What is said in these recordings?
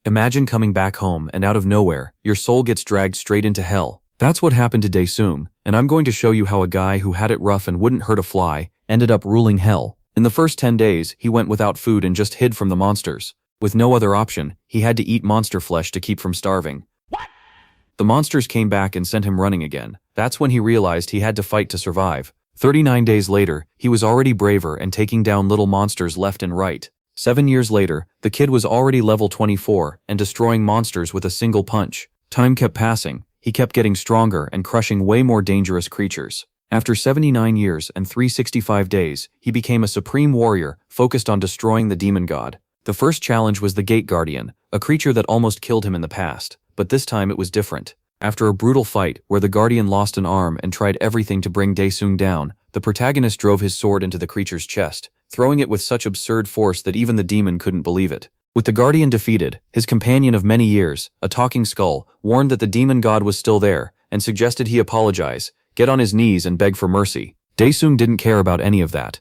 Imagine coming back home and out of nowhere, your soul gets dragged straight into hell. That's what happened to Daesung, and I'm going to show you how a guy who had it rough and wouldn't hurt a fly ended up ruling hell. In the first 10 days, he went without food and just hid from the monsters. With no other option, he had to eat monster flesh to keep from starving. What? The monsters came back and sent him running again. That's when he realized he had to fight to survive. 39 days later, he was already braver and taking down little monsters left and right. 7 years later, the kid was already level 24 and destroying monsters with a single punch. Time kept passing. He kept getting stronger and crushing way more dangerous creatures. After 79 years and 365 days, he became a supreme warrior focused on destroying the demon god. The first challenge was the Gate Guardian, a creature that almost killed him in the past, but this time it was different. After a brutal fight where the Guardian lost an arm and tried everything to bring Daesung down, the protagonist drove his sword into the creature's chest, throwing it with such absurd force that even the demon couldn't believe it. With the Guardian defeated, his companion of many years, a talking skull, warned that the demon god was still there and suggested he apologize, get on his knees and beg for mercy. Daesung didn't care about any of that.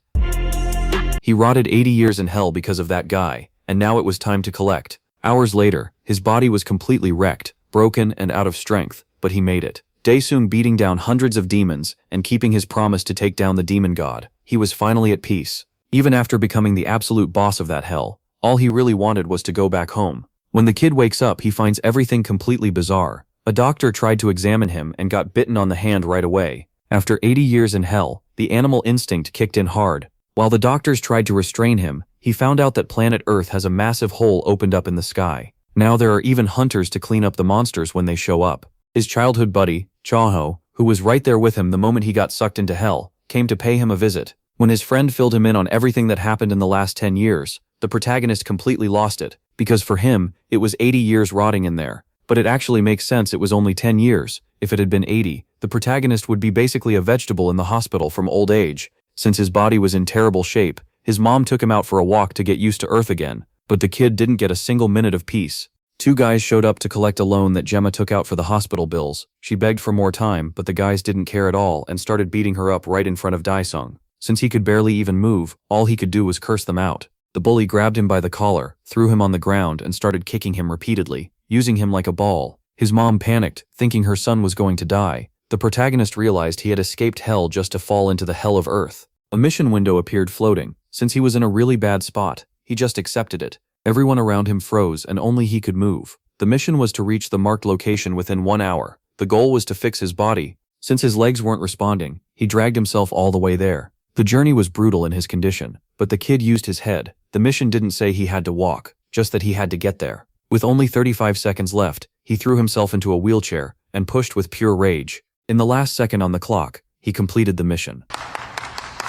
He rotted 80 years in hell because of that guy, and now it was time to collect. Hours later, his body was completely wrecked, broken and out of strength, but he made it. Daesung beating down hundreds of demons and keeping his promise to take down the demon god. He was finally at peace. Even after becoming the absolute boss of that hell, all he really wanted was to go back home. When the kid wakes up, he finds everything completely bizarre. A doctor tried to examine him and got bitten on the hand right away. After 80 years in hell, the animal instinct kicked in hard. While the doctors tried to restrain him, he found out that planet Earth has a massive hole opened up in the sky. Now there are even hunters to clean up the monsters when they show up. His childhood buddy, Chaho, who was right there with him the moment he got sucked into hell, came to pay him a visit. When his friend filled him in on everything that happened in the last 10 years, the protagonist completely lost it, because for him, it was 80 years rotting in there. But it actually makes sense it was only 10 years. If it had been 80, the protagonist would be basically a vegetable in the hospital from old age. Since his body was in terrible shape, his mom took him out for a walk to get used to Earth again, but the kid didn't get a single minute of peace. 2 guys showed up to collect a loan that Gemma took out for the hospital bills. She begged for more time, but the guys didn't care at all and started beating her up right in front of Daesung. Since he could barely even move, all he could do was curse them out. The bully grabbed him by the collar, threw him on the ground and started kicking him repeatedly, using him like a ball. His mom panicked, thinking her son was going to die. The protagonist realized he had escaped hell just to fall into the hell of Earth. A mission window appeared floating. Since he was in a really bad spot, he just accepted it. Everyone around him froze and only he could move. The mission was to reach the marked location within 1 hour. The goal was to fix his body. Since his legs weren't responding, he dragged himself all the way there. The journey was brutal in his condition, but the kid used his head. The mission didn't say he had to walk, just that he had to get there. With only 35 seconds left, he threw himself into a wheelchair and pushed with pure rage. In the last second on the clock, he completed the mission.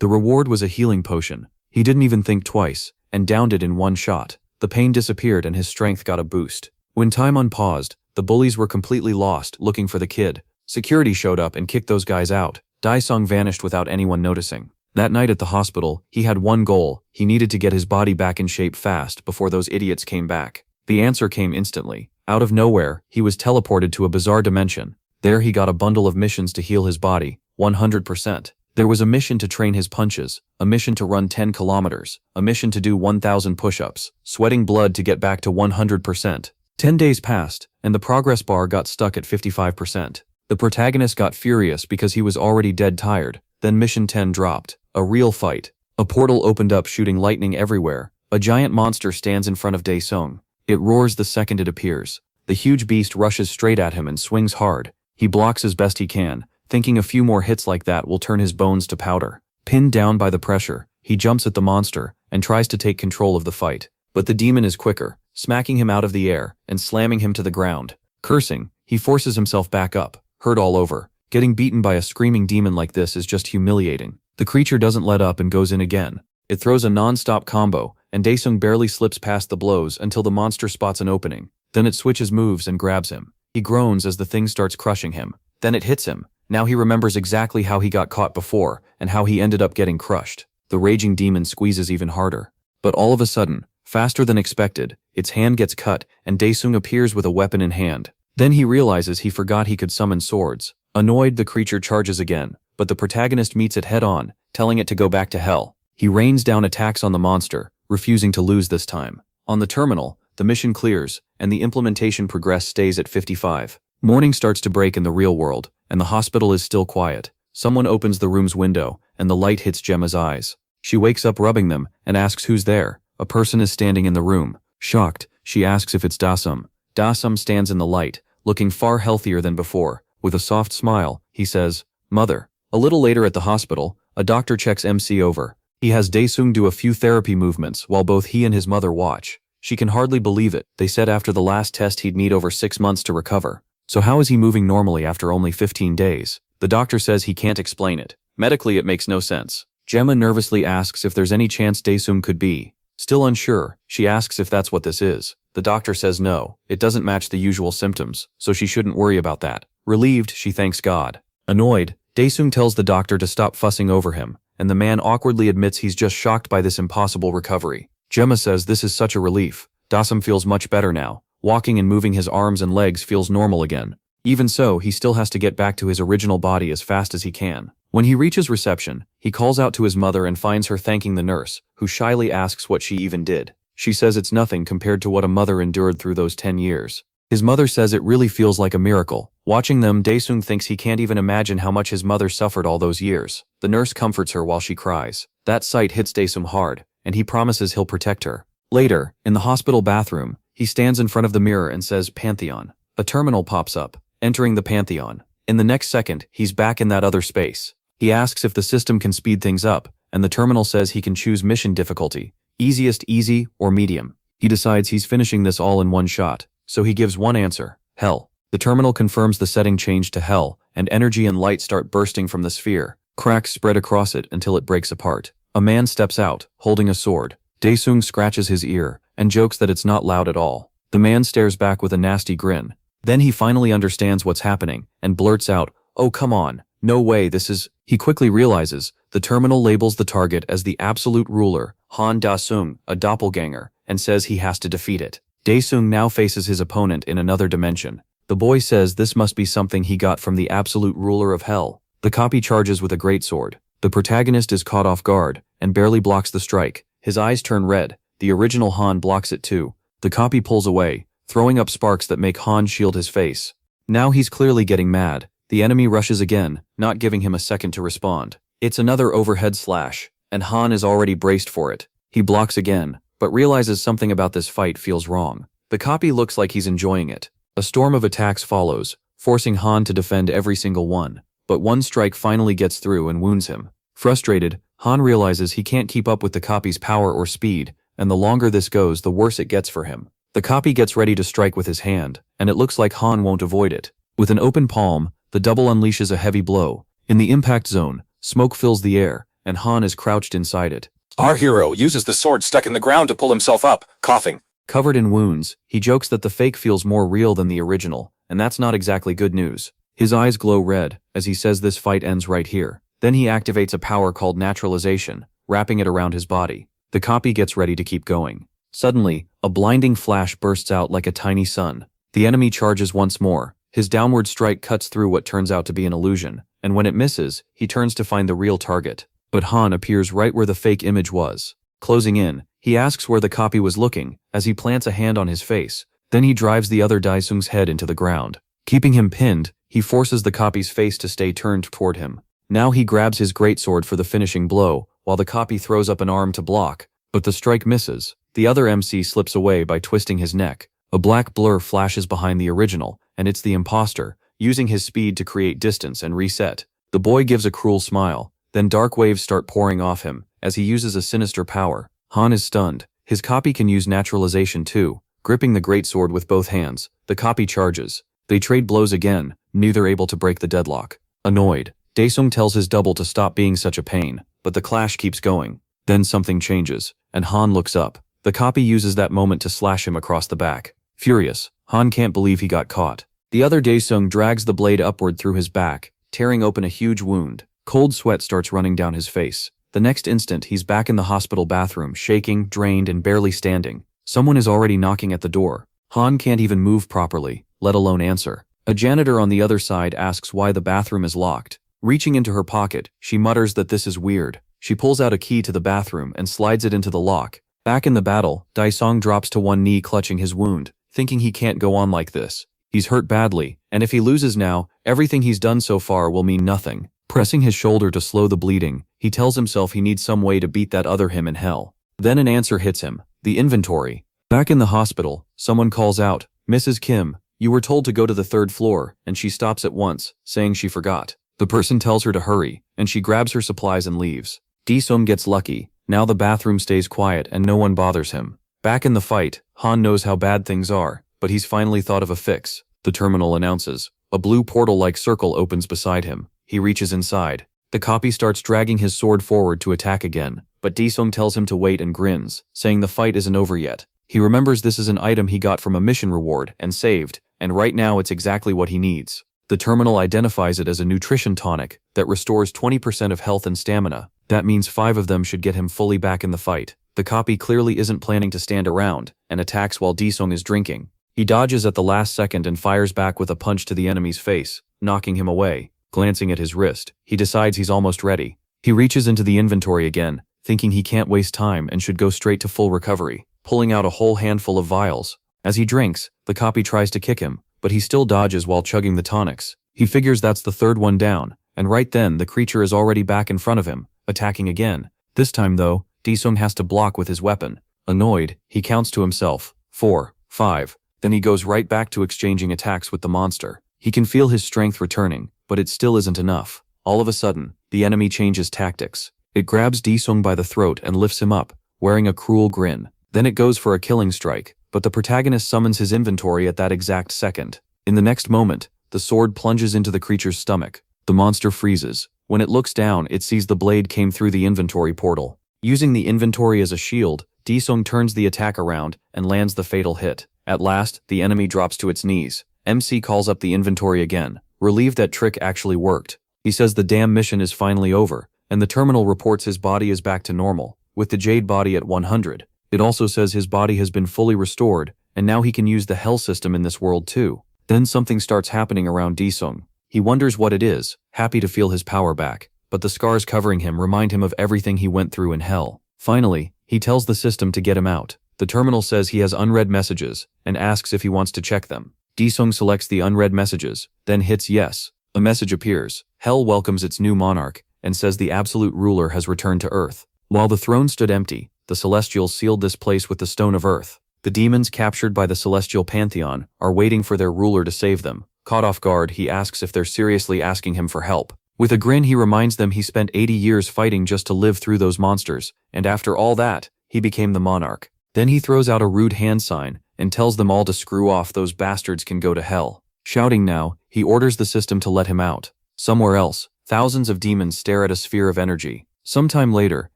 The reward was a healing potion. He didn't even think twice, and downed it in 1 shot. The pain disappeared and his strength got a boost. When time unpaused, the bullies were completely lost, looking for the kid. Security showed up and kicked those guys out. Daesung vanished without anyone noticing. That night at the hospital, he had one goal. He needed to get his body back in shape fast before those idiots came back. The answer came instantly. Out of nowhere, he was teleported to a bizarre dimension. There he got a bundle of missions to heal his body, 100%. There was a mission to train his punches, a mission to run 10 kilometers, a mission to do 1,000 push-ups, sweating blood to get back to 100%. 10 days passed, and the progress bar got stuck at 55%. The protagonist got furious because he was already dead tired. Then mission 10 dropped. A real fight. A portal opened up shooting lightning everywhere. A giant monster stands in front of Daesung. It roars the second it appears. The huge beast rushes straight at him and swings hard. He blocks as best he can, thinking a few more hits like that will turn his bones to powder. Pinned down by the pressure, he jumps at the monster and tries to take control of the fight. But the demon is quicker, smacking him out of the air and slamming him to the ground. Cursing, he forces himself back up, hurt all over. Getting beaten by a screaming demon like this is just humiliating. The creature doesn't let up and goes in again. It throws a non-stop combo, and Daesung barely slips past the blows until the monster spots an opening. Then it switches moves and grabs him. He groans as the thing starts crushing him. Then it hits him. Now he remembers exactly how he got caught before and how he ended up getting crushed. The raging demon squeezes even harder. But all of a sudden, faster than expected, its hand gets cut and Daesung appears with a weapon in hand. Then he realizes he forgot he could summon swords. Annoyed, the creature charges again, but the protagonist meets it head-on, telling it to go back to hell. He rains down attacks on the monster, refusing to lose this time. On the terminal, the mission clears, and the implementation progress stays at 55. Morning starts to break in the real world, and the hospital is still quiet. Someone opens the room's window, and the light hits Gemma's eyes. She wakes up rubbing them, and asks who's there. A person is standing in the room. Shocked, she asks if it's Dasum. Dasum stands in the light, looking far healthier than before. With a soft smile, he says, "Mother." A little later at the hospital, a doctor checks MC over. He has Daesung do a few therapy movements while both he and his mother watch. She can hardly believe it. They said after the last test he'd need over 6 months to recover. So how is he moving normally after only 15 days? The doctor says he can't explain it. Medically it makes no sense. Gemma nervously asks if there's any chance Daesung could be. Still unsure, she asks if that's what this is. The doctor says no, it doesn't match the usual symptoms, so she shouldn't worry about that. Relieved, she thanks God. Annoyed, Daesung tells the doctor to stop fussing over him, and the man awkwardly admits he's just shocked by this impossible recovery. Gemma says this is such a relief. Dasum feels much better now. Walking and moving his arms and legs feels normal again. Even so, he still has to get back to his original body as fast as he can. When he reaches reception, he calls out to his mother and finds her thanking the nurse, who shyly asks what she even did. She says it's nothing compared to what a mother endured through those 10 years. His mother says it really feels like a miracle. Watching them, Daesung thinks he can't even imagine how much his mother suffered all those years. The nurse comforts her while she cries. That sight hits Daesung hard, and he promises he'll protect her. Later, in the hospital bathroom, he stands in front of the mirror and says, "Pantheon." A terminal pops up, entering the Pantheon. In the next second, he's back in that other space. He asks if the system can speed things up, and the terminal says he can choose mission difficulty, easiest, easy, or medium. He decides he's finishing this all in one shot, so he gives one answer, Hell. The terminal confirms the setting changed to Hell, and energy and light start bursting from the sphere. Cracks spread across it until it breaks apart. A man steps out, holding a sword. Daesung scratches his ear, and jokes that it's not loud at all. The man stares back with a nasty grin. Then he finally understands what's happening, and blurts out, "Oh come on, no way this is..." He quickly realizes, the terminal labels the target as the absolute ruler, Han Daesung, a doppelganger, and says he has to defeat it. Daesung now faces his opponent in another dimension. The boy says this must be something he got from the absolute ruler of Hell. The copy charges with a greatsword. The protagonist is caught off guard, and barely blocks the strike. His eyes turn red. The original Han blocks it too. The copy pulls away, throwing up sparks that make Han shield his face. Now he's clearly getting mad. The enemy rushes again, not giving him a second to respond. It's another overhead slash, and Han is already braced for it. He blocks again, but realizes something about this fight feels wrong. The copy looks like he's enjoying it. A storm of attacks follows, forcing Han to defend every single one. But one strike finally gets through and wounds him. Frustrated, Han realizes he can't keep up with the copy's power or speed, and the longer this goes, the worse it gets for him. The copy gets ready to strike with his hand, and it looks like Han won't avoid it. With an open palm, the double unleashes a heavy blow. In the impact zone, smoke fills the air, and Han is crouched inside it. Our hero uses the sword stuck in the ground to pull himself up, coughing. Covered in wounds, he jokes that the fake feels more real than the original, and that's not exactly good news. His eyes glow red, as he says this fight ends right here. Then he activates a power called naturalization, wrapping it around his body. The copy gets ready to keep going. Suddenly, a blinding flash bursts out like a tiny sun. The enemy charges once more. His downward strike cuts through what turns out to be an illusion, and when it misses, he turns to find the real target. But Han appears right where the fake image was. Closing in, he asks where the copy was looking, as he plants a hand on his face. Then he drives the other Daesung's head into the ground. Keeping him pinned, he forces the copy's face to stay turned toward him. Now he grabs his greatsword for the finishing blow, while the copy throws up an arm to block, but the strike misses. The other MC slips away by twisting his neck. A black blur flashes behind the original, and it's the imposter, using his speed to create distance and reset. The boy gives a cruel smile, then dark waves start pouring off him, as he uses a sinister power. Han is stunned. His copy can use naturalization too. Gripping the greatsword with both hands, the copy charges. They trade blows again, neither able to break the deadlock. Annoyed, Daesung tells his double to stop being such a pain, but the clash keeps going. Then something changes, and Han looks up. The copy uses that moment to slash him across the back. Furious, Han can't believe he got caught. The other Daesung drags the blade upward through his back, tearing open a huge wound. Cold sweat starts running down his face. The next instant, he's back in the hospital bathroom, shaking, drained, and barely standing. Someone is already knocking at the door. Han can't even move properly, let alone answer. A janitor on the other side asks why the bathroom is locked. Reaching into her pocket, she mutters that this is weird. She pulls out a key to the bathroom and slides it into the lock, Back in the battle, Daisong drops to one knee clutching his wound, thinking he can't go on like this. He's hurt badly, and if he loses now, everything he's done so far will mean nothing. Pressing his shoulder to slow the bleeding, he tells himself he needs some way to beat that other him in hell. Then an answer hits him: the inventory. Back in the hospital, someone calls out, "Mrs. Kim, you were told to go to the 3rd floor," and she stops at once, saying she forgot. The person tells her to hurry, and she grabs her supplies and leaves. Daesung gets lucky. Now the bathroom stays quiet and no one bothers him. Back in the fight, Han knows how bad things are, but he's finally thought of a fix. The terminal announces. A blue portal-like circle opens beside him. He reaches inside. The copy starts dragging his sword forward to attack again, but Daesung tells him to wait and grins, saying the fight isn't over yet. He remembers this is an item he got from a mission reward and saved, and right now it's exactly what he needs. The terminal identifies it as a nutrition tonic that restores 20% of health and stamina. That means 5 of them should get him fully back in the fight. The copy clearly isn't planning to stand around, and attacks while Daesung is drinking. He dodges at the last second and fires back with a punch to the enemy's face, knocking him away. Glancing at his wrist, he decides he's almost ready. He reaches into the inventory again, thinking he can't waste time and should go straight to full recovery, pulling out a whole handful of vials. As he drinks, the copy tries to kick him, but he still dodges while chugging the tonics. He figures that's the 3rd one down, and right then the creature is already back in front of him, attacking again. This time though, Daesung has to block with his weapon. Annoyed, he counts to himself, 4, 5, then he goes right back to exchanging attacks with the monster. He can feel his strength returning, but it still isn't enough. All of a sudden, the enemy changes tactics. It grabs Daesung by the throat and lifts him up, wearing a cruel grin. Then it goes for a killing strike, but the protagonist summons his inventory at that exact second. In the next moment, the sword plunges into the creature's stomach. The monster freezes. When it looks down, it sees the blade came through the inventory portal. Using the inventory as a shield, Daesung turns the attack around and lands the fatal hit. At last, the enemy drops to its knees. MC calls up the inventory again, relieved that trick actually worked. He says the damn mission is finally over, and the terminal reports his body is back to normal, with the jade body at 100. It also says his body has been fully restored, and now he can use the hell system in this world too. Then something starts happening around Daesung. He wonders what it is, happy to feel his power back, but the scars covering him remind him of everything he went through in hell. Finally, he tells the system to get him out. The terminal says he has unread messages, and asks if he wants to check them. Daesung selects the unread messages, then hits yes. A message appears. Hell welcomes its new monarch, and says the absolute ruler has returned to Earth. While the throne stood empty, the Celestials sealed this place with the Stone of Earth. The demons captured by the Celestial Pantheon are waiting for their ruler to save them. Caught off guard, he asks if they're seriously asking him for help. With a grin, he reminds them he spent 80 years fighting just to live through those monsters, and after all that, he became the monarch. Then he throws out a rude hand sign and tells them all to screw off. Those bastards can go to hell. Shouting now, he orders the system to let him out. Somewhere else, thousands of demons stare at a sphere of energy. Sometime later,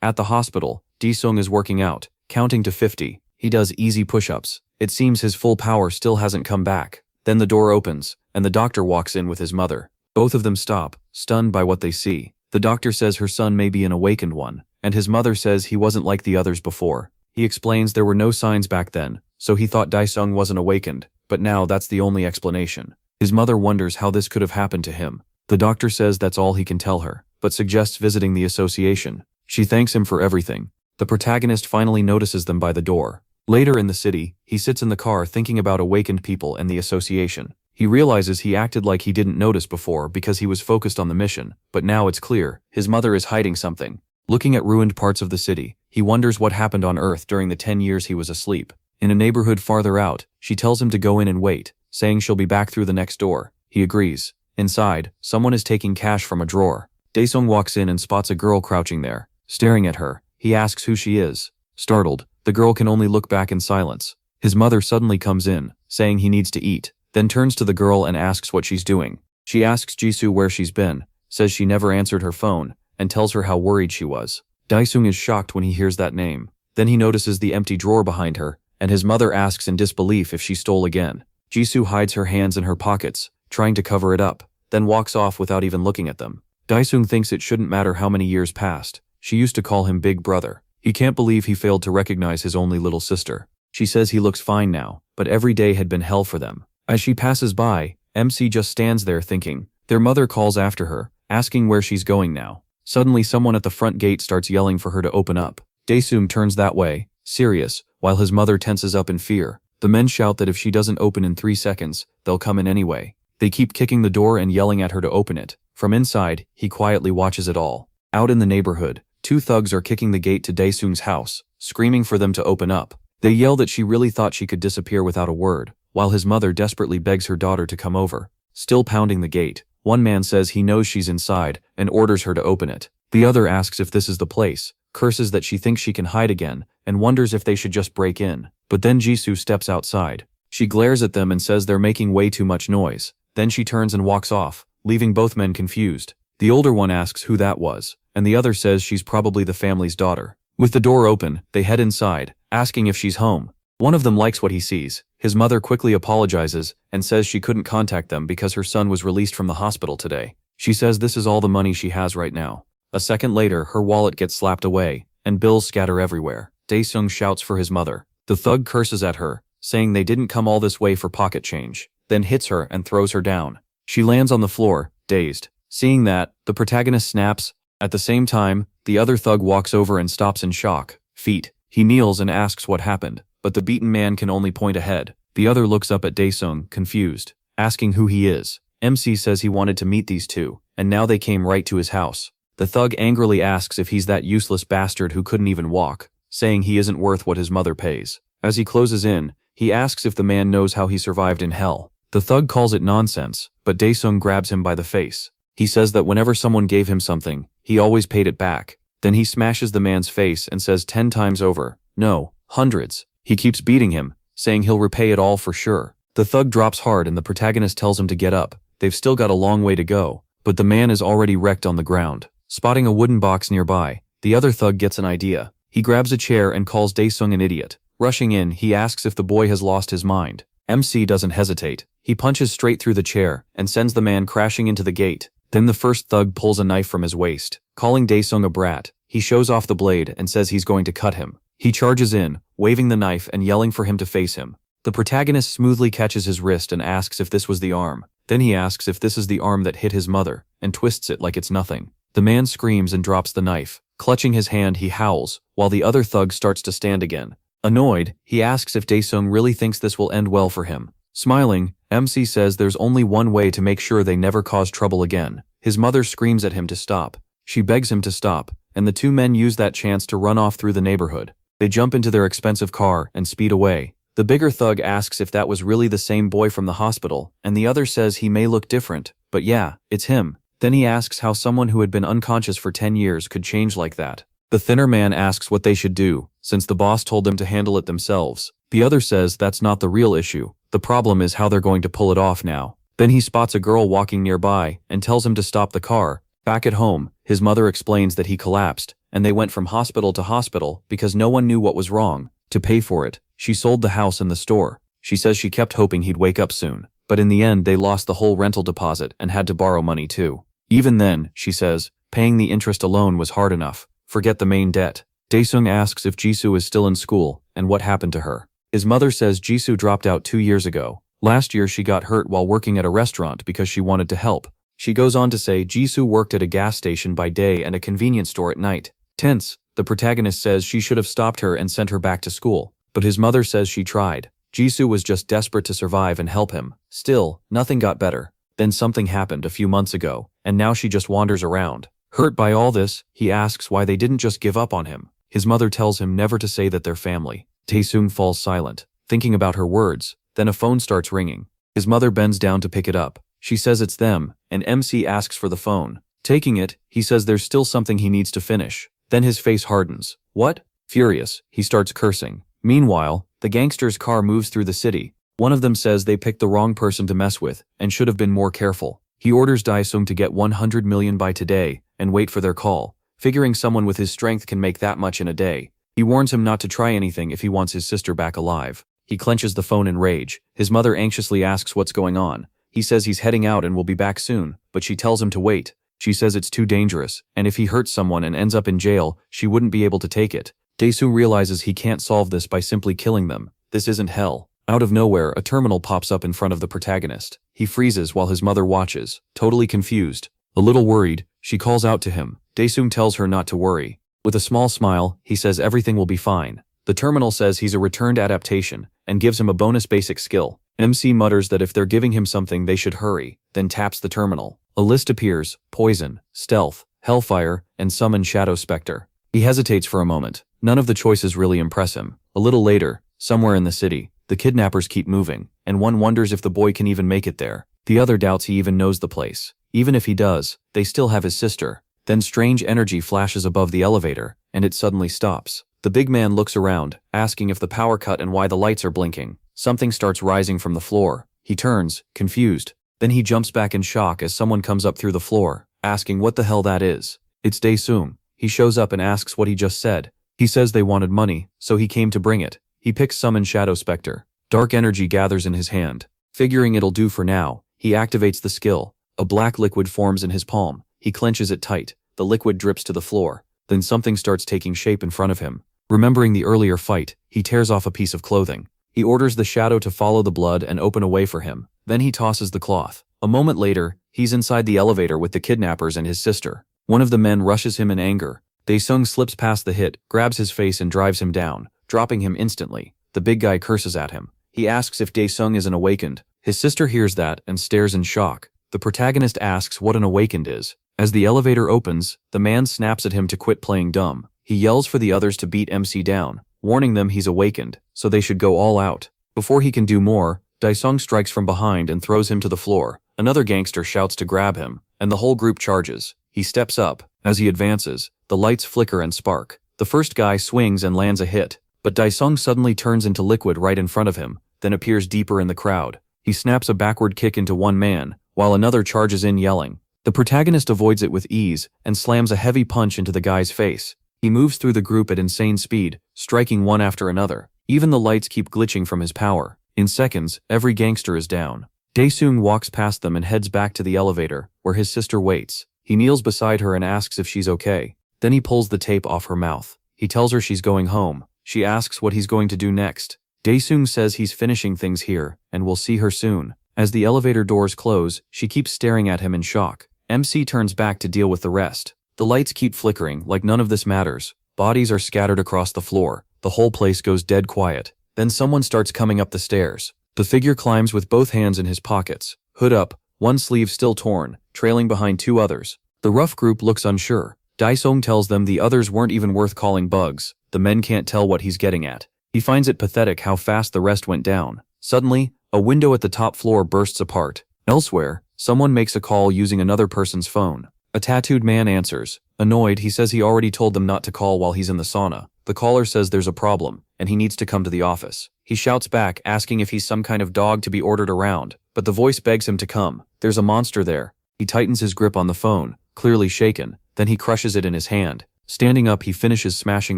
at the hospital, Daesung is working out, counting to 50. He does easy push-ups. It seems his full power still hasn't come back. Then the door opens, and the doctor walks in with his mother. Both of them stop, stunned by what they see. The doctor says her son may be an awakened one, and his mother says he wasn't like the others before. He explains there were no signs back then, so he thought Daesung wasn't awakened, but now that's the only explanation. His mother wonders how this could have happened to him. The doctor says that's all he can tell her, but suggests visiting the association. She thanks him for everything. The protagonist finally notices them by the door. Later in the city, he sits in the car thinking about awakened people and the association. He realizes he acted like he didn't notice before because he was focused on the mission, but now it's clear, his mother is hiding something. Looking at ruined parts of the city, he wonders what happened on Earth during the 10 years he was asleep. In a neighborhood farther out, she tells him to go in and wait, saying she'll be back through the next door. He agrees. Inside, someone is taking cash from a drawer. Daesung walks in and spots a girl crouching there. Staring at her, he asks who she is. Startled, the girl can only look back in silence. His mother suddenly comes in, saying he needs to eat, then turns to the girl and asks what she's doing. She asks Jisoo where she's been, says she never answered her phone, and tells her how worried she was. Daesung is shocked when he hears that name. Then he notices the empty drawer behind her, and his mother asks in disbelief if she stole again. Jisoo hides her hands in her pockets, trying to cover it up, then walks off without even looking at them. Daesung thinks it shouldn't matter how many years passed. She used to call him Big Brother. He can't believe he failed to recognize his only little sister. She says he looks fine now, but every day had been hell for them. As she passes by, MC just stands there thinking. Their mother calls after her, asking where she's going now. Suddenly someone at the front gate starts yelling for her to open up. Daesung turns that way, serious, while his mother tenses up in fear. The men shout that if she doesn't open in 3 seconds, they'll come in anyway. They keep kicking the door and yelling at her to open it. From inside, he quietly watches it all. Out in the neighborhood, 2 thugs are kicking the gate to Daesung's house, screaming for them to open up. They yell that she really thought she could disappear without a word, while his mother desperately begs her daughter to come over. Still pounding the gate, one man says he knows she's inside and orders her to open it. The other asks if this is the place, curses that she thinks she can hide again, and wonders if they should just break in. But then Jisoo steps outside. She glares at them and says they're making way too much noise. Then she turns and walks off, leaving both men confused. The older one asks who that was, and the other says she's probably the family's daughter. With the door open, they head inside, asking if she's home. One of them likes what he sees. His mother quickly apologizes and says she couldn't contact them because her son was released from the hospital today. She says this is all the money she has right now. A second later, her wallet gets slapped away, and bills scatter everywhere. Daesung shouts for his mother. The thug curses at her, saying they didn't come all this way for pocket change, then hits her and throws her down. She lands on the floor, dazed. Seeing that, the protagonist snaps. At the same time, the other thug walks over and stops in shock. Feet. He kneels and asks what happened, but the beaten man can only point ahead. The other looks up at Daesung, confused, asking who he is. MC says he wanted to meet these two, and now they came right to his house. The thug angrily asks if he's that useless bastard who couldn't even walk, saying he isn't worth what his mother pays. As he closes in, he asks if the man knows how he survived in hell. The thug calls it nonsense, but Daesung grabs him by the face. He says that whenever someone gave him something, he always paid it back. Then he smashes the man's face and says 10 times over, no, hundreds. He keeps beating him, saying he'll repay it all for sure. The thug drops hard and the protagonist tells him to get up. They've still got a long way to go, but the man is already wrecked on the ground. Spotting a wooden box nearby, the other thug gets an idea. He grabs a chair and calls Daesung an idiot. Rushing in, he asks if the boy has lost his mind. MC doesn't hesitate. He punches straight through the chair and sends the man crashing into the gate. Then the first thug pulls a knife from his waist. Calling Daesung a brat, he shows off the blade and says he's going to cut him. He charges in, waving the knife and yelling for him to face him. The protagonist smoothly catches his wrist and asks if this was the arm. Then he asks if this is the arm that hit his mother, and twists it like it's nothing. The man screams and drops the knife. Clutching his hand, he howls, while the other thug starts to stand again. Annoyed, he asks if Daesung really thinks this will end well for him. Smiling, MC says there's only one way to make sure they never cause trouble again. His mother screams at him to stop. She begs him to stop, and the two men use that chance to run off through the neighborhood. They jump into their expensive car and speed away. The bigger thug asks if that was really the same boy from the hospital, and the other says he may look different, but yeah, it's him. Then he asks how someone who had been unconscious for 10 years could change like that. The thinner man asks what they should do, since the boss told them to handle it themselves. The other says that's not the real issue. The problem is how they're going to pull it off now. Then he spots a girl walking nearby and tells him to stop the car. Back at home, his mother explains that he collapsed, and they went from hospital to hospital because no one knew what was wrong. To pay for it, she sold the house and the store. She says she kept hoping he'd wake up soon, but in the end they lost the whole rental deposit and had to borrow money too. Even then, she says, paying the interest alone was hard enough. Forget the main debt. Daesung asks if Jisoo is still in school and what happened to her. His mother says Jisoo dropped out 2 years ago. Last year she got hurt while working at a restaurant because she wanted to help. She goes on to say Jisoo worked at a gas station by day and a convenience store at night. Tense, the protagonist says she should have stopped her and sent her back to school, but his mother says she tried. Jisoo was just desperate to survive and help him. Still, nothing got better. Then something happened a few months ago, and now she just wanders around. Hurt by all this, he asks why they didn't just give up on him. His mother tells him never to say that they're family. Daesung falls silent, thinking about her words. Then a phone starts ringing. His mother bends down to pick it up. She says it's them, and MC asks for the phone. Taking it, he says there's still something he needs to finish. Then his face hardens. What? Furious, he starts cursing. Meanwhile, the gangster's car moves through the city. One of them says they picked the wrong person to mess with and should have been more careful. He orders Daesung to get 100 million by today and wait for their call, figuring someone with his strength can make that much in a day. He warns him not to try anything if he wants his sister back alive. He clenches the phone in rage. His mother anxiously asks what's going on. He says he's heading out and will be back soon, but she tells him to wait. She says it's too dangerous, and if he hurts someone and ends up in jail, she wouldn't be able to take it. Daesung realizes he can't solve this by simply killing them. This isn't hell. Out of nowhere, a terminal pops up in front of the protagonist. He freezes while his mother watches, totally confused. A little worried, she calls out to him. Daesung tells her not to worry. With a small smile, he says everything will be fine. The terminal says he's a returned adaptation and gives him a bonus basic skill. MC mutters that if they're giving him something they should hurry, then taps the terminal. A list appears: poison, stealth, hellfire, and summon shadow specter. He hesitates for a moment. None of the choices really impress him. A little later, somewhere in the city, the kidnappers keep moving, and one wonders if the boy can even make it there. The other doubts he even knows the place. Even if he does, they still have his sister. Then strange energy flashes above the elevator, and it suddenly stops. The big man looks around, asking if the power cut and why the lights are blinking. Something starts rising from the floor. He turns, confused. Then he jumps back in shock as someone comes up through the floor, asking what the hell that is. It's Dae-sung. He shows up and asks what he just said. He says they wanted money, so he came to bring it. He picks Summon Shadow Specter. Dark energy gathers in his hand. Figuring it'll do for now, he activates the skill. A black liquid forms in his palm. He clenches it tight. The liquid drips to the floor. Then something starts taking shape in front of him. Remembering the earlier fight, he tears off a piece of clothing. He orders the shadow to follow the blood and open a way for him. Then he tosses the cloth. A moment later, he's inside the elevator with the kidnappers and his sister. One of the men rushes him in anger. Dae-sung slips past the hit, grabs his face and drives him down, dropping him instantly. The big guy curses at him. He asks if Dae-sung isn't awakened. His sister hears that and stares in shock. The protagonist asks what an awakened is. As the elevator opens, the man snaps at him to quit playing dumb. He yells for the others to beat MC down, warning them he's awakened, so they should go all out. Before he can do more, Dae-sung strikes from behind and throws him to the floor. Another gangster shouts to grab him, and the whole group charges. He steps up. As he advances, the lights flicker and spark. The first guy swings and lands a hit, but Dae-sung suddenly turns into liquid right in front of him, then appears deeper in the crowd. He snaps a backward kick into one man, while another charges in yelling. The protagonist avoids it with ease and slams a heavy punch into the guy's face. He moves through the group at insane speed, striking one after another. Even the lights keep glitching from his power. In seconds, every gangster is down. Dae-sung walks past them and heads back to the elevator, where his sister waits. He kneels beside her and asks if she's okay. Then he pulls the tape off her mouth. He tells her she's going home. She asks what he's going to do next. Dae-sung says he's finishing things here, and will see her soon. As the elevator doors close, she keeps staring at him in shock. MC turns back to deal with the rest. The lights keep flickering, like none of this matters. Bodies are scattered across the floor. The whole place goes dead quiet. Then someone starts coming up the stairs. The figure climbs with both hands in his pockets, hood up, one sleeve still torn, trailing behind two others. The rough group looks unsure. Dae-sung tells them the others weren't even worth calling bugs. The men can't tell what he's getting at. He finds it pathetic how fast the rest went down. Suddenly, a window at the top floor bursts apart. Elsewhere, someone makes a call using another person's phone. A tattooed man answers. Annoyed, he says he already told them not to call while he's in the sauna. The caller says there's a problem, and he needs to come to the office. He shouts back, asking if he's some kind of dog to be ordered around, but the voice begs him to come. There's a monster there. He tightens his grip on the phone, clearly shaken, then he crushes it in his hand. Standing up, he finishes smashing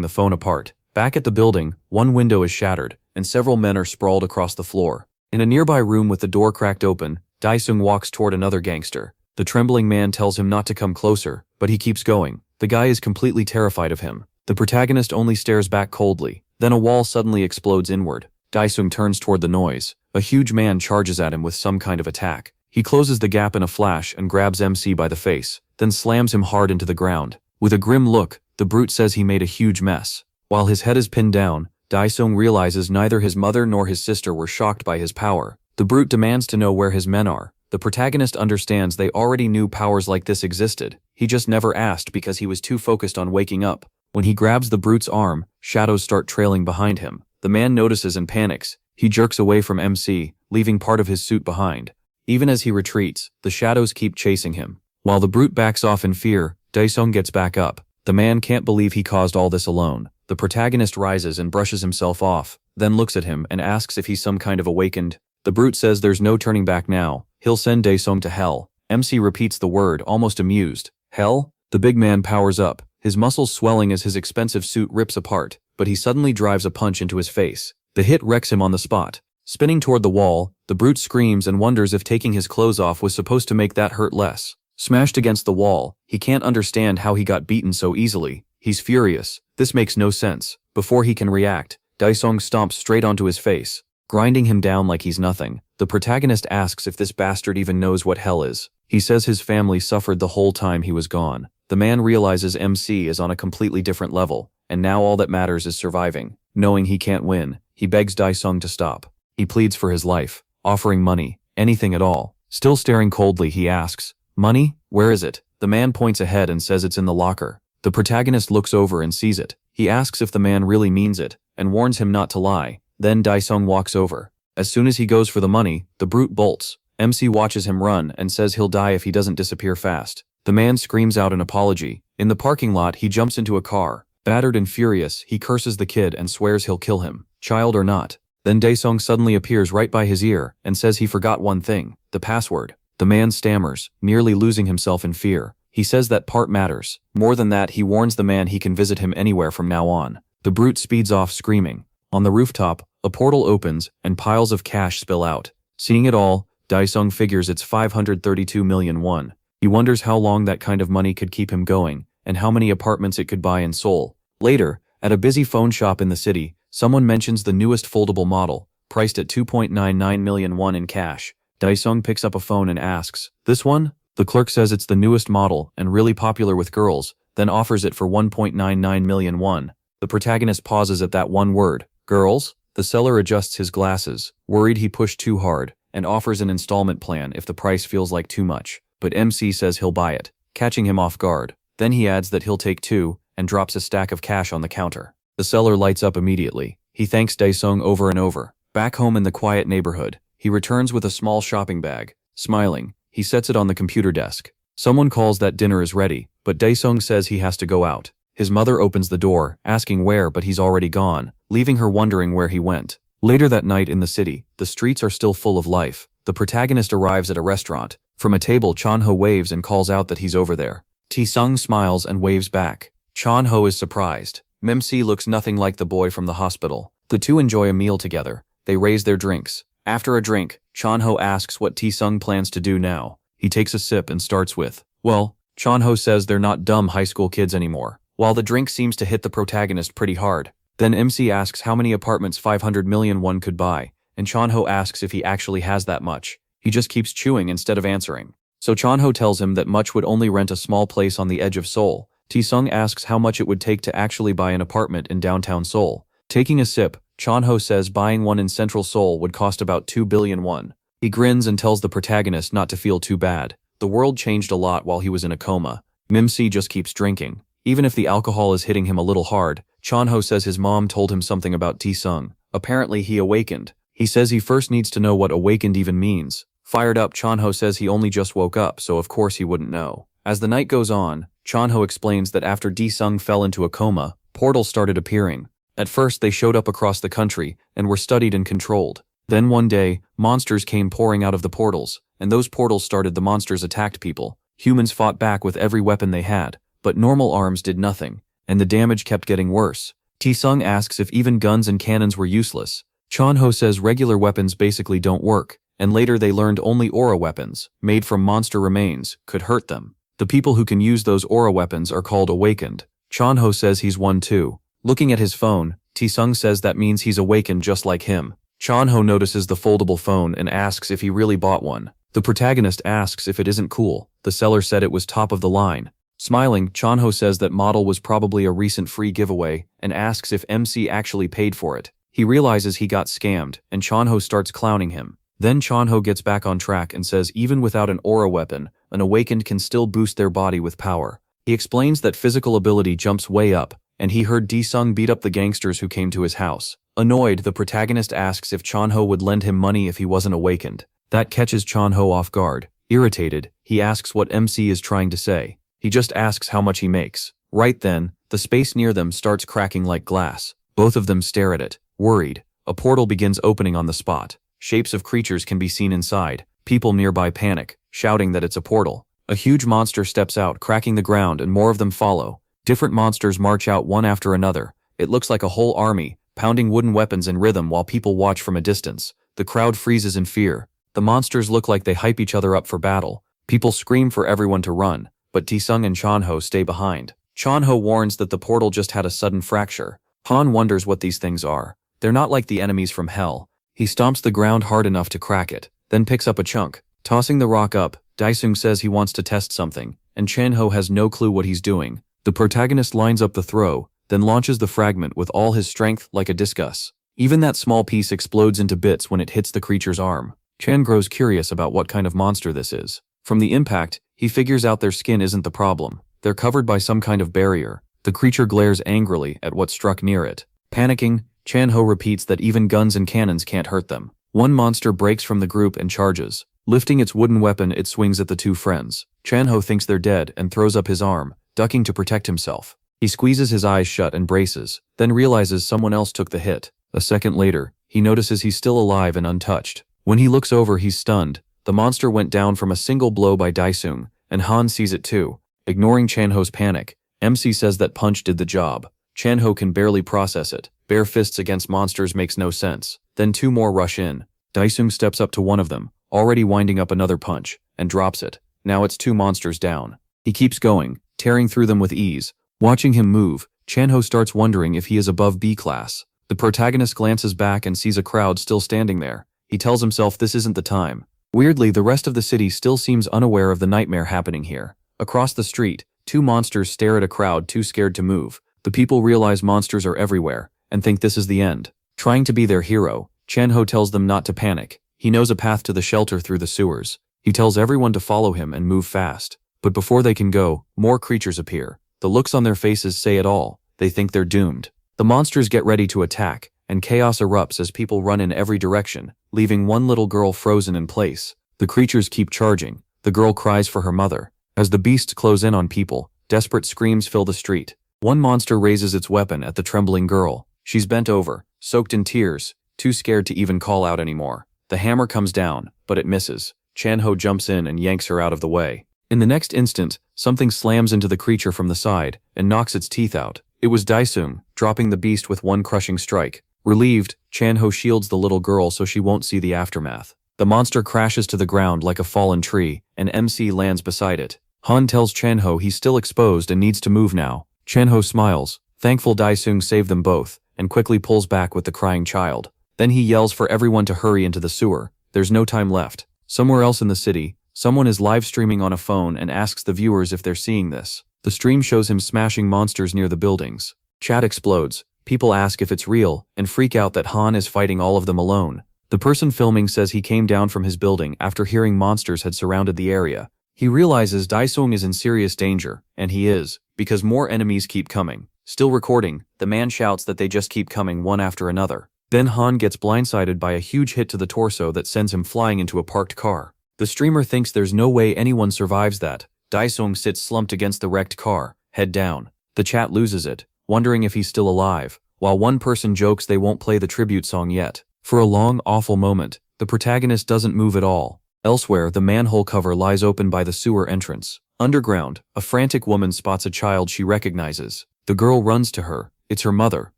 the phone apart. Back at the building, one window is shattered, and several men are sprawled across the floor. In a nearby room with the door cracked open, Dae-sung walks toward another gangster. The trembling man tells him not to come closer, but he keeps going. The guy is completely terrified of him. The protagonist only stares back coldly. Then a wall suddenly explodes inward. Dae-sung turns toward the noise. A huge man charges at him with some kind of attack. He closes the gap in a flash and grabs MC by the face, then slams him hard into the ground. With a grim look, the brute says he made a huge mess. While his head is pinned down, Dae-sung realizes neither his mother nor his sister were shocked by his power. The brute demands to know where his men are. The protagonist understands they already knew powers like this existed. He just never asked because he was too focused on waking up. When he grabs the brute's arm, shadows start trailing behind him. The man notices and panics. He jerks away from MC, leaving part of his suit behind. Even as he retreats, the shadows keep chasing him. While the brute backs off in fear, Dae-sung gets back up. The man can't believe he caused all this alone. The protagonist rises and brushes himself off, then looks at him and asks if he's some kind of awakened. The brute says there's no turning back now. He'll send Dae-sung to hell. MC repeats the word, almost amused. Hell? The big man powers up, his muscles swelling as his expensive suit rips apart, but he suddenly drives a punch into his face. The hit wrecks him on the spot. Spinning toward the wall, the brute screams and wonders if taking his clothes off was supposed to make that hurt less. Smashed against the wall, he can't understand how he got beaten so easily. He's furious. This makes no sense. Before he can react, Dae-sung stomps straight onto his face, grinding him down like he's nothing. The protagonist asks if this bastard even knows what hell is. He says his family suffered the whole time he was gone. The man realizes MC is on a completely different level, and now all that matters is surviving. Knowing he can't win, he begs Dae-sung to stop. He pleads for his life, offering money, anything at all. Still staring coldly, he asks, "Money? Where is it?" The man points ahead and says it's in the locker. The protagonist looks over and sees it. He asks if the man really means it, and warns him not to lie. Then Dae-sung walks over. As soon as he goes for the money, the brute bolts. MC watches him run and says he'll die if he doesn't disappear fast. The man screams out an apology. In the parking lot, he jumps into a car. Battered and furious, he curses the kid and swears he'll kill him, child or not. Then Dae-sung suddenly appears right by his ear and says he forgot one thing, the password. The man stammers, nearly losing himself in fear. He says that part matters. More than that, he warns the man he can visit him anywhere from now on. The brute speeds off screaming. On the rooftop, a portal opens and piles of cash spill out. Seeing it all, Dae-sung figures it's 532 million won. He wonders how long that kind of money could keep him going, and how many apartments it could buy in Seoul. Later, at a busy phone shop in the city, someone mentions the newest foldable model, priced at 2.99 million won in cash. Dae-sung picks up a phone and asks, "This one?" The clerk says it's the newest model and really popular with girls, then offers it for 1.99 million won. The protagonist pauses at that one word, girls? The seller adjusts his glasses, worried he pushed too hard, and offers an installment plan if the price feels like too much. But MC says he'll buy it, catching him off guard. Then he adds that he'll take two, and drops a stack of cash on the counter. The seller lights up immediately. He thanks Dae-sung over and over. Back home in the quiet neighborhood, he returns with a small shopping bag. Smiling, he sets it on the computer desk. Someone calls that dinner is ready, but Dae-sung says he has to go out. His mother opens the door, asking where, but he's already gone, leaving her wondering where he went. Later that night in the city, the streets are still full of life. The protagonist arrives at a restaurant. From a table, Chon-ho waves and calls out that he's over there. Tae-sung smiles and waves back. Chon-ho is surprised. Mimsi looks nothing like the boy from the hospital. The two enjoy a meal together. They raise their drinks. After a drink, Chon-ho asks what Tae-sung plans to do now. He takes a sip and starts with, well, Chon-ho says they're not dumb high school kids anymore. While the drink seems to hit the protagonist pretty hard. Then MC asks how many apartments 500 million won could buy, and Chon-ho asks if he actually has that much. He just keeps chewing instead of answering. So Chon-ho tells him that much would only rent a small place on the edge of Seoul. Tae-sung asks how much it would take to actually buy an apartment in downtown Seoul. Taking a sip, Chon-ho says buying one in central Seoul would cost about 2 billion won. He grins and tells the protagonist not to feel too bad. The world changed a lot while he was in a coma. Mimsi just keeps drinking. Even if the alcohol is hitting him a little hard, Chon-ho says his mom told him something about Tae-sung. Apparently he awakened. He says he first needs to know what awakened even means. Fired up, Chon-ho says he only just woke up, so of course he wouldn't know. As the night goes on, Chon-ho explains that after Tae-sung fell into a coma, portals started appearing. At first they showed up across the country and were studied and controlled. Then one day, monsters came pouring out of the portals, and those portals started. The monsters attacked people. Humans fought back with every weapon they had, but normal arms did nothing, and the damage kept getting worse. Tae-sung asks if even guns and cannons were useless. Chon-ho says regular weapons basically don't work, and later they learned only aura weapons, made from monster remains, could hurt them. The people who can use those aura weapons are called awakened. Chon-ho says he's one too. Looking at his phone, Tae-sung says that means he's awakened just like him. Chon-ho notices the foldable phone and asks if he really bought one. The protagonist asks if it isn't cool. The seller said it was top of the line. Smiling, Chon-ho says that model was probably a recent free giveaway and asks if MC actually paid for it. He realizes he got scammed, and Chon-ho starts clowning him. Then Chon-ho gets back on track and says even without an aura weapon, an awakened can still boost their body with power. He explains that physical ability jumps way up, and he heard Tae-sung beat up the gangsters who came to his house. Annoyed, the protagonist asks if Chon-ho would lend him money if he wasn't awakened. That catches Chon-ho off guard. Irritated, he asks what MC is trying to say. He just asks how much he makes. Right then, the space near them starts cracking like glass. Both of them stare at it, worried. A portal begins opening on the spot. Shapes of creatures can be seen inside. People nearby panic, shouting that it's a portal. A huge monster steps out, cracking the ground, and more of them follow. Different monsters march out one after another. It looks like a whole army, pounding wooden weapons in rhythm while people watch from a distance. The crowd freezes in fear. The monsters look like they hype each other up for battle. People scream for everyone to run, but Tae-sung and Chon-ho stay behind. Chon-ho warns that the portal just had a sudden fracture. Han wonders what these things are. They're not like the enemies from hell. He stomps the ground hard enough to crack it, then picks up a chunk. Tossing the rock up, Dae-sung says he wants to test something, and Chan-ho has no clue what he's doing. The protagonist lines up the throw, then launches the fragment with all his strength like a discus. Even that small piece explodes into bits when it hits the creature's arm. Chan grows curious about what kind of monster this is. From the impact, he figures out their skin isn't the problem. They're covered by some kind of barrier. The creature glares angrily at what struck near it. Panicking, Chan-ho repeats that even guns and cannons can't hurt them. One monster breaks from the group and charges. Lifting its wooden weapon, it swings at the two friends. Chan-ho thinks they're dead and throws up his arm, ducking to protect himself. He squeezes his eyes shut and braces, then realizes someone else took the hit. A second later, he notices he's still alive and untouched. When he looks over, he's stunned. The monster went down from a single blow by Daesung, and Han sees it too. Ignoring Chan-ho's panic, MC says that punch did the job. Chan-ho can barely process it. Bare fists against monsters makes no sense. Then two more rush in. Daesung steps up to one of them, already winding up another punch, and drops it. Now it's two monsters down. He keeps going, tearing through them with ease. Watching him move, Chan-ho starts wondering if he is above B class. The protagonist glances back and sees a crowd still standing there. He tells himself this isn't the time. Weirdly, the rest of the city still seems unaware of the nightmare happening here. Across the street, two monsters stare at a crowd too scared to move. The people realize monsters are everywhere, and think this is the end. Trying to be their hero, Chan-ho tells them not to panic. He knows a path to the shelter through the sewers. He tells everyone to follow him and move fast. But before they can go, more creatures appear. The looks on their faces say it all. They think they're doomed. The monsters get ready to attack, and chaos erupts as people run in every direction, leaving one little girl frozen in place. The creatures keep charging. The girl cries for her mother. As the beasts close in on people, desperate screams fill the street. One monster raises its weapon at the trembling girl. She's bent over, soaked in tears, too scared to even call out anymore. The hammer comes down, but it misses. Chan-ho jumps in and yanks her out of the way. In the next instant, something slams into the creature from the side and knocks its teeth out. It was Daesung, dropping the beast with one crushing strike. Relieved, Chan-ho shields the little girl so she won't see the aftermath. The monster crashes to the ground like a fallen tree, and MC lands beside it. Han tells Chan-ho he's still exposed and needs to move now. Chan-ho smiles, thankful Daesung saved them both, and quickly pulls back with the crying child. Then he yells for everyone to hurry into the sewer. There's no time left. Somewhere else in the city, someone is live streaming on a phone and asks the viewers if they're seeing this. The stream shows him smashing monsters near the buildings. Chat explodes. People ask if it's real, and freak out that Han is fighting all of them alone. The person filming says he came down from his building after hearing monsters had surrounded the area. He realizes Daesung is in serious danger, and he is, because more enemies keep coming. Still recording, the man shouts that they just keep coming one after another. Then Han gets blindsided by a huge hit to the torso that sends him flying into a parked car. The streamer thinks there's no way anyone survives that. Daesung sits slumped against the wrecked car, head down. The chat loses it, wondering if he's still alive, while one person jokes they won't play the tribute song yet. For a long, awful moment, the protagonist doesn't move at all. Elsewhere, the manhole cover lies open by the sewer entrance. Underground, a frantic woman spots a child she recognizes. The girl runs to her. It's her mother,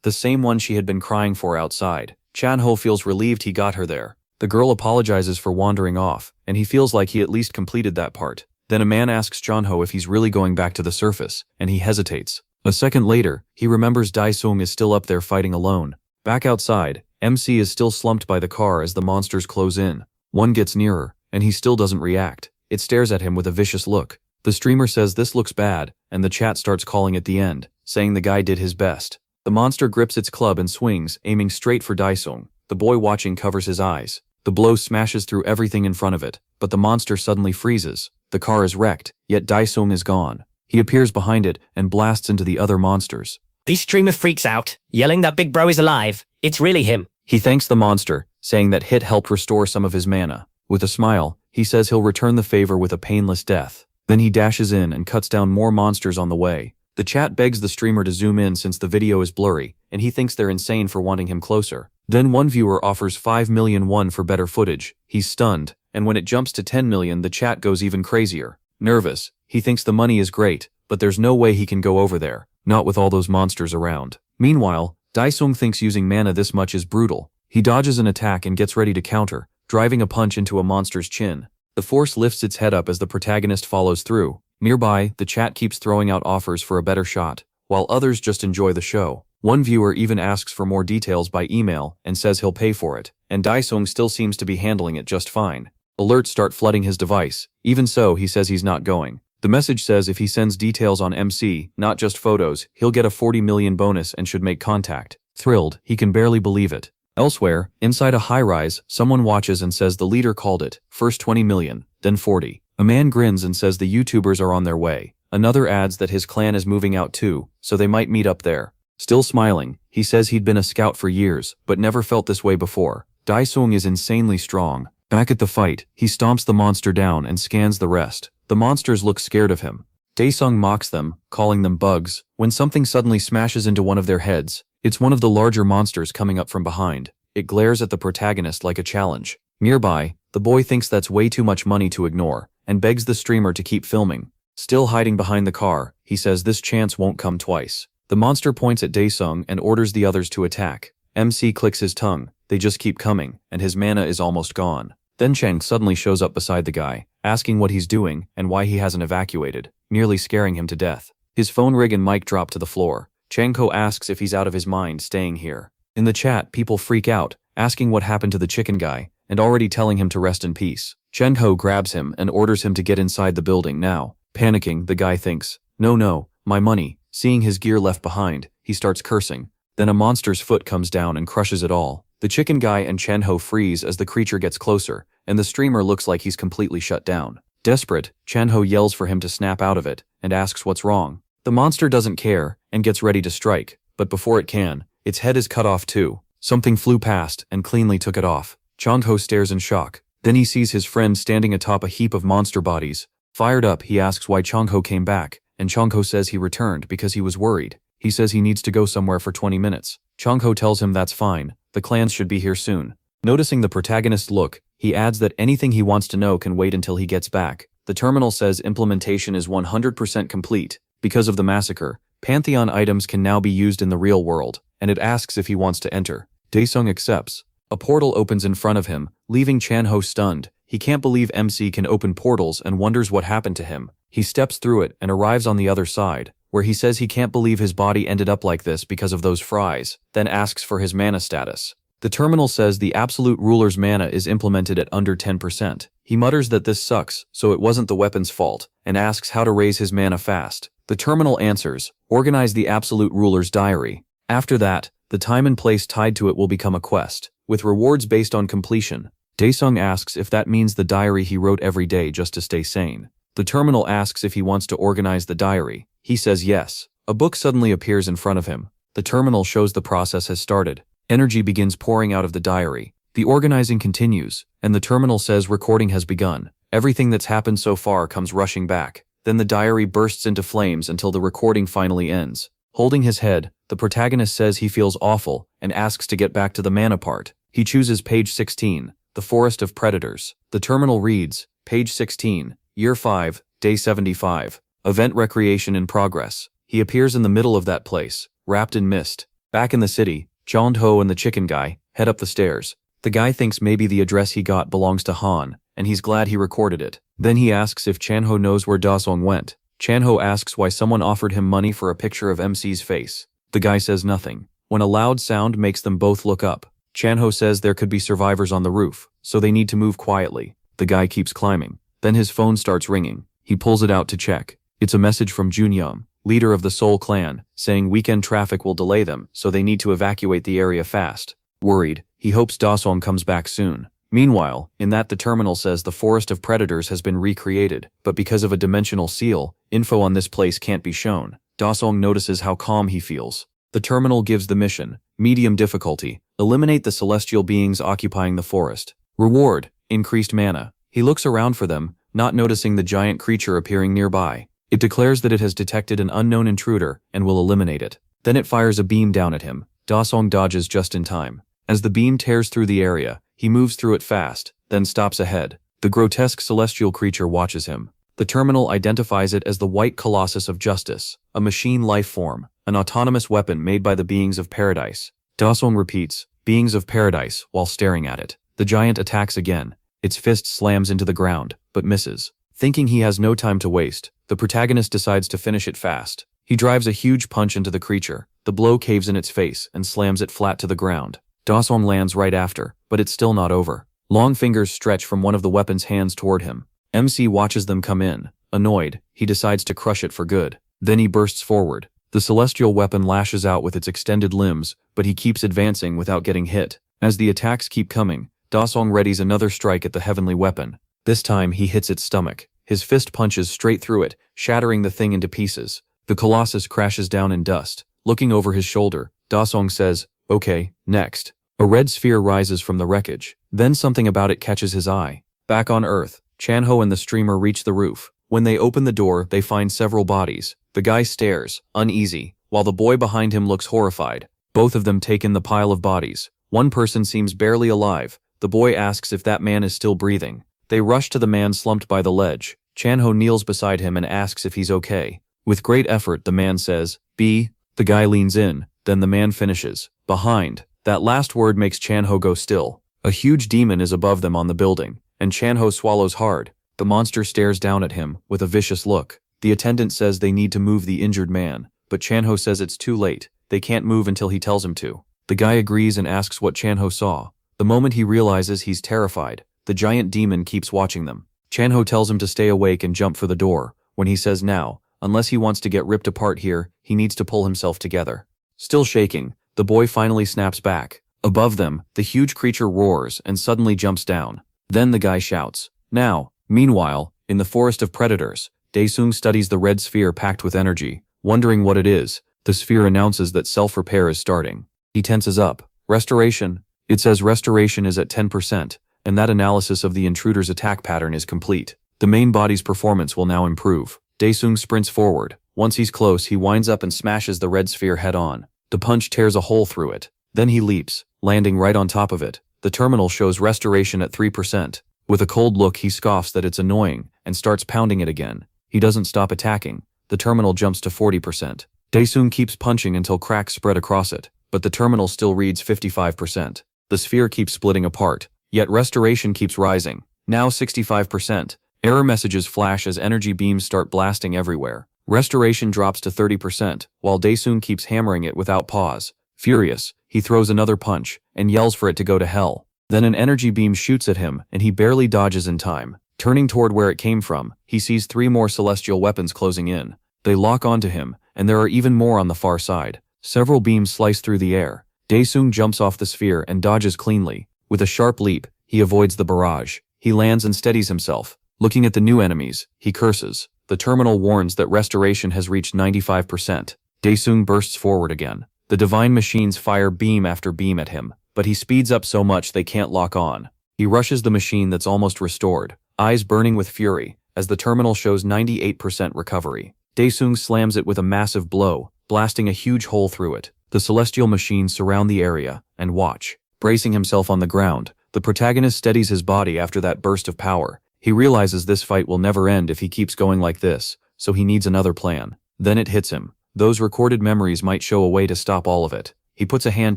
the same one she had been crying for outside. Chan-ho feels relieved he got her there. The girl apologizes for wandering off, and he feels like he at least completed that part. Then a man asks Chan-ho if he's really going back to the surface, and he hesitates. A second later, he remembers Daesung is still up there fighting alone. Back outside, MC is still slumped by the car as the monsters close in. One gets nearer, and he still doesn't react. It stares at him with a vicious look. The streamer says this looks bad, and the chat starts calling it the end, saying the guy did his best. The monster grips its club and swings, aiming straight for Daesung. The boy watching covers his eyes. The blow smashes through everything in front of it, but the monster suddenly freezes. The car is wrecked, yet Daesung is gone. He appears behind it and blasts into the other monsters. This streamer freaks out, yelling that Big Bro is alive. It's really him. He thanks the monster, saying that Hit helped restore some of his mana. With a smile, he says he'll return the favor with a painless death. Then he dashes in and cuts down more monsters on the way. The chat begs the streamer to zoom in since the video is blurry, and he thinks they're insane for wanting him closer. Then one viewer offers 5 million won for better footage. He's stunned, and when it jumps to 10 million, the chat goes even crazier. Nervous, he thinks the money is great, but there's no way he can go over there, not with all those monsters around. Meanwhile, Daesung thinks using mana this much is brutal. He dodges an attack and gets ready to counter, driving a punch into a monster's chin. The force lifts its head up as the protagonist follows through. Nearby, the chat keeps throwing out offers for a better shot, while others just enjoy the show. One viewer even asks for more details by email and says he'll pay for it, and Daesung still seems to be handling it just fine. Alerts start flooding his device. Even so, he says he's not going. The message says if he sends details on MC, not just photos, he'll get a 40 million bonus and should make contact. Thrilled, he can barely believe it. Elsewhere, inside a high-rise, someone watches and says the leader called it, first 20 million, then 40. A man grins and says the YouTubers are on their way. Another adds that his clan is moving out too, so they might meet up there. Still smiling, he says he'd been a scout for years, but never felt this way before. Daesung is insanely strong. Back at the fight, he stomps the monster down and scans the rest. The monsters look scared of him. Daesung mocks them, calling them bugs, when something suddenly smashes into one of their heads. It's one of the larger monsters coming up from behind. It glares at the protagonist like a challenge. Nearby, the boy thinks that's way too much money to ignore, and begs the streamer to keep filming. Still hiding behind the car, he says this chance won't come twice. The monster points at Daesung and orders the others to attack. MC clicks his tongue, they just keep coming, and his mana is almost gone. Then Cheng suddenly shows up beside the guy, asking what he's doing and why he hasn't evacuated, nearly scaring him to death. His phone rig and mic drop to the floor. Cheng-ho asks if he's out of his mind staying here. In the chat, people freak out, asking what happened to the chicken guy, and already telling him to rest in peace. Cheng-ho grabs him and orders him to get inside the building now. Panicking, the guy thinks, no, my money. Seeing his gear left behind, he starts cursing. Then a monster's foot comes down and crushes it all. The chicken guy and Cheng-ho freeze as the creature gets closer, and the streamer looks like he's completely shut down. Desperate, Cheng-ho yells for him to snap out of it, and asks what's wrong. The monster doesn't care, and gets ready to strike, but before it can, its head is cut off too. Something flew past, and cleanly took it off. Cheng-ho stares in shock. Then he sees his friend standing atop a heap of monster bodies. Fired up, he asks why Cheng-ho came back, and Cheng-ho says he returned because he was worried. He says he needs to go somewhere for 20 minutes. Cheng-ho tells him that's fine, the clans should be here soon. Noticing the protagonist's look, he adds that anything he wants to know can wait until he gets back. The terminal says implementation is 100% complete. Because of the massacre, Pantheon items can now be used in the real world, and it asks if he wants to enter. Daesung accepts. A portal opens in front of him, leaving Cheng-ho stunned. He can't believe MC can open portals and wonders what happened to him. He steps through it and arrives on the other side, where he says he can't believe his body ended up like this because of those fries, then asks for his mana status. The terminal says the absolute ruler's mana is implemented at under 10%. He mutters that this sucks, so it wasn't the weapon's fault, and asks how to raise his mana fast. The terminal answers, organize the absolute ruler's diary. After that, the time and place tied to it will become a quest, with rewards based on completion. Daesung asks if that means the diary he wrote every day just to stay sane. The terminal asks if he wants to organize the diary. He says yes. A book suddenly appears in front of him. The terminal shows the process has started. Energy begins pouring out of the diary. The organizing continues, and the terminal says recording has begun. Everything that's happened so far comes rushing back. Then the diary bursts into flames until the recording finally ends. Holding his head, the protagonist says he feels awful and asks to get back to the mana part. He chooses page 16, the Forest of Predators. The terminal reads, page 16, year 5, day 75. Event recreation in progress. He appears in the middle of that place, wrapped in mist. Back in the city, Cheng-ho and the chicken guy head up the stairs. The guy thinks maybe the address he got belongs to Han, and he's glad he recorded it. Then he asks if Cheng-ho knows where Daesung went. Cheng-ho asks why someone offered him money for a picture of MC's face. The guy says nothing. When a loud sound makes them both look up, Cheng-ho says there could be survivors on the roof, so they need to move quietly. The guy keeps climbing. Then his phone starts ringing. He pulls it out to check. It's a message from Junyum, leader of the Seoul clan, saying weekend traffic will delay them, so they need to evacuate the area fast. Worried, he hopes Daesung comes back soon. Meanwhile, in that the terminal says the Forest of Predators has been recreated, but because of a dimensional seal, info on this place can't be shown. Daesung notices how calm he feels. The terminal gives the mission, medium difficulty, eliminate the celestial beings occupying the forest. Reward, increased mana. He looks around for them, not noticing the giant creature appearing nearby. It declares that it has detected an unknown intruder and will eliminate it. Then it fires a beam down at him. Daesung dodges just in time. As the beam tears through the area, he moves through it fast, then stops ahead. The grotesque celestial creature watches him. The terminal identifies it as the White Colossus of Justice, a machine life form, an autonomous weapon made by the beings of paradise. Daesung repeats, beings of paradise, while staring at it. The giant attacks again. Its fist slams into the ground, but misses. Thinking he has no time to waste, the protagonist decides to finish it fast. He drives a huge punch into the creature. The blow caves in its face and slams it flat to the ground. Daesung lands right after, but it's still not over. Long fingers stretch from one of the weapon's hands toward him. MC watches them come in. Annoyed, he decides to crush it for good. Then he bursts forward. The celestial weapon lashes out with its extended limbs, but he keeps advancing without getting hit. As the attacks keep coming, Dasong readies another strike at the heavenly weapon. This time he hits its stomach. His fist punches straight through it, shattering the thing into pieces. The colossus crashes down in dust. Looking over his shoulder, Dasong says, "Okay, next." A red sphere rises from the wreckage. Then something about it catches his eye. Back on Earth, Chanho and the streamer reach the roof. When they open the door, they find several bodies. The guy stares, uneasy, while the boy behind him looks horrified. Both of them take in the pile of bodies. One person seems barely alive. The boy asks if that man is still breathing. They rush to the man slumped by the ledge. Chanho kneels beside him and asks if he's okay. With great effort, the man says, "B." The guy leans in, then the man finishes, "Behind." That last word makes Chanho go still. A huge demon is above them on the building, and Chanho swallows hard. The monster stares down at him with a vicious look. The attendant says they need to move the injured man, but Chanho says it's too late. They can't move until he tells him to. The guy agrees and asks what Chanho saw. The moment he realizes he's terrified, the giant demon keeps watching them. Chanho tells him to stay awake and jump for the door. When he says now, unless he wants to get ripped apart here, he needs to pull himself together. Still shaking, the boy finally snaps back. Above them, the huge creature roars and suddenly jumps down. Then the guy shouts, "Now!" Meanwhile, in the forest of predators, Daesung studies the red sphere packed with energy. Wondering what it is, the sphere announces that self-repair is starting. He tenses up. Restoration. It says restoration is at 10%, and that analysis of the intruder's attack pattern is complete. The main body's performance will now improve. Daesung sprints forward. Once he's close, he winds up and smashes the red sphere head-on. The punch tears a hole through it. Then he leaps, landing right on top of it. The terminal shows restoration at 3%. With a cold look, he scoffs that it's annoying and starts pounding it again. He doesn't stop attacking. The terminal jumps to 40%. Daesung keeps punching until cracks spread across it, but the terminal still reads 55%. The sphere keeps splitting apart, yet restoration keeps rising. Now 65%. Error messages flash as energy beams start blasting everywhere. Restoration drops to 30%, while Daesung keeps hammering it without pause. Furious, he throws another punch and yells for it to go to hell. Then an energy beam shoots at him and he barely dodges in time. Turning toward where it came from, he sees 3 more celestial weapons closing in. They lock onto him, and there are even more on the far side. Several beams slice through the air. Daesung jumps off the sphere and dodges cleanly. With a sharp leap, he avoids the barrage. He lands and steadies himself. Looking at the new enemies, he curses. The terminal warns that restoration has reached 95%. Daesung bursts forward again. The divine machines fire beam after beam at him, but he speeds up so much they can't lock on. He rushes the machine that's almost restored, eyes burning with fury, as the terminal shows 98% recovery. Daesung slams it with a massive blow, blasting a huge hole through it. The celestial machines surround the area and watch. Bracing himself on the ground, the protagonist steadies his body after that burst of power. He realizes this fight will never end if he keeps going like this, so he needs another plan. Then it hits him. Those recorded memories might show a way to stop all of it. He puts a hand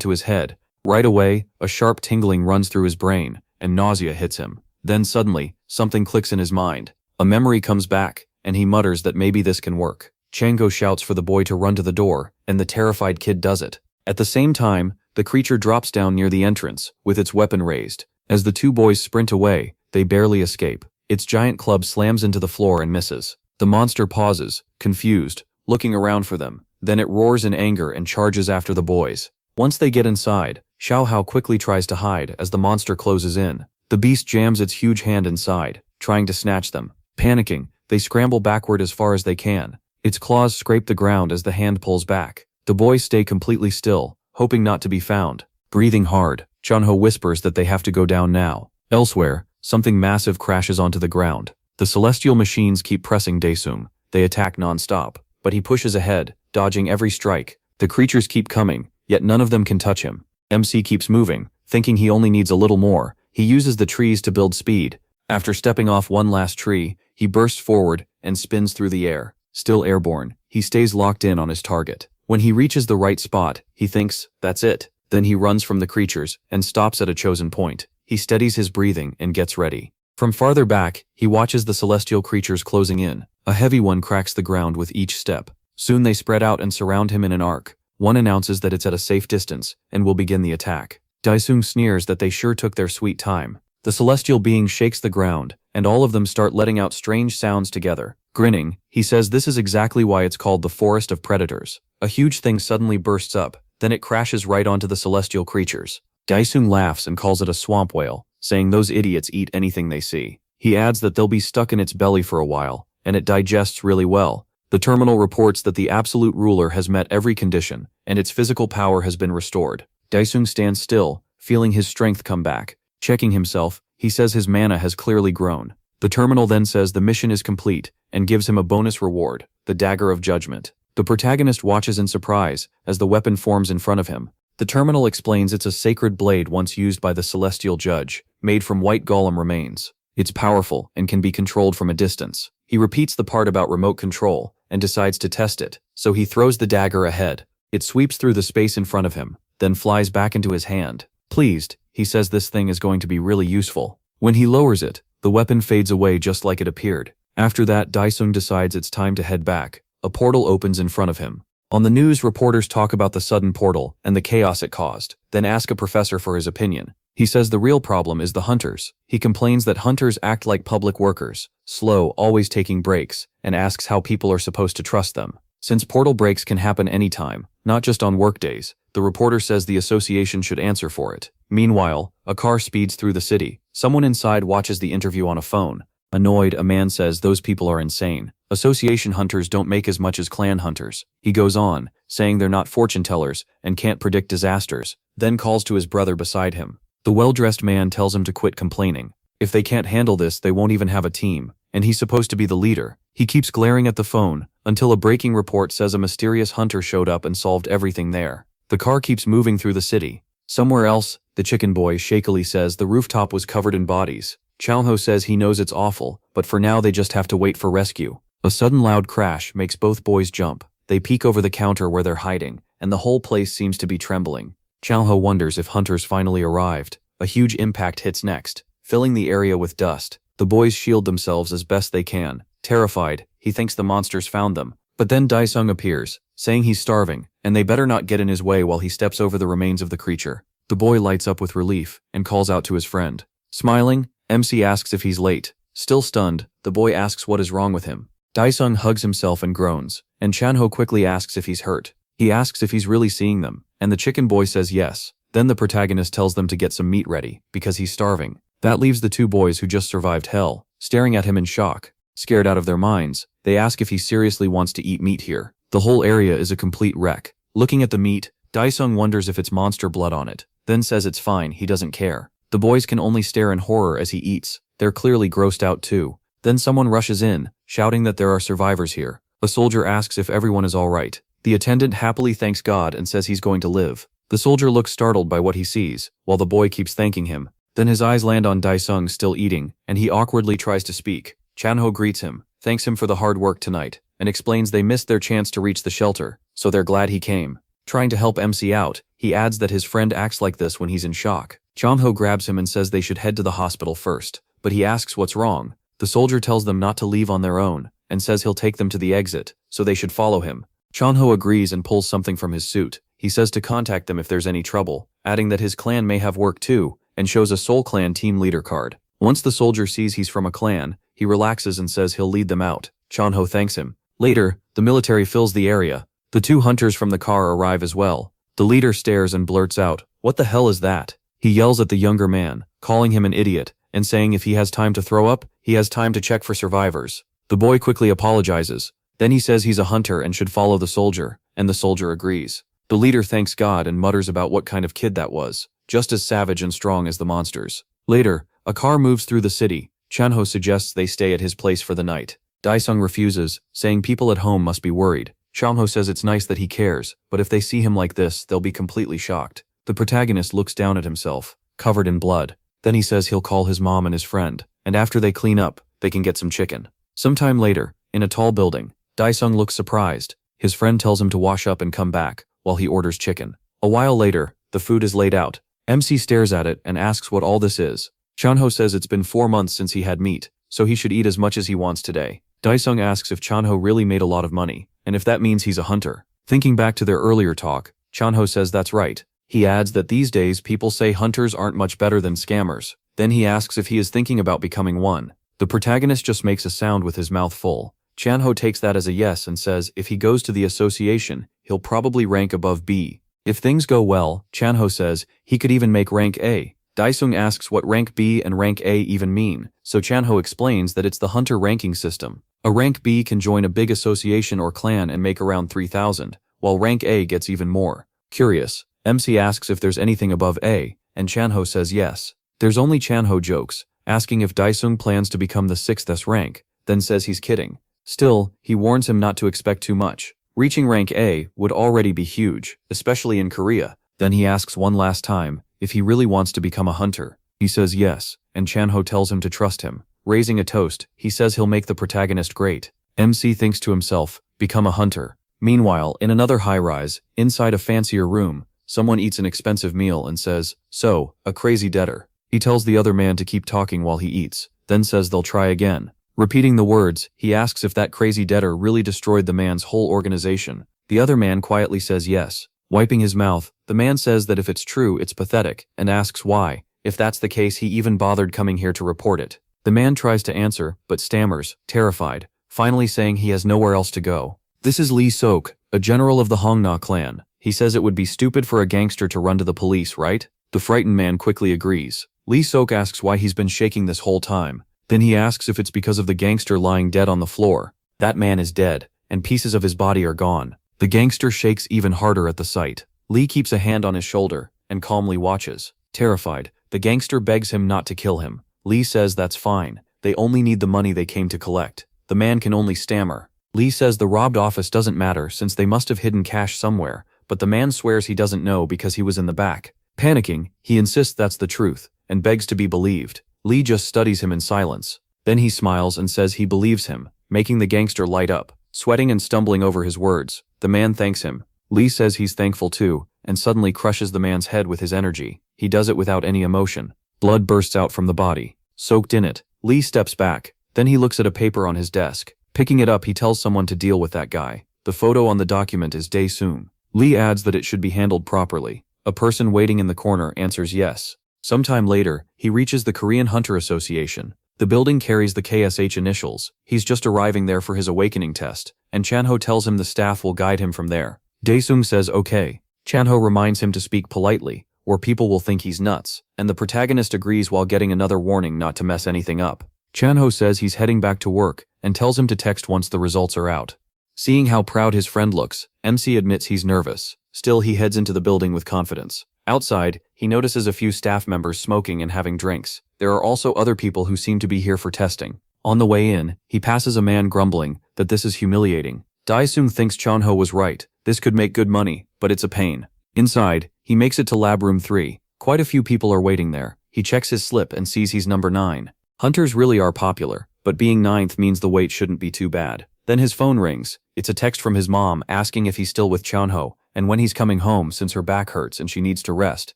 to his head. Right away, a sharp tingling runs through his brain, and nausea hits him. Then suddenly, something clicks in his mind. A memory comes back, and he mutters that maybe this can work. Chango shouts for the boy to run to the door, and the terrified kid does it. At the same time, the creature drops down near the entrance, with its weapon raised. As the 2 boys sprint away, they barely escape. Its giant club slams into the floor and misses. The monster pauses, confused, looking around for them. Then it roars in anger and charges after the boys. Once they get inside, Xiao Hao quickly tries to hide as the monster closes in. The beast jams its huge hand inside, trying to snatch them. Panicking, they scramble backward as far as they can. Its claws scrape the ground as the hand pulls back. The boys stay completely still, hoping not to be found. Breathing hard, Chunho whispers that they have to go down now. Elsewhere, something massive crashes onto the ground. The celestial machines keep pressing Daesung. They attack non-stop, but he pushes ahead, dodging every strike. The creatures keep coming, yet none of them can touch him. MC keeps moving, thinking he only needs a little more. He uses the trees to build speed. After stepping off one last tree, he bursts forward and spins through the air. Still airborne, he stays locked in on his target. When he reaches the right spot, he thinks, that's it. Then he runs from the creatures and stops at a chosen point. He steadies his breathing and gets ready. From farther back, he watches the celestial creatures closing in. A heavy one cracks the ground with each step. Soon they spread out and surround him in an arc. One announces that it's at a safe distance and will begin the attack. Daesung sneers that they sure took their sweet time. The celestial being shakes the ground, and all of them start letting out strange sounds together. Grinning, he says this is exactly why it's called the Forest of Predators. A huge thing suddenly bursts up, then it crashes right onto the celestial creatures. Daisung laughs and calls it a swamp whale, saying those idiots eat anything they see. He adds that they'll be stuck in its belly for a while, and it digests really well. The terminal reports that the absolute ruler has met every condition, and its physical power has been restored. Daisung stands still, feeling his strength come back. Checking himself, he says his mana has clearly grown. The terminal then says the mission is complete, and gives him a bonus reward, the Dagger of Judgment. The protagonist watches in surprise, as the weapon forms in front of him. The terminal explains it's a sacred blade once used by the celestial judge, made from white golem remains. It's powerful, and can be controlled from a distance. He repeats the part about remote control, and decides to test it, so he throws the dagger ahead. It sweeps through the space in front of him, then flies back into his hand. Pleased, he says this thing is going to be really useful. When he lowers it, the weapon fades away just like it appeared. After that, Daisung decides it's time to head back. A portal opens in front of him. On the news, reporters talk about the sudden portal and the chaos it caused, then ask a professor for his opinion. He says the real problem is the hunters. He complains that hunters act like public workers, slow, always taking breaks, and asks how people are supposed to trust them. Since portal breaks can happen anytime, not just on workdays, the reporter says the association should answer for it. Meanwhile, a car speeds through the city. Someone inside watches the interview on a phone. Annoyed, a man says those people are insane. Association hunters don't make as much as clan hunters. He goes on, saying they're not fortune tellers and can't predict disasters, then calls to his brother beside him. The well-dressed man tells him to quit complaining. If they can't handle this, they won't even have a team, and he's supposed to be the leader. He keeps glaring at the phone, until a breaking report says a mysterious hunter showed up and solved everything there. The car keeps moving through the city. Somewhere else, the chicken boy shakily says the rooftop was covered in bodies. Changho says he knows it's awful, but for now they just have to wait for rescue. A sudden loud crash makes both boys jump. They peek over the counter where they're hiding, and the whole place seems to be trembling. Changho wonders if hunters finally arrived. A huge impact hits next, filling the area with dust. The boys shield themselves as best they can. Terrified, he thinks the monsters found them. But then Daisung appears, saying he's starving, and they better not get in his way while he steps over the remains of the creature. The boy lights up with relief, and calls out to his friend. Smiling, MC asks if he's late. Still stunned, the boy asks what is wrong with him. Daisung hugs himself and groans, and Chanho quickly asks if he's hurt. He asks if he's really seeing them, and the chicken boy says yes. Then the protagonist tells them to get some meat ready, because he's starving. That leaves the two boys who just survived hell, staring at him in shock. Scared out of their minds, they ask if he seriously wants to eat meat here. The whole area is a complete wreck. Looking at the meat, Daisung wonders if it's monster blood on it, then says it's fine, he doesn't care. The boys can only stare in horror as he eats. They're clearly grossed out too. Then someone rushes in, shouting that there are survivors here. A soldier asks if everyone is all right. The attendant happily thanks God and says he's going to live. The soldier looks startled by what he sees, while the boy keeps thanking him. Then his eyes land on Daisung still eating, and he awkwardly tries to speak. Chanho greets him, thanks him for the hard work tonight, and explains they missed their chance to reach the shelter, so they're glad he came. Trying to help MC out, he adds that his friend acts like this when he's in shock. Chanho grabs him and says they should head to the hospital first, but he asks what's wrong. The soldier tells them not to leave on their own, and says he'll take them to the exit, so they should follow him. Chanho agrees and pulls something from his suit. He says to contact them if there's any trouble, adding that his clan may have work too, and shows a Soul Clan team leader card. Once the soldier sees he's from a clan, he relaxes and says he'll lead them out. Chanho thanks him. Later, the military fills the area. The two hunters from the car arrive as well. The leader stares and blurts out, "What the hell is that?" He yells at the younger man, calling him an idiot, and saying if he has time to throw up, he has time to check for survivors. The boy quickly apologizes. Then he says he's a hunter and should follow the soldier, and the soldier agrees. The leader thanks God and mutters about what kind of kid that was, just as savage and strong as the monsters. Later, a car moves through the city. Chanho suggests they stay at his place for the night. Daisung refuses, saying people at home must be worried. Chanho says it's nice that he cares, but if they see him like this, they'll be completely shocked. The protagonist looks down at himself, covered in blood. Then he says he'll call his mom and his friend, and after they clean up, they can get some chicken. Sometime later, in a tall building, Daisung looks surprised. His friend tells him to wash up and come back, while he orders chicken. A while later, the food is laid out. MC stares at it and asks what all this is. Chanho says it's been 4 months since he had meat, so he should eat as much as he wants today. Daisung asks if Chanho really made a lot of money, and if that means he's a hunter. Thinking back to their earlier talk, Chanho says that's right. He adds that these days people say hunters aren't much better than scammers. Then he asks if he is thinking about becoming one. The protagonist just makes a sound with his mouth full. Chanho takes that as a yes and says if he goes to the association, he'll probably rank above B. If things go well, Chanho says he could even make rank A. Daesung asks what rank B and rank A even mean, so Chanho explains that it's the hunter ranking system. A rank B can join a big association or clan and make around 3,000, while rank A gets even more. Curious, MC asks if there's anything above A, and Chanho says yes. There's only Chanho jokes, asking if Daesung plans to become the 6th S rank, then says he's kidding. Still, he warns him not to expect too much. Reaching rank A would already be huge, especially in Korea. Then he asks one last time if he really wants to become a hunter. He says yes, and Chanho tells him to trust him. Raising a toast, he says he'll make the protagonist great. MC thinks to himself, become a hunter. Meanwhile, in another high-rise, inside a fancier room, someone eats an expensive meal and says, "So, a crazy debtor." He tells the other man to keep talking while he eats, then says they'll try again. Repeating the words, he asks if that crazy debtor really destroyed the man's whole organization. The other man quietly says yes. Wiping his mouth, the man says that if it's true, it's pathetic, and asks why. If that's the case, he even bothered coming here to report it. The man tries to answer, but stammers, terrified, finally saying he has nowhere else to go. This is Lee Sok, a general of the Hongna clan. He says it would be stupid for a gangster to run to the police, right? The frightened man quickly agrees. Lee Sok asks why he's been shaking this whole time. Then he asks if it's because of the gangster lying dead on the floor. That man is dead, and pieces of his body are gone. The gangster shakes even harder at the sight. Lee keeps a hand on his shoulder, and calmly watches. Terrified, the gangster begs him not to kill him. Lee says that's fine, they only need the money they came to collect. The man can only stammer. Lee says the robbed office doesn't matter since they must have hidden cash somewhere, but the man swears he doesn't know because he was in the back. Panicking, he insists that's the truth, and begs to be believed. Lee just studies him in silence. Then he smiles and says he believes him, making the gangster light up. Sweating and stumbling over his words, the man thanks him. Lee says he's thankful too, and suddenly crushes the man's head with his energy. He does it without any emotion. Blood bursts out from the body. Soaked in it, Lee steps back. Then he looks at a paper on his desk. Picking it up, he tells someone to deal with that guy. The photo on the document is Daesung. Lee adds that it should be handled properly. A person waiting in the corner answers yes. Sometime later, he reaches the Korean Hunter Association. The building carries the KSH initials. He's just arriving there for his awakening test, and Chanho tells him the staff will guide him from there. Daesung says okay. Chanho reminds him to speak politely, or people will think he's nuts, and the protagonist agrees while getting another warning not to mess anything up. Chanho says he's heading back to work, and tells him to text once the results are out. Seeing how proud his friend looks, MC admits he's nervous. Still, he heads into the building with confidence. Outside, he notices a few staff members smoking and having drinks. There are also other people who seem to be here for testing. On the way in, he passes a man grumbling that this is humiliating. Daesung thinks Chanho was right. This could make good money, but it's a pain. Inside, he makes it to lab room 3. Quite a few people are waiting there. He checks his slip and sees he's number 9. Hunters really are popular, but being 9th means the wait shouldn't be too bad. Then his phone rings. It's a text from his mom asking if he's still with Chanho, and when he's coming home since her back hurts and she needs to rest.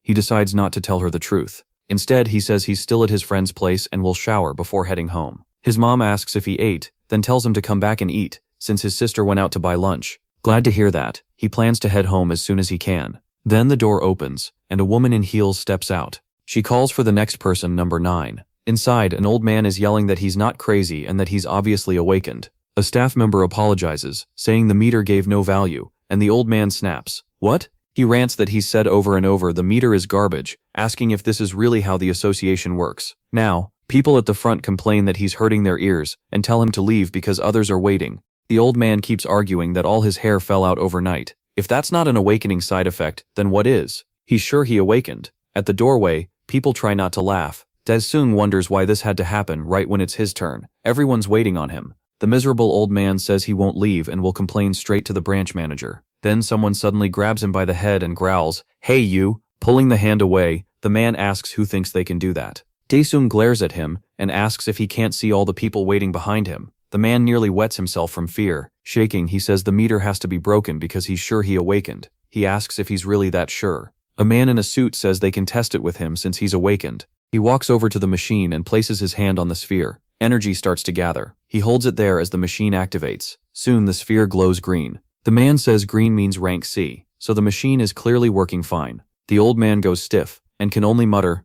He decides not to tell her the truth. Instead, he says he's still at his friend's place and will shower before heading home. His mom asks if he ate, then tells him to come back and eat, since his sister went out to buy lunch. Glad to hear that, he plans to head home as soon as he can. Then the door opens, and a woman in heels steps out. She calls for the next person, number 9. Inside, an old man is yelling that he's not crazy and that he's obviously awakened. A staff member apologizes, saying the meter gave no value, and the old man snaps. What? He rants that he's said over and over the meter is garbage, asking if this is really how the association works. Now, people at the front complain that he's hurting their ears and tell him to leave because others are waiting. The old man keeps arguing that all his hair fell out overnight. If that's not an awakening side effect, then what is? He's sure he awakened. At the doorway, people try not to laugh. Daesung wonders why this had to happen right when it's his turn. Everyone's waiting on him. The miserable old man says he won't leave and will complain straight to the branch manager. Then someone suddenly grabs him by the head and growls, "Hey you!" Pulling the hand away, the man asks who thinks they can do that. Daesung glares at him and asks if he can't see all the people waiting behind him. The man nearly wets himself from fear. Shaking, he says the meter has to be broken because he's sure he awakened. He asks if he's really that sure. A man in a suit says they can test it with him since he's awakened. He walks over to the machine and places his hand on the sphere. Energy starts to gather. He holds it there as the machine activates. Soon the sphere glows green. The man says green means rank C, so the machine is clearly working fine. The old man goes stiff and can only mutter,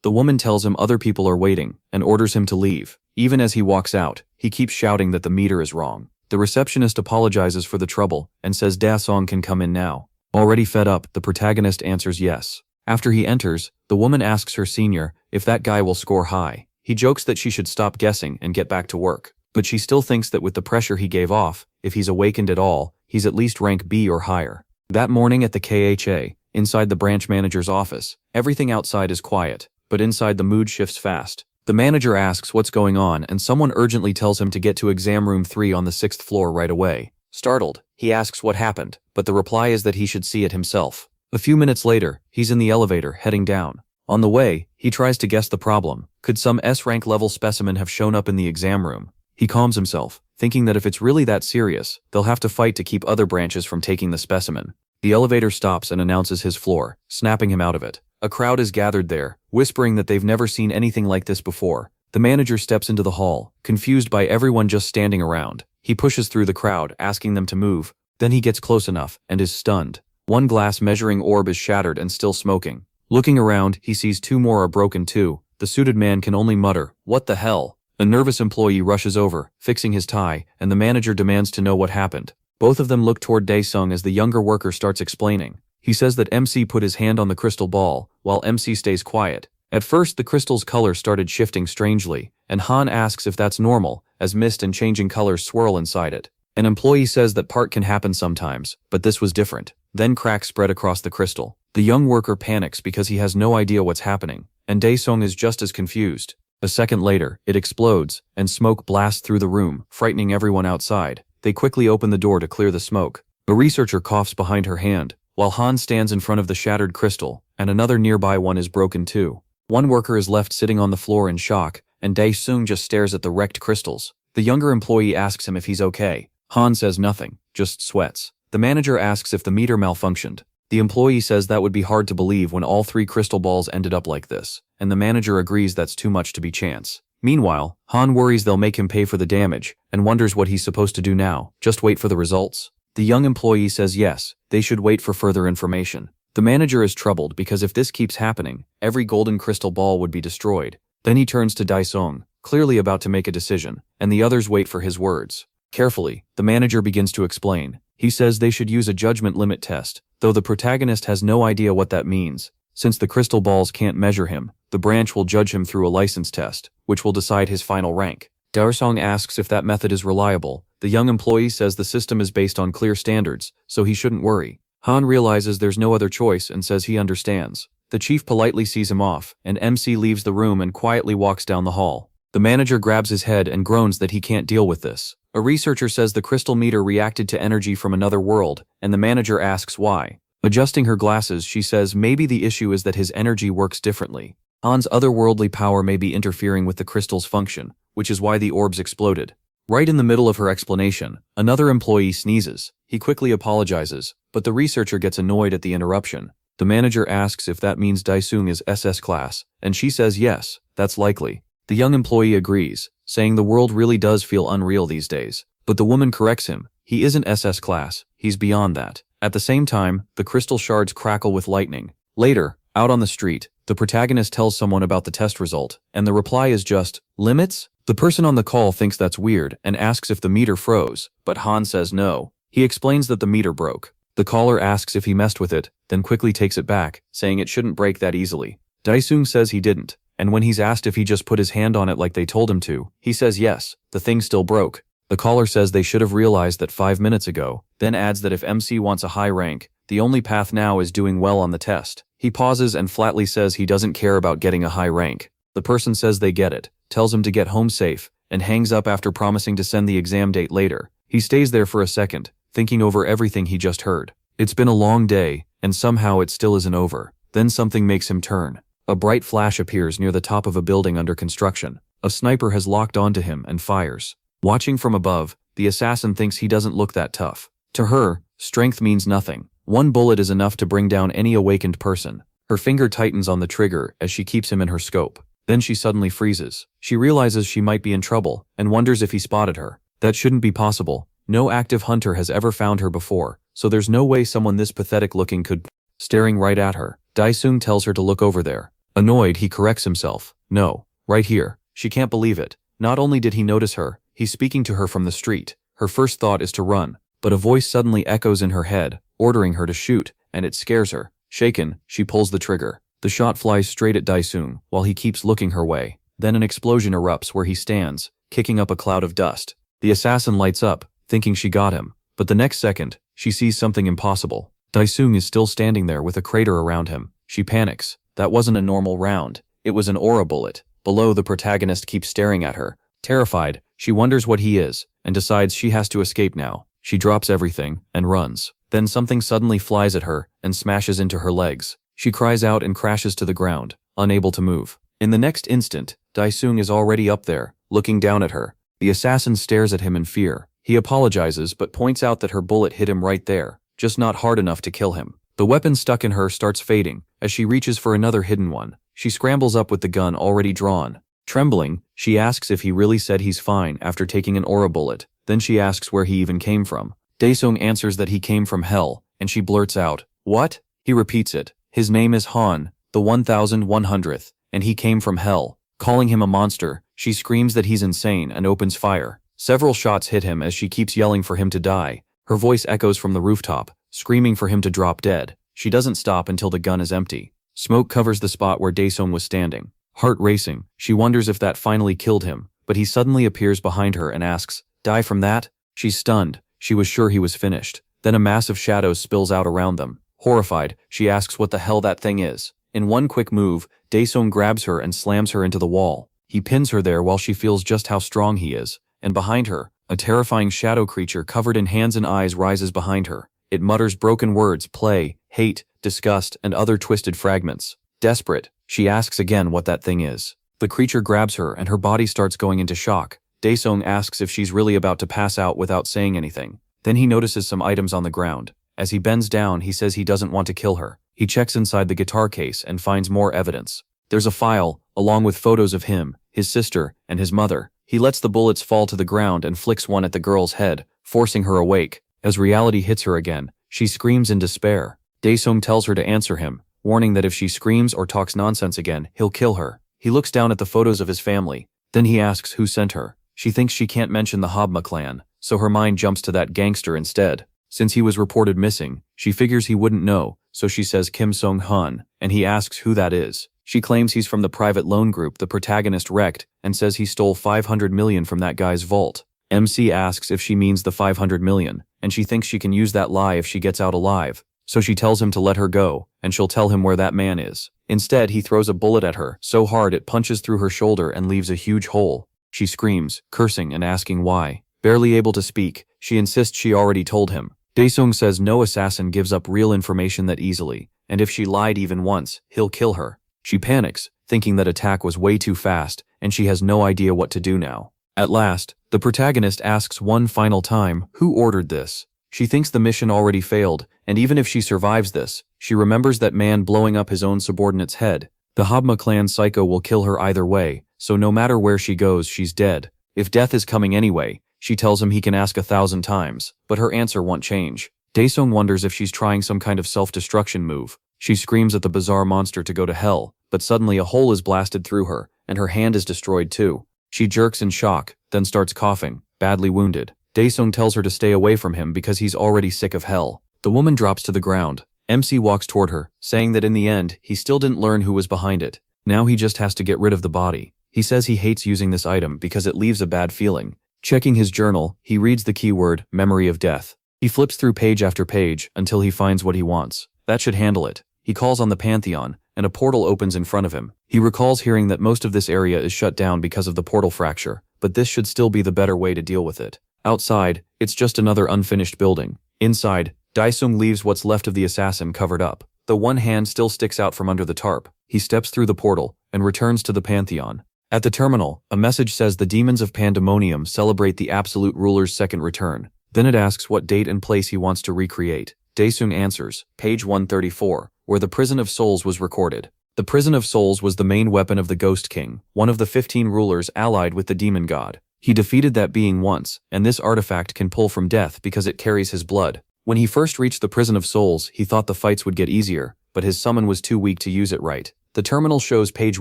The woman tells him other people are waiting and orders him to leave. Even as he walks out, he keeps shouting that the meter is wrong. The receptionist apologizes for the trouble and says Da-song can come in now. Already fed up, the protagonist answers yes. After he enters, the woman asks her senior if that guy will score high. He jokes that she should stop guessing and get back to work, but she still thinks that with the pressure he gave off, if he's awakened at all, he's at least rank B or higher. That morning at the KHA, inside the branch manager's office, everything outside is quiet, but inside the mood shifts fast. The manager asks what's going on and someone urgently tells him to get to exam room 3 on the 6th floor right away. Startled, he asks what happened, but the reply is that he should see it himself. A few minutes later, he's in the elevator heading down. On the way, he tries to guess the problem. Could some S-rank level specimen have shown up in the exam room? He calms himself, thinking that if it's really that serious, they'll have to fight to keep other branches from taking the specimen. The elevator stops and announces his floor, snapping him out of it. A crowd is gathered there, whispering that they've never seen anything like this before. The manager steps into the hall, confused by everyone just standing around. He pushes through the crowd, asking them to move. Then he gets close enough and is stunned. One glass measuring orb is shattered and still smoking. Looking around, he sees 2 more are broken too. The suited man can only mutter, "What the hell?" A nervous employee rushes over, fixing his tie, and the manager demands to know what happened. Both of them look toward Dae-sung as the younger worker starts explaining. He says that MC put his hand on the crystal ball, while MC stays quiet. At first, the crystal's color started shifting strangely, and Han asks if that's normal, as mist and changing colors swirl inside it. An employee says that part can happen sometimes, but this was different. Then cracks spread across the crystal. The young worker panics because he has no idea what's happening, and Dae-sung is just as confused. A second later, it explodes, and smoke blasts through the room, frightening everyone outside. They quickly open the door to clear the smoke. A researcher coughs behind her hand, while Han stands in front of the shattered crystal, and another nearby one is broken too. One worker is left sitting on the floor in shock, and Dae-sung just stares at the wrecked crystals. The younger employee asks him if he's okay. Han says nothing, just sweats. The manager asks if the meter malfunctioned. The employee says that would be hard to believe when all 3 crystal balls ended up like this, and the manager agrees that's too much to be chance. Meanwhile, Han worries they'll make him pay for the damage, and wonders what he's supposed to do now, just wait for the results. The young employee says yes, they should wait for further information. The manager is troubled because if this keeps happening, every golden crystal ball would be destroyed. Then he turns to Dae-sung, clearly about to make a decision, and the others wait for his words. Carefully, the manager begins to explain. He says they should use a judgment limit test, though the protagonist has no idea what that means. Since the crystal balls can't measure him, the branch will judge him through a license test, which will decide his final rank. Dae-sung asks if that method is reliable. The young employee says the system is based on clear standards, so he shouldn't worry. Han realizes there's no other choice and says he understands. The chief politely sees him off, and MC leaves the room and quietly walks down the hall. The manager grabs his head and groans that he can't deal with this. A researcher says the crystal meter reacted to energy from another world, and the manager asks why. Adjusting her glasses, she says maybe the issue is that his energy works differently. Han's otherworldly power may be interfering with the crystal's function, which is why the orbs exploded. Right in the middle of her explanation, another employee sneezes. He quickly apologizes, but the researcher gets annoyed at the interruption. The manager asks if that means Dae-sung is SS class, and she says yes, that's likely. The young employee agrees, saying the world really does feel unreal these days. But the woman corrects him. He isn't SS class, he's beyond that. At the same time, the crystal shards crackle with lightning. Later, out on the street, the protagonist tells someone about the test result, and the reply is just, "Limits?" The person on the call thinks that's weird and asks if the meter froze, but Han says no. He explains that the meter broke. The caller asks if he messed with it, then quickly takes it back, saying it shouldn't break that easily. Dae-sung says he didn't, and when he's asked if he just put his hand on it like they told him to, he says yes, the thing still broke. The caller says they should have realized that 5 minutes ago, then adds that if MC wants a high rank, the only path now is doing well on the test. He pauses and flatly says he doesn't care about getting a high rank. The person says they get it, tells him to get home safe, and hangs up after promising to send the exam date later. He stays there for a second, thinking over everything he just heard. It's been a long day, and somehow it still isn't over. Then something makes him turn. A bright flash appears near the top of a building under construction. A sniper has locked onto him and fires. Watching from above, the assassin thinks he doesn't look that tough. To her, strength means nothing. One bullet is enough to bring down any awakened person. Her finger tightens on the trigger as she keeps him in her scope. Then she suddenly freezes. She realizes she might be in trouble and wonders if he spotted her. That shouldn't be possible. No active hunter has ever found her before, so there's no way someone this pathetic looking could. Staring right at her, Dae-sung tells her to look over there. Annoyed, he corrects himself. No, right here. She can't believe it. Not only did he notice her, he's speaking to her from the street. Her first thought is to run, but a voice suddenly echoes in her head, ordering her to shoot, and it scares her. Shaken, she pulls the trigger. The shot flies straight at Daesung, while he keeps looking her way. Then an explosion erupts where he stands, kicking up a cloud of dust. The assassin lights up, thinking she got him, but the next second, she sees something impossible. Daesung is still standing there with a crater around him. She panics. That wasn't a normal round. It was an aura bullet. Below, the protagonist keeps staring at her. Terrified, she wonders what he is, and decides she has to escape now. She drops everything, and runs. Then something suddenly flies at her, and smashes into her legs. She cries out and crashes to the ground, unable to move. In the next instant, Daesung is already up there, looking down at her. The assassin stares at him in fear. He apologizes but points out that her bullet hit him right there, just not hard enough to kill him. The weapon stuck in her starts fading. As she reaches for another hidden one, she scrambles up with the gun already drawn. Trembling, she asks if he really said he's fine after taking an aura bullet. Then she asks where he even came from. Daesung answers that he came from hell, and she blurts out, "What?" He repeats it. His name is Han, the 1100th, and he came from hell. Calling him a monster, she screams that he's insane and opens fire. Several shots hit him as she keeps yelling for him to die. Her voice echoes from the rooftop, screaming for him to drop dead. She doesn't stop until the gun is empty. Smoke covers the spot where Daesung was standing. Heart racing, she wonders if that finally killed him, but he suddenly appears behind her and asks, "Die from that?" She's stunned. She was sure he was finished. Then a mass of shadows spills out around them. Horrified, she asks what the hell that thing is. In one quick move, Daesung grabs her and slams her into the wall. He pins her there while she feels just how strong he is. And behind her, a terrifying shadow creature covered in hands and eyes rises behind her. It mutters broken words, play, hate, disgust, and other twisted fragments. Desperate, she asks again what that thing is. The creature grabs her and her body starts going into shock. Daesung asks if she's really about to pass out without saying anything. Then he notices some items on the ground. As he bends down, he says he doesn't want to kill her. He checks inside the guitar case and finds more evidence. There's a file, along with photos of him, his sister, and his mother. He lets the bullets fall to the ground and flicks one at the girl's head, forcing her awake. As reality hits her again, she screams in despair. Daesung tells her to answer him, warning that if she screams or talks nonsense again, he'll kill her. He looks down at the photos of his family. Then he asks who sent her. She thinks she can't mention the Habma clan, so her mind jumps to that gangster instead. Since he was reported missing, she figures he wouldn't know, so she says Kim Song-hun, and he asks who that is. She claims he's from the private loan group the protagonist wrecked and says he stole 500 million from that guy's vault. MC asks if she means the 500 million, and she thinks she can use that lie if she gets out alive. So she tells him to let her go, and she'll tell him where that man is. Instead, he throws a bullet at her, so hard it punches through her shoulder and leaves a huge hole. She screams, cursing and asking why. Barely able to speak, she insists she already told him. Daesung says no assassin gives up real information that easily, and if she lied even once, he'll kill her. She panics, thinking that attack was way too fast, and she has no idea what to do now. At last, the protagonist asks one final time, who ordered this? She thinks the mission already failed, and even if she survives this, she remembers that man blowing up his own subordinate's head. The Habma clan psycho will kill her either way, so no matter where she goes, she's dead. If death is coming anyway, she tells him he can ask 1,000 times, but her answer won't change. Daesung wonders if she's trying some kind of self-destruction move. She screams at the bizarre monster to go to hell, but suddenly a hole is blasted through her, and her hand is destroyed too. She jerks in shock, then starts coughing, badly wounded. Daesung tells her to stay away from him because he's already sick of hell. The woman drops to the ground. MC walks toward her, saying that in the end, he still didn't learn who was behind it. Now he just has to get rid of the body. He says he hates using this item because it leaves a bad feeling. Checking his journal, he reads the keyword, memory of death. He flips through page after page until he finds what he wants. That should handle it. He calls on the Pantheon, and a portal opens in front of him. He recalls hearing that most of this area is shut down because of the portal fracture, but this should still be the better way to deal with it. Outside, it's just another unfinished building. Inside, Daesung leaves what's left of the assassin covered up. The one hand still sticks out from under the tarp. He steps through the portal and returns to the Pantheon. At the terminal, a message says the demons of Pandemonium celebrate the Absolute Ruler's second return. Then it asks what date and place he wants to recreate. Daesung answers, page 134, where the Prison of Souls was recorded. The Prison of Souls was the main weapon of the Ghost King, one of the 15 rulers allied with the demon god. He defeated that being once, and this artifact can pull from death because it carries his blood. When he first reached the Prison of Souls, he thought the fights would get easier, but his summon was too weak to use it right. The terminal shows page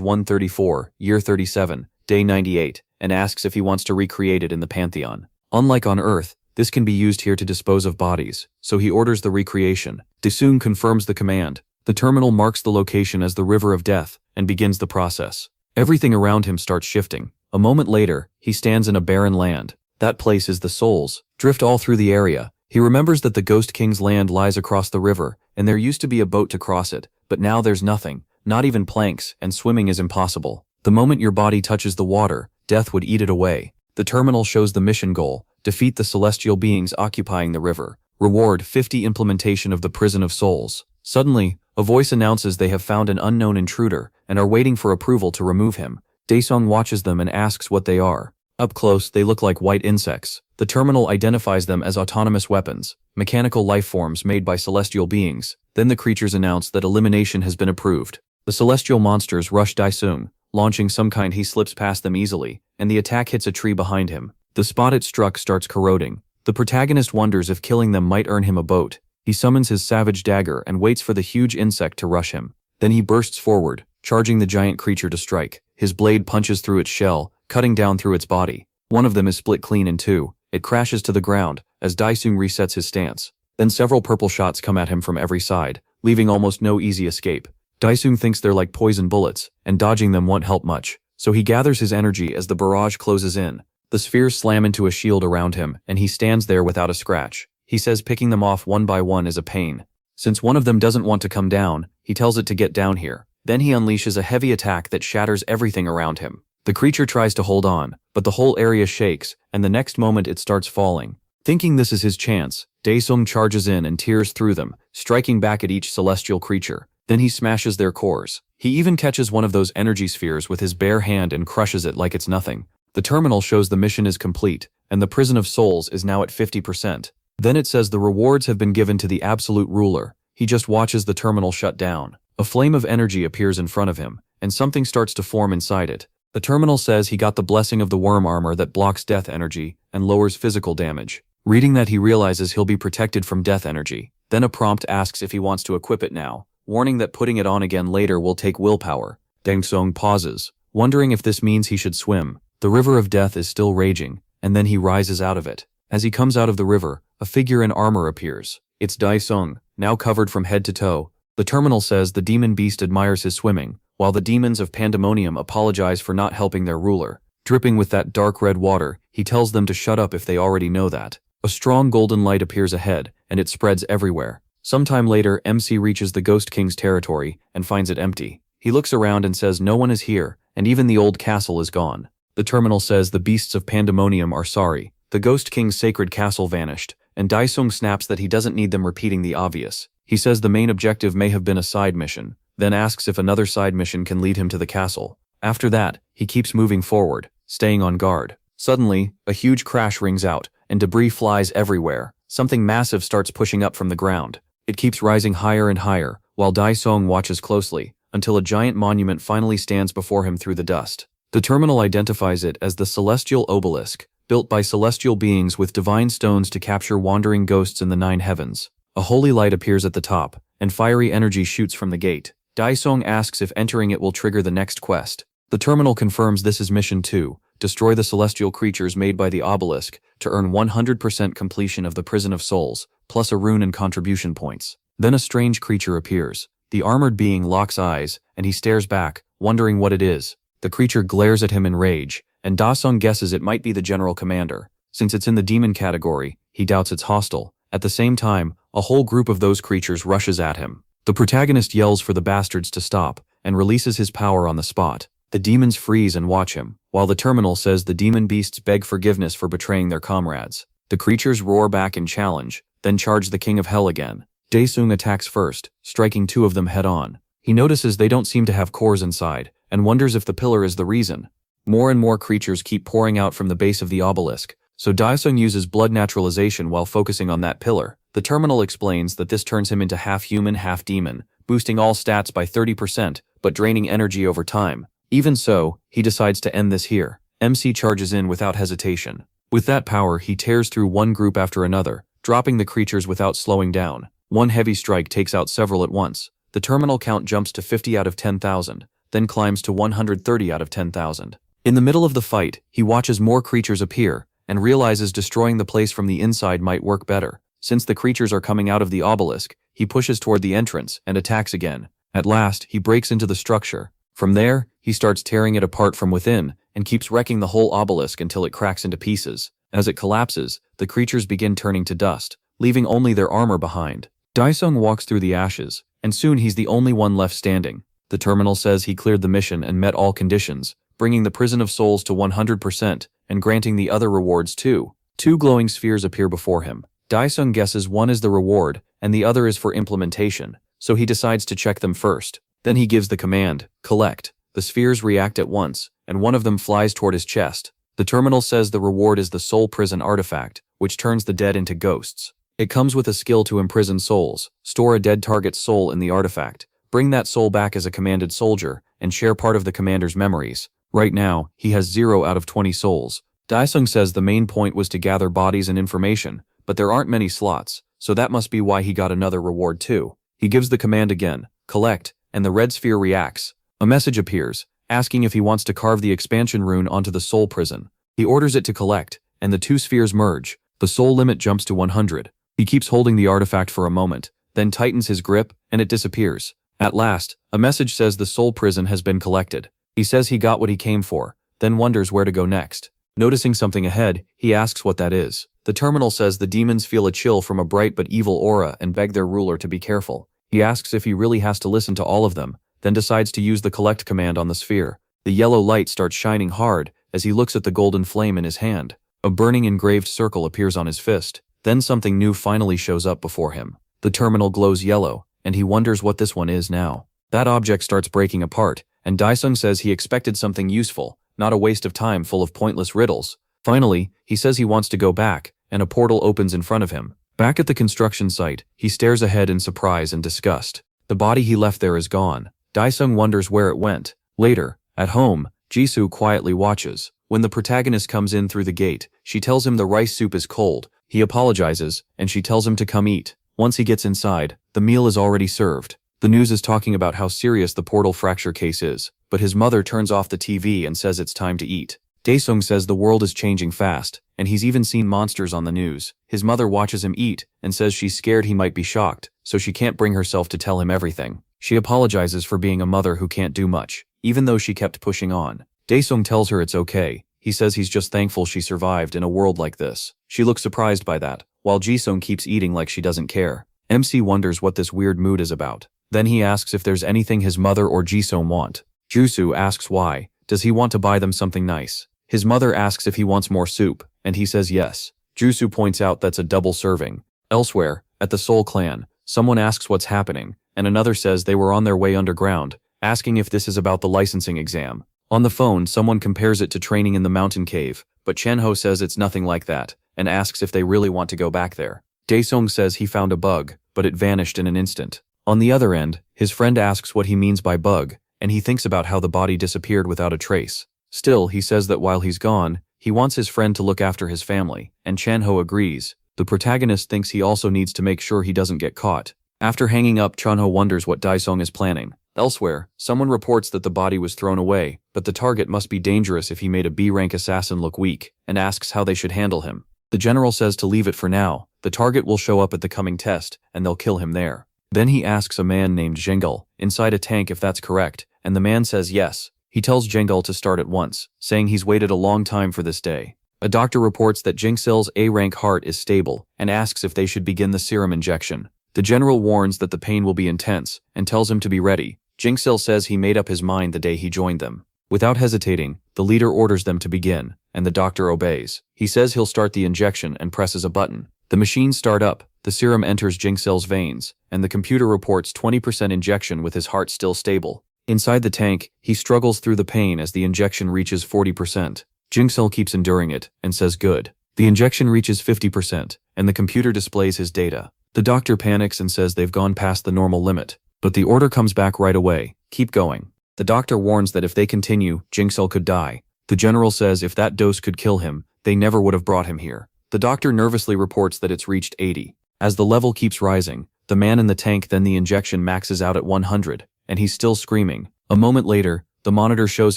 134, year 37, day 98, and asks if he wants to recreate it in the Pantheon. Unlike on Earth, this can be used here to dispose of bodies, so he orders the recreation. Daesung confirms the command. The terminal marks the location as the River of Death and begins the process. Everything around him starts shifting. A moment later, he stands in a barren land. That place is the Souls. Drift all through the area. He remembers that the Ghost King's land lies across the river, and there used to be a boat to cross it, but now there's nothing, not even planks, and swimming is impossible. The moment your body touches the water, death would eat it away. The terminal shows the mission goal: defeat the celestial beings occupying the river. Reward 50 implementation of the Prison of Souls. Suddenly, a voice announces they have found an unknown intruder and are waiting for approval to remove him. Daesung watches them and asks what they are. Up close, they look like white insects. The terminal identifies them as autonomous weapons, mechanical life forms made by celestial beings. Then the creatures announce that elimination has been approved. The celestial monsters rush Daesung. Launching some kind, he slips past them easily, and the attack hits a tree behind him. The spot it struck starts corroding. The protagonist wonders if killing them might earn him a boat. He summons his savage dagger and waits for the huge insect to rush him. Then he bursts forward, charging the giant creature to strike. His blade punches through its shell, cutting down through its body. One of them is split clean in two. It crashes to the ground as Daesung resets his stance. Then several purple shots come at him from every side, leaving almost no easy escape. Daesung thinks they're like poison bullets, and dodging them won't help much, so he gathers his energy as the barrage closes in. The spheres slam into a shield around him, and he stands there without a scratch. He says picking them off one by one is a pain. Since one of them doesn't want to come down, he tells it to get down here. Then he unleashes a heavy attack that shatters everything around him. The creature tries to hold on, but the whole area shakes, and the next moment it starts falling. Thinking this is his chance, Daesung charges in and tears through them, striking back at each celestial creature. Then he smashes their cores. He even catches one of those energy spheres with his bare hand and crushes it like it's nothing. The terminal shows the mission is complete, and the Prison of Souls is now at 50%. Then it says the rewards have been given to the absolute ruler. He just watches the terminal shut down. A flame of energy appears in front of him, and something starts to form inside it. The terminal says he got the blessing of the worm armor that blocks death energy and lowers physical damage. Reading that, he realizes he'll be protected from death energy. Then a prompt asks if he wants to equip it now, warning that putting it on again later will take willpower. Daesung pauses, wondering if this means he should swim. The river of death is still raging, and then he rises out of it. As he comes out of the river, a figure in armor appears. It's Daesung, now covered from head to toe. The terminal says the demon beast admires his swimming, while the demons of Pandemonium apologize for not helping their ruler. Dripping with that dark red water, he tells them to shut up if they already know that. A strong golden light appears ahead, and it spreads everywhere. Sometime later, MC reaches the Ghost King's territory and finds it empty. He looks around and says no one is here, and even the old castle is gone. The terminal says the beasts of Pandemonium are sorry. The Ghost King's sacred castle vanished, and Daesung snaps that he doesn't need them repeating the obvious. He says the main objective may have been a side mission, then asks if another side mission can lead him to the castle. After that, he keeps moving forward, staying on guard. Suddenly, a huge crash rings out, and debris flies everywhere. Something massive starts pushing up from the ground. It keeps rising higher and higher, while Daesung watches closely, until a giant monument finally stands before him through the dust. The terminal identifies it as the Celestial Obelisk, built by celestial beings with divine stones to capture wandering ghosts in the 9 heavens. A holy light appears at the top, and fiery energy shoots from the gate. Daesung asks if entering it will trigger the next quest. The terminal confirms this is mission 2, destroy the celestial creatures made by the obelisk to earn 100% completion of the Prison of Souls, plus a rune and contribution points. Then a strange creature appears. The armored being locks eyes, and he stares back, wondering what it is. The creature glares at him in rage, and Daesung guesses it might be the general commander. Since it's in the demon category, he doubts it's hostile. At the same time, a whole group of those creatures rushes at him. The protagonist yells for the bastards to stop, and releases his power on the spot. The demons freeze and watch him, while the terminal says the demon beasts beg forgiveness for betraying their comrades. The creatures roar back in challenge, then charge the King of Hell again. Daesung attacks first, striking 2 of them head-on. He notices they don't seem to have cores inside, and wonders if the pillar is the reason. More and more creatures keep pouring out from the base of the obelisk, so Daesung uses blood naturalization while focusing on that pillar. The terminal explains that this turns him into half-human, half-demon, boosting all stats by 30%, but draining energy over time. Even so, he decides to end this here. MC charges in without hesitation. With that power, he tears through one group after another, dropping the creatures without slowing down. One heavy strike takes out several at once. The terminal count jumps to 50 out of 10,000, then climbs to 130 out of 10,000. In the middle of the fight, he watches more creatures appear, and realizes destroying the place from the inside might work better. Since the creatures are coming out of the obelisk, he pushes toward the entrance and attacks again. At last, he breaks into the structure. From there, he starts tearing it apart from within, and keeps wrecking the whole obelisk until it cracks into pieces. As it collapses, the creatures begin turning to dust, leaving only their armor behind. Daesung walks through the ashes, and soon he's the only one left standing. The terminal says he cleared the mission and met all conditions, bringing the prison of souls to 100% and granting the other rewards too. 2 glowing spheres appear before him. Daesung guesses one is the reward and the other is for implementation, so he decides to check them first. Then he gives the command, collect. The spheres react at once, and one of them flies toward his chest. The terminal says the reward is the soul prison artifact, which turns the dead into ghosts. It comes with a skill to imprison souls. Store a dead target's soul in the artifact, bring that soul back as a commanded soldier, and share part of the commander's memories. Right now, he has 0 out of 20 souls. Daesung says the main point was to gather bodies and information, but there aren't many slots, so that must be why he got another reward too. He gives the command again, collect, and the red sphere reacts. A message appears, asking if he wants to carve the expansion rune onto the soul prison. He orders it to collect, and the 2 spheres merge. The soul limit jumps to 100. He keeps holding the artifact for a moment, then tightens his grip, and it disappears. At last, a message says the soul prison has been collected. He says he got what he came for, then wonders where to go next. Noticing something ahead, he asks what that is. The terminal says the demons feel a chill from a bright but evil aura and beg their ruler to be careful. He asks if he really has to listen to all of them, then decides to use the collect command on the sphere. The yellow light starts shining hard as he looks at the golden flame in his hand. A burning engraved circle appears on his fist. Then something new finally shows up before him. The terminal glows yellow, and he wonders what this one is now. That object starts breaking apart, and Daesung says he expected something useful, not a waste of time full of pointless riddles. Finally, he says he wants to go back, and a portal opens in front of him. Back at the construction site, he stares ahead in surprise and disgust. The body he left there is gone. Daesung wonders where it went. Later, at home, Jisoo quietly watches. When the protagonist comes in through the gate, she tells him the rice soup is cold. He apologizes, and she tells him to come eat. Once he gets inside, the meal is already served. The news is talking about how serious the portal fracture case is, but his mother turns off the TV and says it's time to eat. Daesung says the world is changing fast, and he's even seen monsters on the news. His mother watches him eat and says she's scared he might be shocked, so she can't bring herself to tell him everything. She apologizes for being a mother who can't do much, even though she kept pushing on. Daesung tells her it's okay. He says he's just thankful she survived in a world like this. She looks surprised by that, while Jisung keeps eating like she doesn't care. MC wonders what this weird mood is about. Then he asks if there's anything his mother or Jisung want. Jusoo asks why. Does he want to buy them something nice? His mother asks if he wants more soup, and he says yes. Jusoo points out that's a double serving. Elsewhere, at the Soul Clan, someone asks what's happening, and another says they were on their way underground, asking if this is about the licensing exam. On the phone, someone compares it to training in the mountain cave, but Chenho says it's nothing like that, and asks if they really want to go back there. Daesung says he found a bug, but it vanished in an instant. On the other end, his friend asks what he means by bug, and he thinks about how the body disappeared without a trace. Still, he says that while he's gone, he wants his friend to look after his family, and Chenho agrees. The protagonist thinks he also needs to make sure he doesn't get caught. After hanging up, Chenho wonders what Daesung is planning. Elsewhere, someone reports that the body was thrown away, but the target must be dangerous if he made a B-rank assassin look weak, and asks how they should handle him. The general says to leave it for now. The target will show up at the coming test, and they'll kill him there. Then he asks a man named Jengul inside a tank if that's correct, and the man says yes. He tells Jengul to start at once, saying he's waited a long time for this day. A doctor reports that Jingsil's A-rank heart is stable, and asks if they should begin the serum injection. The general warns that the pain will be intense, and tells him to be ready. Jingsil says he made up his mind the day he joined them. Without hesitating, the leader orders them to begin, and the doctor obeys. He says he'll start the injection and presses a button. The machines start up, the serum enters Jingsil's veins, and the computer reports 20% injection with his heart still stable. Inside the tank, he struggles through the pain as the injection reaches 40%. Jingsil keeps enduring it, and says good. The injection reaches 50%, and the computer displays his data. The doctor panics and says they've gone past the normal limit, but the order comes back right away. Keep going. The doctor warns that if they continue, Jingsil could die. The general says if that dose could kill him, they never would have brought him here. The doctor nervously reports that it's reached 80. As the level keeps rising, The man in the tank, then the injection maxes out at 100, and he's still screaming. A moment later, the monitor shows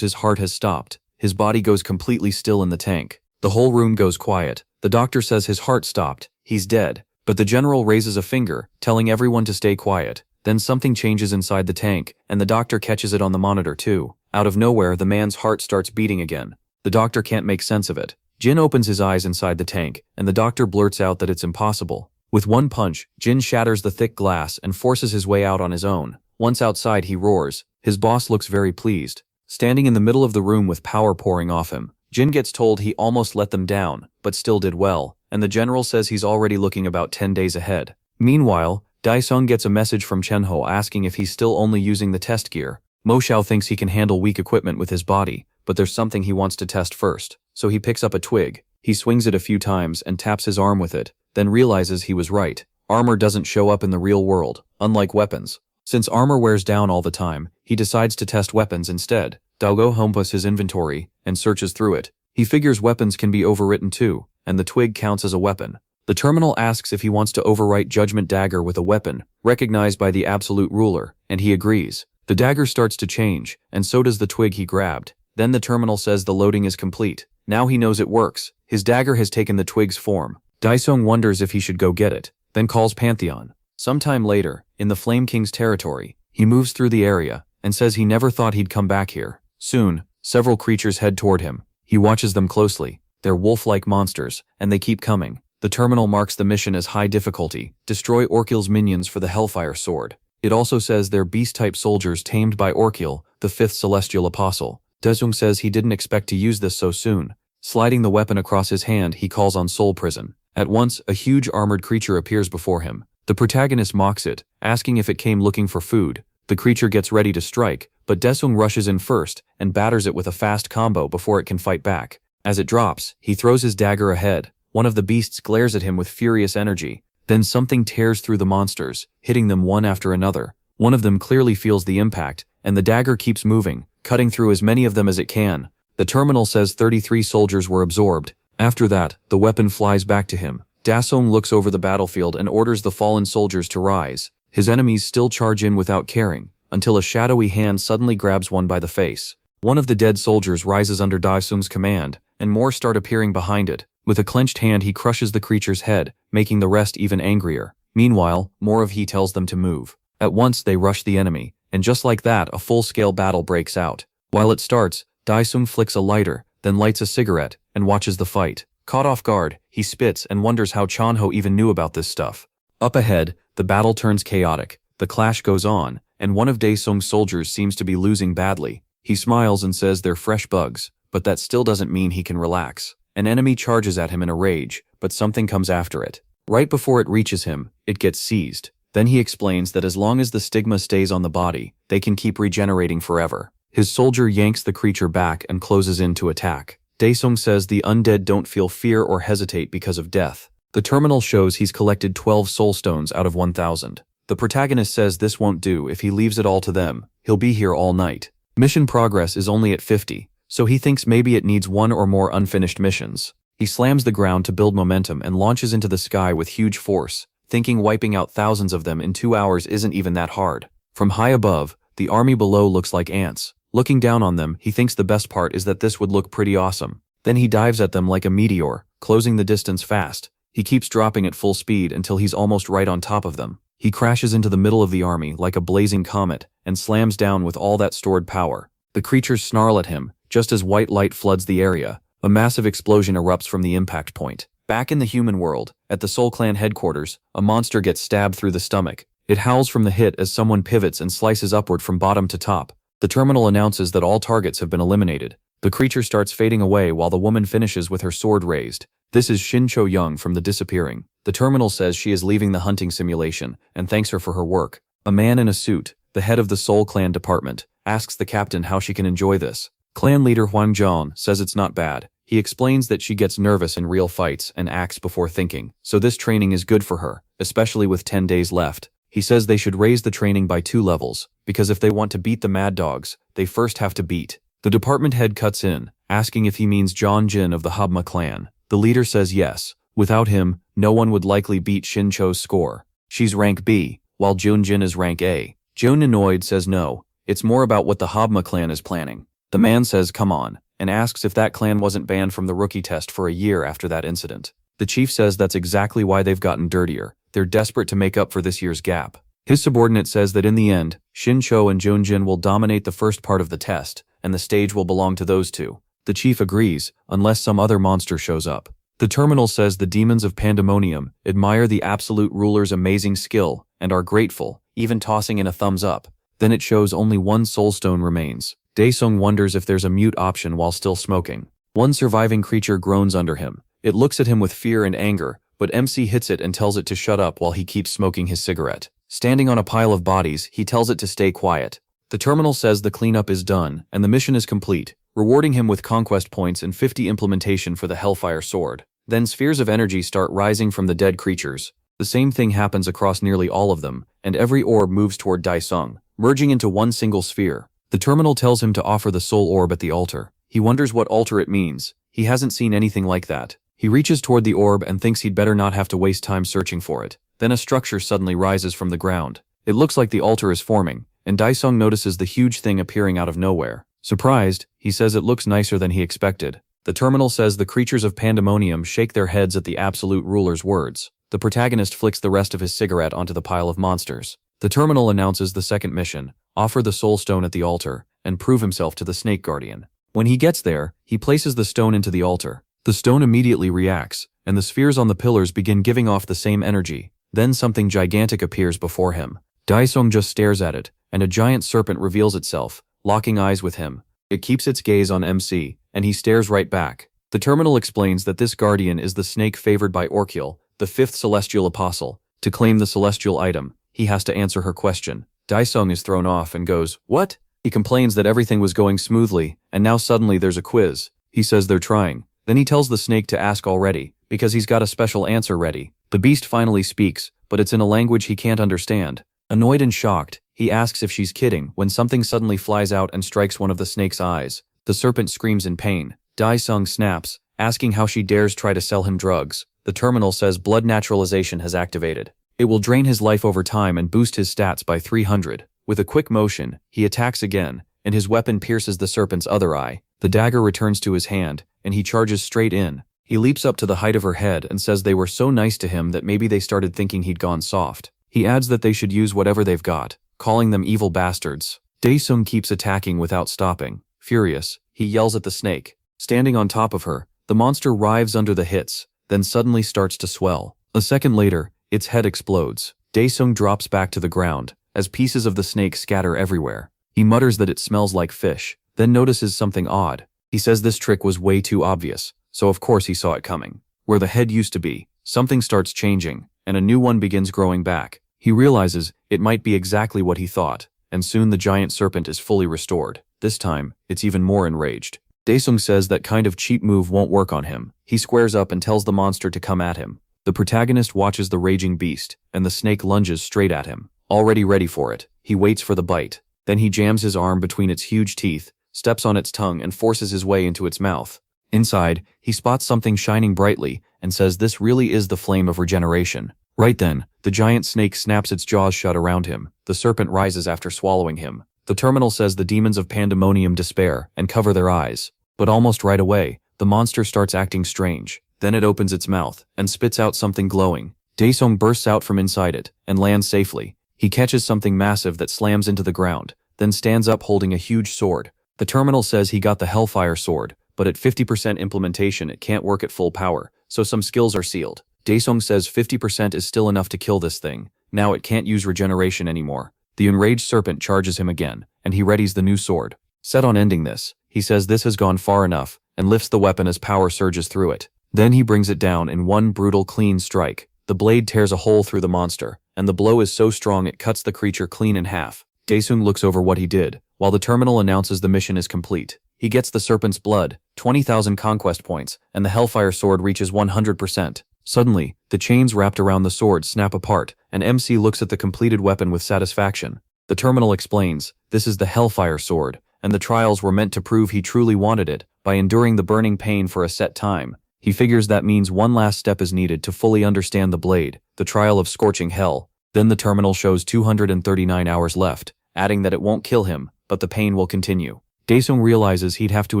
his heart has stopped. His body goes completely still in the tank. The whole room goes quiet. The doctor says his heart stopped. He's dead. But the general raises a finger, telling everyone to stay quiet. Then something changes inside the tank, and the doctor catches it on the monitor too. Out of nowhere, the man's heart starts beating again. The doctor can't make sense of it. Jin opens his eyes inside the tank, and the doctor blurts out that it's impossible. With one punch, Jin shatters the thick glass and forces his way out on his own. Once outside, he roars. His boss looks very pleased. Standing in the middle of the room with power pouring off him, Jin gets told he almost let them down, but still did well, and the general says he's already looking about 10 days ahead. Meanwhile, Daesung gets a message from Chenho asking if he's still only using the test gear. Mo Xiao thinks he can handle weak equipment with his body, but there's something he wants to test first, so he picks up a twig. He swings it a few times and taps his arm with it, then realizes he was right. Armor doesn't show up in the real world, unlike weapons. Since armor wears down all the time, he decides to test weapons instead. Daogo humpas his inventory and searches through it. He figures weapons can be overwritten too, and the twig counts as a weapon. The terminal asks if he wants to overwrite Judgment Dagger with a weapon, recognized by the Absolute Ruler, and he agrees. The dagger starts to change, and so does the twig he grabbed. Then the terminal says the loading is complete. Now he knows it works. His dagger has taken the twig's form. Daesung wonders if he should go get it, then calls Pantheon. Sometime later, in the Flame King's territory, he moves through the area, and says he never thought he'd come back here. Soon, several creatures head toward him. He watches them closely. They're wolf-like monsters, and they keep coming. The terminal marks the mission as high difficulty. Destroy Orkil's minions for the Hellfire Sword. It also says they're beast-type soldiers tamed by Orkil, the 5th Celestial Apostle. Daesung says he didn't expect to use this so soon. Sliding the weapon across his hand, he calls on Soul Prison. At once, a huge armored creature appears before him. The protagonist mocks it, asking if it came looking for food. The creature gets ready to strike, but Daesung rushes in first and batters it with a fast combo before it can fight back. As it drops, he throws his dagger ahead. One of the beasts glares at him with furious energy. Then something tears through the monsters, hitting them one after another. One of them clearly feels the impact, and the dagger keeps moving, cutting through as many of them as it can. The terminal says 33 soldiers were absorbed. After that, the weapon flies back to him. Daesung looks over the battlefield and orders the fallen soldiers to rise. His enemies still charge in without caring, until a shadowy hand suddenly grabs one by the face. One of the dead soldiers rises under Daesung's command, and more start appearing behind it. With a clenched hand, he crushes the creature's head, making the rest even angrier. Meanwhile, more of he tells them to move. At once they rush the enemy, and just like that, a full-scale battle breaks out. While it starts, Daesung flicks a lighter, then lights a cigarette, and watches the fight. Caught off guard, he spits and wonders how Chanho even knew about this stuff. Up ahead, the battle turns chaotic. The clash goes on, and one of Daesung's soldiers seems to be losing badly. He smiles and says they're fresh bugs, but that still doesn't mean he can relax. An enemy charges at him in a rage, but something comes after it. Right before it reaches him, it gets seized. Then he explains that as long as the stigma stays on the body, they can keep regenerating forever. His soldier yanks the creature back and closes in to attack. Daesung says the undead don't feel fear or hesitate because of death. The terminal shows he's collected 12 soul stones out of 1,000. The protagonist says this won't do if he leaves it all to them. He'll be here all night. Mission progress is only at 50, so he thinks maybe it needs one or more unfinished missions. He slams the ground to build momentum and launches into the sky with huge force, thinking wiping out thousands of them in 2 hours isn't even that hard. From high above, the army below looks like ants. Looking down on them, he thinks the best part is that this would look pretty awesome. Then he dives at them like a meteor, closing the distance fast. He keeps dropping at full speed until he's almost right on top of them. He crashes into the middle of the army like a blazing comet and slams down with all that stored power. The creatures snarl at him, just as white light floods the area. A massive explosion erupts from the impact point. Back in the human world, at the Soul Clan headquarters, a monster gets stabbed through the stomach. It howls from the hit as someone pivots and slices upward from bottom to top. The terminal announces that all targets have been eliminated. The creature starts fading away while the woman finishes with her sword raised. This is Shin Cho-young from The Disappearing. The terminal says she is leaving the hunting simulation and thanks her for her work. A man in a suit, the head of the Soul Clan department, asks the captain how she can enjoy this. Clan leader Huang Zhang says it's not bad. He explains that she gets nervous in real fights and acts before thinking, so this training is good for her, especially with 10 days left. He says they should raise the training by 2 levels, because if they want to beat the Mad Dogs, they first have to beat. The department head cuts in, asking if he means John Jin of the Habma clan. The leader says yes. Without him, no one would likely beat Shin Cho's score. She's rank B. while Junjin is rank A. Jo Ninoid says no, it's more about what the Habma clan is planning. The man says come on, and asks if that clan wasn't banned from the rookie test for a year after that incident. The chief says that's exactly why they've gotten dirtier. They're desperate to make up for this year's gap. His subordinate says that in the end, Shincho and Junjin will dominate the first part of the test, and the stage will belong to those two. The chief agrees, unless some other monster shows up. The terminal says the demons of Pandemonium admire the absolute ruler's amazing skill and are grateful, even tossing in a thumbs up. Then it shows only one soulstone remains. Daesung wonders if there's a mute option while still smoking. One surviving creature groans under him. It looks at him with fear and anger, but MC hits it and tells it to shut up while he keeps smoking his cigarette. Standing on a pile of bodies, he tells it to stay quiet. The terminal says the cleanup is done and the mission is complete, rewarding him with conquest points and 50 implementation for the Hellfire Sword. Then spheres of energy start rising from the dead creatures. The same thing happens across nearly all of them, and every orb moves toward Daesung, merging into one single sphere. The terminal tells him to offer the soul orb at the altar. He wonders what altar it means. He hasn't seen anything like that. He reaches toward the orb and thinks he'd better not have to waste time searching for it. Then a structure suddenly rises from the ground. It looks like the altar is forming, and Daesung notices the huge thing appearing out of nowhere. Surprised, he says it looks nicer than he expected. The terminal says the creatures of Pandemonium shake their heads at the absolute ruler's words. The protagonist flicks the rest of his cigarette onto the pile of monsters. The terminal announces the second mission: offer the soul stone at the altar, and prove himself to the Snake Guardian. When he gets there, he places the stone into the altar. The stone immediately reacts, and the spheres on the pillars begin giving off the same energy. Then something gigantic appears before him. Daesung just stares at it, and a giant serpent reveals itself, locking eyes with him. It keeps its gaze on MC, and he stares right back. The terminal explains that this guardian is the snake favored by Orkiel, the fifth celestial apostle. To claim the celestial item, he has to answer her question. Daesung is thrown off and goes, "What?" He complains that everything was going smoothly, and now suddenly there's a quiz. He says they're trying. Then he tells the snake to ask already, because he's got a special answer ready. The beast finally speaks, but it's in a language he can't understand. Annoyed and shocked, he asks if she's kidding when something suddenly flies out and strikes one of the snake's eyes. The serpent screams in pain. Daesung snaps, asking how she dares try to sell him drugs. The terminal says blood naturalization has activated. It will drain his life over time and boost his stats by 300. With a quick motion, he attacks again, and his weapon pierces the serpent's other eye. The dagger returns to his hand, and he charges straight in. He leaps up to the height of her head and says they were so nice to him that maybe they started thinking he'd gone soft. He adds that they should use whatever they've got, calling them evil bastards. Daesung keeps attacking without stopping. Furious, he yells at the snake. Standing on top of her, the monster writhes under the hits, then suddenly starts to swell. A second later, its head explodes. Daesung drops back to the ground, as pieces of the snake scatter everywhere. He mutters that it smells like fish, then notices something odd. He says this trick was way too obvious, so of course he saw it coming. Where the head used to be, something starts changing, and a new one begins growing back. He realizes it might be exactly what he thought, and soon the giant serpent is fully restored. This time, it's even more enraged. Daesung says that kind of cheap move won't work on him. He squares up and tells the monster to come at him. The protagonist watches the raging beast, and the snake lunges straight at him. Already ready for it, he waits for the bite. Then he jams his arm between its huge teeth, steps on its tongue and forces his way into its mouth. Inside, he spots something shining brightly and says this really is the flame of regeneration. Right then, the giant snake snaps its jaws shut around him. The serpent rises after swallowing him. The terminal says the demons of Pandemonium despair and cover their eyes. But almost right away, the monster starts acting strange. Then it opens its mouth and spits out something glowing. Daesung bursts out from inside it and lands safely. He catches something massive that slams into the ground, then stands up holding a huge sword. The terminal says he got the Hellfire Sword, but at 50% implementation it can't work at full power, so some skills are sealed. Daesung says 50% is still enough to kill this thing. Now it can't use regeneration anymore. The enraged serpent charges him again, and he readies the new sword. Set on ending this, he says this has gone far enough, and lifts the weapon as power surges through it. Then he brings it down in one brutal clean strike. The blade tears a hole through the monster, and the blow is so strong it cuts the creature clean in half. Daesung looks over what he did, while the terminal announces the mission is complete. He gets the serpent's blood, 20,000 conquest points, and the Hellfire Sword reaches 100%. Suddenly, the chains wrapped around the sword snap apart, and MC looks at the completed weapon with satisfaction. The terminal explains, this is the Hellfire Sword, and the trials were meant to prove he truly wanted it, by enduring the burning pain for a set time. He figures that means one last step is needed to fully understand the blade, the trial of scorching hell. Then the terminal shows 239 hours left, adding that it won't kill him, but the pain will continue. Daesung realizes he'd have to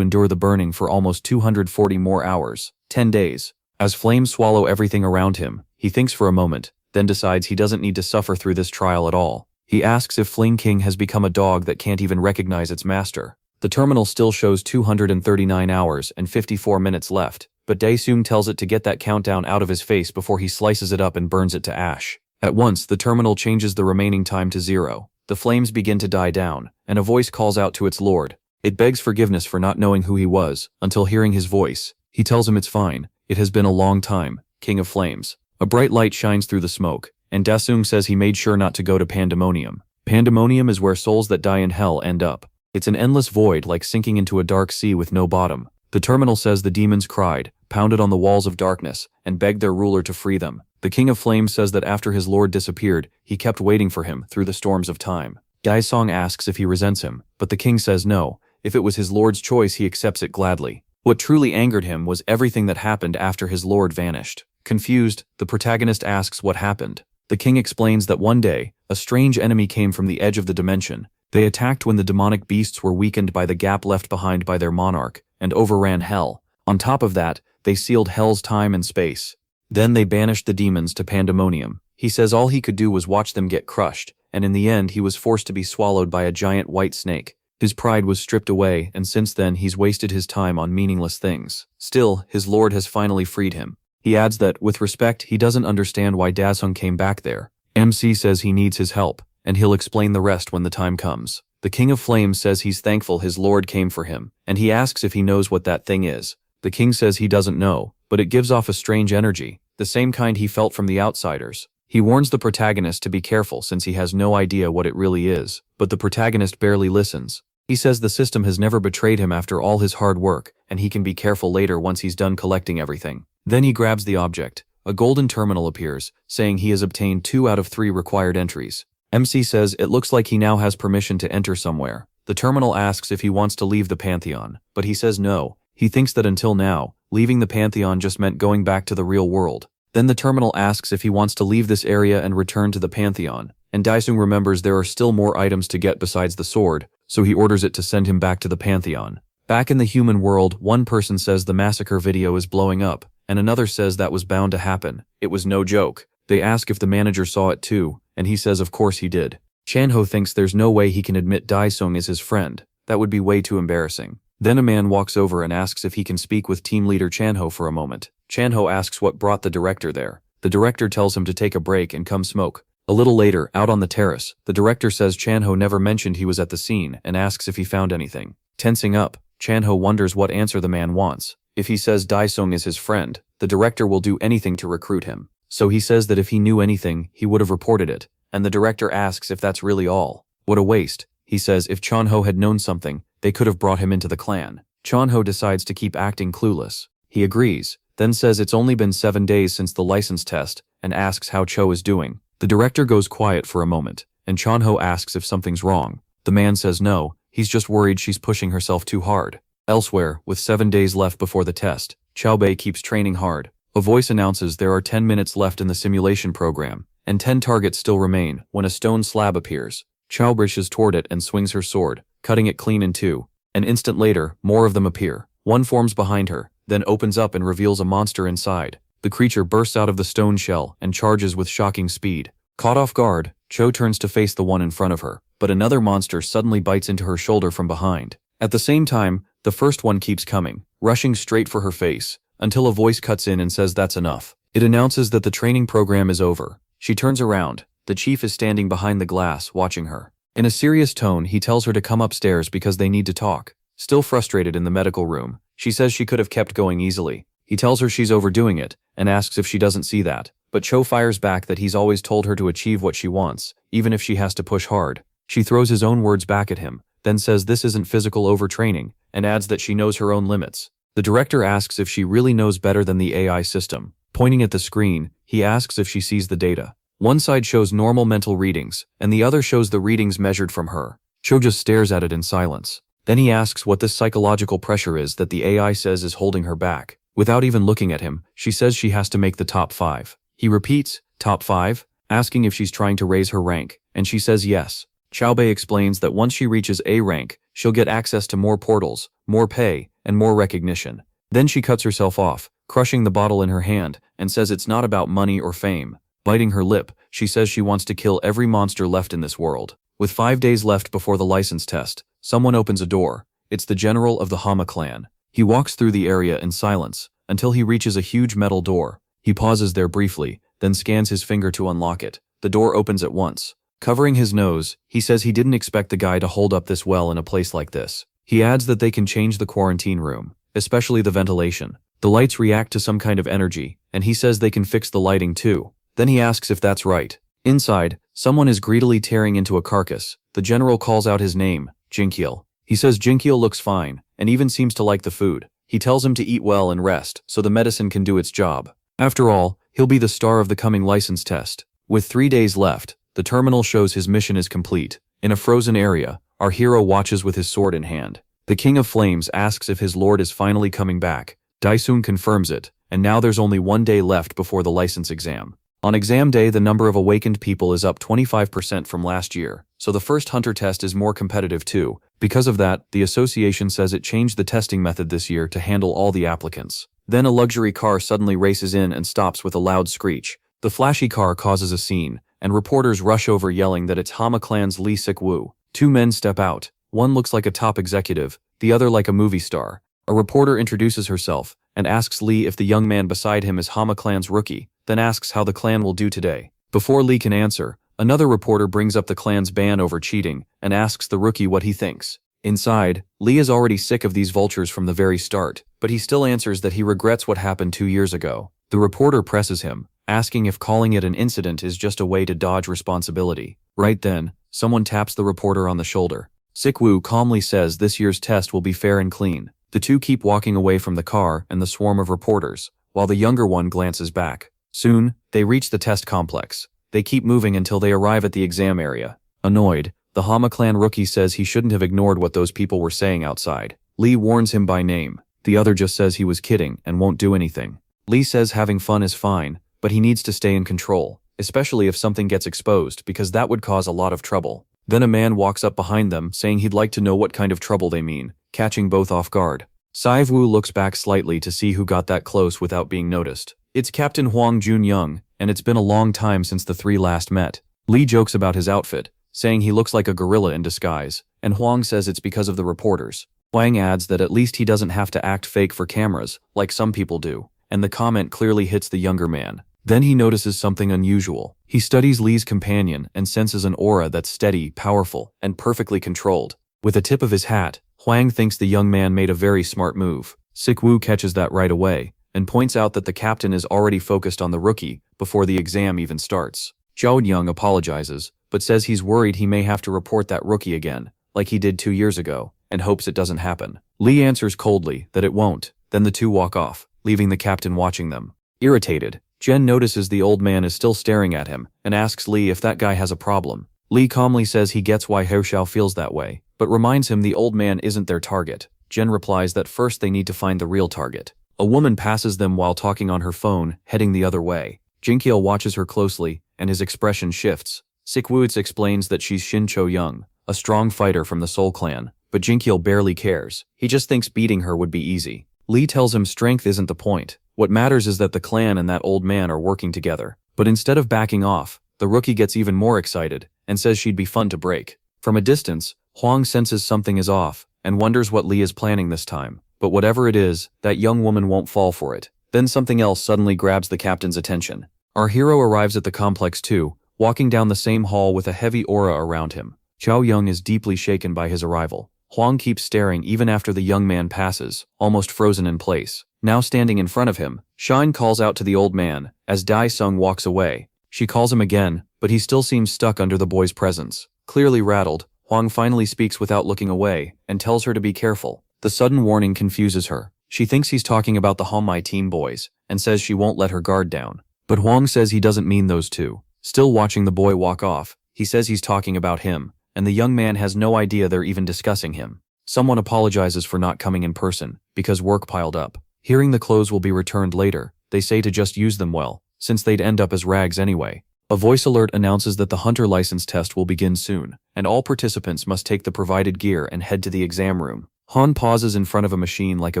endure the burning for almost 240 more hours, 10 days. As flames swallow everything around him, he thinks for a moment, then decides he doesn't need to suffer through this trial at all. He asks if Fling King has become a dog that can't even recognize its master. The terminal still shows 239 hours and 54 minutes left, but Daesung tells it to get that countdown out of his face before he slices it up and burns it to ash. At once, the terminal changes the remaining time to 0. The flames begin to die down, and a voice calls out to its lord. It begs forgiveness for not knowing who he was, until hearing his voice. He tells him it's fine. It has been a long time, King of Flames. A bright light shines through the smoke, and Daesung says he made sure not to go to Pandemonium. Pandemonium is where souls that die in hell end up. It's an endless void like sinking into a dark sea with no bottom. The terminal says the demons cried, pounded on the walls of darkness, and begged their ruler to free them. The King of Flames says that after his lord disappeared, he kept waiting for him through the storms of time. Daesung asks if he resents him, but the king says no. If it was his lord's choice, he accepts it gladly. What truly angered him was everything that happened after his lord vanished. Confused, the protagonist asks what happened. The king explains that one day, a strange enemy came from the edge of the dimension. They attacked when the demonic beasts were weakened by the gap left behind by their monarch, and overran hell. On top of that, they sealed hell's time and space. Then they banished the demons to Pandemonium. He says all he could do was watch them get crushed, and in the end he was forced to be swallowed by a giant white snake. His pride was stripped away, and since then he's wasted his time on meaningless things. Still, his lord has finally freed him. He adds that, with respect, he doesn't understand why Daesung came back there. MC says he needs his help, and he'll explain the rest when the time comes. The King of Flames says he's thankful his lord came for him, and he asks if he knows what that thing is. The king says he doesn't know, but it gives off a strange energy, the same kind he felt from the outsiders. He warns the protagonist to be careful since he has no idea what it really is, but the protagonist barely listens. He says the system has never betrayed him after all his hard work, and he can be careful later once he's done collecting everything. Then he grabs the object. A golden terminal appears, saying he has obtained 2 out of 3 required entries. MC says it looks like he now has permission to enter somewhere. The terminal asks if he wants to leave the Pantheon, but he says no. He thinks that until now, leaving the Pantheon just meant going back to the real world. Then the terminal asks if he wants to leave this area and return to the Pantheon, and Daesung remembers there are still more items to get besides the sword, so he orders it to send him back to the Pantheon. Back in the human world, one person says the massacre video is blowing up, and another says that was bound to happen. It was no joke. They ask if the manager saw it too, and he says of course he did. Chanho thinks there's no way he can admit Daesung is his friend. That would be way too embarrassing. Then a man walks over and asks if he can speak with team leader Chanho for a moment. Chanho asks what brought the director there. The director tells him to take a break and come smoke. A little later, out on the terrace, the director says Chanho never mentioned he was at the scene and asks if he found anything. Tensing up, Chanho wonders what answer the man wants. If he says Daesung is his friend, the director will do anything to recruit him. So he says that if he knew anything, he would have reported it, and the director asks if that's really all. What a waste. He says if Chanho had known something, they could have brought him into the clan. Chanho decides to keep acting clueless. He agrees, then says it's only been 7 days since the license test, and asks how Cho is doing. The director goes quiet for a moment, and Chanho asks if something's wrong. The man says no, he's just worried she's pushing herself too hard. Elsewhere, with 7 days left before the test, Chaobei keeps training hard. A voice announces there are 10 minutes left in the simulation program, and 10 targets still remain when a stone slab appears. Chao brushes toward it and swings her sword, cutting it clean in 2. An instant later, more of them appear. One forms behind her, then opens up and reveals a monster inside. The creature bursts out of the stone shell and charges with shocking speed. Caught off guard, Cho turns to face the one in front of her, but another monster suddenly bites into her shoulder from behind. At the same time, the first one keeps coming, rushing straight for her face, until a voice cuts in and says that's enough. It announces that the training program is over. She turns around. The chief is standing behind the glass, watching her. In a serious tone, he tells her to come upstairs because they need to talk. Still frustrated in the medical room, she says she could have kept going easily. He tells her she's overdoing it, and asks if she doesn't see that. But Cho fires back that he's always told her to achieve what she wants, even if she has to push hard. She throws his own words back at him, then says this isn't physical overtraining, and adds that she knows her own limits. The director asks if she really knows better than the AI system. Pointing at the screen, he asks if she sees the data. One side shows normal mental readings, and the other shows the readings measured from her. Cho just stares at it in silence. Then he asks what this psychological pressure is that the AI says is holding her back. Without even looking at him, she says she has to make the top 5. He repeats, top 5? asking if she's trying to raise her rank, and she says yes. Xiaobei explains that once she reaches A rank, she'll get access to more portals, more pay, and more recognition. Then she cuts herself off, crushing the bottle in her hand, and says it's not about money or fame. Biting her lip, she says she wants to kill every monster left in this world. With 5 days left before the license test, someone opens a door. It's the general of the Hama clan. He walks through the area in silence, until he reaches a huge metal door. He pauses there briefly, then scans his finger to unlock it. The door opens at once. Covering his nose, he says he didn't expect the guy to hold up this well in a place like this. He adds that they can change the quarantine room, especially the ventilation. The lights react to some kind of energy, and he says they can fix the lighting too. Then he asks if that's right. Inside, someone is greedily tearing into a carcass. The general calls out his name, Jinkiel. He says Jinkiel looks fine, and even seems to like the food. He tells him to eat well and rest, so the medicine can do its job. After all, he'll be the star of the coming license test. With 3 days left, the terminal shows his mission is complete. In a frozen area, our hero watches with his sword in hand. The King of Flames asks if his lord is finally coming back. Daisung confirms it, and now there's only 1 day left before the license exam. On exam day, the number of awakened people is up 25% from last year, so the first hunter test is more competitive too. Because of that, the association says it changed the testing method this year to handle all the applicants. Then a luxury car suddenly races in and stops with a loud screech. The flashy car causes a scene, and reporters rush over yelling that it's Hama clan's Lee Sik-woo. 2 men step out. One looks like a top executive, the other like a movie star. A reporter introduces herself, and asks Lee if the young man beside him is Hama clan's rookie, then asks how the clan will do today. Before Lee can answer, another reporter brings up the clan's ban over cheating, and asks the rookie what he thinks. Inside, Lee is already sick of these vultures from the very start, but he still answers that he regrets what happened 2 years ago. The reporter presses him, asking if calling it an incident is just a way to dodge responsibility. Right then, someone taps the reporter on the shoulder. Sik-woo calmly says this year's test will be fair and clean. The two keep walking away from the car and the swarm of reporters, while the younger one glances back. Soon, they reach the test complex. They keep moving until they arrive at the exam area. Annoyed, the Hama clan rookie says he shouldn't have ignored what those people were saying outside. Lee warns him by name. The other just says he was kidding and won't do anything. Lee says having fun is fine, but he needs to stay in control, especially if something gets exposed because that would cause a lot of trouble. Then a man walks up behind them saying he'd like to know what kind of trouble they mean, catching both off guard. Sai-Wu looks back slightly to see who got that close without being noticed. It's Captain Huang Junyoung, and it's been a long time since the three last met. Lee jokes about his outfit, saying he looks like a gorilla in disguise, and Huang says it's because of the reporters. Huang adds that at least he doesn't have to act fake for cameras, like some people do, and the comment clearly hits the younger man. Then he notices something unusual. He studies Lee's companion and senses an aura that's steady, powerful, and perfectly controlled. With a tip of his hat, Huang thinks the young man made a very smart move. Sik-woo catches that right away, and points out that the captain is already focused on the rookie before the exam even starts. Zhao Young apologizes, but says he's worried he may have to report that rookie again, like he did 2 years ago, and hopes it doesn't happen. Lee answers coldly that it won't, then the two walk off, leaving the captain watching them. Irritated, Jen notices the old man is still staring at him, and asks Lee if that guy has a problem. Lee calmly says he gets why Hershao feels that way, but reminds him the old man isn't their target. Jen replies that first they need to find the real target. A woman passes them while talking on her phone, heading the other way. Jinkiel watches her closely, and his expression shifts. Sik-woo explains that she's Shin Cho-young, a strong fighter from the Soul Clan, but Jinkiel barely cares. He just thinks beating her would be easy. Lee tells him strength isn't the point. What matters is that the clan and that old man are working together. But instead of backing off, the rookie gets even more excited, and says she'd be fun to break. From a distance, Huang senses something is off, and wonders what Lee is planning this time. But whatever it is, that young woman won't fall for it. Then something else suddenly grabs the captain's attention. Our hero arrives at the complex too, walking down the same hall with a heavy aura around him. Zhao Young is deeply shaken by his arrival. Huang keeps staring even after the young man passes, almost frozen in place. Now standing in front of him, Shine calls out to the old man, as Dai Sung walks away. She calls him again, but he still seems stuck under the boy's presence. Clearly rattled, Huang finally speaks without looking away, and tells her to be careful. The sudden warning confuses her. She thinks he's talking about the Homai team boys, and says she won't let her guard down. But Huang says he doesn't mean those two. Still watching the boy walk off, he says he's talking about him, and the young man has no idea they're even discussing him. Someone apologizes for not coming in person, because work piled up. Hearing the clothes will be returned later, they say to just use them well, since they'd end up as rags anyway. A voice alert announces that the hunter license test will begin soon, and all participants must take the provided gear and head to the exam room. Han pauses in front of a machine like a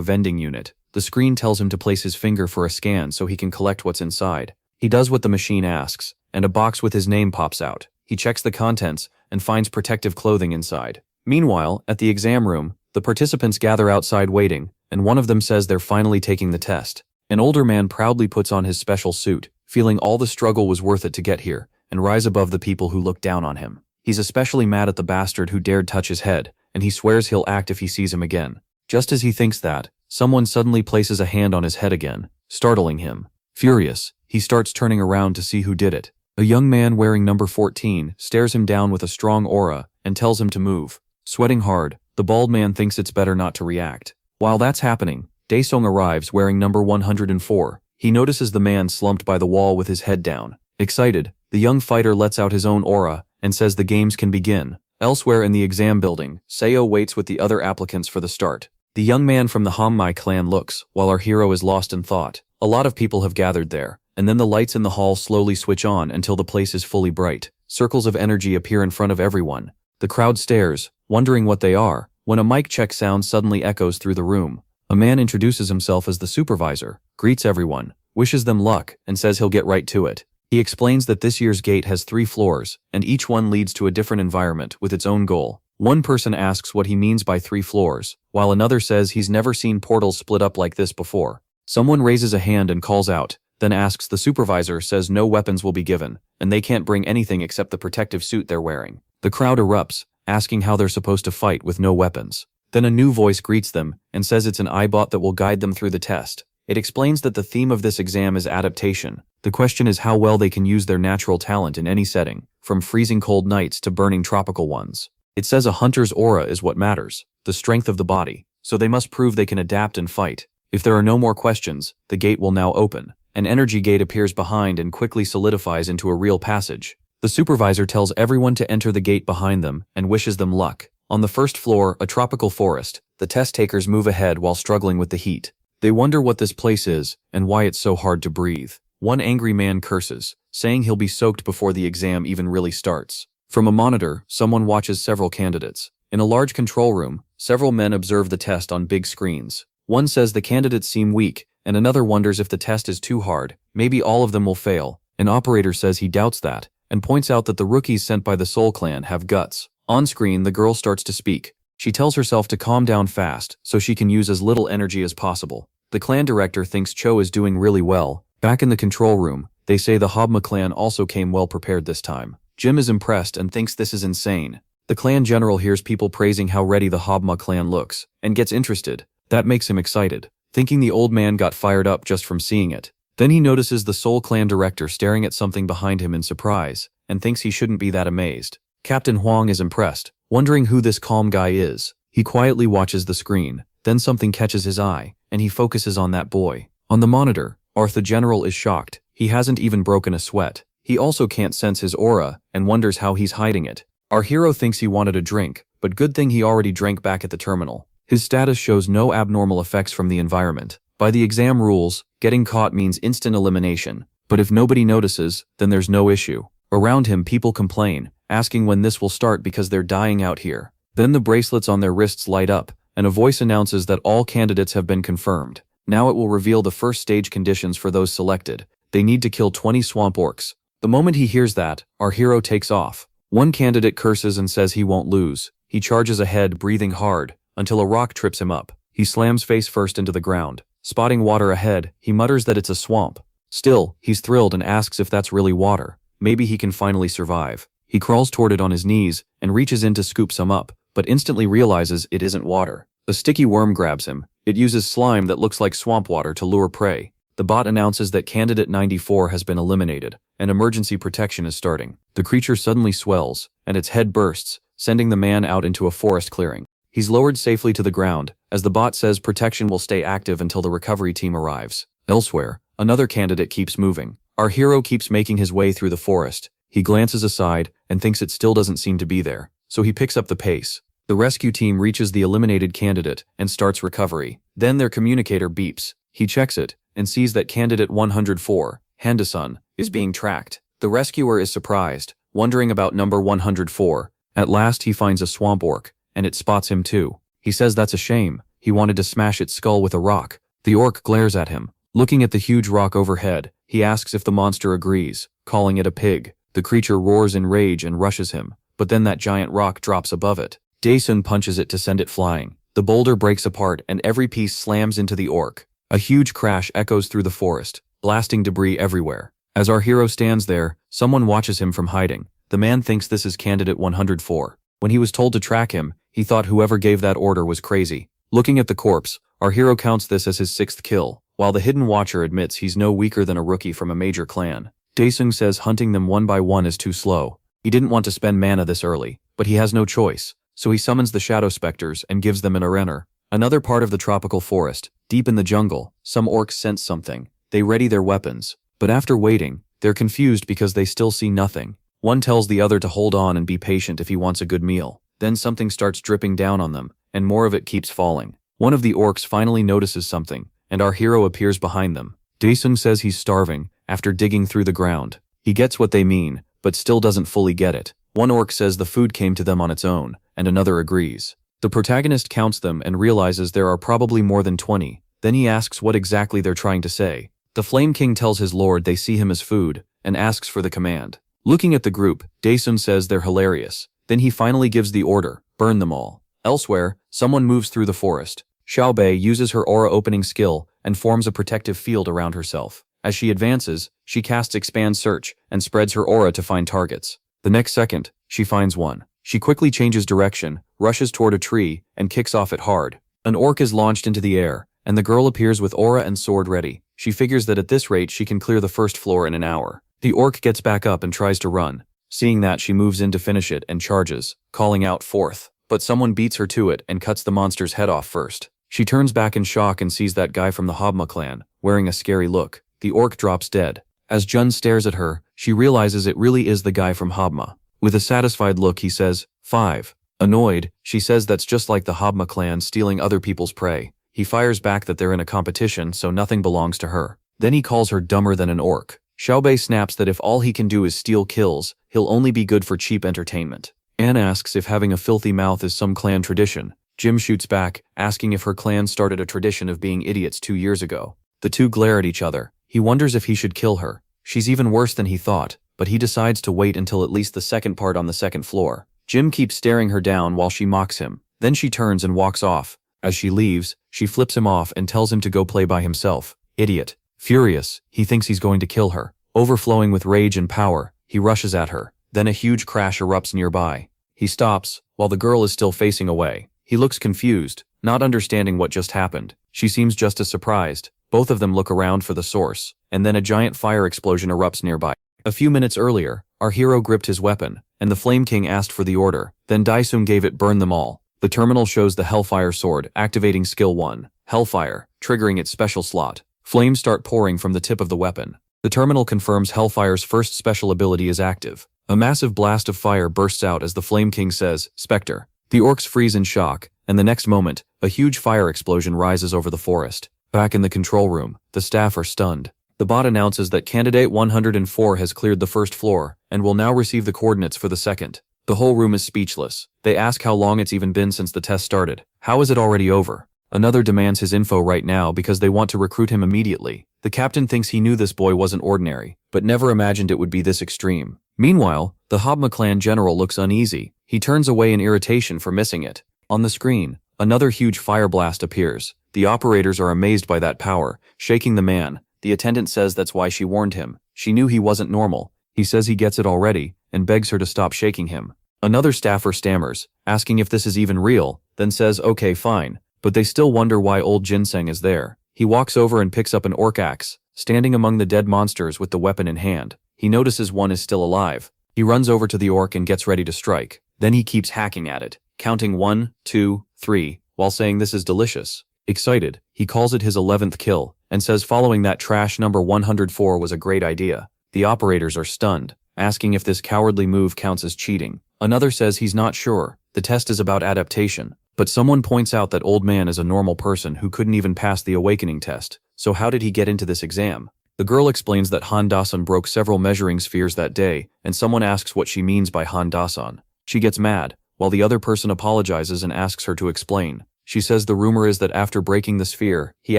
vending unit. The screen tells him to place his finger for a scan so he can collect what's inside. He does what the machine asks, and a box with his name pops out. He checks the contents and finds protective clothing inside. Meanwhile, at the exam room, the participants gather outside waiting, and one of them says they're finally taking the test. An older man proudly puts on his special suit, feeling all the struggle was worth it to get here, and rise above the people who look down on him. He's especially mad at the bastard who dared touch his head, and he swears he'll act if he sees him again. Just as he thinks that, someone suddenly places a hand on his head again, startling him. Furious, he starts turning around to see who did it. A young man wearing number 14 stares him down with a strong aura and tells him to move. Sweating hard, the bald man thinks it's better not to react. While that's happening, Daesung arrives wearing number 104. He notices the man slumped by the wall with his head down. Excited, the young fighter lets out his own aura and says the games can begin. Elsewhere in the exam building, Seo waits with the other applicants for the start. The young man from the Hammai clan looks, while our hero is lost in thought. A lot of people have gathered there, and then the lights in the hall slowly switch on until the place is fully bright. Circles of energy appear in front of everyone. The crowd stares, wondering what they are, when a mic check sound suddenly echoes through the room. A man introduces himself as the supervisor, greets everyone, wishes them luck, and says he'll get right to it. He explains that this year's gate has 3 floors, and each one leads to a different environment with its own goal. One person asks what he means by 3 floors, while another says he's never seen portals split up like this before. Someone raises a hand and calls out, then asks the supervisor says no weapons will be given, and they can't bring anything except the protective suit they're wearing. The crowd erupts, asking how they're supposed to fight with no weapons. Then a new voice greets them and says it's an iBot that will guide them through the test. It explains that the theme of this exam is adaptation. The question is how well they can use their natural talent in any setting, from freezing cold nights to burning tropical ones. It says a hunter's aura is what matters, the strength of the body, so they must prove they can adapt and fight. If there are no more questions, the gate will now open. An energy gate appears behind and quickly solidifies into a real passage. The supervisor tells everyone to enter the gate behind them and wishes them luck. On the first floor, a tropical forest, the test takers move ahead while struggling with the heat. They wonder what this place is and why it's so hard to breathe. One angry man curses, saying he'll be soaked before the exam even really starts. From a monitor, someone watches several candidates. In a large control room, several men observe the test on big screens. One says the candidates seem weak, and another wonders if the test is too hard, maybe all of them will fail. An operator says he doubts that, and points out that the rookies sent by the Soul Clan have guts. On screen, the girl starts to speak. She tells herself to calm down fast, so she can use as little energy as possible. The clan director thinks Cho is doing really well. Back in the control room, they say the Habma clan also came well prepared this time. Jim is impressed and thinks this is insane. The clan general hears people praising how ready the Habma clan looks, and gets interested. That makes him excited, thinking the old man got fired up just from seeing it. Then he notices the Soul Clan director staring at something behind him in surprise, and thinks he shouldn't be that amazed. Captain Huang is impressed, wondering who this calm guy is. He quietly watches the screen, then something catches his eye, and he focuses on that boy. On the monitor, Arth the general is shocked. He hasn't even broken a sweat. He also can't sense his aura, and wonders how he's hiding it. Our hero thinks he wanted a drink, but good thing he already drank back at the terminal. His status shows no abnormal effects from the environment. By the exam rules, getting caught means instant elimination, but if nobody notices, then there's no issue. Around him, people complain, asking when this will start because they're dying out here. Then the bracelets on their wrists light up, and a voice announces that all candidates have been confirmed. Now it will reveal the first stage conditions for those selected. They need to kill 20 swamp orcs. The moment he hears that, our hero takes off. One candidate curses and says he won't lose. He charges ahead, breathing hard, until a rock trips him up. He slams face first into the ground. Spotting water ahead, he mutters that it's a swamp. Still, he's thrilled and asks if that's really water. Maybe he can finally survive. He crawls toward it on his knees and reaches in to scoop some up, but instantly realizes it isn't water. A sticky worm grabs him. It uses slime that looks like swamp water to lure prey. The bot announces that candidate 94 has been eliminated, and emergency protection is starting. The creature suddenly swells, and its head bursts, sending the man out into a forest clearing. He's lowered safely to the ground, as the bot says protection will stay active until the recovery team arrives. Elsewhere, another candidate keeps moving. Our hero keeps making his way through the forest. He glances aside and thinks it still doesn't seem to be there, so he picks up the pace. The rescue team reaches the eliminated candidate and starts recovery. Then their communicator beeps. He checks it and sees that candidate 104, Handasun, is being tracked. The The rescuer is surprised, wondering about number 104. At last he finds a swamp orc, and it spots him too. He says that's a shame, he wanted to smash its skull with a rock. The orc glares at him. Looking at the huge rock overhead, he asks if the monster agrees, calling it a pig. The creature roars in rage and rushes him, but then that giant rock drops above it. Daesung punches it to send it flying. The boulder breaks apart and every piece slams into the orc. A huge crash echoes through the forest, blasting debris everywhere. As our hero stands there, someone watches him from hiding. The man thinks this is candidate 104. When he was told to track him, he thought whoever gave that order was crazy. Looking at the corpse, our hero counts this as his 6th kill, while the hidden watcher admits he's no weaker than a rookie from a major clan. Daesung says hunting them one by one is too slow. He didn't want to spend mana this early, but he has no choice, so he summons the shadow specters and gives them an arena. Another part of the tropical forest, deep in the jungle, some orcs sense something. They ready their weapons, but after waiting, they're confused because they still see nothing. One tells the other to hold on and be patient if he wants a good meal. Then something starts dripping down on them, and more of it keeps falling. One of the orcs finally notices something, and our hero appears behind them. Daesung says he's starving, after digging through the ground. He gets what they mean, but still doesn't fully get it. One orc says the food came to them on its own, and another agrees. The protagonist counts them and realizes there are probably more than 20. Then he asks what exactly they're trying to say. The Flame King tells his lord they see him as food, and asks for the command. Looking at the group, Daesung says they're hilarious. Then he finally gives the order, burn them all. Elsewhere, someone moves through the forest. Xiaobei uses her aura opening skill and forms a protective field around herself. As she advances, she casts Expand Search and spreads her aura to find targets. The next second, she finds one. She quickly changes direction, rushes toward a tree, and kicks off it hard. An orc is launched into the air, and the girl appears with aura and sword ready. She figures that at this rate she can clear the first floor in an hour. The orc gets back up and tries to run. Seeing that, she moves in to finish it and charges, calling out fourth. But someone beats her to it and cuts the monster's head off first. She turns back in shock and sees that guy from the Habma clan, wearing a scary look. The orc drops dead. As Jun stares at her, she realizes it really is the guy from Habma. With a satisfied look, he says, 5. Annoyed, she says that's just like the Habma clan stealing other people's prey. He fires back that they're in a competition, so nothing belongs to her. Then he calls her dumber than an orc. Xiaobei snaps that if all he can do is steal kills, he'll only be good for cheap entertainment. Anne asks if having a filthy mouth is some clan tradition. Jim shoots back, asking if her clan started a tradition of being idiots 2 years ago. The two glare at each other. He wonders if he should kill her. She's even worse than he thought, but he decides to wait until at least the second part on the second floor. Jim keeps staring her down while she mocks him. Then she turns and walks off. As she leaves, she flips him off and tells him to go play by himself. Idiot. Furious, he thinks he's going to kill her. Overflowing with rage and power, he rushes at her. Then a huge crash erupts nearby. He stops, while the girl is still facing away. He looks confused, not understanding what just happened. She seems just as surprised. Both of them look around for the source, and then a giant fire explosion erupts nearby. A few minutes earlier, our hero gripped his weapon, and the Flame King asked for the order. Then Daesung gave it burn them all. The terminal shows the Hellfire Sword, activating Skill 1, Hellfire, triggering its special slot. Flames start pouring from the tip of the weapon. The terminal confirms Hellfire's first special ability is active. A massive blast of fire bursts out as the Flame King says, Spectre. The orcs freeze in shock, and the next moment, a huge fire explosion rises over the forest. Back in the control room, the staff are stunned. The bot announces that candidate 104 has cleared the first floor, and will now receive the coordinates for the second. The whole room is speechless. They ask how long it's even been since the test started. How is it already over? Another demands his info right now because they want to recruit him immediately. The captain thinks he knew this boy wasn't ordinary, but never imagined it would be this extreme. Meanwhile, the Habma clan general looks uneasy. He turns away in irritation for missing it. On the screen, another huge fire blast appears. The operators are amazed by that power, shaking the man. The attendant says that's why she warned him. She knew he wasn't normal. He says he gets it already, and begs her to stop shaking him. Another staffer stammers, asking if this is even real, then says okay fine, but they still wonder why old Ginseng is there. He walks over and picks up an orc axe, standing among the dead monsters with the weapon in hand. He notices one is still alive. He runs over to the orc and gets ready to strike. Then he keeps hacking at it, counting 1, 2, 3, while saying this is delicious. Excited, he calls it his 11th kill, and says following that trash number 104 was a great idea. The operators are stunned, asking if this cowardly move counts as cheating. Another says he's not sure, the test is about adaptation. But someone points out that old man is a normal person who couldn't even pass the awakening test, so how did he get into this exam? The girl explains that Han Dasan broke several measuring spheres that day, and someone asks what she means by Han Dasan. She gets mad, while the other person apologizes and asks her to explain. She says the rumor is that after breaking the sphere, he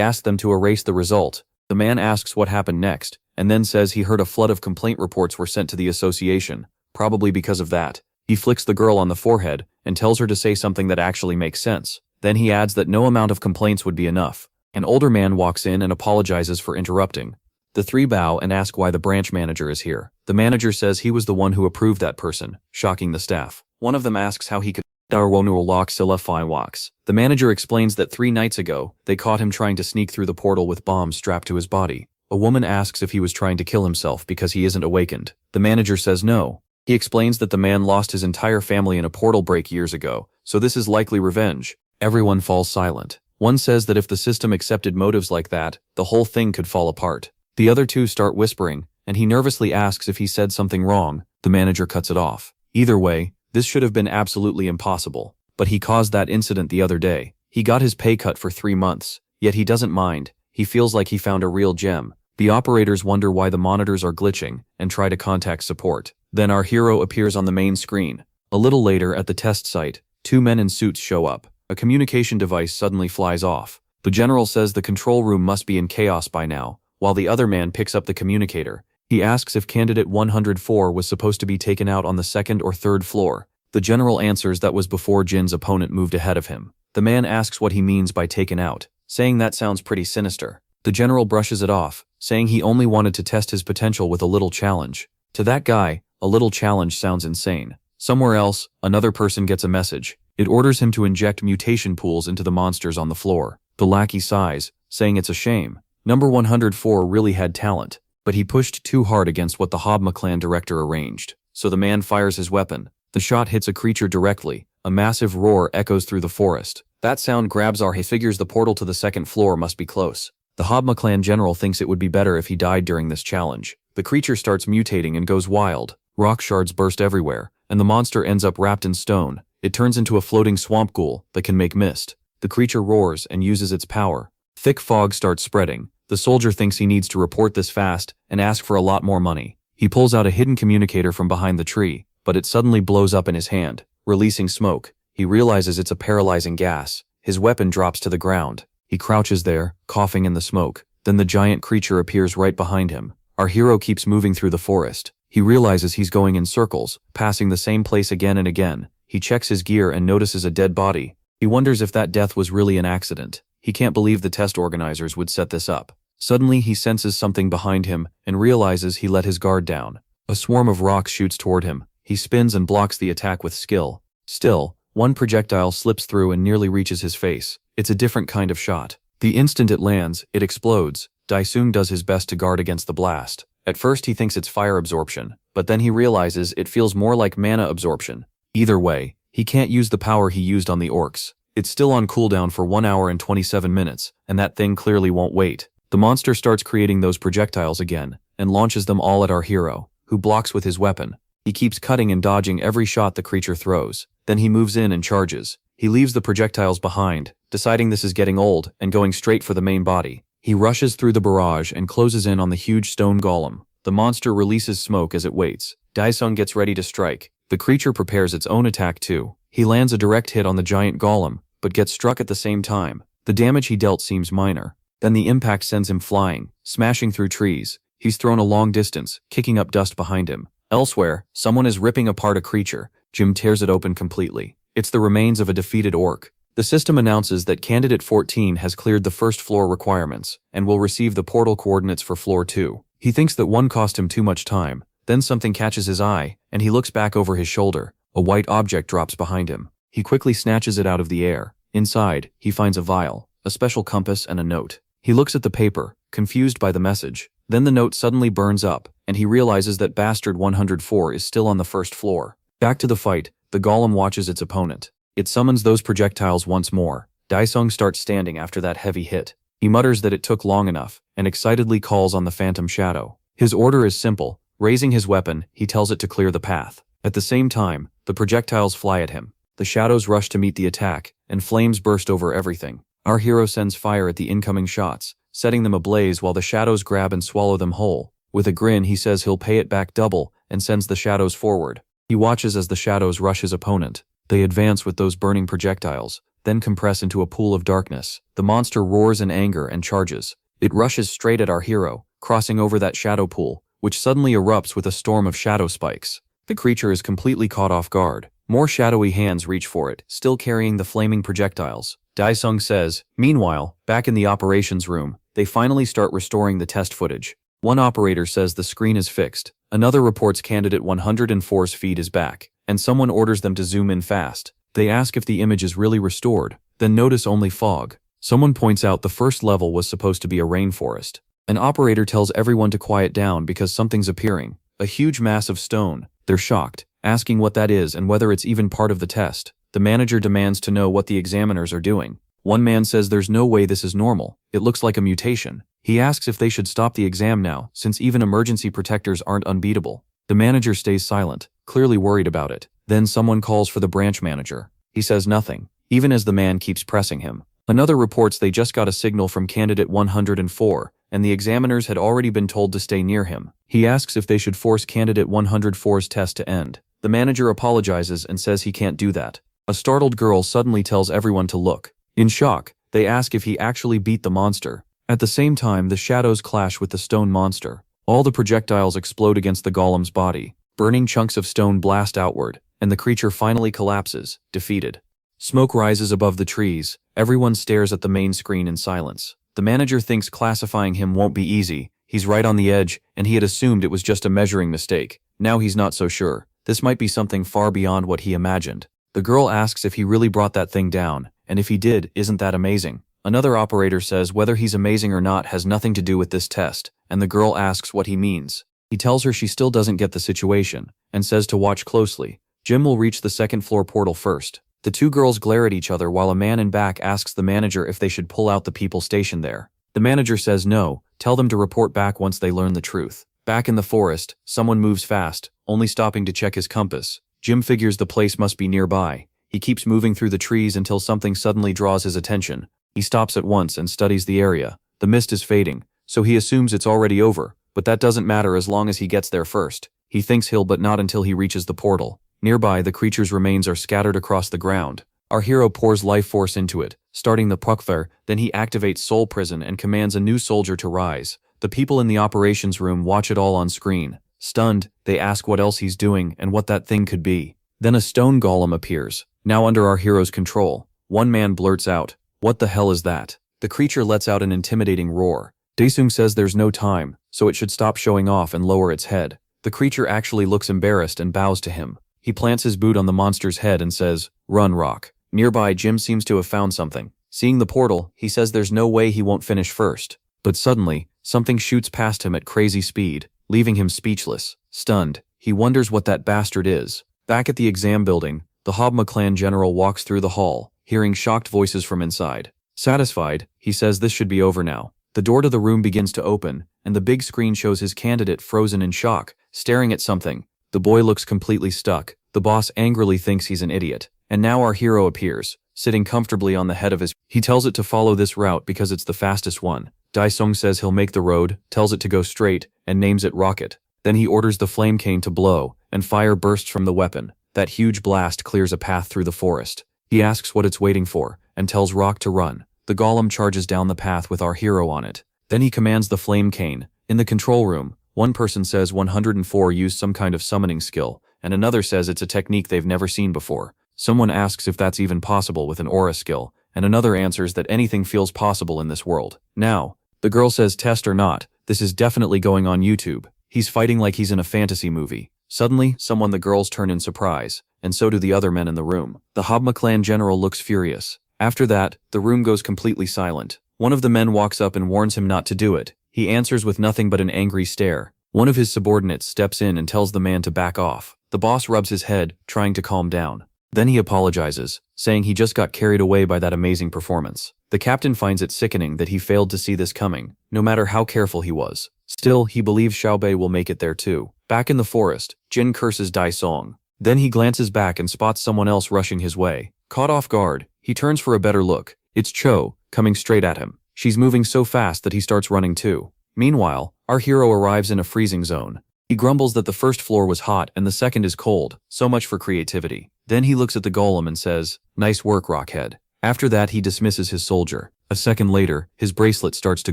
asked them to erase the result. The man asks what happened next, and then says he heard a flood of complaint reports were sent to the association, probably because of that. He flicks the girl on the forehead and tells her to say something that actually makes sense. Then he adds that no amount of complaints would be enough. An older man walks in and apologizes for interrupting. The three bow and ask why the branch manager is here. The manager says he was the one who approved that person, shocking the staff. One of them asks how he could walks. The manager explains that 3 nights ago, they caught him trying to sneak through the portal with bombs strapped to his body. A woman asks if he was trying to kill himself because he isn't awakened. The manager says no. He explains that the man lost his entire family in a portal break years ago, so this is likely revenge. Everyone falls silent. One says that if the system accepted motives like that, the whole thing could fall apart. The other two start whispering, and he nervously asks if he said something wrong. The manager cuts it off. Either way, this should have been absolutely impossible. But he caused that incident the other day. He got his pay cut for 3 months, yet he doesn't mind. He feels like he found a real gem. The operators wonder why the monitors are glitching and try to contact support. Then our hero appears on the main screen. A little later at the test site, 2 men in suits show up. A communication device suddenly flies off. The general says the control room must be in chaos by now, while the other man picks up the communicator. He asks if candidate 104 was supposed to be taken out on the 2nd or 3rd floor. The general answers that was before Jin's opponent moved ahead of him. The man asks what he means by taken out, saying that sounds pretty sinister. The general brushes it off, saying he only wanted to test his potential with a little challenge. To that guy, a little challenge sounds insane. Somewhere else, another person gets a message. It orders him to inject mutation pools into the monsters on the floor. The lackey sighs, saying it's a shame. Number 104 really had talent, but he pushed too hard against what the Hobma clan director arranged. So the man fires his weapon. The shot hits a creature directly. A massive roar echoes through the forest. That sound grabs He figures the portal to the 2nd floor must be close. The Hobma clan general thinks it would be better if he died during this challenge. The creature starts mutating and goes wild. Rock shards burst everywhere, and the monster ends up wrapped in stone. It turns into a floating swamp ghoul that can make mist. The creature roars and uses its power. Thick fog starts spreading. The soldier thinks he needs to report this fast and ask for a lot more money. He pulls out a hidden communicator from behind the tree, but it suddenly blows up in his hand, releasing smoke. He realizes it's a paralyzing gas. His weapon drops to the ground. He crouches there, coughing in the smoke. Then the giant creature appears right behind him. Our hero keeps moving through the forest. He realizes he's going in circles, passing the same place again and again. He checks his gear and notices a dead body. He wonders if that death was really an accident. He can't believe the test organizers would set this up. Suddenly he senses something behind him and realizes he let his guard down. A swarm of rocks shoots toward him. He spins and blocks the attack with skill. Still, one projectile slips through and nearly reaches his face. It's a different kind of shot. The instant it lands, it explodes. Daesung does his best to guard against the blast. At first he thinks it's fire absorption, but then he realizes it feels more like mana absorption. Either way, he can't use the power he used on the orcs. It's still on cooldown for 1 hour and 27 minutes, and that thing clearly won't wait. The monster starts creating those projectiles again, and launches them all at our hero, who blocks with his weapon. He keeps cutting and dodging every shot the creature throws. Then he moves in and charges. He leaves the projectiles behind, deciding this is getting old, and going straight for the main body. He rushes through the barrage and closes in on the huge stone golem. The monster releases smoke as it waits. Daesung gets ready to strike. The creature prepares its own attack too. He lands a direct hit on the giant golem, but gets struck at the same time. The damage he dealt seems minor. Then the impact sends him flying, smashing through trees. He's thrown a long distance, kicking up dust behind him. Elsewhere, someone is ripping apart a creature. Jim tears it open completely. It's the remains of a defeated orc. The system announces that Candidate 14 has cleared the 1st floor requirements and will receive the portal coordinates for floor 2. He thinks that one cost him too much time. Then something catches his eye, and he looks back over his shoulder. A white object drops behind him. He quickly snatches it out of the air. Inside, he finds a vial, a special compass, and a note. He looks at the paper, confused by the message. Then the note suddenly burns up, and he realizes that Bastard 104 is still on the 1st floor. Back to the fight, the golem watches its opponent. It summons those projectiles once more. Daesung starts standing after that heavy hit. He mutters that it took long enough, and excitedly calls on the phantom shadow. His order is simple. Raising his weapon, he tells it to clear the path. At the same time, the projectiles fly at him. The shadows rush to meet the attack, and flames burst over everything. Our hero sends fire at the incoming shots, setting them ablaze while the shadows grab and swallow them whole. With a grin, he says he'll pay it back double and sends the shadows forward. He watches as the shadows rush his opponent. They advance with those burning projectiles, then compress into a pool of darkness. The monster roars in anger and charges. It rushes straight at our hero, crossing over that shadow pool, which suddenly erupts with a storm of shadow spikes. The creature is completely caught off guard. More shadowy hands reach for it, still carrying the flaming projectiles. Daesung says, meanwhile, back in the operations room, they finally start restoring the test footage. One operator says the screen is fixed. Another reports candidate 104's feed is back, and someone orders them to zoom in fast. They ask if the image is really restored, then notice only fog. Someone points out the first level was supposed to be a rainforest. An operator tells everyone to quiet down because something's appearing. A huge mass of stone. They're shocked, asking what that is and whether it's even part of the test. The manager demands to know what the examiners are doing. One man says there's no way this is normal. It looks like a mutation. He asks if they should stop the exam now, since even emergency protectors aren't unbeatable. The manager stays silent, clearly worried about it. Then someone calls for the branch manager. He says nothing, even as the man keeps pressing him. Another reports they just got a signal from candidate 104, and the examiners had already been told to stay near him. He asks if they should force candidate 104's test to end. The manager apologizes and says he can't do that. A startled girl suddenly tells everyone to look. In shock, they ask if he actually beat the monster. At the same time, the shadows clash with the stone monster. All the projectiles explode against the golem's body. Burning chunks of stone blast outward, and the creature finally collapses, defeated. Smoke rises above the trees. Everyone stares at the main screen in silence. The manager thinks classifying him won't be easy. He's right on the edge, and he had assumed it was just a measuring mistake. Now he's not so sure. This might be something far beyond what he imagined. The girl asks if he really brought that thing down, and if he did, isn't that amazing? Another operator says whether he's amazing or not has nothing to do with this test, and the girl asks what he means. He tells her she still doesn't get the situation, and says to watch closely. Jim will reach the second floor portal first. The two girls glare at each other while a man in back asks the manager if they should pull out the people stationed there. The manager says no, tell them to report back once they learn the truth. Back in the forest, someone moves fast, only stopping to check his compass. Jim figures the place must be nearby. He keeps moving through the trees until something suddenly draws his attention. He stops at once and studies the area. The mist is fading, so he assumes it's already over, but that doesn't matter as long as he gets there first. He thinks he'll, but not until he reaches the portal. Nearby, the creature's remains are scattered across the ground. Our hero pours life force into it, starting the Pukver, then he activates Soul Prison and commands a new soldier to rise. The people in the operations room watch it all on screen. Stunned, they ask what else he's doing and what that thing could be. Then a stone golem appears, now under our hero's control. One man blurts out, "What the hell is that?" The creature lets out an intimidating roar. Daesung says there's no time, so it should stop showing off and lower its head. The creature actually looks embarrassed and bows to him. He plants his boot on the monster's head and says, "Run, Rock." Nearby, Jim seems to have found something. Seeing the portal, he says there's no way he won't finish first. But suddenly, something shoots past him at crazy speed, leaving him speechless. Stunned, he wonders what that bastard is. Back at the exam building, the Hobma clan general walks through the hall, hearing shocked voices from inside. Satisfied, he says this should be over now. The door to the room begins to open, and the big screen shows his candidate frozen in shock, staring at something. The boy looks completely stuck. The boss angrily thinks he's an idiot. And now our hero appears, sitting comfortably on the head of his. He tells it to follow this route because it's the fastest one. Daesung says he'll make the road, tells it to go straight, and names it Rocket. Then he orders the flame cane to blow, and fire bursts from the weapon. That huge blast clears a path through the forest. He asks what it's waiting for, and tells Rock to run. The golem charges down the path with our hero on it. Then he commands the flame cane. In the control room, one person says 104 used some kind of summoning skill, and another says it's a technique they've never seen before. Someone asks if that's even possible with an aura skill, and another answers that anything feels possible in this world. Now, the girl says test or not, this is definitely going on YouTube. He's fighting like he's in a fantasy movie. Suddenly, the girls turn in surprise, and so do the other men in the room. The Hobma clan general looks furious. After that, the room goes completely silent. One of the men walks up and warns him not to do it. He answers with nothing but an angry stare. One of his subordinates steps in and tells the man to back off. The boss rubs his head, trying to calm down. Then he apologizes, saying he just got carried away by that amazing performance. The captain finds it sickening that he failed to see this coming, no matter how careful he was. Still, he believes Xiaobei will make it there too. Back in the forest, Jin curses Daesung. Then he glances back and spots someone else rushing his way. Caught off guard, he turns for a better look. It's Cho, coming straight at him. She's moving so fast that he starts running too. Meanwhile, our hero arrives in a freezing zone. He grumbles that the first floor was hot and the second is cold, so much for creativity. Then he looks at the golem and says, "Nice work, Rockhead." After that he dismisses his soldier. A second later, his bracelet starts to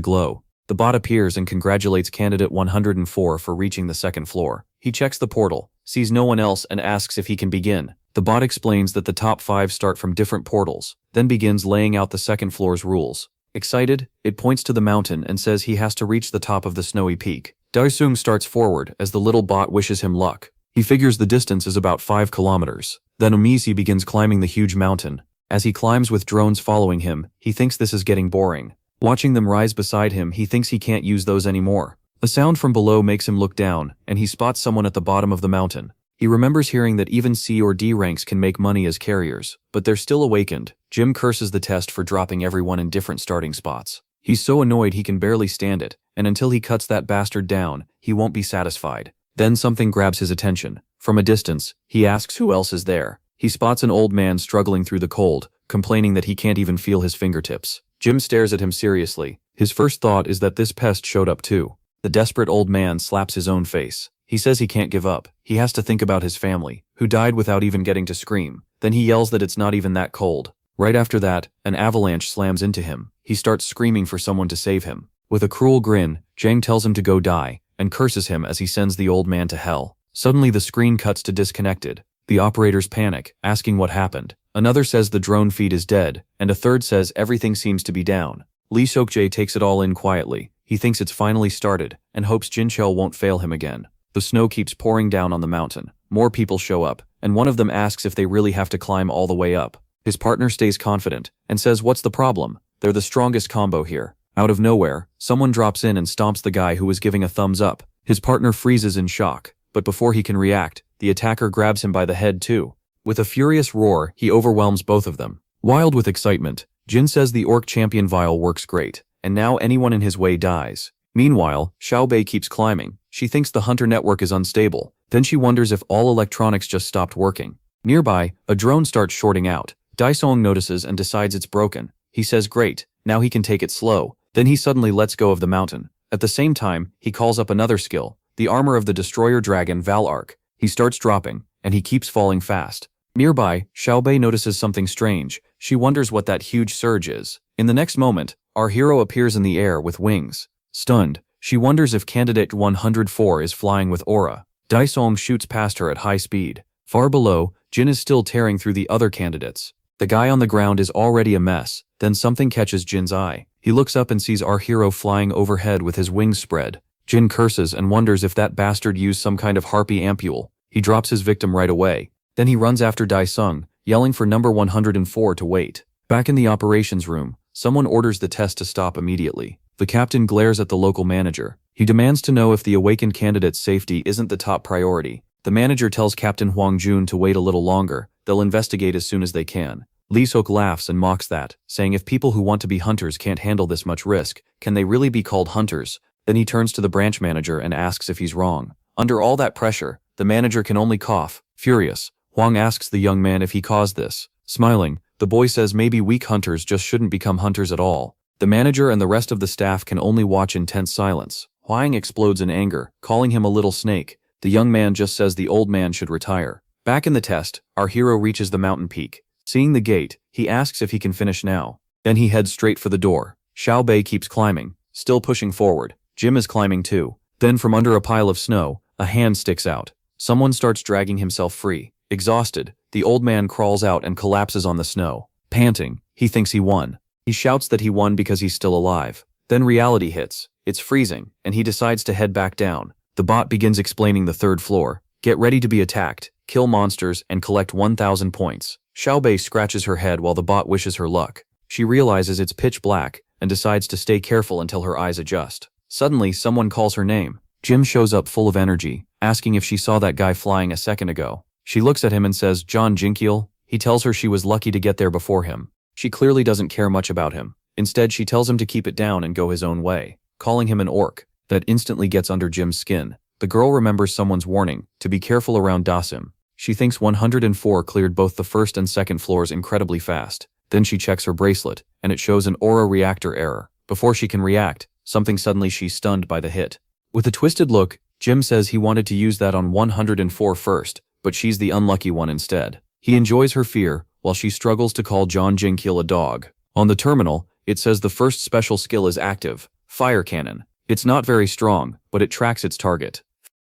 glow. The bot appears and congratulates candidate 104 for reaching the second floor. He checks the portal, sees no one else and asks if he can begin. The bot explains that the top 5 start from different portals, then begins laying out the second floor's rules. Excited, it points to the mountain and says he has to reach the top of the snowy peak. Daesung starts forward as the little bot wishes him luck. He figures the distance is about 5 kilometers. Then Umisi begins climbing the huge mountain. As he climbs with drones following him, he thinks this is getting boring. Watching them rise beside him, he thinks he can't use those anymore. A sound from below makes him look down, and he spots someone at the bottom of the mountain. He remembers hearing that even C or D ranks can make money as carriers, but they're still awakened. Jim curses the test for dropping everyone in different starting spots. He's so annoyed he can barely stand it, and until he cuts that bastard down, he won't be satisfied. Then something grabs his attention. From a distance, he asks who else is there. He spots an old man struggling through the cold, complaining that he can't even feel his fingertips. Jim stares at him seriously. His first thought is that this pest showed up too. The desperate old man slaps his own face. He says he can't give up. He has to think about his family, who died without even getting to scream. Then he yells that it's not even that cold. Right after that, an avalanche slams into him. He starts screaming for someone to save him. With a cruel grin, Jang tells him to go die, and curses him as he sends the old man to hell. Suddenly the screen cuts to disconnected. The operators panic, asking what happened. Another says the drone feed is dead, and a third says everything seems to be down. Lee Seokjae takes it all in quietly. He thinks it's finally started, and hopes Jinchul won't fail him again. The snow keeps pouring down on the mountain. More people show up, and one of them asks if they really have to climb all the way up. His partner stays confident, and says what's the problem? They're the strongest combo here. Out of nowhere, someone drops in and stomps the guy who was giving a thumbs up. His partner freezes in shock, but before he can react, the attacker grabs him by the head too. With a furious roar, he overwhelms both of them. Wild with excitement, Jin says the Orc Champion Vial works great, and now anyone in his way dies. Meanwhile, Xiaobei keeps climbing. She thinks the hunter network is unstable. Then she wonders if all electronics just stopped working. Nearby, a drone starts shorting out. Daesung notices and decides it's broken. He says great, now he can take it slow. Then he suddenly lets go of the mountain. At the same time, he calls up another skill, the armor of the destroyer dragon Valark. He starts dropping, and he keeps falling fast. Nearby, Xiaobei notices something strange. She wonders what that huge surge is. In the next moment, our hero appears in the air with wings. Stunned, she wonders if candidate 104 is flying with aura. Daesung shoots past her at high speed. Far below, Jin is still tearing through the other candidates. The guy on the ground is already a mess. Then something catches Jin's eye. He looks up and sees our hero flying overhead with his wings spread. Jin curses and wonders if that bastard used some kind of harpy ampule. He drops his victim right away. Then he runs after Daesung, yelling for number 104 to wait. Back in the operations room, someone orders the test to stop immediately. The captain glares at the local manager. He demands to know if the awakened candidate's safety isn't the top priority. The manager tells Captain Huang Jun to wait a little longer. They'll investigate as soon as they can. Lee Sok laughs and mocks that, saying if people who want to be hunters can't handle this much risk, can they really be called hunters? Then he turns to the branch manager and asks if he's wrong. Under all that pressure, the manager can only cough. Furious, Huang asks the young man if he caused this. Smiling, the boy says maybe weak hunters just shouldn't become hunters at all. The manager and the rest of the staff can only watch in tense silence. Huang explodes in anger, calling him a little snake. The young man just says the old man should retire. Back in the test, our hero reaches the mountain peak. Seeing the gate, he asks if he can finish now. Then he heads straight for the door. Xiaobei keeps climbing, still pushing forward. Jim is climbing too. Then from under a pile of snow, a hand sticks out. Someone starts dragging himself free. Exhausted, the old man crawls out and collapses on the snow. Panting, he thinks he won. He shouts that he won because he's still alive. Then reality hits. It's freezing, and he decides to head back down. The bot begins explaining the third floor. Get ready to be attacked, kill monsters, and collect 1,000 points. Xiaobei scratches her head while the bot wishes her luck. She realizes it's pitch black and decides to stay careful until her eyes adjust. Suddenly, someone calls her name. Jim shows up full of energy, asking if she saw that guy flying a second ago. She looks at him and says, John Jinkiel. He tells her she was lucky to get there before him. She clearly doesn't care much about him. Instead, she tells him to keep it down and go his own way, calling him an orc. That instantly gets under Jim's skin. The girl remembers someone's warning, to be careful around Dasim. She thinks 104 cleared both the first and second floors incredibly fast. Then she checks her bracelet, and it shows an aura reactor error. Before she can react, she's stunned by the hit. With a twisted look, Jim says he wanted to use that on 104 first, but she's the unlucky one instead. He enjoys her fear, while she struggles to call John Jinkiel a dog. On the terminal, it says the first special skill is active, Fire Cannon. It's not very strong, but it tracks its target.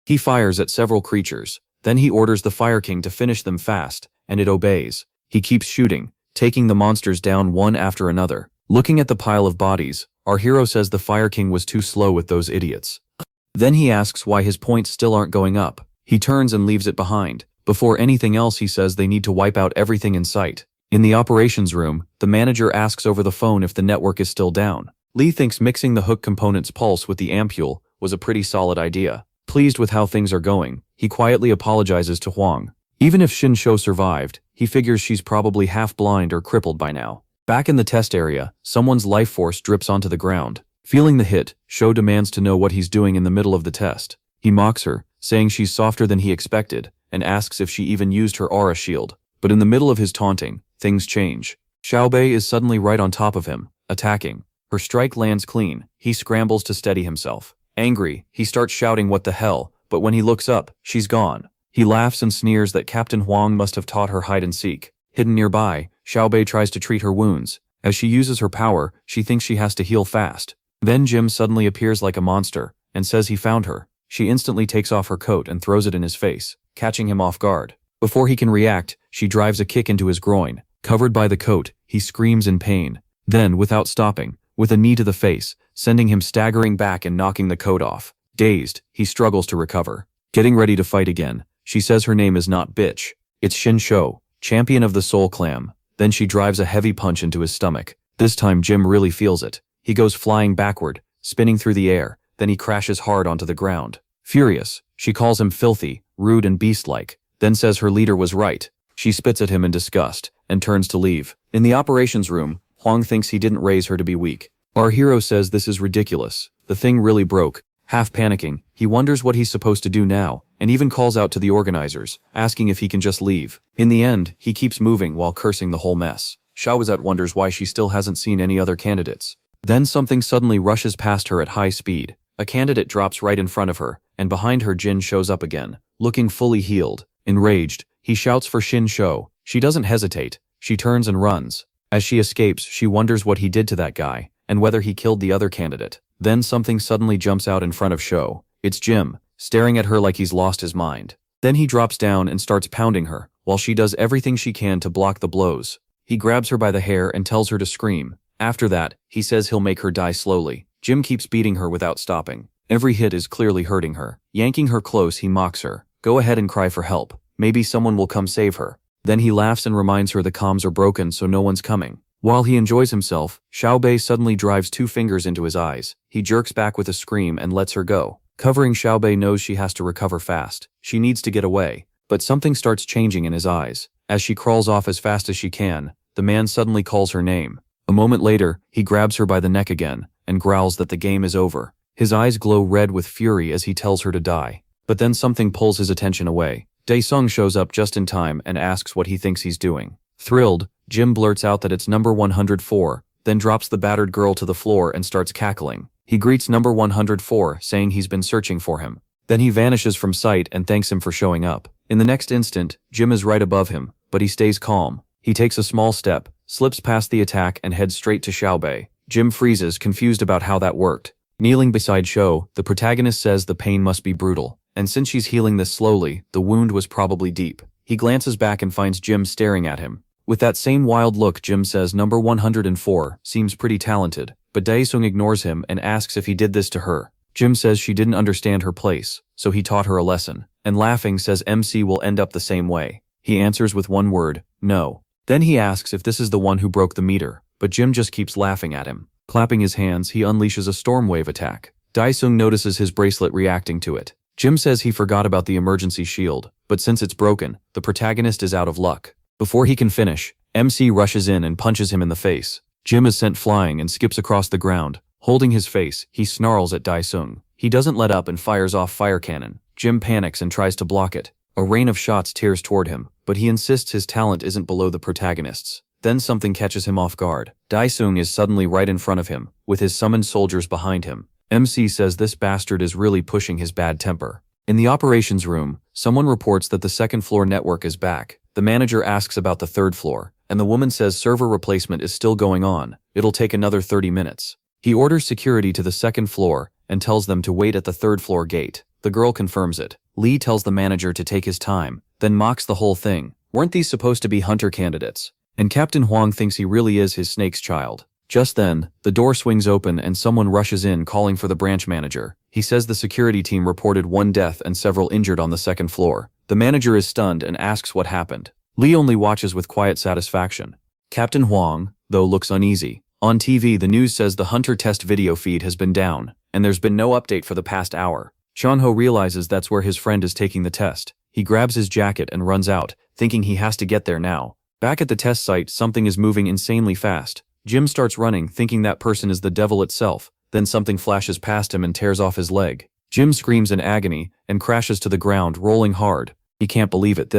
He fires at several creatures, then he orders the Fire King to finish them fast, and it obeys. He keeps shooting, taking the monsters down one after another. Looking at the pile of bodies, our hero says the Fire King was too slow with those idiots. Then he asks why his points still aren't going up. He turns and leaves it behind. Before anything else, he says they need to wipe out everything in sight. In the operations room, the manager asks over the phone if the network is still down. Lee thinks mixing the hook component's pulse with the ampule was a pretty solid idea. Pleased with how things are going, he quietly apologizes to Huang. Even if Shin Shou survived, he figures she's probably half blind or crippled by now. Back in the test area, someone's life force drips onto the ground. Feeling the hit, Shou demands to know what he's doing in the middle of the test. He mocks her, saying she's softer than he expected, and asks if she even used her aura shield. But in the middle of his taunting, things change. Xiaobei is suddenly right on top of him, attacking. Her strike lands clean. He scrambles to steady himself. Angry, he starts shouting what the hell, but when he looks up, she's gone. He laughs and sneers that Captain Huang must have taught her hide and seek. Hidden nearby, Xiaobei tries to treat her wounds. As she uses her power, she thinks she has to heal fast. Then Jim suddenly appears like a monster, and says he found her. She instantly takes off her coat and throws it in his face, catching him off guard. Before he can react, she drives a kick into his groin. Covered by the coat, he screams in pain. Then, without stopping, with a knee to the face, sending him staggering back and knocking the coat off. Dazed, he struggles to recover. Getting ready to fight again, she says her name is not bitch. It's Shin Shou, champion of the Soul Clam. Then she drives a heavy punch into his stomach. This time Jim really feels it. He goes flying backward, spinning through the air, then he crashes hard onto the ground. Furious, she calls him filthy, rude and beast-like, then says her leader was right. She spits at him in disgust, and turns to leave. In the operations room, Huang thinks he didn't raise her to be weak. Our hero says this is ridiculous. The thing really broke. Half panicking, he wonders what he's supposed to do now, and even calls out to the organizers, asking if he can just leave. In the end, he keeps moving while cursing the whole mess. Xiaowazet wonders why she still hasn't seen any other candidates. Then something suddenly rushes past her at high speed. A candidate drops right in front of her, and behind her Jin shows up again, looking fully healed. Enraged, he shouts for Shin Shou. She doesn't hesitate. She turns and runs. As she escapes, she wonders what he did to that guy, and whether he killed the other candidate. Then something suddenly jumps out in front of Shou. It's Jim, staring at her like he's lost his mind. Then he drops down and starts pounding her, while she does everything she can to block the blows. He grabs her by the hair and tells her to scream. After that, he says he'll make her die slowly. Jim keeps beating her without stopping. Every hit is clearly hurting her. Yanking her close, he mocks her. Go ahead and cry for help. Maybe someone will come save her. Then he laughs and reminds her the comms are broken so no one's coming. While he enjoys himself, Xiaobei suddenly drives 2 fingers into his eyes. He jerks back with a scream and lets her go. Covering Xiaobei knows she has to recover fast. She needs to get away. But something starts changing in his eyes. As she crawls off as fast as she can, the man suddenly calls her name. A moment later, he grabs her by the neck again, and growls that the game is over. His eyes glow red with fury as he tells her to die. But then something pulls his attention away. Daesung shows up just in time and asks what he thinks he's doing. Thrilled, Jim blurts out that it's number 104, then drops the battered girl to the floor and starts cackling. He greets number 104, saying he's been searching for him. Then he vanishes from sight and thanks him for showing up. In the next instant, Jim is right above him, but he stays calm. He takes a small step, slips past the attack and heads straight to Xiaobei. Jim freezes, confused about how that worked. Kneeling beside Shou, the protagonist says the pain must be brutal, and since she's healing this slowly, the wound was probably deep. He glances back and finds Jim staring at him. With that same wild look, Jim says number 104 seems pretty talented, but Daesung ignores him and asks if he did this to her. Jim says she didn't understand her place, so he taught her a lesson, and laughing says MC will end up the same way. He answers with one word, no. Then he asks if this is the one who broke the meter, but Jim just keeps laughing at him. Clapping his hands, he unleashes a storm wave attack. Daesung notices his bracelet reacting to it. Jim says he forgot about the emergency shield, but since it's broken, the protagonist is out of luck. Before he can finish, MC rushes in and punches him in the face. Jim is sent flying and skips across the ground. Holding his face, he snarls at Daesung. He doesn't let up and fires off fire cannon. Jim panics and tries to block it. A rain of shots tears toward him, but he insists his talent isn't below the protagonist's. Then something catches him off guard. Daesung is suddenly right in front of him, with his summoned soldiers behind him. MC says this bastard is really pushing his bad temper. In the operations room, someone reports that the second-floor network is back. The manager asks about the third floor, and the woman says server replacement is still going on. It'll take another 30 minutes. He orders security to the second floor and tells them to wait at the third-floor gate. The girl confirms it. Lee tells the manager to take his time, then mocks the whole thing. Weren't these supposed to be hunter candidates? And Captain Huang thinks he really is his snake's child. Just then, the door swings open and someone rushes in calling for the branch manager. He says the security team reported 1 death and several injured on the second floor. The manager is stunned and asks what happened. Lee only watches with quiet satisfaction. Captain Huang, though, looks uneasy. On TV, the news says the hunter test video feed has been down, and there's been no update for the past hour. Chonho realizes that's where his friend is taking the test. He grabs his jacket and runs out, thinking he has to get there now. Back at the test site, something is moving insanely fast. Jim starts running, thinking that person is the devil itself. Then something flashes past him and tears off his leg. Jim screams in agony and crashes to the ground, rolling hard. He can't believe it.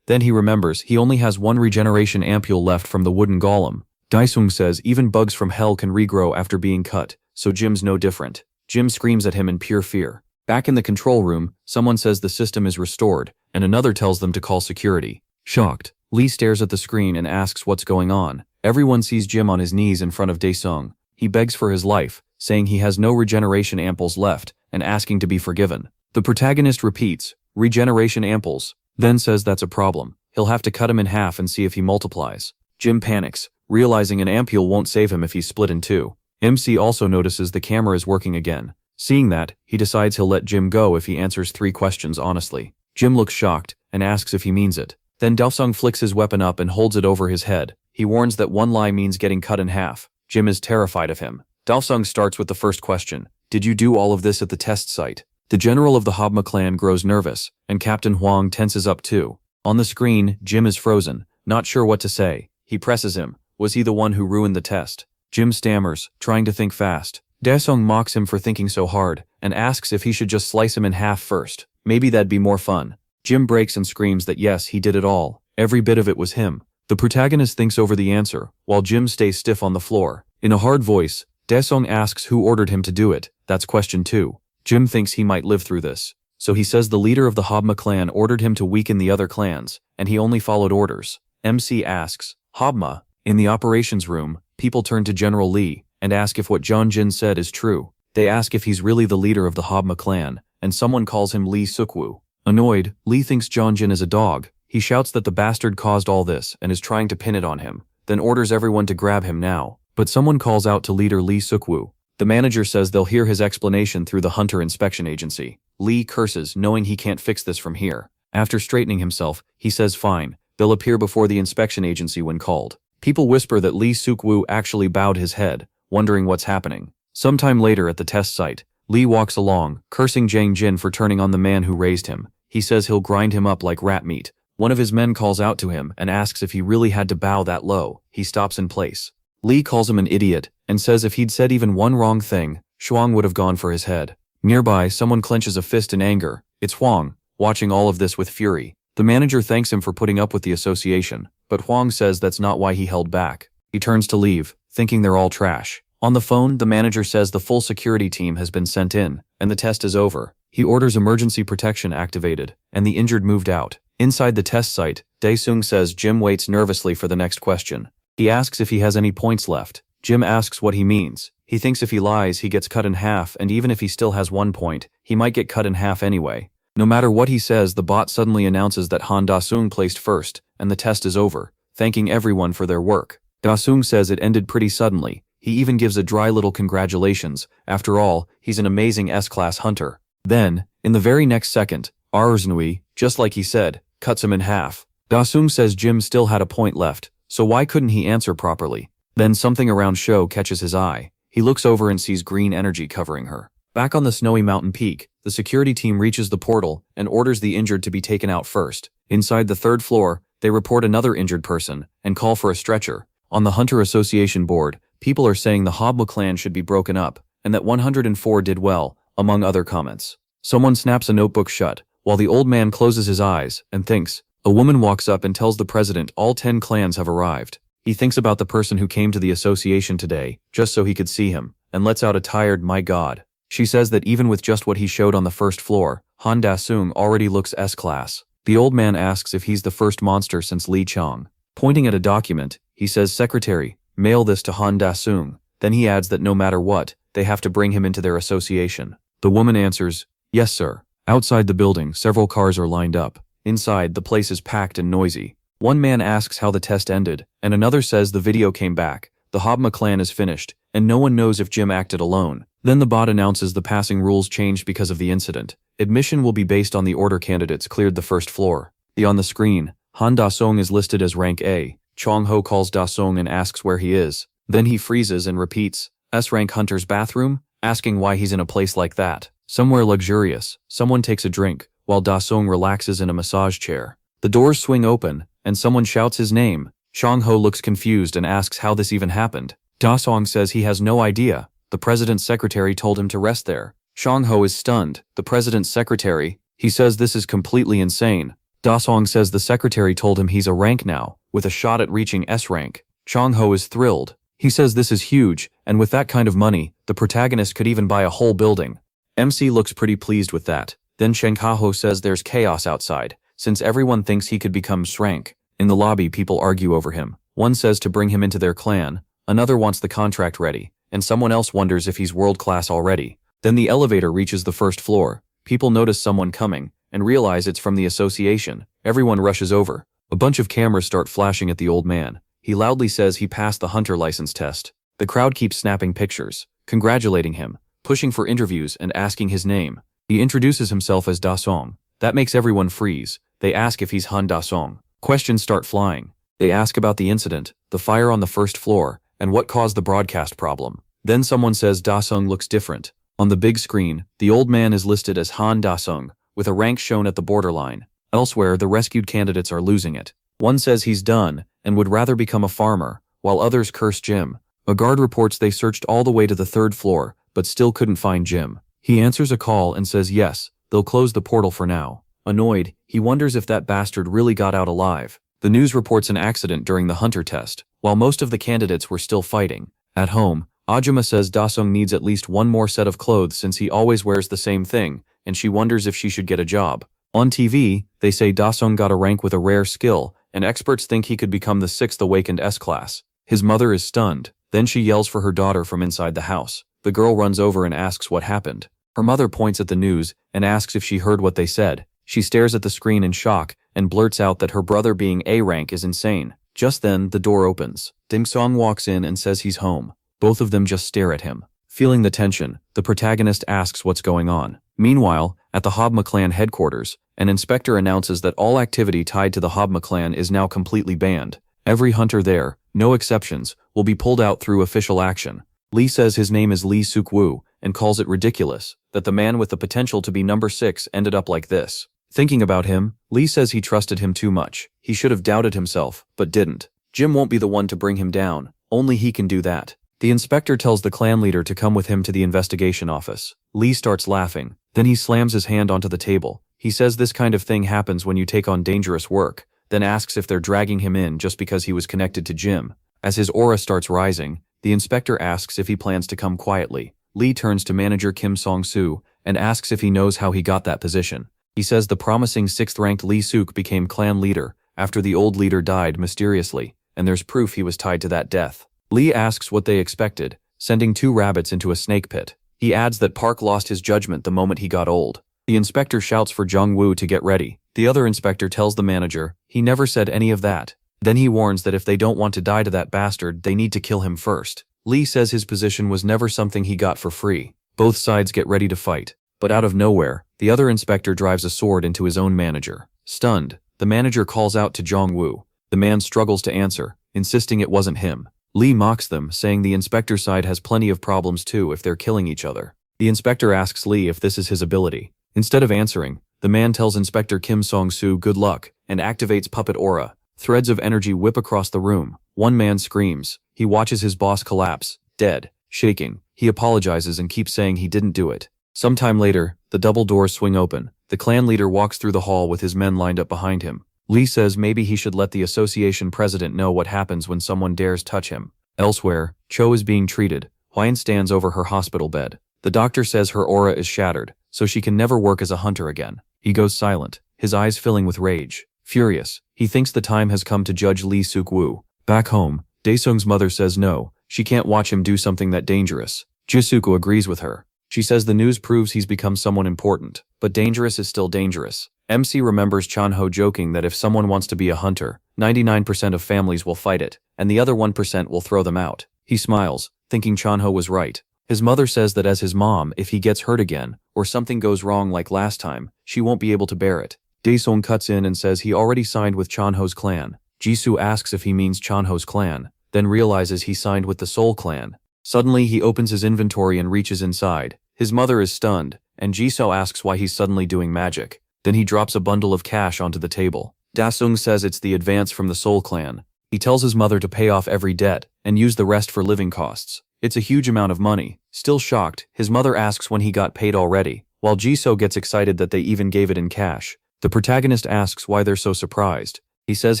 Then he remembers he only has 1 regeneration ampule left from the wooden golem. Daesung says even bugs from hell can regrow after being cut, so Jim's no different. Jim screams at him in pure fear. Back in the control room, someone says the system is restored, and another tells them to call security. Shocked, Lee stares at the screen and asks what's going on. Everyone sees Jim on his knees in front of Daesung. He begs for his life, saying he has no regeneration ampules left, and asking to be forgiven. The protagonist repeats, regeneration ampules, then says that's a problem. He'll have to cut him in half and see if he multiplies. Jim panics, realizing an ampule won't save him if he's split in 2. MC also notices the camera is working again. Seeing that, he decides he'll let Jim go if he answers 3 questions honestly. Jim looks shocked and asks if he means it. Then Daesung flicks his weapon up and holds it over his head. He warns that 1 lie means getting cut in half. Jim is terrified of him. Daesung starts with the first question. Did you do all of this at the test site? The general of the Habma clan grows nervous, and Captain Huang tenses up too. On the screen, Jim is frozen, not sure what to say. He presses him. Was he the one who ruined the test? Jim stammers, trying to think fast. Daesung mocks him for thinking so hard, and asks if he should just slice him in half first. Maybe that'd be more fun. Jim breaks and screams that yes, he did it all. Every bit of it was him. The protagonist thinks over the answer, while Jim stays stiff on the floor. In a hard voice, Daesung asks who ordered him to do it. That's question 2. Jim thinks he might live through this. So he says the leader of the Habma clan ordered him to weaken the other clans, and he only followed orders. MC asks, Habma? In the operations room, people turn to General Lee and ask if what John Jin said is true. They ask if he's really the leader of the Habma clan, and someone calls him Lee Sukwu. Annoyed, Lee thinks John Jin is a dog. He shouts that the bastard caused all this and is trying to pin it on him, then orders everyone to grab him now. But someone calls out to leader Lee Sukwu. The manager says they'll hear his explanation through the Hunter Inspection Agency. Lee curses, knowing he can't fix this from here. After straightening himself, he says fine, they'll appear before the inspection agency when called. People whisper that Lee Sukwu actually bowed his head, wondering what's happening. Sometime later at the test site, Lee walks along, cursing Jang Jin for turning on the man who raised him. He says he'll grind him up like rat meat. One of his men calls out to him and asks if he really had to bow that low. He stops in place. Lee calls him an idiot and says if he'd said even one wrong thing, Shuang would have gone for his head. Nearby, someone clenches a fist in anger. It's Huang, watching all of this with fury. The manager thanks him for putting up with the association, but Huang says that's not why he held back. He turns to leave, thinking they're all trash. On the phone, the manager says the full security team has been sent in, and the test is over. He orders emergency protection activated, and the injured moved out. Inside the test site, Daesung says Jim waits nervously for the next question. He asks if he has any points left. Jim asks what he means. He thinks if he lies, he gets cut in half, and even if he still has 1 point, he might get cut in half anyway. No matter what he says, the bot suddenly announces that Han Daesung placed first, and the test is over, thanking everyone for their work. Daesung says it ended pretty suddenly. He even gives a dry little congratulations. After all, he's an amazing S-class hunter. Then, in the very next second, Arznui, just like he said, cuts him in half. Daesung says Jim still had a point left, so why couldn't he answer properly? Then something around Sho catches his eye. He looks over and sees green energy covering her. Back on the snowy mountain peak, the security team reaches the portal and orders the injured to be taken out first. Inside the 3rd floor, they report another injured person and call for a stretcher. On the Hunter Association board, people are saying the Habma clan should be broken up, and that 104 did well, among other comments. Someone snaps a notebook shut, while the old man closes his eyes and thinks. A woman walks up and tells the president all 10 clans have arrived. He thinks about the person who came to the association today, just so he could see him, and lets out a tired "my god." She says that even with just what he showed on the first floor, Han Da-sung already looks S-class. The old man asks if he's the first monster since Lee Chong. Pointing at a document, he says, "Secretary, mail this to Han Da-sung." Then he adds that no matter what, they have to bring him into their association. The woman answers, "Yes, sir." Outside the building, several cars are lined up. Inside, the place is packed and noisy. One man asks how the test ended, and another says the video came back. The Habma clan is finished, and no one knows if Jim acted alone. Then the bot announces the passing rules changed because of the incident. Admission will be based on the order candidates cleared the first floor. On the screen, Han Da-sung is listed as rank A. Chong-ho calls Da-sung and asks where he is. Then he freezes and repeats, "S-rank hunter's bathroom?" asking why he's in a place like that. Somewhere luxurious. Someone takes a drink, while Da-sung relaxes in a massage chair. The doors swing open, and someone shouts his name. Chong-ho looks confused and asks how this even happened. Da-sung says he has no idea. The president's secretary told him to rest there. Chong-ho is stunned. The president's secretary? He says this is completely insane. Da-sung says the secretary told him he's a rank now, with a shot at reaching S rank. Chong-ho is thrilled. He says this is huge, and with that kind of money, the protagonist could even buy a whole building. MC looks pretty pleased with that. Then Shenkaho says there's chaos outside, since everyone thinks he could become S-rank. In the lobby, people argue over him. One says to bring him into their clan, another wants the contract ready, and someone else wonders if he's world-class already. Then the elevator reaches the first floor. People notice someone coming, and realize it's from the association. Everyone rushes over. A bunch of cameras start flashing at the old man. He loudly says he passed the hunter license test. The crowd keeps snapping pictures, congratulating him, pushing for interviews and asking his name. He introduces himself as Da-sung. That makes everyone freeze. They ask if he's Han Da-sung. Questions start flying. They ask about the incident, the fire on the first floor, and what caused the broadcast problem. Then someone says Da-sung looks different. On the big screen, the old man is listed as Han Da-sung, with a rank shown at the borderline. Elsewhere, the rescued candidates are losing it. One says he's done, and would rather become a farmer, while others curse Jim. A guard reports they searched all the way to the third floor, but still couldn't find Jim. He answers a call and says yes, they'll close the portal for now. Annoyed, he wonders if that bastard really got out alive. The news reports an accident during the hunter test, while most of the candidates were still fighting. At home, Ajima says Da-sung needs at least one more set of clothes since he always wears the same thing, and she wonders if she should get a job. On TV, they say Da-sung got a rank with a rare skill, and experts think he could become the 6th awakened S-class. His mother is stunned. Then she yells for her daughter from inside the house. The girl runs over and asks what happened. Her mother points at the news and asks if she heard what they said. She stares at the screen in shock and blurts out that her brother being A rank is insane. Just then, the door opens. Ding Song walks in and says he's home. Both of them just stare at him. Feeling the tension, the protagonist asks what's going on. Meanwhile, at the Habma clan headquarters, an inspector announces that all activity tied to the Habma clan is now completely banned. Every hunter there, no exceptions, will be pulled out through official action. Lee says his name is Lee Suk-woo and calls it ridiculous that the man with the potential to be number 6 ended up like this. Thinking about him, Lee says he trusted him too much. He should have doubted himself, but didn't. Jim won't be the one to bring him down. Only he can do that. The inspector tells the clan leader to come with him to the investigation office. Lee starts laughing. Then he slams his hand onto the table. He says this kind of thing happens when you take on dangerous work, then asks if they're dragging him in just because he was connected to Jim. As his aura starts rising, the inspector asks if he plans to come quietly. Lee turns to manager Kim Song-soo and asks if he knows how he got that position. He says the promising 6th-ranked Lee Suk became clan leader after the old leader died mysteriously, and there's proof he was tied to that death. Lee asks what they expected, sending 2 rabbits into a snake pit. He adds that Park lost his judgment the moment he got old. The inspector shouts for Jung-woo to get ready. The other inspector tells the manager he never said any of that. Then he warns that if they don't want to die to that bastard, they need to kill him first. Lee says his position was never something he got for free. Both sides get ready to fight. But out of nowhere, the other inspector drives a sword into his own manager. Stunned, the manager calls out to Jong-woo. The man struggles to answer, insisting it wasn't him. Lee mocks them, saying the inspector's side has plenty of problems too if they're killing each other. The inspector asks Lee if this is his ability. Instead of answering, the man tells Inspector Kim Song-soo good luck and activates puppet aura. Threads of energy whip across the room. One man screams. He watches his boss collapse, dead, shaking. He apologizes and keeps saying he didn't do it. Sometime later, the double doors swing open. The clan leader walks through the hall with his men lined up behind him. Lee says maybe he should let the association president know what happens when someone dares touch him. Elsewhere, Cho is being treated. Hwine stands over her hospital bed. The doctor says her aura is shattered, so she can never work as a hunter again. He goes silent, his eyes filling with rage. Furious, he thinks the time has come to judge Lee Suk-woo. Back home, Daesung's mother says no, she can't watch him do something that dangerous. Jisuko agrees with her. She says the news proves he's become someone important, but dangerous is still dangerous. MC remembers Chanho joking that if someone wants to be a hunter, 99% of families will fight it, and the other 1% will throw them out. He smiles, thinking Chanho was right. His mother says that as his mom, if he gets hurt again, or something goes wrong like last time, she won't be able to bear it. Daesung cuts in and says he already signed with Chanho's clan. Jisoo asks if he means Chanho's clan, then realizes he signed with the Seoul clan. Suddenly he opens his inventory and reaches inside. His mother is stunned, and Jisoo asks why he's suddenly doing magic. Then he drops a bundle of cash onto the table. Daesung says it's the advance from the Seoul clan. He tells his mother to pay off every debt, and use the rest for living costs. It's a huge amount of money. Still shocked, his mother asks when he got paid already, while Jisoo gets excited that they even gave it in cash. The protagonist asks why they're so surprised. He says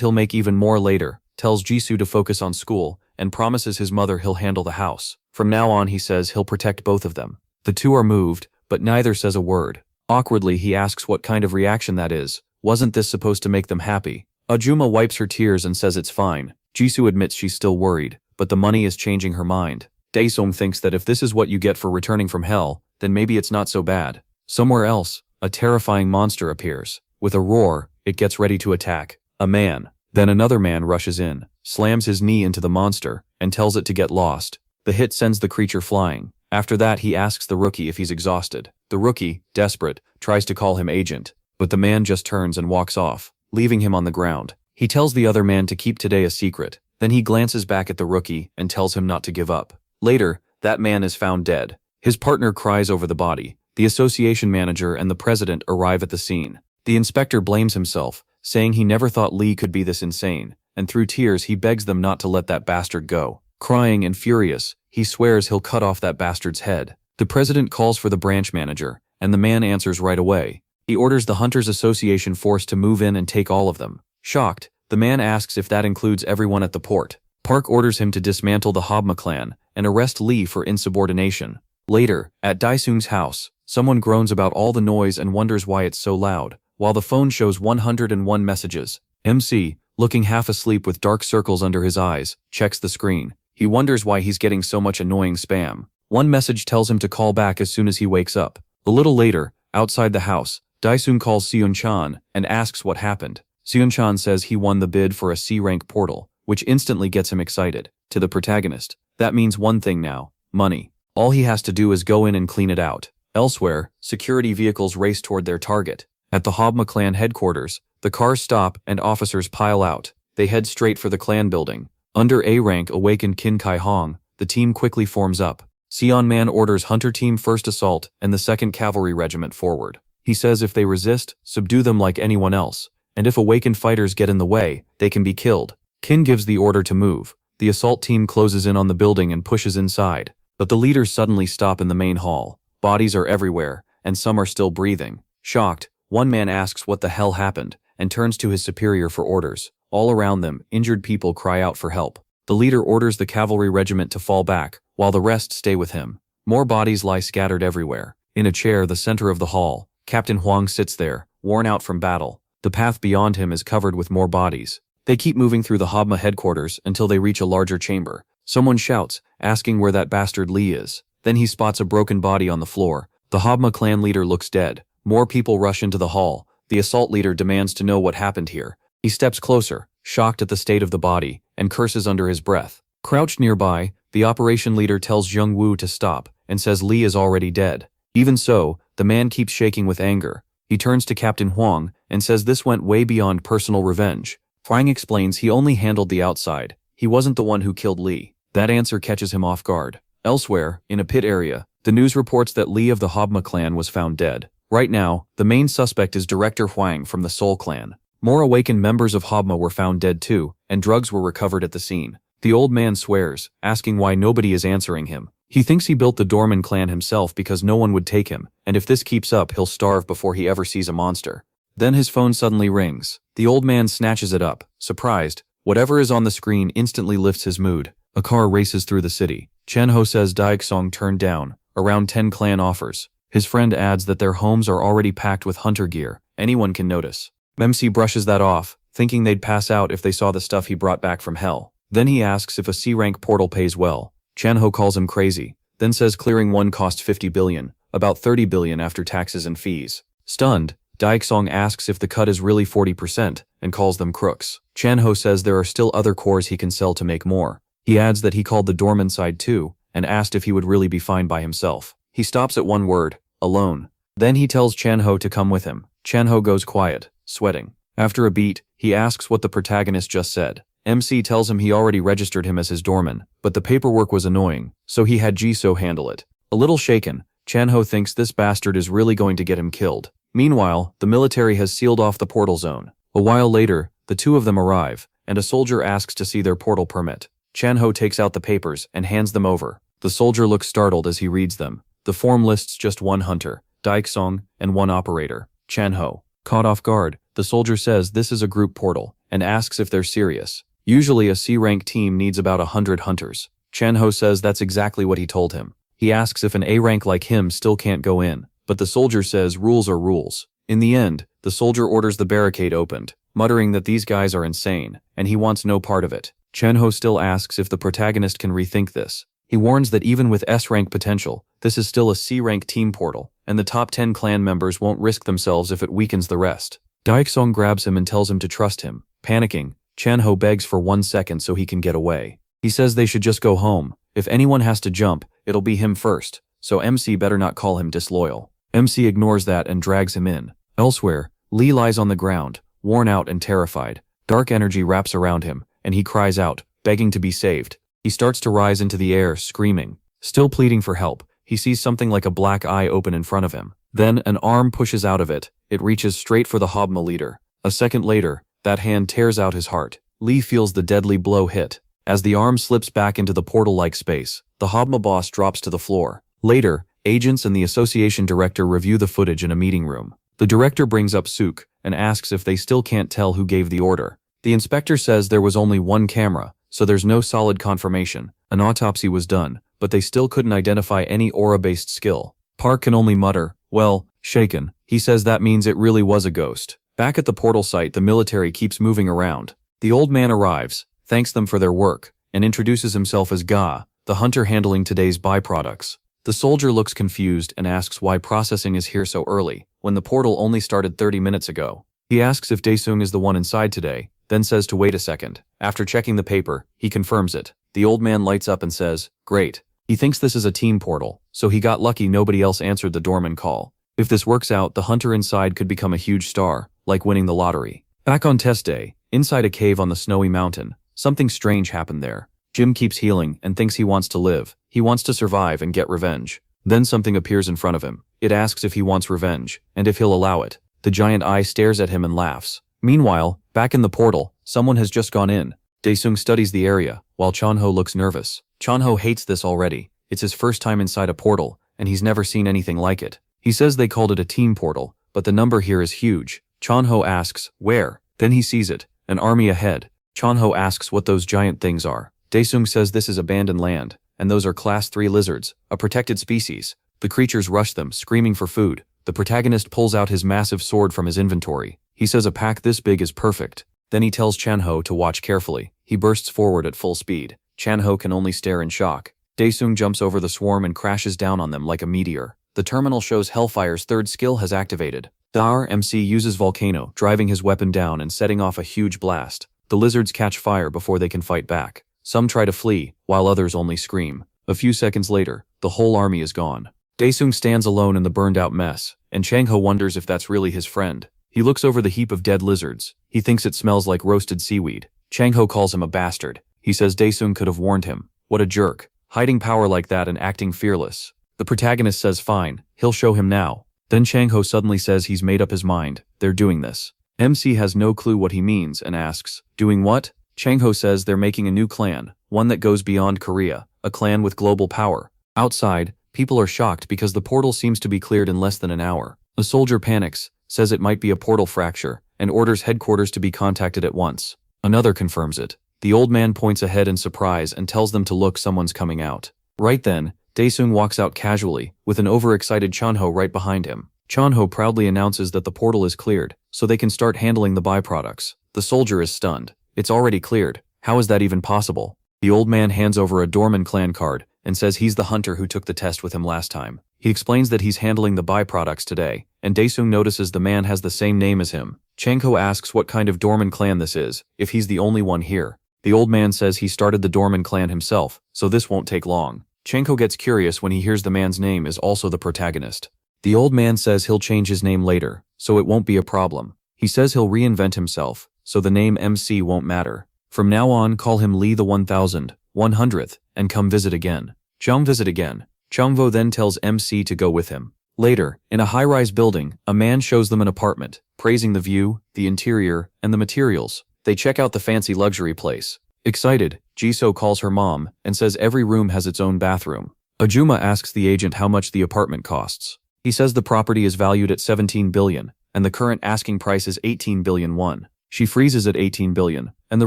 he'll make even more later, tells Jisoo to focus on school, and promises his mother he'll handle the house. From now on he says he'll protect both of them. The two are moved, but neither says a word. Awkwardly he asks what kind of reaction that is. Wasn't this supposed to make them happy? Ajuma wipes her tears and says it's fine. Jisoo admits she's still worried, but the money is changing her mind. Daesung thinks that if this is what you get for returning from hell, then maybe it's not so bad. Somewhere else, a terrifying monster appears. With a roar, it gets ready to attack. A man. Then another man rushes in, slams his knee into the monster, and tells it to get lost. The hit sends the creature flying. After that he asks the rookie if he's exhausted. The rookie, desperate, tries to call him agent, but the man just turns and walks off, leaving him on the ground. He tells the other man to keep today a secret. Then he glances back at the rookie and tells him not to give up. Later, that man is found dead. His partner cries over the body. The association manager and the president arrive at the scene. The inspector blames himself, saying he never thought Lee could be this insane, and through tears he begs them not to let that bastard go. Crying and furious, he swears he'll cut off that bastard's head. The president calls for the branch manager, and the man answers right away. He orders the Hunters Association force to move in and take all of them. Shocked, the man asks if that includes everyone at the port. Park orders him to dismantle the Habma clan and arrest Lee for insubordination. Later, at Daesung's house, someone groans about all the noise and wonders why it's so loud, while the phone shows 101 messages. MC, looking half asleep with dark circles under his eyes, checks the screen. He wonders why he's getting so much annoying spam. One message tells him to call back as soon as he wakes up. A little later, outside the house, Daesung calls Seon-chan and asks what happened. Seon-chan says he won the bid for a C-rank portal, which instantly gets him excited. To the protagonist, that means one thing now: money. All he has to do is go in and clean it out. Elsewhere, security vehicles race toward their target. At the Habma clan headquarters, the cars stop and officers pile out. They head straight for the clan building. Under A-rank awakened Kim Kai-hong, the team quickly forms up. Seon Man orders Hunter Team First Assault and the 2nd Cavalry Regiment forward. He says if they resist, subdue them like anyone else, and if awakened fighters get in the way, they can be killed. Kin gives the order to move. The assault team closes in on the building and pushes inside, but the leaders suddenly stop in the main hall. Bodies are everywhere, and some are still breathing. Shocked, one man asks what the hell happened, and turns to his superior for orders. All around them, injured people cry out for help. The leader orders the cavalry regiment to fall back, while the rest stay with him. More bodies lie scattered everywhere. In a chair the center of the hall, Captain Huang sits there, worn out from battle. The path beyond him is covered with more bodies. They keep moving through the Habma headquarters until they reach a larger chamber. Someone shouts, asking where that bastard Lee is. Then he spots a broken body on the floor. The Habma clan leader looks dead. More people rush into the hall. The assault leader demands to know what happened here. He steps closer, shocked at the state of the body, and curses under his breath. Crouched nearby, the operation leader tells Jung Woo to stop, and says Lee is already dead. Even so, the man keeps shaking with anger. He turns to Captain Huang and says this went way beyond personal revenge. Huang explains he only handled the outside. He wasn't the one who killed Lee. That answer catches him off guard. Elsewhere, in a pit area, the news reports that Lee of the Habma clan was found dead. Right now, the main suspect is Director Huang from the Seoul clan. More awakened members of Habma were found dead too, and drugs were recovered at the scene. The old man swears, asking why nobody is answering him. He thinks he built the Dorman clan himself because no one would take him, and if this keeps up he'll starve before he ever sees a monster. Then his phone suddenly rings. The old man snatches it up, surprised. Whatever is on the screen instantly lifts his mood. A car races through the city. Chen-ho says Daik-song turned down around 10 clan offers. His friend adds that their homes are already packed with hunter gear. Anyone can notice. MC brushes that off, thinking they'd pass out if they saw the stuff he brought back from hell. Then he asks if a C-rank portal pays well. Chen-ho calls him crazy, then says clearing one cost 50 billion, about 30 billion after taxes and fees. Stunned, Daik-song asks if the cut is really 40% and calls them crooks. Chen-ho says there are still other cores he can sell to make more. He adds that he called the dormant side too and asked if he would really be fine by himself. He stops at one word, alone. Then he tells Chen-ho to come with him. Chen-ho goes quiet, sweating. After a beat, he asks what the protagonist just said. MC tells him he already registered him as his doorman, but the paperwork was annoying, so he had Jisoo handle it. A little shaken, Chen-ho thinks this bastard is really going to get him killed. Meanwhile, the military has sealed off the portal zone. A while later, the two of them arrive, and a soldier asks to see their portal permit. Chen-ho takes out the papers and hands them over. The soldier looks startled as he reads them. The form lists just one hunter, Daik-song, and one operator, Chen-ho. Caught off guard, the soldier says this is a group portal, and asks if they're serious. Usually a C-rank team needs about 100 hunters. Chen-ho says that's exactly what he told him. He asks if an A-rank like him still can't go in, but the soldier says rules are rules. In the end, the soldier orders the barricade opened, muttering that these guys are insane, and he wants no part of it. Chen-ho still asks if the protagonist can rethink this. He warns that even with S-rank potential, this is still a C-rank team portal, and the top 10 clan members won't risk themselves if it weakens the rest. Daik-song grabs him and tells him to trust him. Panicking, Chen-ho begs for 1 second so he can get away. He says they should just go home. If anyone has to jump, it'll be him first, so MC better not call him disloyal. MC ignores that and drags him in. Elsewhere, Lee lies on the ground, worn out and terrified. Dark energy wraps around him, and he cries out, begging to be saved. He starts to rise into the air, screaming. Still pleading for help, he sees something like a black eye open in front of him. Then an arm pushes out of it. It reaches straight for the Hobma leader. A second later, that hand tears out his heart. Lee feels the deadly blow hit. As the arm slips back into the portal-like space, the Hobma boss drops to the floor. Later, agents and the association director review the footage in a meeting room. The director brings up Suk and asks if they still can't tell who gave the order. The inspector says there was only one camera, so there's no solid confirmation. An autopsy was done, but they still couldn't identify any aura-based skill. Park can only mutter, well, shaken. He says that means it really was a ghost. Back at the portal site, the military keeps moving around. The old man arrives, thanks them for their work, and introduces himself as Ga, the hunter handling today's byproducts. The soldier looks confused and asks why processing is here so early, when the portal only started 30 minutes ago. He asks if Daesung is the one inside today, then says to wait a second. After checking the paper, he confirms it. The old man lights up and says, great. He thinks this is a team portal, so he got lucky nobody else answered the doorman call. If this works out, the hunter inside could become a huge star, like winning the lottery. Back on test day, inside a cave on the snowy mountain, something strange happened there. Jim keeps healing and thinks he wants to live. He wants to survive and get revenge. Then something appears in front of him. It asks if he wants revenge, and if he'll allow it. The giant eye stares at him and laughs. Meanwhile, back in the portal, someone has just gone in. Daesung studies the area, while Chonho looks nervous. Chonho hates this already. It's his first time inside a portal, and he's never seen anything like it. He says they called it a team portal, but the number here is huge. Chonho asks, where? Then he sees it, an army ahead. Chonho asks what those giant things are. Daesung says this is abandoned land, and those are class 3 lizards, a protected species. The creatures rush them, screaming for food. The protagonist pulls out his massive sword from his inventory. He says a pack this big is perfect. Then he tells Chanho to watch carefully. He bursts forward at full speed. Chanho can only stare in shock. Daesung jumps over the swarm and crashes down on them like a meteor. The terminal shows Hellfire's third skill has activated. Dar MC uses Volcano, driving his weapon down and setting off a huge blast. The lizards catch fire before they can fight back. Some try to flee, while others only scream. A few seconds later, the whole army is gone. Daesung stands alone in the burned-out mess, and Changho wonders if that's really his friend. He looks over the heap of dead lizards. He thinks it smells like roasted seaweed. Changho calls him a bastard. He says Daesung could have warned him. What a jerk. Hiding power like that and acting fearless. The protagonist says fine, he'll show him now. Then Changho suddenly says he's made up his mind. They're doing this. MC has no clue what he means and asks, doing what? Changho says they're making a new clan, one that goes beyond Korea, a clan with global power. Outside, people are shocked because the portal seems to be cleared in less than an hour. A soldier panics, says it might be a portal fracture, and orders headquarters to be contacted at once. Another confirms it. The old man points ahead in surprise and tells them to look, someone's coming out. Right then, Daesung walks out casually, with an overexcited Chunho right behind him. Chunho proudly announces that the portal is cleared, so they can start handling the byproducts. The soldier is stunned. It's already cleared. How is that even possible? The old man hands over a Dorman clan card and says he's the hunter who took the test with him last time. He explains that he's handling the byproducts today, and Daesung notices the man has the same name as him. Changho asks what kind of Dorman clan this is, if he's the only one here. The old man says he started the Dorman clan himself, so this won't take long. Changho gets curious when he hears the man's name is also the protagonist. The old man says he'll change his name later, so it won't be a problem. He says he'll reinvent himself, so the name MC won't matter. From now on, call him Lee the 100th, and come visit again. Chung visit again. Chungvo then tells MC to go with him. Later, in a high-rise building, a man shows them an apartment, praising the view, the interior, and the materials. They check out the fancy luxury place. Excited, Jisoo calls her mom and says every room has its own bathroom. Ajuma asks the agent how much the apartment costs. He says the property is valued at 17 billion, and the current asking price is 18 billion won. She freezes at 18 billion, and the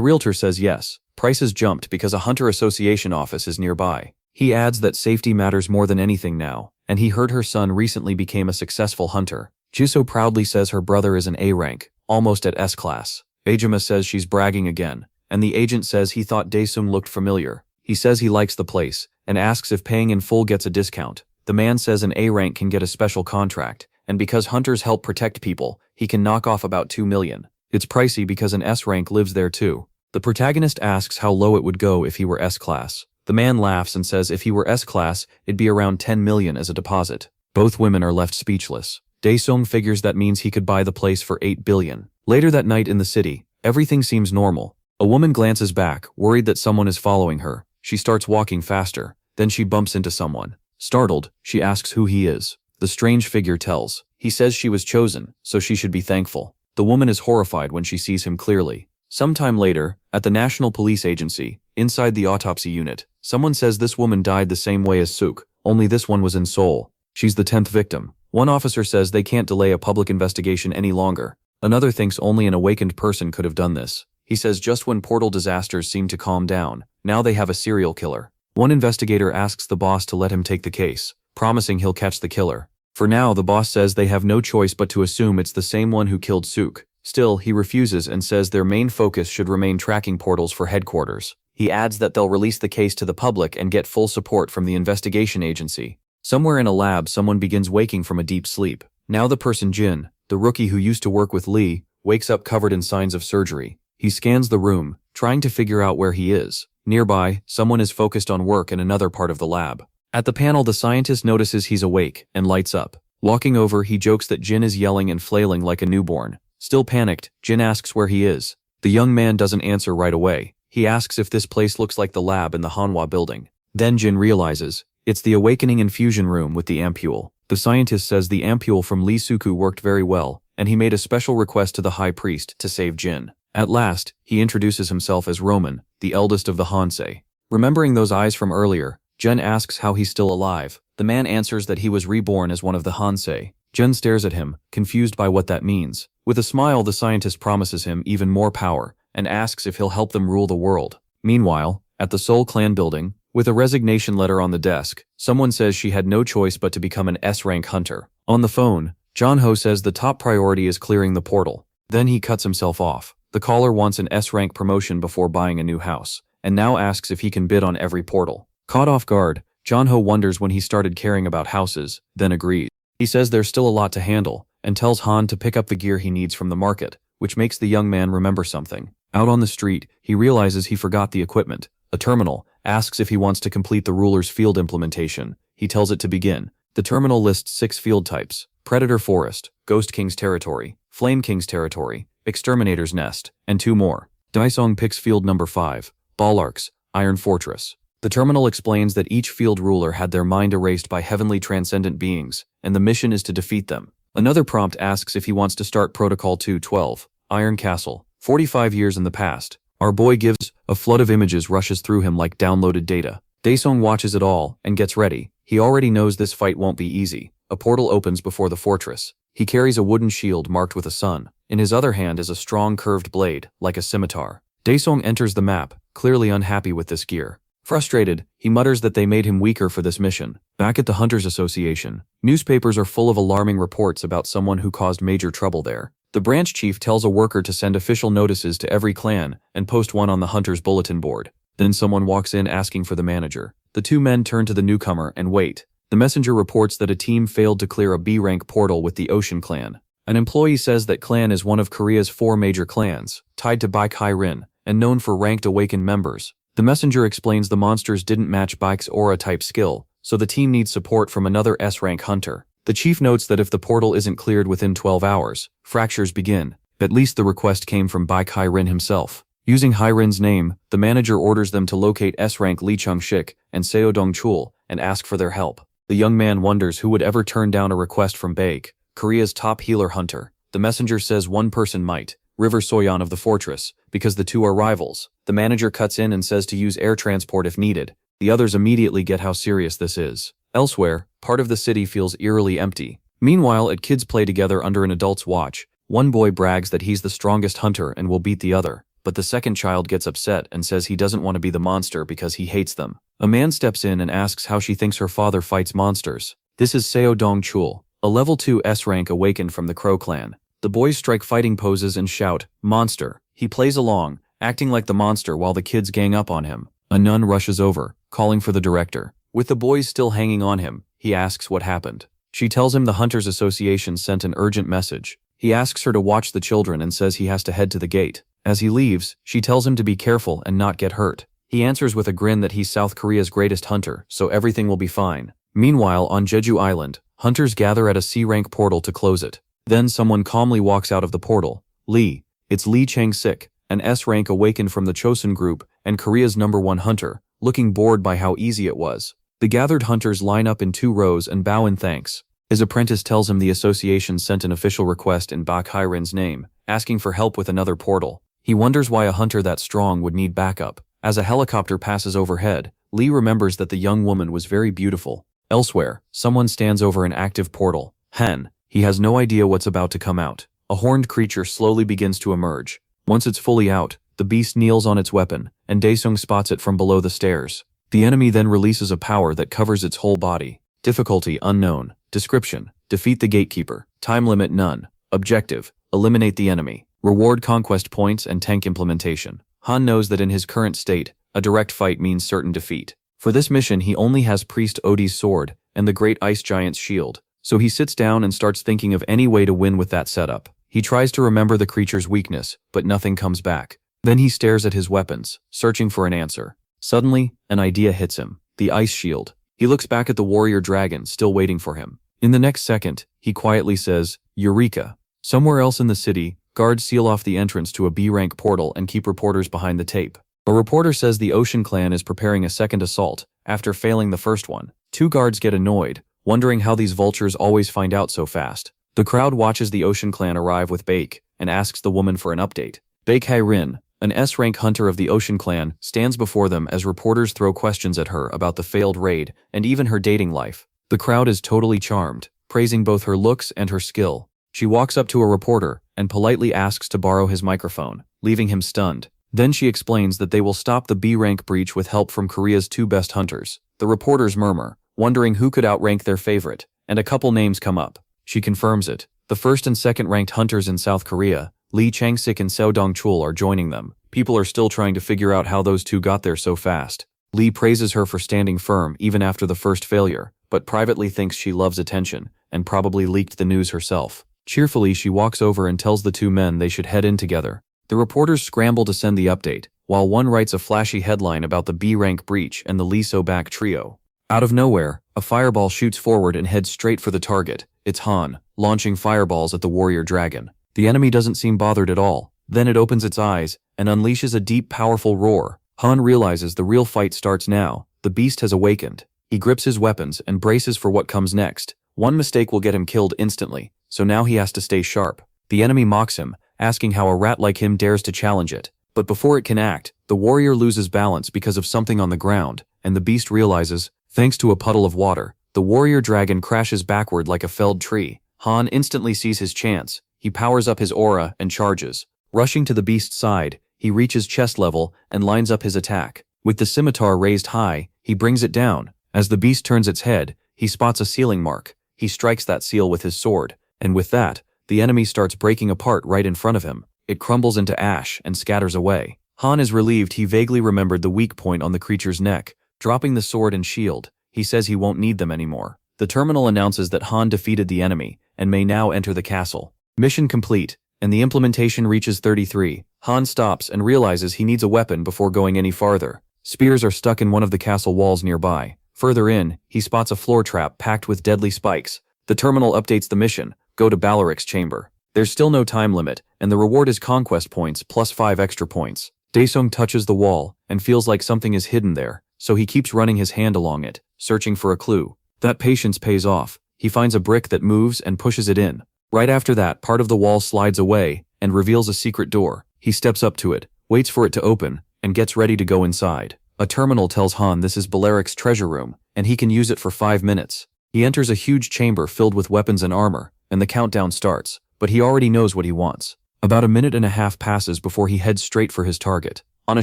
realtor says yes. Prices jumped because a Hunter Association office is nearby. He adds that safety matters more than anything now, and he heard her son recently became a successful hunter. Jisoo proudly says her brother is an A rank, almost at S class. Ajuma says she's bragging again, and the agent says he thought Daesung looked familiar. He says he likes the place, and asks if paying in full gets a discount. The man says an A rank can get a special contract, and because hunters help protect people, he can knock off about 2 million. It's pricey because an S rank lives there too. The protagonist asks how low it would go if he were S class. The man laughs and says if he were S class, it'd be around 10 million as a deposit. Both women are left speechless. Daesung figures that means he could buy the place for 8 billion. Later that night in the city, everything seems normal. A woman glances back, worried that someone is following her. She starts walking faster. Then she bumps into someone. Startled, she asks who he is. The strange figure tells. He says she was chosen, so she should be thankful. The woman is horrified when she sees him clearly. Sometime later, at the National Police Agency, inside the autopsy unit, someone says this woman died the same way as Suk, only this one was in Seoul. She's the 10th victim. One officer says they can't delay a public investigation any longer. Another thinks only an awakened person could have done this. He says just when portal disasters seem to calm down, now they have a serial killer. One investigator asks the boss to let him take the case, promising he'll catch the killer. For now, the boss says they have no choice but to assume it's the same one who killed Suk. Still, he refuses and says their main focus should remain tracking portals for headquarters. He adds that they'll release the case to the public and get full support from the investigation agency. Somewhere in a lab, someone begins waking from a deep sleep. Now the person Jin, the rookie who used to work with Lee, wakes up covered in signs of surgery. He scans the room, trying to figure out where he is. Nearby, someone is focused on work in another part of the lab. At the panel, the scientist notices he's awake and lights up. Walking over, he jokes that Jin is yelling and flailing like a newborn. Still panicked, Jin asks where he is. The young man doesn't answer right away. He asks if this place looks like the lab in the Manhwa building. Then Jin realizes, it's the awakening infusion room with the ampule. The scientist says the ampule from Lee Suku worked very well, and he made a special request to the high priest to save Jin. At last, he introduces himself as Roman, the eldest of the Hansei. Remembering those eyes from earlier, Jin asks how he's still alive. The man answers that he was reborn as one of the Hansei. Jin stares at him, confused by what that means. With a smile, the scientist promises him even more power and asks if he'll help them rule the world. Meanwhile, at the Seoul clan building, with a resignation letter on the desk, someone says she had no choice but to become an S-rank hunter. On the phone, John-ho says the top priority is clearing the portal. Then he cuts himself off. The caller wants an S-rank promotion before buying a new house, and now asks if he can bid on every portal. Caught off guard, John-ho wonders when he started caring about houses, then agrees. He says there's still a lot to handle, and tells Han to pick up the gear he needs from the market, which makes the young man remember something. Out on the street, he realizes he forgot the equipment. A terminal asks if he wants to complete the ruler's field implementation. He tells it to begin. The terminal lists 6 field types: Predator Forest, Ghost King's Territory, Flame King's Territory, Exterminator's Nest, and 2 more. Daesung picks field number 5, Ballarks, Iron Fortress. The terminal explains that each field ruler had their mind erased by heavenly transcendent beings, and the mission is to defeat them. Another prompt asks if he wants to start Protocol 212, Iron Castle. 45 years in the past. Our boy gives, a flood of images rushes through him like downloaded data. Daesung watches it all and gets ready. He already knows this fight won't be easy. A portal opens before the fortress. He carries a wooden shield marked with a sun. In his other hand is a strong curved blade, like a scimitar. Daesung enters the map, clearly unhappy with this gear. Frustrated, he mutters that they made him weaker for this mission. Back at the Hunters Association, newspapers are full of alarming reports about someone who caused major trouble there. The branch chief tells a worker to send official notices to every clan and post one on the Hunters bulletin board. Then someone walks in asking for the manager. The two men turn to the newcomer and wait. The messenger reports that a team failed to clear a B-rank portal with the Ocean Clan. An employee says that clan is one of Korea's 4 major clans, tied to Baek-hai-rin, and known for ranked awakened members. The messenger explains the monsters didn't match Baek's aura-type skill, so the team needs support from another S-rank hunter. The chief notes that if the portal isn't cleared within 12 hours, fractures begin. At least the request came from Baek-hai-rin himself. Using Hai-rin's name, the manager orders them to locate S-rank Lee Chung-shik and Seo Dong-chul and ask for their help. The young man wonders who would ever turn down a request from Baek, Korea's top healer hunter. The messenger says one person might, River Soyeon of the fortress, because the two are rivals. The manager cuts in and says to use air transport if needed. The others immediately get how serious this is. Elsewhere, part of the city feels eerily empty. Meanwhile, at kids play together under an adult's watch, one boy brags that he's the strongest hunter and will beat the other, but the second child gets upset and says he doesn't want to be the monster because he hates them. A man steps in and asks how she thinks her father fights monsters. This is Seo Dong-chul, a level 2 S-rank awakened from the Crow clan. The boys strike fighting poses and shout, "Monster." He plays along, acting like the monster while the kids gang up on him. A nun rushes over, calling for the director. With the boys still hanging on him, he asks what happened. She tells him the Hunters Association sent an urgent message. He asks her to watch the children and says he has to head to the gate. As he leaves, she tells him to be careful and not get hurt. He answers with a grin that he's South Korea's greatest hunter, so everything will be fine. Meanwhile, on Jeju Island, hunters gather at a C-rank portal to close it. Then someone calmly walks out of the portal. Lee. It's Lee Chang-sik, an S-rank awakened from the Chosun group and Korea's #1 hunter, looking bored by how easy it was. The gathered hunters line up in 2 rows and bow in thanks. His apprentice tells him the association sent an official request in Baek-hai-rin's name, asking for help with another portal. He wonders why a hunter that strong would need backup. As a helicopter passes overhead, Lee remembers that the young woman was very beautiful. Elsewhere, someone stands over an active portal. Hen. He has no idea what's about to come out. A horned creature slowly begins to emerge. Once it's fully out, the beast kneels on its weapon, and Daesung spots it from below the stairs. The enemy then releases a power that covers its whole body. Difficulty unknown. Description: defeat the gatekeeper. Time limit none. Objective: eliminate the enemy. Reward conquest points and tank implementation. Han knows that in his current state, a direct fight means certain defeat. For this mission he only has Priest Odie's sword and the Great Ice Giant's shield, so he sits down and starts thinking of any way to win with that setup. He tries to remember the creature's weakness, but nothing comes back. Then he stares at his weapons, searching for an answer. Suddenly, an idea hits him: the ice shield. He looks back at the warrior dragon still waiting for him. In the next second, he quietly says, "Eureka." Somewhere else in the city, guards seal off the entrance to a B-rank portal and keep reporters behind the tape. A reporter says the Ocean Clan is preparing a second assault after failing the first one. 2 guards get annoyed, wondering how these vultures always find out so fast. The crowd watches the Ocean Clan arrive with Baek and asks the woman for an update. Baek-hai-rin, an S-rank hunter of the Ocean Clan, stands before them as reporters throw questions at her about the failed raid and even her dating life. The crowd is totally charmed, praising both her looks and her skill. She walks up to a reporter and politely asks to borrow his microphone, leaving him stunned. Then she explains that they will stop the B-rank breach with help from Korea's 2 best hunters. The reporters murmur, wondering who could outrank their favorite, and a couple names come up. She confirms it. The first and second ranked hunters in South Korea, Lee Chang-sik and Seo Dong-chul, are joining them. People are still trying to figure out how those 2 got there so fast. Lee praises her for standing firm even after the first failure, but privately thinks she loves attention and probably leaked the news herself. Cheerfully, she walks over and tells the 2 men they should head in together. The reporters scramble to send the update, while one writes a flashy headline about the B-rank breach and the Lee So-bak trio. Out of nowhere, a fireball shoots forward and heads straight for the target. It's Han, launching fireballs at the warrior dragon. The enemy doesn't seem bothered at all. Then it opens its eyes and unleashes a deep, powerful roar. Han realizes the real fight starts now. The beast has awakened. He grips his weapons and braces for what comes next. One mistake will get him killed instantly, so now he has to stay sharp. The enemy mocks him, asking how a rat like him dares to challenge it. But before it can act, the warrior loses balance because of something on the ground, and the beast realizes, thanks to a puddle of water, the warrior dragon crashes backward like a felled tree. Han instantly sees his chance. He powers up his aura and charges. Rushing to the beast's side, he reaches chest level and lines up his attack. With the scimitar raised high, he brings it down. As the beast turns its head, he spots a sealing mark. He strikes that seal with his sword, and with that, the enemy starts breaking apart right in front of him. It crumbles into ash and scatters away. Han is relieved. He vaguely remembered the weak point on the creature's neck. Dropping the sword and shield, he says he won't need them anymore. The terminal announces that Han defeated the enemy and may now enter the castle. Mission complete, and the implementation reaches 33. Han stops and realizes he needs a weapon before going any farther. Spears are stuck in one of the castle walls nearby. Further in, he spots a floor trap packed with deadly spikes. The terminal updates the mission: go to Balaric's chamber. There's still no time limit, and the reward is conquest points plus 5 extra points. Daesung touches the wall and feels like something is hidden there, so he keeps running his hand along it, searching for a clue. That patience pays off. He finds a brick that moves and pushes it in. Right after that, part of the wall slides away and reveals a secret door. He steps up to it, waits for it to open, and gets ready to go inside. A terminal tells Han this is Balaric's treasure room, and he can use it for 5 minutes. He enters a huge chamber filled with weapons and armor, and the countdown starts, but he already knows what he wants. About a minute and a half passes before he heads straight for his target. On a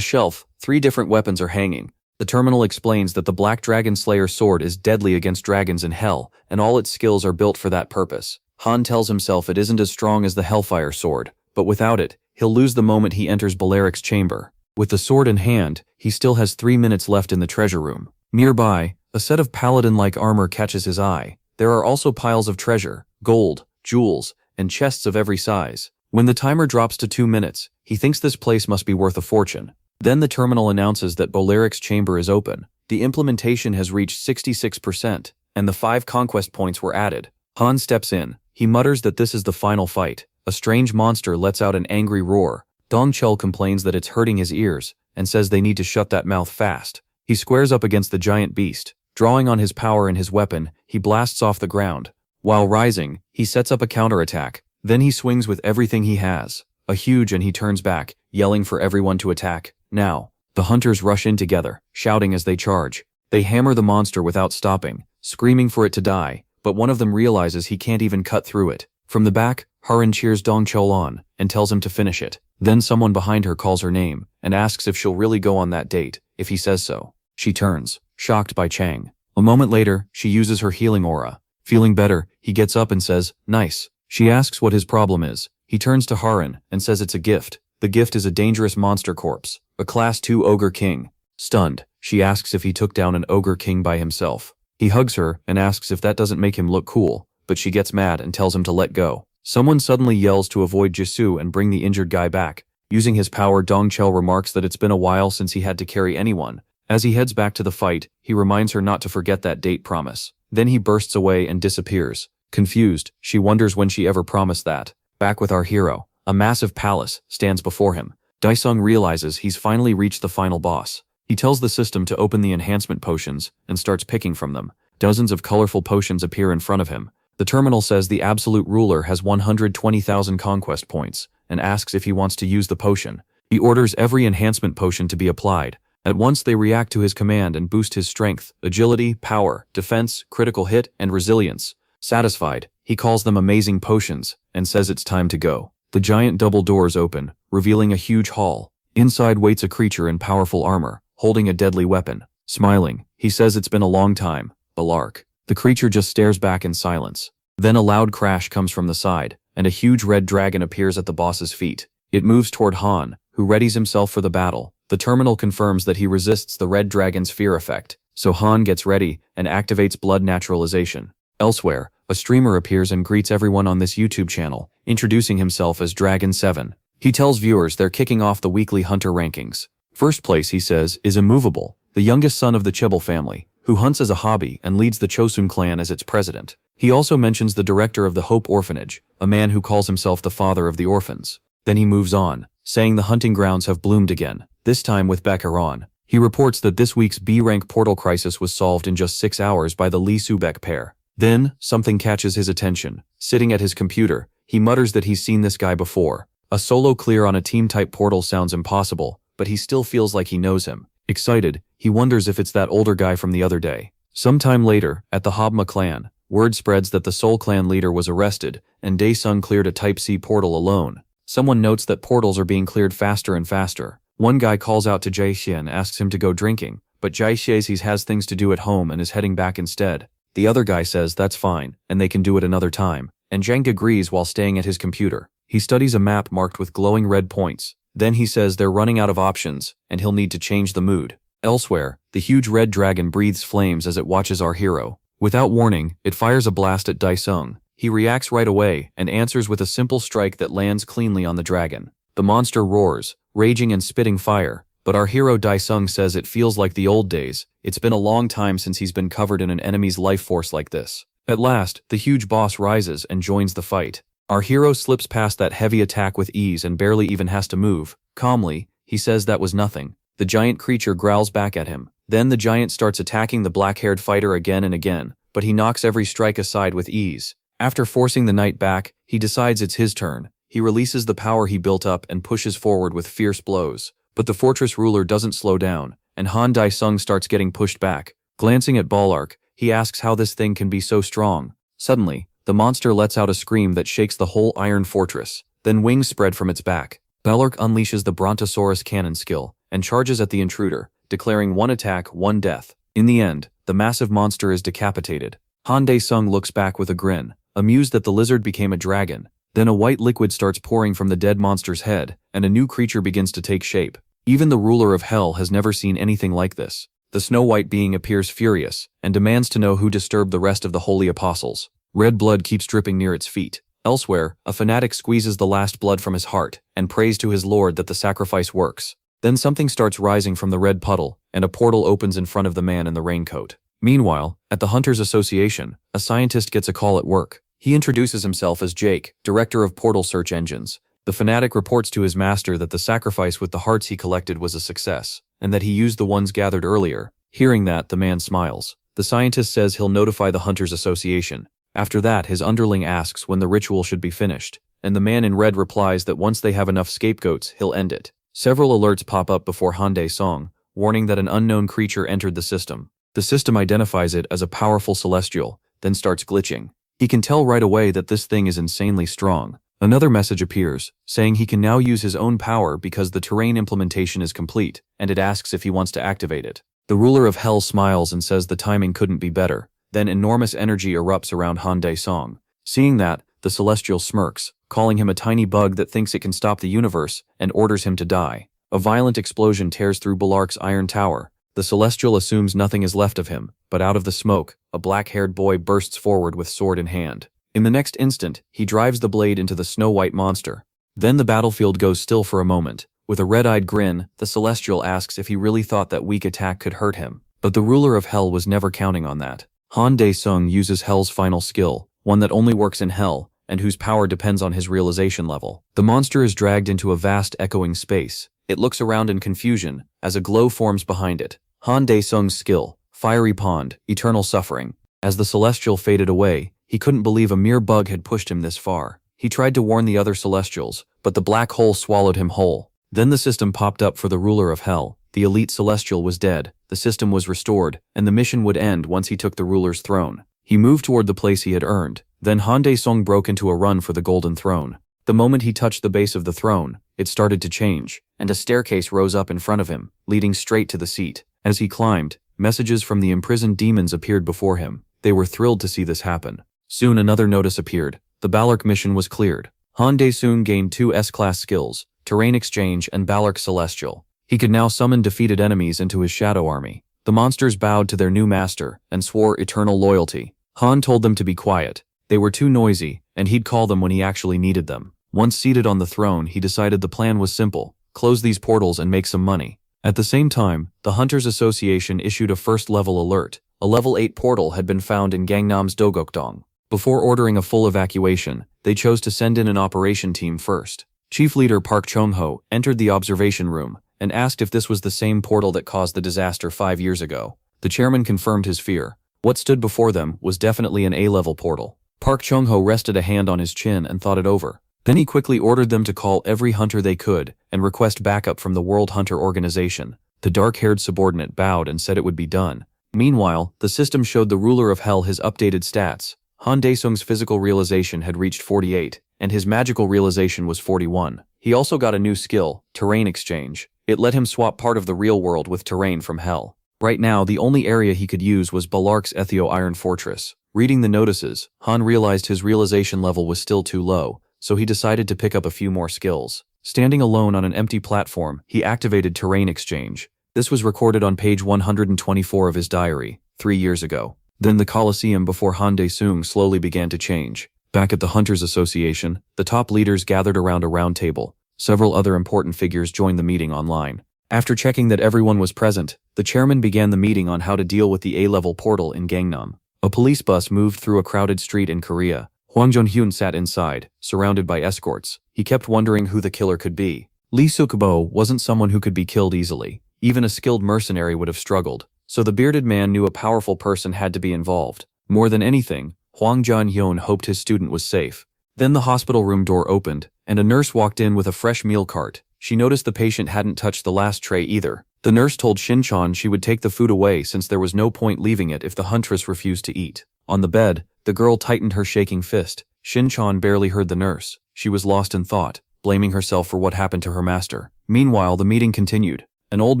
shelf, 3 different weapons are hanging. The terminal explains that the Black Dragon Slayer sword is deadly against dragons in hell, and all its skills are built for that purpose. Han tells himself it isn't as strong as the Hellfire sword, but without it, he'll lose the moment he enters Balaric's chamber. With the sword in hand, he still has 3 minutes left in the treasure room. Nearby, a set of paladin-like armor catches his eye. There are also piles of treasure, gold, jewels, and chests of every size. When the timer drops to 2 minutes, he thinks this place must be worth a fortune. Then the terminal announces that Balaric's chamber is open. The implementation has reached 66%, and the 5 conquest points were added. Han steps in. He mutters that this is the final fight. A strange monster lets out an angry roar. Dongchul complains that it's hurting his ears, and says they need to shut that mouth fast. He squares up against the giant beast. Drawing on his power and his weapon, he blasts off the ground. While rising, he sets up a counterattack. Then he swings with everything he has. A huge, and he turns back, yelling for everyone to attack. Now, the hunters rush in together, shouting as they charge. They hammer the monster without stopping, screaming for it to die, but one of them realizes he can't even cut through it. From the back, Haran cheers Dongchul on and tells him to finish it. Then someone behind her calls her name and asks if she'll really go on that date, if he says so. She turns, shocked by Chang. A moment later, she uses her healing aura. Feeling better, he gets up and says, "Nice." She asks what his problem is. He turns to Haran and says it's a gift. The gift is a dangerous monster corpse, a class 2 ogre king. Stunned, she asks if he took down an ogre king by himself. He hugs her and asks if that doesn't make him look cool, but she gets mad and tells him to let go. Someone suddenly yells to avoid Jisoo and bring the injured guy back. Using his power, Dongchul remarks that it's been a while since he had to carry anyone. As he heads back to the fight, he reminds her not to forget that date promise. Then he bursts away and disappears. Confused, she wonders when she ever promised that. Back with our hero, a massive palace stands before him. Daesung realizes he's finally reached the final boss. He tells the system to open the enhancement potions and starts picking from them. Dozens of colorful potions appear in front of him. The terminal says the absolute ruler has 120,000 conquest points and asks if he wants to use the potion. He orders every enhancement potion to be applied. At once they react to his command and boost his strength, agility, power, defense, critical hit, and resilience. Satisfied, he calls them amazing potions and says it's time to go. The giant double doors open, revealing a huge hall. Inside waits a creature in powerful armor, holding a deadly weapon. Smiling, he says it's been a long time, Balark. The creature just stares back in silence. Then a loud crash comes from the side, and a huge red dragon appears at the boss's feet. It moves toward Han, who readies himself for the battle. The terminal confirms that he resists the red dragon's fear effect, so Han gets ready and activates blood naturalization. Elsewhere, a streamer appears and greets everyone on this YouTube channel, introducing himself as Dragon7. He tells viewers they're kicking off the weekly hunter rankings. First place, he says, is Immovable, the youngest son of the Chibble family, who hunts as a hobby and leads the Chosun clan as its president. He also mentions the director of the Hope Orphanage, a man who calls himself the father of the orphans. Then he moves on, saying the hunting grounds have bloomed again, this time with Bekaran. He reports that this week's B-rank portal crisis was solved in just 6 hours by the Lee Subek pair. Then, something catches his attention. Sitting at his computer, he mutters that he's seen this guy before. A solo clear on a team-type portal sounds impossible, but he still feels like he knows him. Excited, he wonders if it's that older guy from the other day. Sometime later, at the Habma clan, Word spreads that the Soul Clan leader was arrested, and Daesung cleared a Type C portal alone. Someone notes that portals are being cleared faster and faster. One guy calls out to Jaixie and asks him to go drinking, but Jaixie says he has things to do at home and is heading back instead. The other guy says that's fine, and they can do it another time, and Zhang agrees while staying at his computer. He studies a map marked with glowing red points. Then he says they're running out of options, and he'll need to change the mood. Elsewhere, the huge red dragon breathes flames as it watches our hero. Without warning, it fires a blast at Daesung. He reacts right away and answers with a simple strike that lands cleanly on the dragon. The monster roars, raging and spitting fire, but our hero Daesung says it feels like the old days. It's been a long time since he's been covered in an enemy's life force like this. At last, the huge boss rises and joins the fight. Our hero slips past that heavy attack with ease and barely even has to move. Calmly, he says that was nothing. The giant creature growls back at him. Then the giant starts attacking the black-haired fighter again and again, but he knocks every strike aside with ease. After forcing the knight back, he decides it's his turn. He releases the power he built up and pushes forward with fierce blows. But the fortress ruler doesn't slow down, and Han Daesung starts getting pushed back. Glancing at Ballark, he asks how this thing can be so strong. Suddenly, the monster lets out a scream that shakes the whole iron fortress. Then wings spread from its back. Ballark unleashes the Brontosaurus cannon skill and charges at the intruder, declaring one attack, one death. In the end, the massive monster is decapitated. Han Daesung looks back with a grin, amused that the lizard became a dragon. Then a white liquid starts pouring from the dead monster's head, and a new creature begins to take shape. Even the ruler of hell has never seen anything like this. The Snow White being appears furious, and demands to know who disturbed the rest of the holy apostles. Red blood keeps dripping near its feet. Elsewhere, a fanatic squeezes the last blood from his heart, and prays to his lord that the sacrifice works. Then something starts rising from the red puddle, and a portal opens in front of the man in the raincoat. Meanwhile, at the Hunters Association, a scientist gets a call at work. He introduces himself as Jake, director of portal search engines. The fanatic reports to his master that the sacrifice with the hearts he collected was a success, and that he used the ones gathered earlier. Hearing that, the man smiles. The scientist says he'll notify the Hunters Association. After that, his underling asks when the ritual should be finished, and the man in red replies that once they have enough scapegoats, he'll end it. Several alerts pop up before Han Daesung, warning that an unknown creature entered the system. The system identifies it as a powerful celestial, then starts glitching. He can tell right away that this thing is insanely strong. Another message appears, saying he can now use his own power because the terrain implementation is complete, and it asks if he wants to activate it. The ruler of hell smiles and says the timing couldn't be better. Then enormous energy erupts around Han Daesung. Seeing that, the celestial smirks, calling him a tiny bug that thinks it can stop the universe, and orders him to die. A violent explosion tears through Ballark's iron tower. The celestial assumes nothing is left of him, but out of the smoke, a black-haired boy bursts forward with sword in hand. In the next instant, he drives the blade into the Snow White monster. Then the battlefield goes still for a moment. With a red-eyed grin, the celestial asks if he really thought that weak attack could hurt him. But the ruler of hell was never counting on that. Han Daesung uses hell's final skill, one that only works in hell, and whose power depends on his realization level. The monster is dragged into a vast echoing space. It looks around in confusion, as a glow forms behind it. Han Daesung's skill, fiery pond, eternal suffering. As the celestial faded away, he couldn't believe a mere bug had pushed him this far. He tried to warn the other celestials, but the black hole swallowed him whole. Then the system popped up for the ruler of hell. The elite celestial was dead, the system was restored, and the mission would end once he took the ruler's throne. He moved toward the place he had earned. Then Han Daesung broke into a run for the golden throne. The moment he touched the base of the throne, it started to change, and a staircase rose up in front of him, leading straight to the seat. As he climbed, messages from the imprisoned demons appeared before him. They were thrilled to see this happen. Soon another notice appeared. The Ballark mission was cleared. Han Daesung gained 2 S-class skills, Terrain Exchange and Ballark Celestial. He could now summon defeated enemies into his shadow army. The monsters bowed to their new master and swore eternal loyalty. Han told them to be quiet. They were too noisy, and he'd call them when he actually needed them. Once seated on the throne, he decided the plan was simple: close these portals and make some money. At the same time, the Hunters Association issued a first-level alert. A level 8 portal had been found in Gangnam's Dogokdong. Before ordering a full evacuation, they chose to send in an operation team first. Chief Leader Park Chung-ho entered the observation room and asked if this was the same portal that caused the disaster 5 years ago. The chairman confirmed his fear. What stood before them was definitely an A-level portal. Park Chung-ho rested a hand on his chin and thought it over. Then he quickly ordered them to call every hunter they could and request backup from the World Hunter Organization. The dark-haired subordinate bowed and said it would be done. Meanwhile, the system showed the ruler of hell his updated stats. Han Daesung's physical realization had reached 48, and his magical realization was 41. He also got a new skill, terrain exchange. It let him swap part of the real world with terrain from hell. Right now, the only area he could use was Balark's Ethio Iron Fortress. Reading the notices, Han realized his realization level was still too low, so he decided to pick up a few more skills. Standing alone on an empty platform, he activated terrain exchange. This was recorded on page 124 of his diary, 3 years ago. Then the Colosseum before Han Daesung slowly began to change. Back at the Hunters Association, the top leaders gathered around a round table. Several other important figures joined the meeting online. After checking that everyone was present, the chairman began the meeting on how to deal with the A-level portal in Gangnam. A police bus moved through a crowded street in Korea. Hwang Jun-hyun sat inside, surrounded by escorts. He kept wondering who the killer could be. Lee Suk-bo wasn't someone who could be killed easily. Even a skilled mercenary would have struggled. So the bearded man knew a powerful person had to be involved. More than anything, Hwang Jun-hyun hoped his student was safe. Then the hospital room door opened, and a nurse walked in with a fresh meal cart. She noticed the patient hadn't touched the last tray either. The nurse told Shin-chan she would take the food away since there was no point leaving it if the huntress refused to eat. On the bed, the girl tightened her shaking fist. Shin-chan barely heard the nurse. She was lost in thought, blaming herself for what happened to her master. Meanwhile, the meeting continued. An old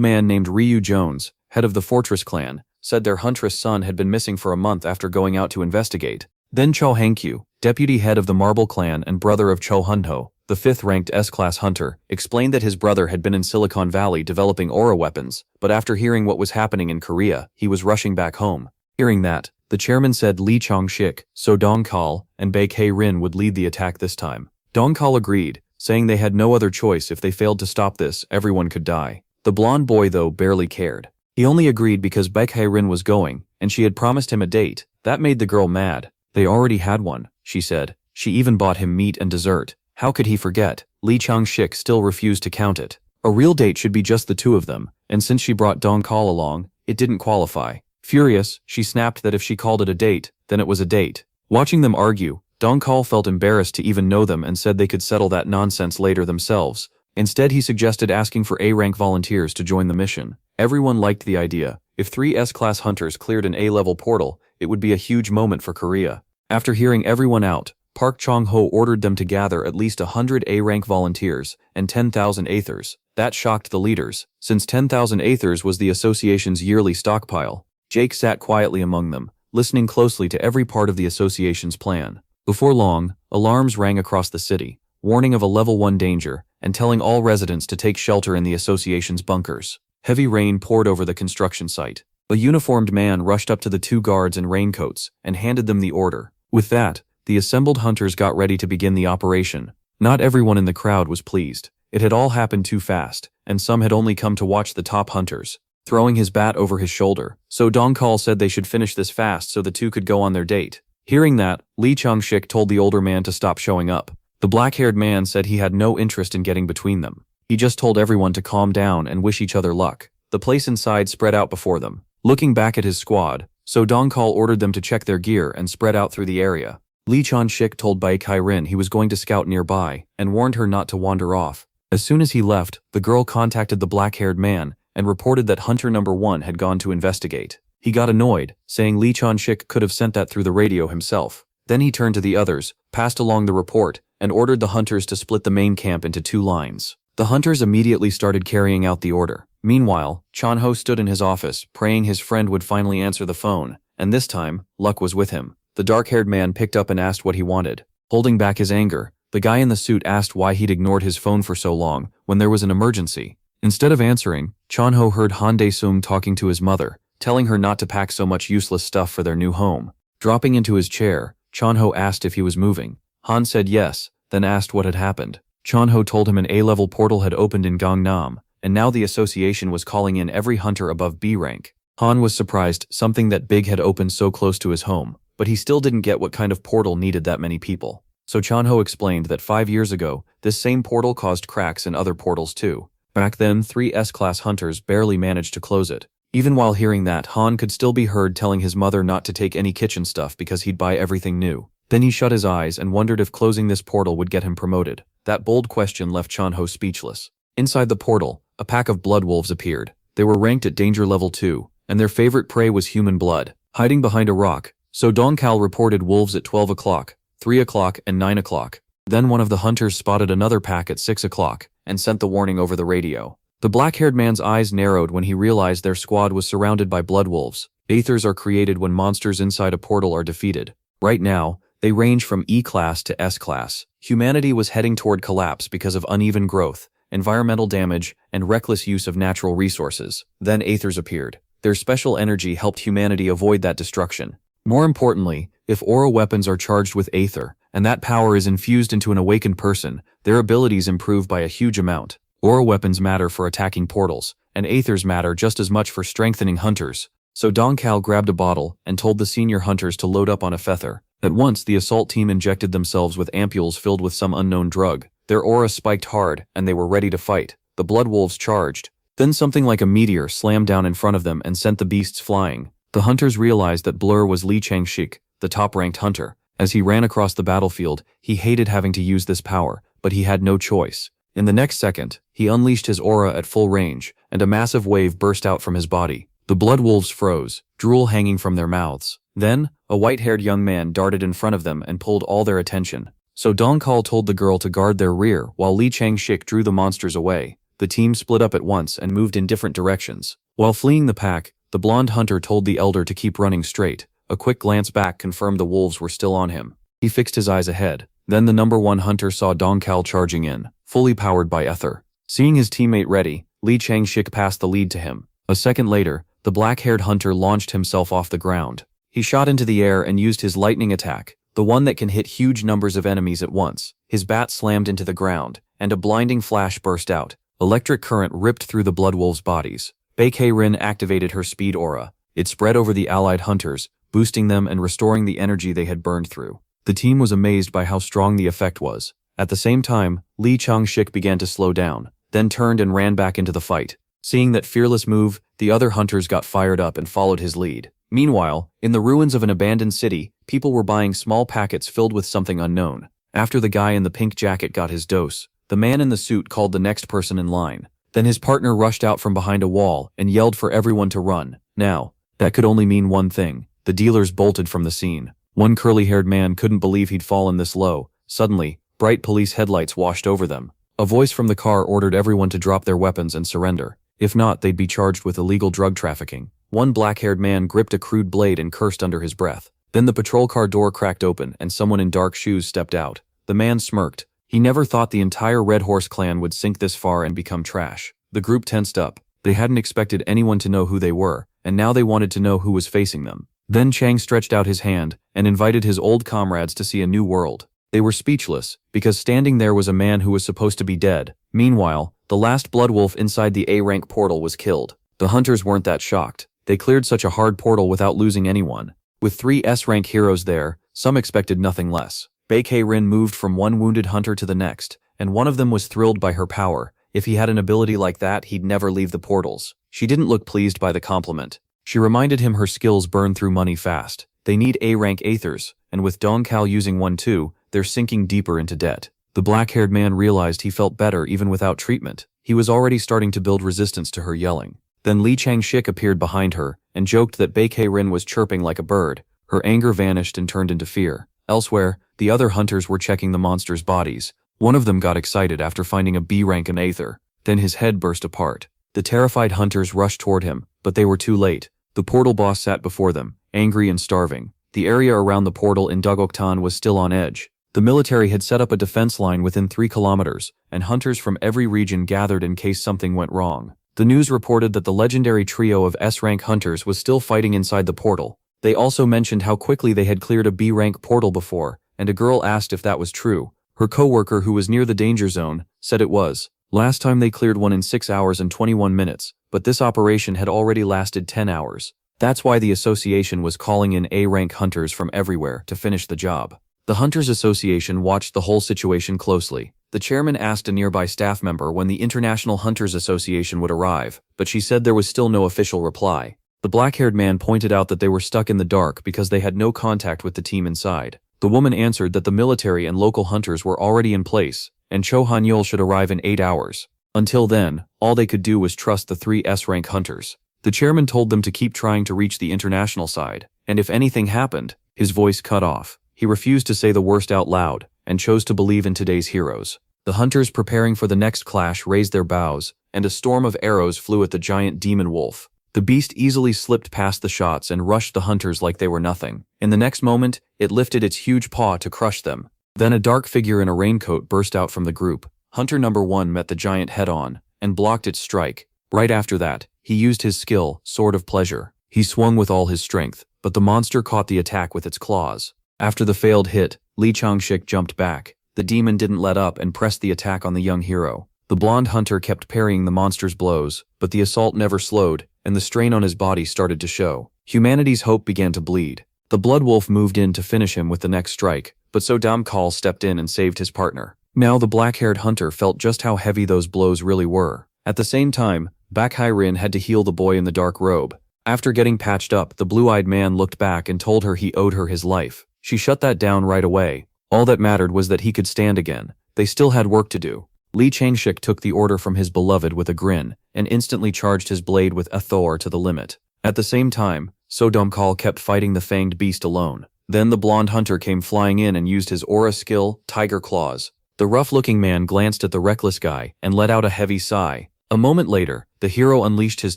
man named Ryu Jones, head of the Fortress clan, said their huntress son had been missing for a month after going out to investigate. Then Cho Hankyu, deputy head of the Marble clan and brother of Cho Hunho, the 5th-ranked S-class hunter, explained that his brother had been in Silicon Valley developing aura weapons, but after hearing what was happening in Korea, he was rushing back home. Hearing that, the chairman said Lee Chong-shik, so Dong-kal, and Bae K-rin would lead the attack this time. Dong-kal agreed, saying they had no other choice. If they failed to stop this, everyone could die. The blonde boy, though, barely cared. He only agreed because Bae K-rin was going, and she had promised him a date. That made the girl mad. They already had one, she said. She even bought him meat and dessert. How could he forget? Lee Chong-shik still refused to count it. A real date should be just the two of them, and since she brought Dong-kal along, it didn't qualify. Furious, she snapped that if she called it a date, then it was a date. Watching them argue, Dong-kal felt embarrassed to even know them and said they could settle that nonsense later themselves. Instead, he suggested asking for A-rank volunteers to join the mission. Everyone liked the idea. If 3 S-class hunters cleared an A-level portal, it would be a huge moment for Korea. After hearing everyone out, Park Chong-ho ordered them to gather at least 100 A-rank volunteers and 10,000 aethers. That shocked the leaders, since 10,000 aethers was the association's yearly stockpile. Jake sat quietly among them, listening closely to every part of the association's plan. Before long, alarms rang across the city, warning of a level 1 danger, and telling all residents to take shelter in the association's bunkers. Heavy rain poured over the construction site. A uniformed man rushed up to the 2 guards in raincoats and handed them the order. With that, the assembled hunters got ready to begin the operation. Not everyone in the crowd was pleased. It had all happened too fast, and some had only come to watch the top hunters. Throwing his bat over his shoulder, so Dong-kal said they should finish this fast so the two could go on their date. Hearing that, Lee Chong-shik told the older man to stop showing up. The black-haired man said he had no interest in getting between them. He just told everyone to calm down and wish each other luck. The place inside spread out before them. Looking back at his squad, so Dong-kal ordered them to check their gear and spread out through the area. Lee Chong-shik told Bae Kai-rin he was going to scout nearby and warned her not to wander off. As soon as he left, the girl contacted the black-haired man and reported that Hunter number 1 had gone to investigate. He got annoyed, saying Lee Chong-shik could have sent that through the radio himself. Then he turned to the others, passed along the report, and ordered the hunters to split the main camp into 2 lines. The hunters immediately started carrying out the order. Meanwhile, Chon-ho stood in his office, praying his friend would finally answer the phone, and this time, luck was with him. The dark-haired man picked up and asked what he wanted. Holding back his anger, the guy in the suit asked why he'd ignored his phone for so long when there was an emergency. Instead of answering, Chon-ho heard Han Dae-sung talking to his mother, telling her not to pack so much useless stuff for their new home. Dropping into his chair, Chon-ho asked if he was moving. Han said yes, then asked what had happened. Chon-ho told him an A-level portal had opened in Gangnam, and now the association was calling in every hunter above B rank. Han was surprised something that big had opened so close to his home, but he still didn't get what kind of portal needed that many people. So Chon-ho explained that 5 years ago, this same portal caused cracks in other portals too. Back then, 3 S-class hunters barely managed to close it. Even while hearing that, Han could still be heard telling his mother not to take any kitchen stuff because he'd buy everything new. Then he shut his eyes and wondered if closing this portal would get him promoted. That bold question left Chon-ho speechless. Inside the portal, a pack of blood wolves appeared. They were ranked at danger level 2, and their favorite prey was human blood. Hiding behind a rock, So Dong Kao reported wolves at 12 o'clock, 3 o'clock, and 9 o'clock. Then one of the hunters spotted another pack at 6 o'clock and sent the warning over the radio. The black-haired man's eyes narrowed when he realized their squad was surrounded by blood wolves. Aethers are created when monsters inside a portal are defeated. Right now, they range from E-class to S-class. Humanity was heading toward collapse because of uneven growth, environmental damage, and reckless use of natural resources. Then Aethers appeared. Their special energy helped humanity avoid that destruction. More importantly, if aura weapons are charged with Aether, and that power is infused into an awakened person, their abilities improve by a huge amount. Aura weapons matter for attacking portals, and Aethers matter just as much for strengthening hunters. So Dong Kao grabbed a bottle and told the senior hunters to load up on a feather. At once, the assault team injected themselves with ampules filled with some unknown drug. Their aura spiked hard, and they were ready to fight. The blood wolves charged. Then something like a meteor slammed down in front of them and sent the beasts flying. The hunters realized that Blur was Li Changshik, the top-ranked hunter. As he ran across the battlefield, he hated having to use this power, but he had no choice. In the next second, he unleashed his aura at full range, and a massive wave burst out from his body. The blood wolves froze, drool hanging from their mouths. Then, a white-haired young man darted in front of them and pulled all their attention. So Dong Kao told the girl to guard their rear while Li Changshik drew the monsters away. The team split up at once and moved in different directions. While fleeing the pack, the blonde hunter told the elder to keep running straight. A quick glance back confirmed the wolves were still on him. He fixed his eyes ahead. Then the number 1 hunter saw Dong Kao charging in, fully powered by Ether. Seeing his teammate ready, Li Changshik passed the lead to him. A second later, the black-haired hunter launched himself off the ground. He shot into the air and used his lightning attack, the one that can hit huge numbers of enemies at once. His bat slammed into the ground, and a blinding flash burst out. Electric current ripped through the blood wolves' bodies. Baekei Rin activated her speed aura. It spread over the allied hunters, boosting them and restoring the energy they had burned through. The team was amazed by how strong the effect was. At the same time, Li Changshik began to slow down, then turned and ran back into the fight. Seeing that fearless move, the other hunters got fired up and followed his lead. Meanwhile, in the ruins of an abandoned city, people were buying small packets filled with something unknown. After the guy in the pink jacket got his dose, the man in the suit called the next person in line. Then his partner rushed out from behind a wall and yelled for everyone to run. Now, that could only mean one thing. The dealers bolted from the scene. One curly-haired man couldn't believe he'd fallen this low. Suddenly, bright police headlights washed over them. A voice from the car ordered everyone to drop their weapons and surrender. If not, they'd be charged with illegal drug trafficking. One black-haired man gripped a crude blade and cursed under his breath. Then the patrol car door cracked open and someone in dark shoes stepped out. The man smirked. He never thought the entire Red Horse clan would sink this far and become trash. The group tensed up. They hadn't expected anyone to know who they were, and now they wanted to know who was facing them. Then Chang stretched out his hand and invited his old comrades to see a new world. They were speechless, because standing there was a man who was supposed to be dead. Meanwhile, the last blood wolf inside the A-rank portal was killed. The hunters weren't that shocked. They cleared such a hard portal without losing anyone. With 3 S-rank heroes there, some expected nothing less. Baekei Rin moved from one wounded hunter to the next, and one of them was thrilled by her power. If he had an ability like that, he'd never leave the portals. She didn't look pleased by the compliment. She reminded him her skills burn through money fast. They need A-rank Aethers, and with Dong Kao using one too, they're sinking deeper into debt. The black-haired man realized he felt better even without treatment. He was already starting to build resistance to her yelling. Then Li Changshik appeared behind her and joked that Baekei Rin was chirping like a bird. Her anger vanished and turned into fear. Elsewhere, the other hunters were checking the monsters' bodies. One of them got excited after finding a B-rank in Aether. Then his head burst apart. The terrified hunters rushed toward him, but they were too late. The portal boss sat before them, angry and starving. The area around the portal in Dagoktan was still on edge. The military had set up a defense line within 3 kilometers, and hunters from every region gathered in case something went wrong. The news reported that the legendary trio of S-rank hunters was still fighting inside the portal. They also mentioned how quickly they had cleared a B-rank portal before, and a girl asked if that was true. Her coworker, who was near the danger zone, said it was. Last time they cleared one in 6 hours and 21 minutes, but this operation had already lasted 10 hours. That's why the association was calling in A-rank hunters from everywhere to finish the job. The Hunters Association watched the whole situation closely. The chairman asked a nearby staff member when the International Hunters Association would arrive, but she said there was still no official reply. The black-haired man pointed out that they were stuck in the dark because they had no contact with the team inside. The woman answered that the military and local hunters were already in place, and Cho Hanyul should arrive in 8 hours. Until then, all they could do was trust the 3 S-rank hunters. The chairman told them to keep trying to reach the international side, and if anything happened, His voice cut off. He refused to say the worst out loud, and chose to believe in today's heroes. The hunters preparing for the next clash raised their bows, and a storm of arrows flew at the giant demon wolf. The beast easily slipped past the shots and rushed the hunters like they were nothing. In the next moment, it lifted its huge paw to crush them. Then a dark figure in a raincoat burst out from the group. Hunter number 1 met the giant head-on, and blocked its strike. Right after that, he used his skill, Sword of Pleasure. He swung with all his strength, but the monster caught the attack with its claws. After the failed hit, Li Changshik jumped back. The demon didn't let up and pressed the attack on the young hero. The blonde hunter kept parrying the monster's blows, but the assault never slowed, and the strain on his body started to show. Humanity's hope began to bleed. The blood wolf moved in to finish him with the next strike, but so Damkal stepped in and saved his partner. Now the black-haired hunter felt just how heavy those blows really were. At the same time, Bakhai Rin had to heal the boy in the dark robe. After getting patched up, the blue-eyed man looked back and told her he owed her his life. She shut that down right away. All that mattered was that he could stand again. They still had work to do. Li Changshik took the order from his beloved with a grin, and instantly charged his blade with Athor to the limit. At the same time, Damkal kept fighting the fanged beast alone. Then the blonde hunter came flying in and used his aura skill, Tiger Claws. The rough-looking man glanced at the reckless guy and let out a heavy sigh. A moment later, the hero unleashed his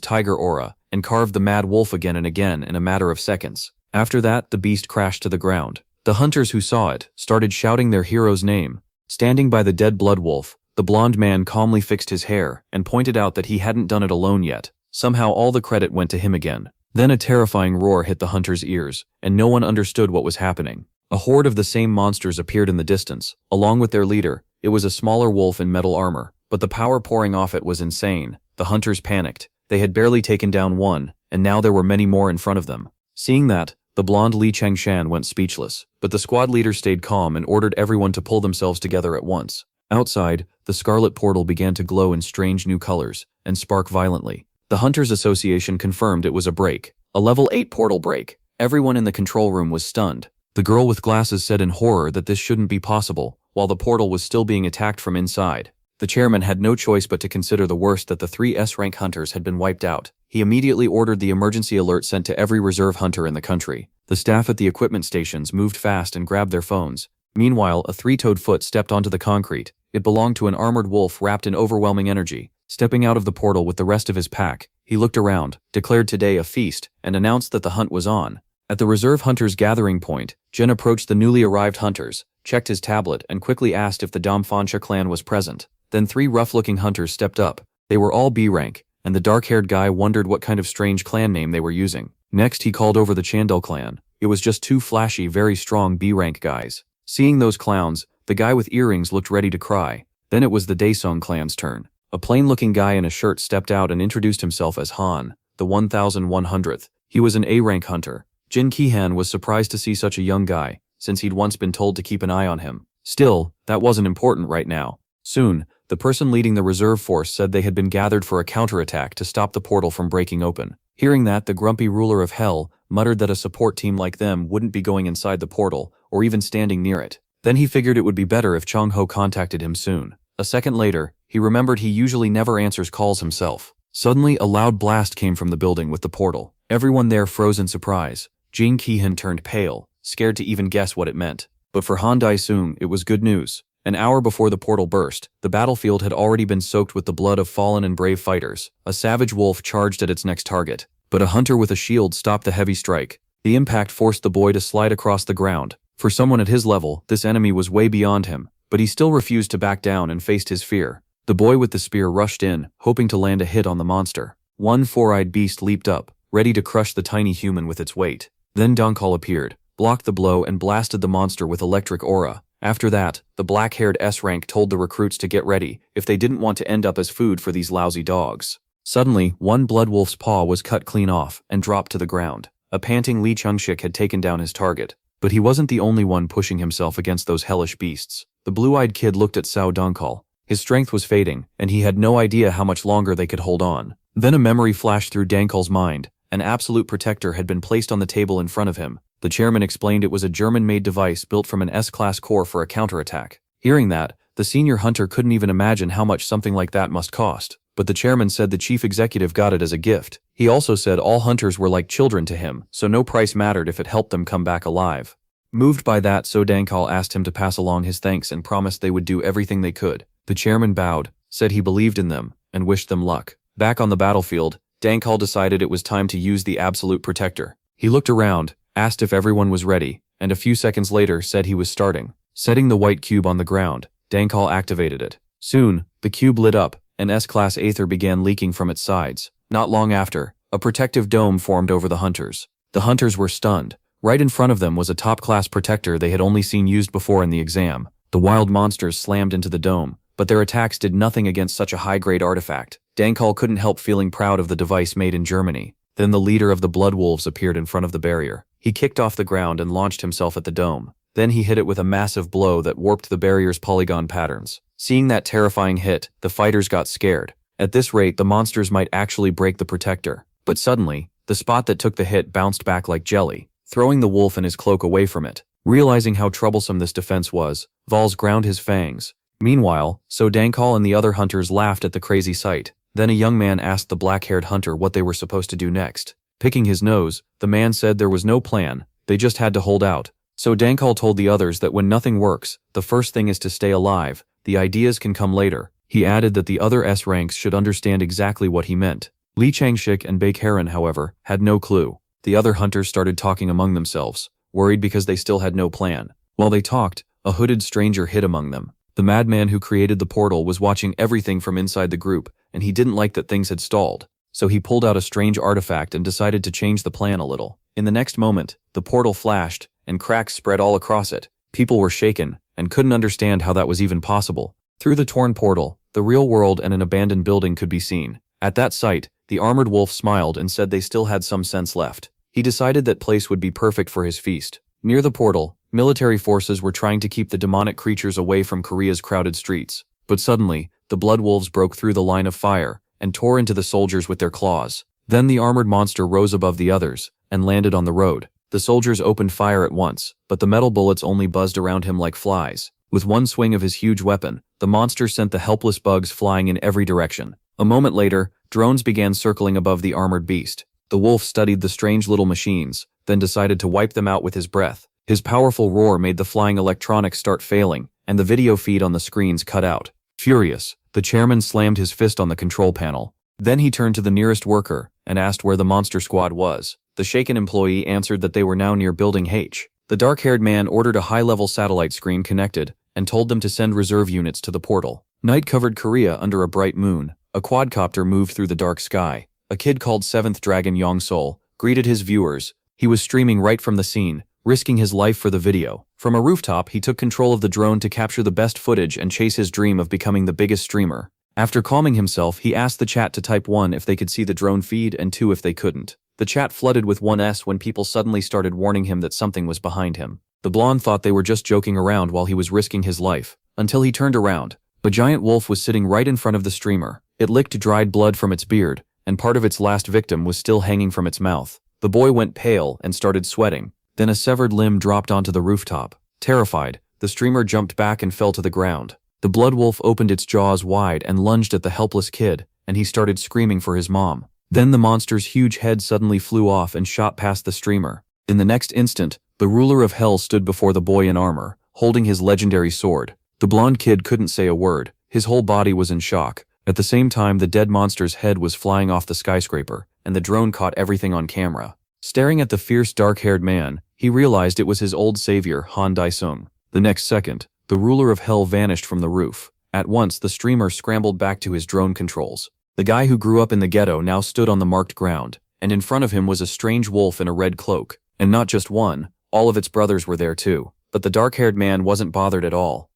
tiger aura and carved the mad wolf again and again in a matter of seconds. After that, the beast crashed to the ground. The hunters who saw it started shouting their hero's name. Standing by the dead blood wolf, the blonde man calmly fixed his hair and pointed out that he hadn't done it alone yet. Somehow all the credit went to him again. Then a terrifying roar hit the hunter's ears, and no one understood what was happening. A horde of the same monsters appeared in the distance, along with their leader. It was a smaller wolf in metal armor, but the power pouring off it was insane. The hunters panicked. They had barely taken down one, and now there were many more in front of them. Seeing that, the blonde Li Changshan went speechless, but the squad leader stayed calm and ordered everyone to pull themselves together at once. Outside, the scarlet portal began to glow in strange new colors and spark violently. The Hunters Association confirmed it was a break. A level 8 portal break. Everyone in the control room was stunned. The girl with glasses said in horror that this shouldn't be possible, while the portal was still being attacked from inside. The chairman had no choice but to consider the worst, that the 3 S-rank hunters had been wiped out. He immediately ordered the emergency alert sent to every reserve hunter in the country. The staff at the equipment stations moved fast and grabbed their phones. Meanwhile, a 3-toed foot stepped onto the concrete. It belonged to an armored wolf wrapped in overwhelming energy. Stepping out of the portal with the rest of his pack, he looked around, declared today a feast, and announced that the hunt was on. At the reserve hunters' gathering point, Jin approached the newly arrived hunters, checked his tablet, and quickly asked if the Damfansha clan was present. Then 3 rough-looking hunters stepped up. They were all B-rank, and the dark-haired guy wondered what kind of strange clan name they were using. Next, he called over the Chandel clan. It was just 2 flashy, very strong B-rank guys. Seeing those clowns, the guy with earrings looked ready to cry. Then it was the Daesung clan's turn. A plain-looking guy in a shirt stepped out and introduced himself as Han, the 1100th. He was an A-rank hunter. Jin Kihan was surprised to see such a young guy, since he'd once been told to keep an eye on him. Still, that wasn't important right now. Soon, the person leading the reserve force said they had been gathered for a counterattack to stop the portal from breaking open. Hearing that, the grumpy ruler of Hell muttered that a support team like them wouldn't be going inside the portal, or even standing near it. Then he figured it would be better if Chong Ho contacted him soon. A second later, he remembered he usually never answers calls himself. Suddenly, a loud blast came from the building with the portal. Everyone there froze in surprise. Jin Kihan turned pale, scared to even guess what it meant. But for Han Daisung, it was good news. An hour before the portal burst, the battlefield had already been soaked with the blood of fallen and brave fighters. A savage wolf charged at its next target, but a hunter with a shield stopped the heavy strike. The impact forced the boy to slide across the ground. For someone at his level, this enemy was way beyond him, but he still refused to back down and faced his fear. The boy with the spear rushed in, hoping to land a hit on the monster. One 4-eyed beast leaped up, ready to crush the tiny human with its weight. Then Dankal appeared, blocked the blow and blasted the monster with electric aura. After that, the black-haired S-rank told the recruits to get ready if they didn't want to end up as food for these lousy dogs. Suddenly, one blood wolf's paw was cut clean off and dropped to the ground. A panting Li Changshik had taken down his target. But he wasn't the only one pushing himself against those hellish beasts. The blue-eyed kid looked at Sao Dankal. His strength was fading, and he had no idea how much longer they could hold on. Then a memory flashed through Dankal's mind. An absolute protector had been placed on the table in front of him. The chairman explained it was a German-made device built from an S-class core for a counterattack. Hearing that, the senior hunter couldn't even imagine how much something like that must cost. but the chairman said the chief executive got it as a gift. He also said all hunters were like children to him, so no price mattered if it helped them come back alive. Moved by that, So Dankal asked him to pass along his thanks and promised they would do everything they could. The chairman bowed, said he believed in them, and wished them luck. Back on the battlefield, Dankal decided it was time to use the Absolute Protector. He looked around, asked if everyone was ready, and a few seconds later said he was starting. Setting the white cube on the ground, Dankal activated it. Soon, the cube lit up, and S-class aether began leaking from its sides. Not long after, a protective dome formed over the hunters. The hunters were stunned. Right in front of them was a top-class protector they had only seen used before in the exam. The wild monsters slammed into the dome, but their attacks did nothing against such a high-grade artifact. Dankal couldn't help feeling proud of the device made in Germany. Then the leader of the Blood Wolves appeared in front of the barrier. He kicked off the ground and launched himself at the dome. Then he hit it with a massive blow that warped the barrier's polygon patterns. Seeing that terrifying hit, the fighters got scared. At this rate, the monsters might actually break the protector. But suddenly, the spot that took the hit bounced back like jelly, throwing the wolf and his cloak away from it. Realizing how troublesome this defense was, Vals ground his fangs. Meanwhile, So Dankal and the other hunters laughed at the crazy sight. Then a young man asked the black-haired hunter what they were supposed to do next. Picking his nose, the man said there was no plan, they just had to hold out. So Dankal told the others that when nothing works, the first thing is to stay alive, the ideas can come later. He added that the other S ranks should understand exactly what he meant. Li Changshik and Baekheron, however, had no clue. The other hunters started talking among themselves, worried because they still had no plan. While they talked, a hooded stranger hid among them. The madman who created the portal was watching everything from inside the group, and he didn't like that things had stalled. So he pulled out a strange artifact and decided to change the plan a little. In the next moment, the portal flashed, and cracks spread all across it. People were shaken, and couldn't understand how that was even possible. Through the torn portal, the real world and an abandoned building could be seen. At that sight, the armored wolf smiled and said they still had some sense left. He decided that place would be perfect for his feast. Near the portal, military forces were trying to keep the demonic creatures away from Korea's crowded streets. But suddenly, the blood wolves broke through the line of fire and tore into the soldiers with their claws. Then the armored monster rose above the others and landed on the road. The soldiers opened fire at once, but the metal bullets only buzzed around him like flies. With one swing of his huge weapon, the monster sent the helpless bugs flying in every direction. A moment later, drones began circling above the armored beast. The wolf studied the strange little machines, then decided to wipe them out with his breath. His powerful roar made the flying electronics start failing, and the video feed on the screens cut out. Furious, the chairman slammed his fist on the control panel. Then he turned to the nearest worker and asked where the monster squad was. The shaken employee answered that they were now near Building H. The dark-haired man ordered a high-level satellite screen connected and told them to send reserve units to the portal. Night covered Korea under a bright moon. A quadcopter moved through the dark sky. A kid called 7th Dragon Yongsol greeted his viewers. He was streaming right from the scene, risking his life for the video. From a rooftop, he took control of the drone to capture the best footage and chase his dream of becoming the biggest streamer. After calming himself, he asked the chat to type 1 if they could see the drone feed and 2 if they couldn't. The chat flooded with 1s when people suddenly started warning him that something was behind him. The blonde thought they were just joking around while he was risking his life, until he turned around. A giant wolf was sitting right in front of the streamer. It licked dried blood from its beard, and part of its last victim was still hanging from its mouth. The boy went pale and started sweating. Then a severed limb dropped onto the rooftop. Terrified, the streamer jumped back and fell to the ground. The blood wolf opened its jaws wide and lunged at the helpless kid, and he started screaming for his mom. Then the monster's huge head suddenly flew off and shot past the streamer. In the next instant, the ruler of hell stood before the boy in armor, holding his legendary sword. The blonde kid couldn't say a word. His whole body was in shock. At the same time, the dead monster's head was flying off the skyscraper, and the drone caught everything on camera. Staring at the fierce dark-haired man, he realized it was his old savior, Han Dae-sung. The next second, the ruler of hell vanished from the roof. At once, the streamer scrambled back to his drone controls. The guy who grew up in the ghetto now stood on the marked ground, and in front of him was a strange wolf in a red cloak. And not just one, all of its brothers were there too. But the dark-haired man wasn't bothered at all.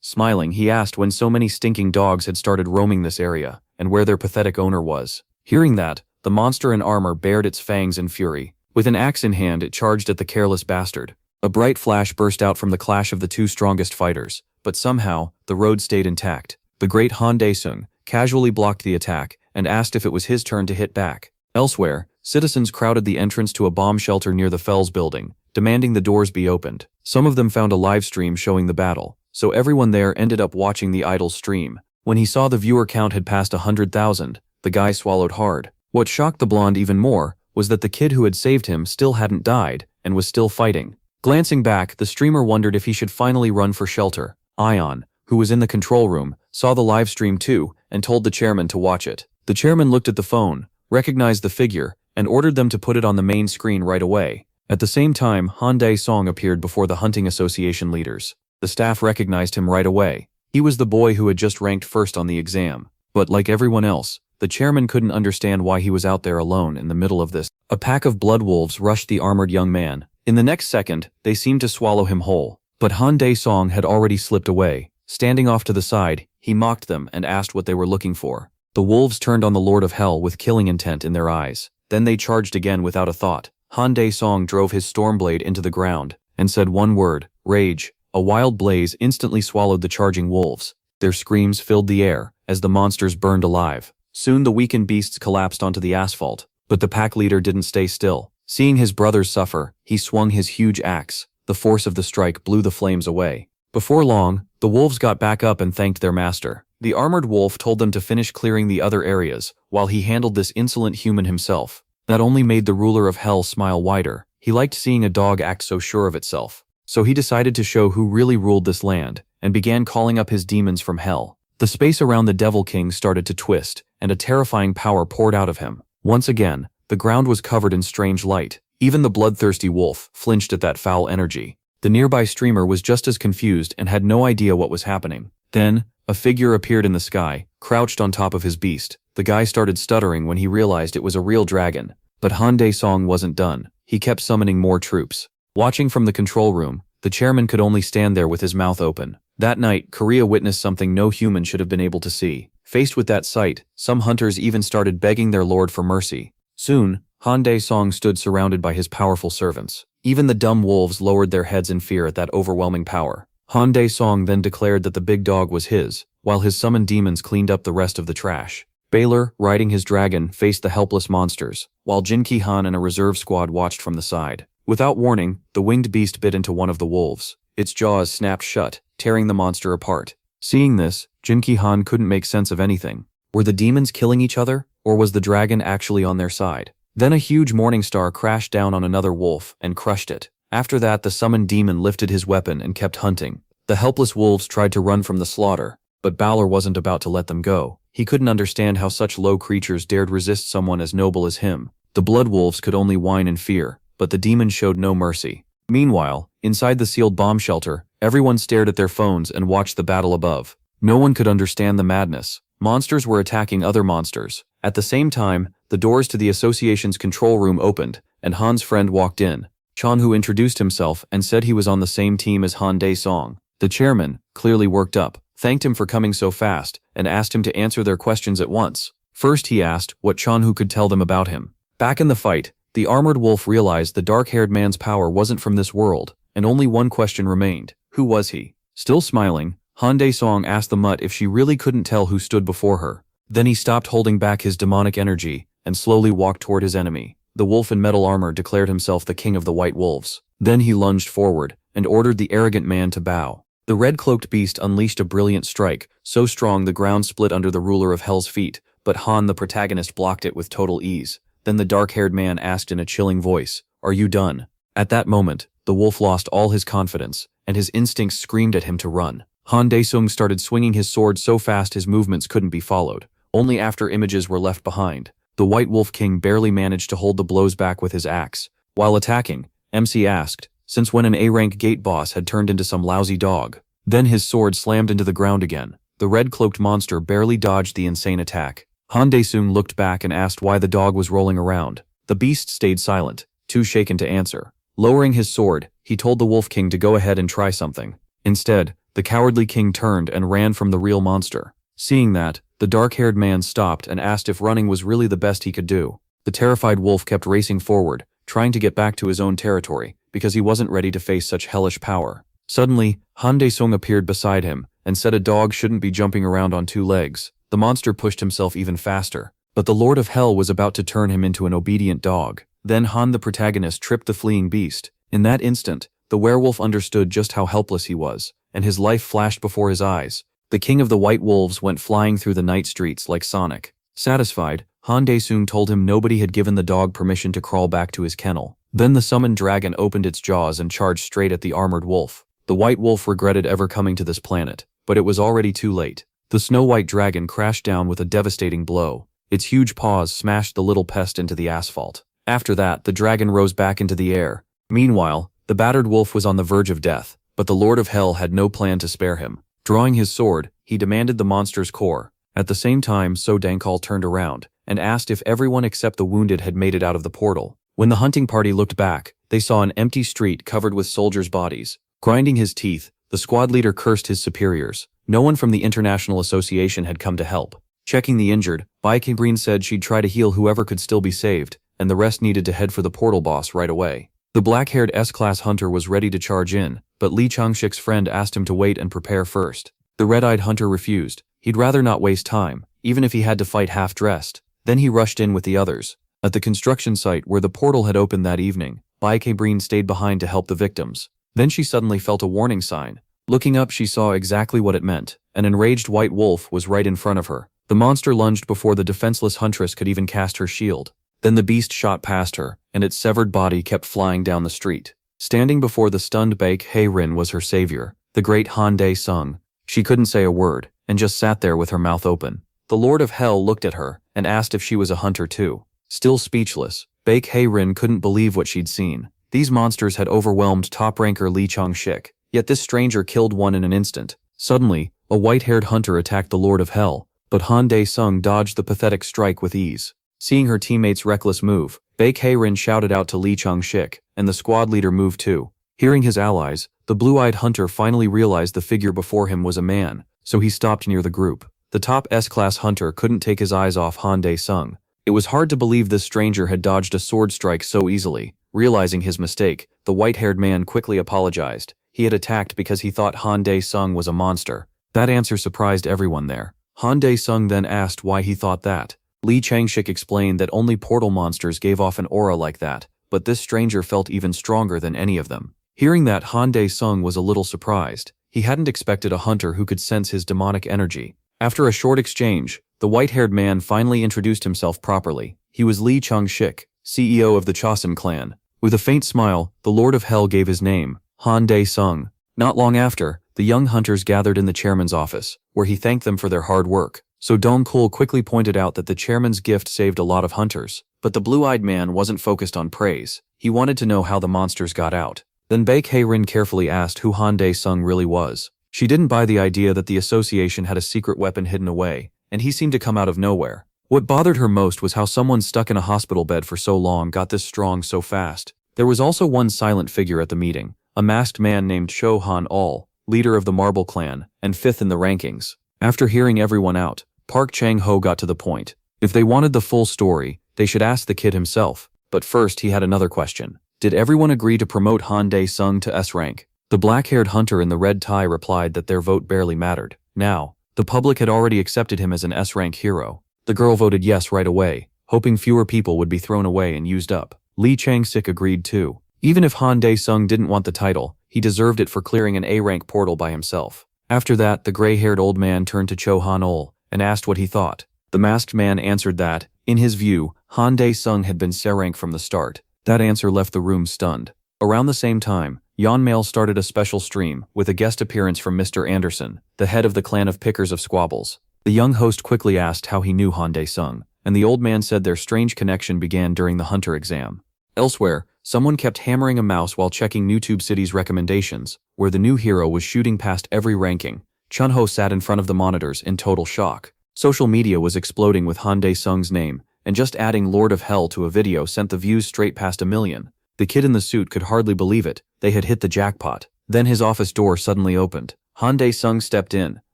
Smiling, he asked when so many stinking dogs had started roaming this area, and where their pathetic owner was. Hearing that, the monster in armor bared its fangs in fury. With an axe in hand, it charged at the careless bastard. A bright flash burst out from the clash of the two strongest fighters, but somehow, the road stayed intact. The great Han Dae-sung casually blocked the attack and asked if it was his turn to hit back. Elsewhere, citizens crowded the entrance to a bomb shelter near the Fells building, demanding the doors be opened. Some of them found a live stream showing the battle, so everyone there ended up watching the idle stream. When he saw the viewer count had passed 100,000, the guy swallowed hard. What shocked the blonde even more was that the kid who had saved him still hadn't died and was still fighting. Glancing back, the streamer wondered if he should finally run for shelter. Ion, who was in the control room, saw the live stream too and told the chairman to watch it. The chairman looked at the phone, recognized the figure, and ordered them to put it on the main screen right away. At the same time, Han Dae-song appeared before the hunting association leaders. The staff recognized him right away. He was the boy who had just ranked first on the exam. But like everyone else, the chairman couldn't understand why he was out there alone in the middle of this. A pack of blood wolves rushed the armored young man. In the next second, they seemed to swallow him whole. But Han Dae-song had already slipped away. Standing off to the side, he mocked them and asked what they were looking for. The wolves turned on the Lord of Hell with killing intent in their eyes. Then they charged again without a thought. Han Dae-song drove his stormblade into the ground and said one word, rage. A wild blaze instantly swallowed the charging wolves. Their screams filled the air as the monsters burned alive. Soon the weakened beasts collapsed onto the asphalt, but the pack leader didn't stay still. Seeing his brothers suffer, he swung his huge axe. The force of the strike blew the flames away. Before long, the wolves got back up and thanked their master. The armored wolf told them to finish clearing the other areas, while he handled this insolent human himself. That only made the ruler of hell smile wider. He liked seeing a dog act so sure of itself. So he decided to show who really ruled this land, and began calling up his demons from hell. The space around the Devil King started to twist, and a terrifying power poured out of him. Once again, the ground was covered in strange light. Even the bloodthirsty wolf flinched at that foul energy. The nearby streamer was just as confused and had no idea what was happening. Then, a figure appeared in the sky, crouched on top of his beast. The guy started stuttering when he realized it was a real dragon. But Han Dae-song wasn't done. He kept summoning more troops. Watching from the control room, the chairman could only stand there with his mouth open. That night, Korea witnessed something no human should have been able to see. Faced with that sight, some hunters even started begging their lord for mercy. Soon, Han Dae-song stood surrounded by his powerful servants. Even the dumb wolves lowered their heads in fear at that overwhelming power. Han Dae-song then declared that the big dog was his, while his summoned demons cleaned up the rest of the trash. Baylor, riding his dragon, faced the helpless monsters, while Jin Ki-han and a reserve squad watched from the side. Without warning, the winged beast bit into one of the wolves. Its jaws snapped shut, tearing the monster apart. Seeing this, Jin Ki-han couldn't make sense of anything. Were the demons killing each other, or was the dragon actually on their side? Then a huge morning star crashed down on another wolf and crushed it. After that, the summoned demon lifted his weapon and kept hunting. The helpless wolves tried to run from the slaughter, but Balor wasn't about to let them go. He couldn't understand how such low creatures dared resist someone as noble as him. The blood wolves could only whine in fear, but the demon showed no mercy. Meanwhile, inside the sealed bomb shelter, everyone stared at their phones and watched the battle above. No one could understand the madness. Monsters were attacking other monsters. At the same time, the doors to the association's control room opened, and Han's friend walked in. Chan-Hu introduced himself and said he was on the same team as Han Dae-song. The chairman, clearly worked up, thanked him for coming so fast, and asked him to answer their questions at once. First he asked what Chan-Hu could tell them about him. Back in the fight, the armored wolf realized the dark-haired man's power wasn't from this world, and only one question remained. Who was he? Still smiling, Han Dae-song asked the mutt if she really couldn't tell who stood before her. Then he stopped holding back his demonic energy and slowly walked toward his enemy. The wolf in metal armor declared himself the king of the white wolves. Then he lunged forward and ordered the arrogant man to bow. The red-cloaked beast unleashed a brilliant strike, so strong the ground split under the ruler of hell's feet, but Han the protagonist blocked it with total ease. Then the dark-haired man asked in a chilling voice, "Are you done?" At that moment, the wolf lost all his confidence, and his instincts screamed at him to run. Han Dae-sung started swinging his sword so fast his movements couldn't be followed. Only after images were left behind. The White Wolf King barely managed to hold the blows back with his axe. While attacking, MC asked, since when an A-rank gate boss had turned into some lousy dog. Then his sword slammed into the ground again. The red-cloaked monster barely dodged the insane attack. Han Dae-sung looked back and asked why the dog was rolling around. The beast stayed silent, too shaken to answer. Lowering his sword, he told the Wolf King to go ahead and try something. Instead, the cowardly king turned and ran from the real monster. Seeing that, the dark-haired man stopped and asked if running was really the best he could do. The terrified wolf kept racing forward, trying to get back to his own territory, because he wasn't ready to face such hellish power. Suddenly, Han Dae-sung appeared beside him and said a dog shouldn't be jumping around on two legs. The monster pushed himself even faster, but the Lord of Hell was about to turn him into an obedient dog. Then Han the protagonist tripped the fleeing beast. In that instant, the werewolf understood just how helpless he was, and his life flashed before his eyes. The king of the White Wolves went flying through the night streets like Sonic. Satisfied, Han Dae-sung told him nobody had given the dog permission to crawl back to his kennel. Then the summoned dragon opened its jaws and charged straight at the armored wolf. The White Wolf regretted ever coming to this planet, but it was already too late. The snow-white dragon crashed down with a devastating blow. Its huge paws smashed the little pest into the asphalt. After that, the dragon rose back into the air. Meanwhile, the battered wolf was on the verge of death, but the Lord of Hell had no plan to spare him. Drawing his sword, he demanded the monster's core. At the same time, So Dankal turned around and asked if everyone except the wounded had made it out of the portal. When the hunting party looked back, they saw an empty street covered with soldiers' bodies. Grinding his teeth, the squad leader cursed his superiors. No one from the International Association had come to help. Checking the injured, Bai Green said she'd try to heal whoever could still be saved, and the rest needed to head for the portal boss right away. The black-haired S-class hunter was ready to charge in, but Lee Changshik's friend asked him to wait and prepare first. The red-eyed hunter refused. He'd rather not waste time, even if he had to fight half-dressed. Then he rushed in with the others. At the construction site where the portal had opened that evening, Bai Breen stayed behind to help the victims. Then she suddenly felt a warning sign. Looking up, she saw exactly what it meant. An enraged white wolf was right in front of her. The monster lunged before the defenseless huntress could even cast her shield. Then the beast shot past her, and its severed body kept flying down the street. Standing before the stunned Baek Hae-rin was her savior, the great Han Dae-sung. She couldn't say a word, and just sat there with her mouth open. The Lord of Hell looked at her, and asked if she was a hunter too. Still speechless, Baek Hae-rin couldn't believe what she'd seen. These monsters had overwhelmed top-ranker Lee Chang-shik, yet this stranger killed one in an instant. Suddenly, a white-haired hunter attacked the Lord of Hell, but Han Dae-sung dodged the pathetic strike with ease. Seeing her teammate's reckless move, Baek Hae-rin shouted out to Lee Chang-shik, and the squad leader moved too. Hearing his allies, the blue-eyed hunter finally realized the figure before him was a man, so he stopped near the group. The top S-class hunter couldn't take his eyes off Han Dae-sung. It was hard to believe this stranger had dodged a sword strike so easily. Realizing his mistake, the white-haired man quickly apologized. He had attacked because he thought Han Dae-sung was a monster. That answer surprised everyone there. Han Dae-sung then asked why he thought that. Lee Chang-shik explained that only portal monsters gave off an aura like that, but this stranger felt even stronger than any of them. Hearing that, Han Dae-sung was a little surprised. He hadn't expected a hunter who could sense his demonic energy. After a short exchange, the white-haired man finally introduced himself properly. He was Lee Chang-shik, CEO of the Chosun clan. With a faint smile, the Lord of Hell gave his name, Han Dae-sung. Not long after, the young hunters gathered in the chairman's office, where he thanked them for their hard work. So Dong-kul quickly pointed out that the chairman's gift saved a lot of hunters. But the blue-eyed man wasn't focused on praise. He wanted to know how the monsters got out. Then Baek Hae-rin carefully asked who Han Dae-sung really was. She didn't buy the idea that the association had a secret weapon hidden away, and he seemed to come out of nowhere. What bothered her most was how someone stuck in a hospital bed for so long got this strong so fast. There was also one silent figure at the meeting, a masked man named Cho Han-ul, leader of the Marble clan, and fifth in the rankings. After hearing everyone out, Park Chang-ho got to the point. If they wanted the full story, they should ask the kid himself. But first he had another question. Did everyone agree to promote Han Dae-sung to S rank? The black-haired hunter in the red tie replied that their vote barely mattered. Now, the public had already accepted him as an S-rank hero. The girl voted yes right away, hoping fewer people would be thrown away and used up. Lee Chang-sik agreed too. Even if Han Dae-sung didn't want the title, he deserved it for clearing an A-rank portal by himself. After that, the gray-haired old man turned to Cho Han-ul and asked what he thought. The masked man answered that, in his view, Han Dae-sung had been S-rank from the start. That answer left the room stunned. Around the same time, Yeonmail started a special stream with a guest appearance from Mr. Anderson, the head of the clan of Pickers of Squabbles. The young host quickly asked how he knew Han Dae-sung, and the old man said their strange connection began during the hunter exam. Elsewhere, someone kept hammering a mouse while checking YouTube City's recommendations, where the new hero was shooting past every ranking. Chun-ho sat in front of the monitors in total shock. Social media was exploding with Han Dae-sung's name, and just adding Lord of Hell to a video sent the views straight past 1 million. The kid in the suit could hardly believe it. They had hit the jackpot. Then his office door suddenly opened. Han Dae-sung stepped in.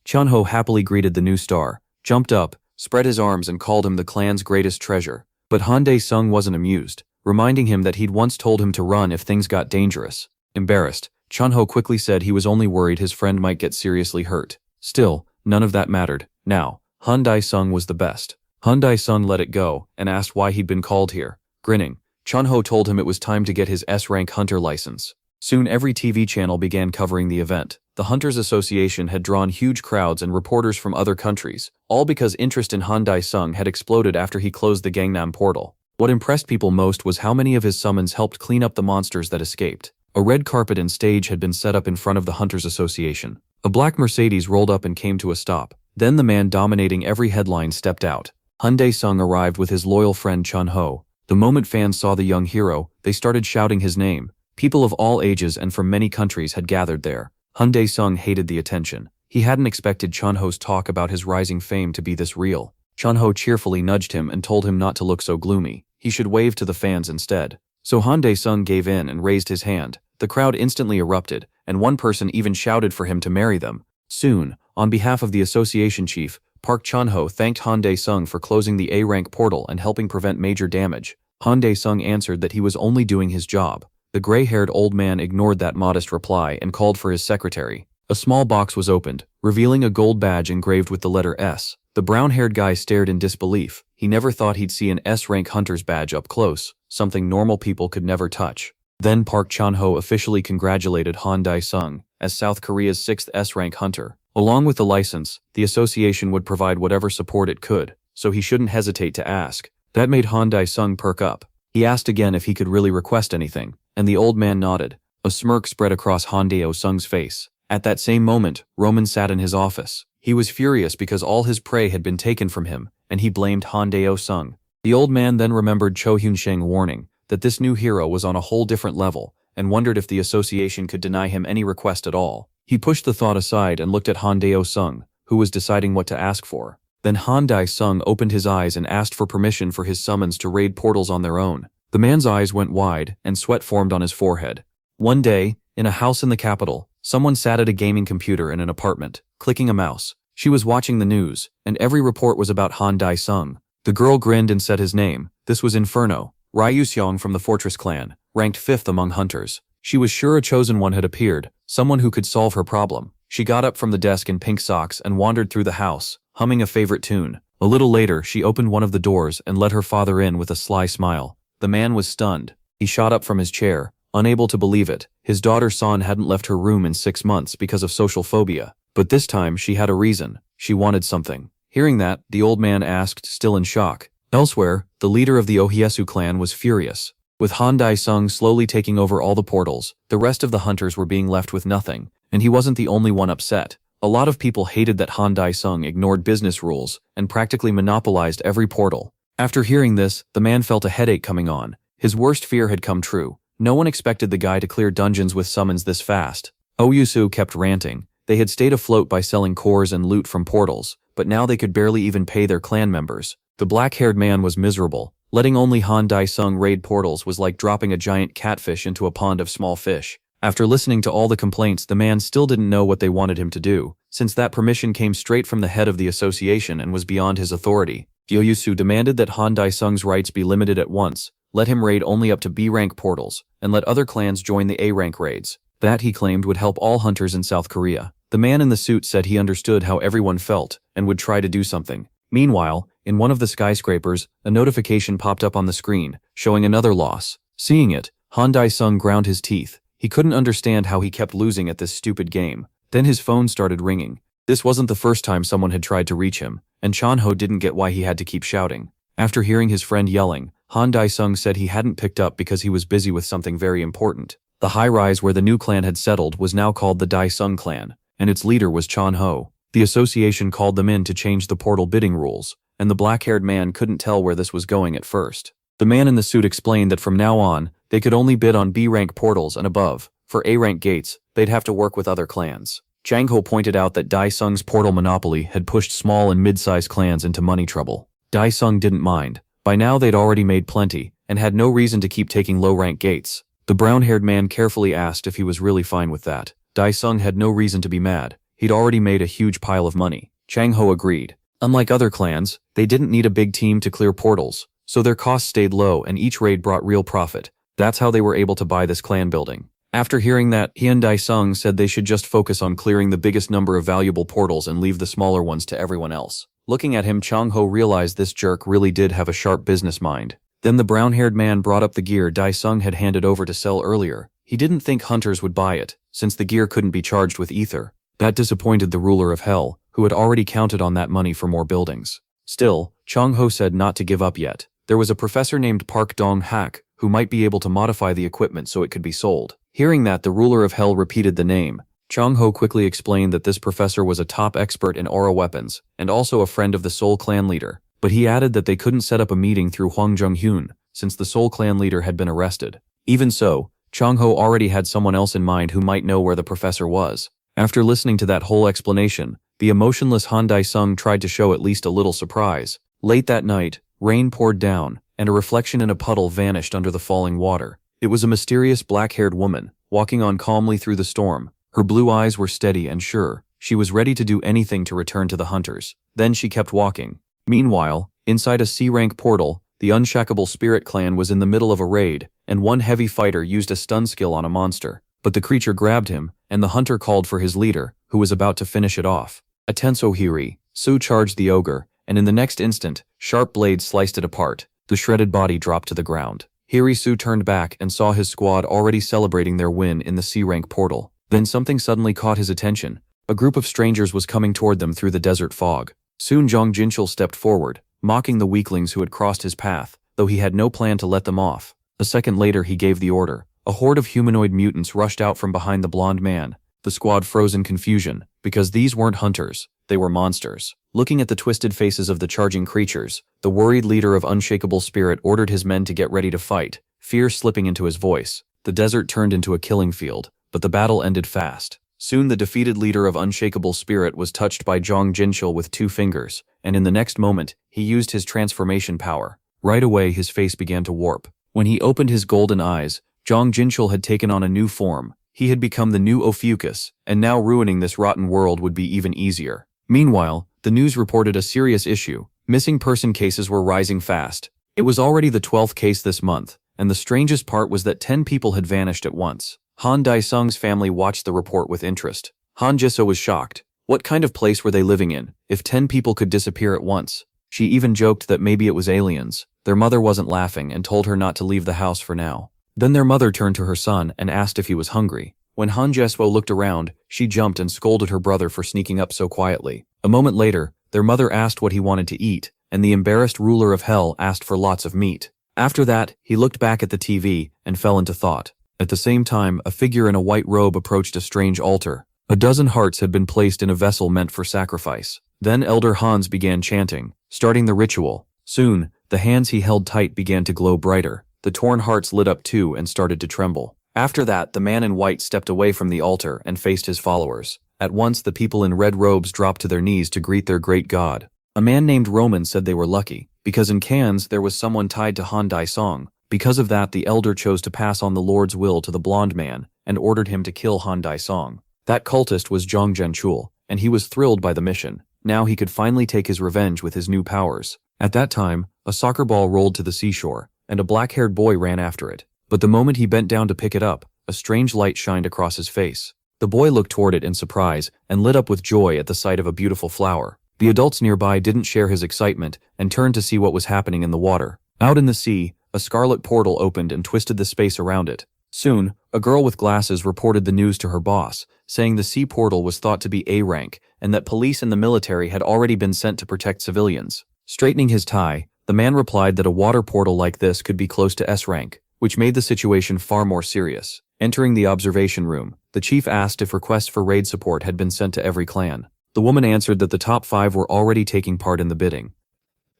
Chun-ho happily greeted the new star, jumped up, spread his arms and called him the clan's greatest treasure. But Han Dae-sung wasn't amused, reminding him that he'd once told him to run if things got dangerous. Embarrassed, Chun-ho quickly said he was only worried his friend might get seriously hurt. Still, none of that mattered. Now, Han Dae-sung was the best. Han Dae-sung let it go and asked why he'd been called here. Grinning, Chun-ho told him it was time to get his S-rank hunter license. Soon every TV channel began covering the event. the Hunters Association had drawn huge crowds and reporters from other countries, all because interest in Han Dae-sung had exploded after he closed the Gangnam portal. What impressed people most was how many of his summons helped clean up the monsters that escaped. A red carpet and stage had been set up in front of the Hunters Association. A black Mercedes rolled up and came to a stop. Then the man dominating every headline stepped out. Han Dae-sung arrived with his loyal friend Chun-ho. The moment fans saw the young hero, they started shouting his name. People of all ages and from many countries had gathered there. Han Dae-sung hated the attention. He hadn't expected Chun-ho's talk about his rising fame to be this real. Chun-ho cheerfully nudged him and told him not to look so gloomy. He should wave to the fans instead. So Han Dae-sung gave in and raised his hand. The crowd instantly erupted, and one person even shouted for him to marry them. Soon, on behalf of the association chief, Park Chun-ho thanked Han Dae-sung for closing the A-rank portal and helping prevent major damage. Han Dae-sung answered that he was only doing his job. The gray-haired old man ignored that modest reply and called for his secretary. A small box was opened, revealing a gold badge engraved with the letter S. The brown-haired guy stared in disbelief. He never thought he'd see an S-rank hunter's badge up close, something normal people could never touch. Then Park Chun-ho officially congratulated Han Dae-sung as South Korea's 6th S-rank hunter. Along with the license, the association would provide whatever support it could, so he shouldn't hesitate to ask. That made Han Dae-sung perk up. He asked again if he could really request anything, and the old man nodded. A smirk spread across Han Dae-sung's face. At that same moment, Roman sat in his office. He was furious because all his prey had been taken from him, and he blamed Han Dae-sung. The old man then remembered Cho Hyun-sheng's warning that this new hero was on a whole different level, and wondered if the association could deny him any request at all. He pushed the thought aside and looked at Han Dae-sung, who was deciding what to ask for. Then Han Dae-sung opened his eyes and asked for permission for his summons to raid portals on their own. The man's eyes went wide, and sweat formed on his forehead. One day, in a house in the capital, someone sat at a gaming computer in an apartment, clicking a mouse. She was watching the news, and every report was about Han Dae-sung. The girl grinned and said his name. This was Inferno. Ryu Seong from the Fortress clan, ranked 5th among hunters. She was sure a chosen one had appeared, someone who could solve her problem. She got up from the desk in pink socks and wandered through the house, humming a favorite tune. A little later, she opened one of the doors and let her father in with a sly smile. The man was stunned. He shot up from his chair, unable to believe it. His daughter Son hadn't left her room in 6 months because of social phobia. But this time, she had a reason. She wanted something. Hearing that, the old man asked, still in shock. Elsewhere, the leader of the Ohiesu clan was furious. With Han Dae-sung slowly taking over all the portals, the rest of the hunters were being left with nothing, and he wasn't the only one upset. A lot of people hated that Han Dae-sung ignored business rules and practically monopolized every portal. After hearing this, the man felt a headache coming on. His worst fear had come true. No one expected the guy to clear dungeons with summons this fast. Ohiesu kept ranting. They had stayed afloat by selling cores and loot from portals, but now they could barely even pay their clan members. The black-haired man was miserable. Letting only Han Dae-sung raid portals was like dropping a giant catfish into a pond of small fish. After listening to all the complaints, the man still didn't know what they wanted him to do, since that permission came straight from the head of the association and was beyond his authority. Ohiesu demanded that Han Dae-sung's rights be limited at once, let him raid only up to B-rank portals, and let other clans join the A-rank raids. That, he claimed, would help all hunters in South Korea. The man in the suit said he understood how everyone felt and would try to do something. Meanwhile, in one of the skyscrapers, a notification popped up on the screen, showing another loss. Seeing it, Han Dae-sung ground his teeth. He couldn't understand how he kept losing at this stupid game. Then his phone started ringing. This wasn't the first time someone had tried to reach him, and Chun-ho didn't get why he had to keep shouting. After hearing his friend yelling, Han Dae-sung said he hadn't picked up because he was busy with something very important. The high-rise where the new clan had settled was now called the Dae-sung clan, and its leader was Chun-ho. The association called them in to change the portal bidding rules, and the black-haired man couldn't tell where this was going at first. The man in the suit explained that from now on, they could only bid on B-rank portals and above. For A-rank gates, they'd have to work with other clans. Jang-ho pointed out that Dae-sung's portal monopoly had pushed small and mid-sized clans into money trouble. Dae-sung didn't mind. By now they'd already made plenty, and had no reason to keep taking low-rank gates. The brown-haired man carefully asked if he was really fine with that. Dae-sung had no reason to be mad. He'd already made a huge pile of money. Jang-ho agreed. Unlike other clans, they didn't need a big team to clear portals, so their costs stayed low and each raid brought real profit. That's how they were able to buy this clan building. After hearing that, Han Dae-sung said they should just focus on clearing the biggest number of valuable portals and leave the smaller ones to everyone else. Looking at him, Chang-ho realized this jerk really did have a sharp business mind. Then the brown-haired man brought up the gear Dae-sung had handed over to sell earlier. He didn't think hunters would buy it, since the gear couldn't be charged with ether. That disappointed the ruler of Hell, who had already counted on that money for more buildings. Still, Chang-ho said not to give up yet. There was a professor named Park Dong-hak, who might be able to modify the equipment so it could be sold. Hearing that, the ruler of Hell repeated the name. Chang-ho quickly explained that this professor was a top expert in aura weapons, and also a friend of the Seoul clan leader. But he added that they couldn't set up a meeting through Hwang Jung-hyun, since the Seoul clan leader had been arrested. Even so, Chang-ho already had someone else in mind who might know where the professor was. After listening to that whole explanation, the emotionless Han Dae-sung tried to show at least a little surprise. Late that night, rain poured down, and a reflection in a puddle vanished under the falling water. It was a mysterious black-haired woman, walking on calmly through the storm. Her blue eyes were steady and sure. She was ready to do anything to return to the hunters. Then she kept walking. Meanwhile, inside a C-rank portal, the Unshackable Spirit clan was in the middle of a raid, and one heavy fighter used a stun skill on a monster. But the creature grabbed him, and the hunter called for his leader, who was about to finish it off. A Tenso Hiri, Su charged the ogre, and in the next instant, sharp blades sliced it apart. The shredded body dropped to the ground. Hiri-su turned back and saw his squad already celebrating their win in the C-rank portal. Then something suddenly caught his attention. A group of strangers was coming toward them through the desert fog. Soon Jong Jinchul stepped forward, mocking the weaklings who had crossed his path, though he had no plan to let them off. A second later he gave the order. A horde of humanoid mutants rushed out from behind the blonde man. The squad froze in confusion, because these weren't hunters, they were monsters. Looking at the twisted faces of the charging creatures, the worried leader of Unshakable Spirit ordered his men to get ready to fight, fear slipping into his voice. The desert turned into a killing field, but the battle ended fast. Soon the defeated leader of Unshakable Spirit was touched by Jong Jinchul with 2 fingers, and in the next moment, he used his transformation power. Right away his face began to warp. When he opened his golden eyes, Jong Jinchul had taken on a new form. He had become the new Ophiuchus, and now ruining this rotten world would be even easier. Meanwhile, the news reported a serious issue. Missing person cases were rising fast. It was already the 12th case this month, and the strangest part was that 10 people had vanished at once. Han Dae-sung's family watched the report with interest. Han Jiso was shocked. What kind of place were they living in, if 10 people could disappear at once? She even joked that maybe it was aliens. Their mother wasn't laughing and told her not to leave the house for now. Then their mother turned to her son and asked if he was hungry. When Han Jeswo looked around, she jumped and scolded her brother for sneaking up so quietly. A moment later, their mother asked what he wanted to eat, and the embarrassed ruler of Hell asked for lots of meat. After that, he looked back at the TV and fell into thought. At the same time, a figure in a white robe approached a strange altar. A dozen hearts had been placed in a vessel meant for sacrifice. Then Elder Hans began chanting, starting the ritual. Soon, the hands he held tight began to glow brighter. The torn hearts lit up too and started to tremble. After that, the man in white stepped away from the altar and faced his followers. At once, the people in red robes dropped to their knees to greet their great god. A man named Roman said they were lucky, because in Cannes there was someone tied to Han Dae-sung. Because of that, the elder chose to pass on the Lord's will to the blonde man and ordered him to kill Han Dae-sung. That cultist was Jong Jinchul, and he was thrilled by the mission. Now he could finally take his revenge with his new powers. At that time, a soccer ball rolled to the seashore, and a black-haired boy ran after it. But the moment he bent down to pick it up, a strange light shined across his face. The boy looked toward it in surprise and lit up with joy at the sight of a beautiful flower. The adults nearby didn't share his excitement and turned to see what was happening in the water. Out in the sea, a scarlet portal opened and twisted the space around it. Soon, a girl with glasses reported the news to her boss, saying the sea portal was thought to be A rank and that police and the military had already been sent to protect civilians. Straightening his tie, the man replied that a water portal like this could be close to S rank, which made the situation far more serious. Entering the observation room, the chief asked if requests for raid support had been sent to every clan. The woman answered that the top 5 were already taking part in the bidding.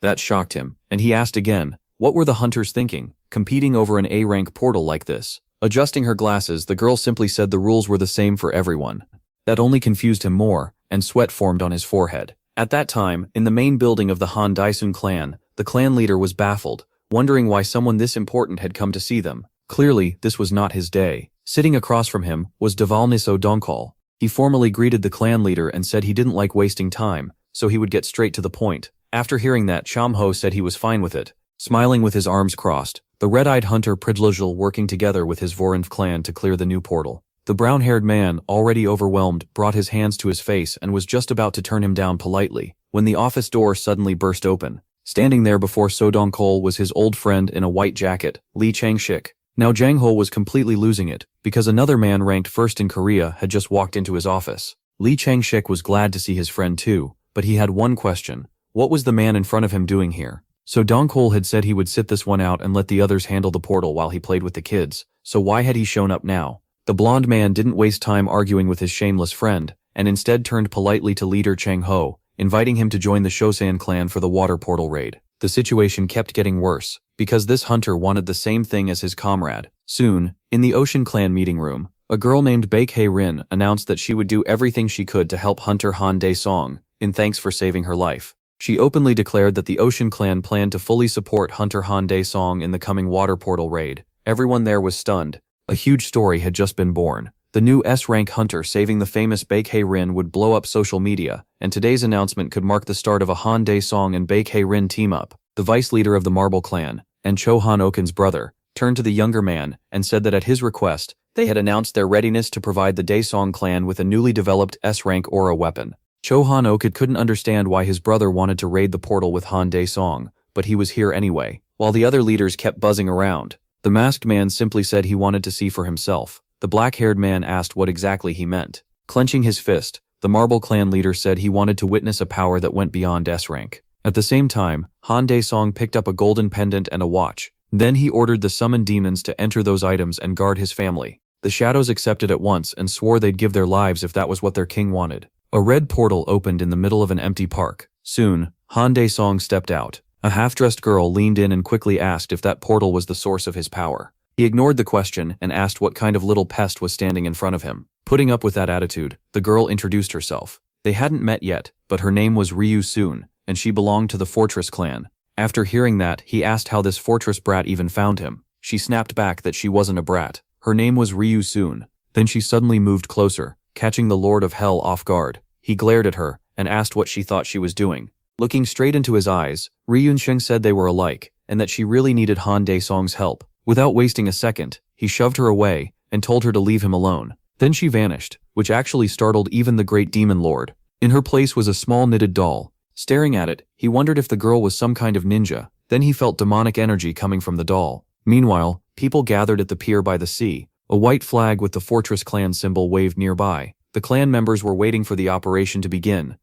That shocked him, and he asked again, what were the hunters thinking, competing over an A-rank portal like this? Adjusting her glasses, the girl simply said the rules were the same for everyone. That only confused him more, and sweat formed on his forehead. At that time, in the main building of the Han Dae-sung clan, the clan leader was baffled, wondering why someone this important had come to see them. Clearly, this was not his day. Sitting across from him was Devalniso Donkal. He formally greeted the clan leader and said he didn't like wasting time, so he would get straight to the point. After hearing that, Chamho said he was fine with it. Smiling with his arms crossed, the red-eyed hunter Pridlojul working together with his Vorinth clan to clear the new portal. The brown-haired man, already overwhelmed, brought his hands to his face and was just about to turn him down politely, when the office door suddenly burst open. Standing there before So Donkol was his old friend in a white jacket, Lee Changshik. Now Jang Ho was completely losing it, because another man ranked first in Korea had just walked into his office. Lee Chang-shik was glad to see his friend too, but he had one question. What was the man in front of him doing here? So Dong Kol had said he would sit this one out and let the others handle the portal while he played with the kids, so why had he shown up now? The blonde man didn't waste time arguing with his shameless friend, and instead turned politely to leader Chang Ho, inviting him to join the Shosan clan for the water portal raid. The situation kept getting worse, because this hunter wanted the same thing as his comrade. Soon, in the Ocean Clan meeting room, a girl named Baek Hae-rin announced that she would do everything she could to help Hunter Han Dae-song, in thanks for saving her life. She openly declared that the Ocean Clan planned to fully support Hunter Han Dae-song in the coming water portal raid. Everyone there was stunned. A huge story had just been born. The new S-rank hunter saving the famous Baek Hae-rin would blow up social media, and today's announcement could mark the start of a Han Dae-song and Baek Hae-rin team-up. The vice leader of the Marble Clan, and Cho Han-okun's brother, turned to the younger man and said that at his request, they had announced their readiness to provide the Dae-song clan with a newly developed S-rank aura weapon. Cho Han-okun couldn't understand why his brother wanted to raid the portal with Han Dae-song, but he was here anyway. While the other leaders kept buzzing around, the masked man simply said he wanted to see for himself. The black-haired man asked what exactly he meant. Clenching his fist, the Marble Clan leader said he wanted to witness a power that went beyond S-rank. At the same time, Han Dae-song picked up a golden pendant and a watch. Then he ordered the summoned demons to enter those items and guard his family. The shadows accepted at once and swore they'd give their lives if that was what their king wanted. A red portal opened in the middle of an empty park. Soon, Han Dae-song stepped out. A half-dressed girl leaned in and quickly asked if that portal was the source of his power. He ignored the question and asked what kind of little pest was standing in front of him. Putting up with that attitude, the girl introduced herself. They hadn't met yet, but her name was Ryu Soon, and she belonged to the Fortress clan. After hearing that, he asked how this Fortress brat even found him. She snapped back that she wasn't a brat. Her name was Ryu Soon. Then she suddenly moved closer, catching the Lord of Hell off guard. He glared at her and asked what she thought she was doing. Looking straight into his eyes, Ryun-sheng said they were alike, and that she really needed Han Dae-song's help. Without wasting a second, he shoved her away and told her to leave him alone. Then she vanished, which actually startled even the great demon lord. In her place was a small knitted doll. Staring at it, he wondered if the girl was some kind of ninja. Then he felt demonic energy coming from the doll. Meanwhile, people gathered at the pier by the sea. A white flag with the Fortress clan symbol waved nearby. The clan members were waiting for the operation to begin.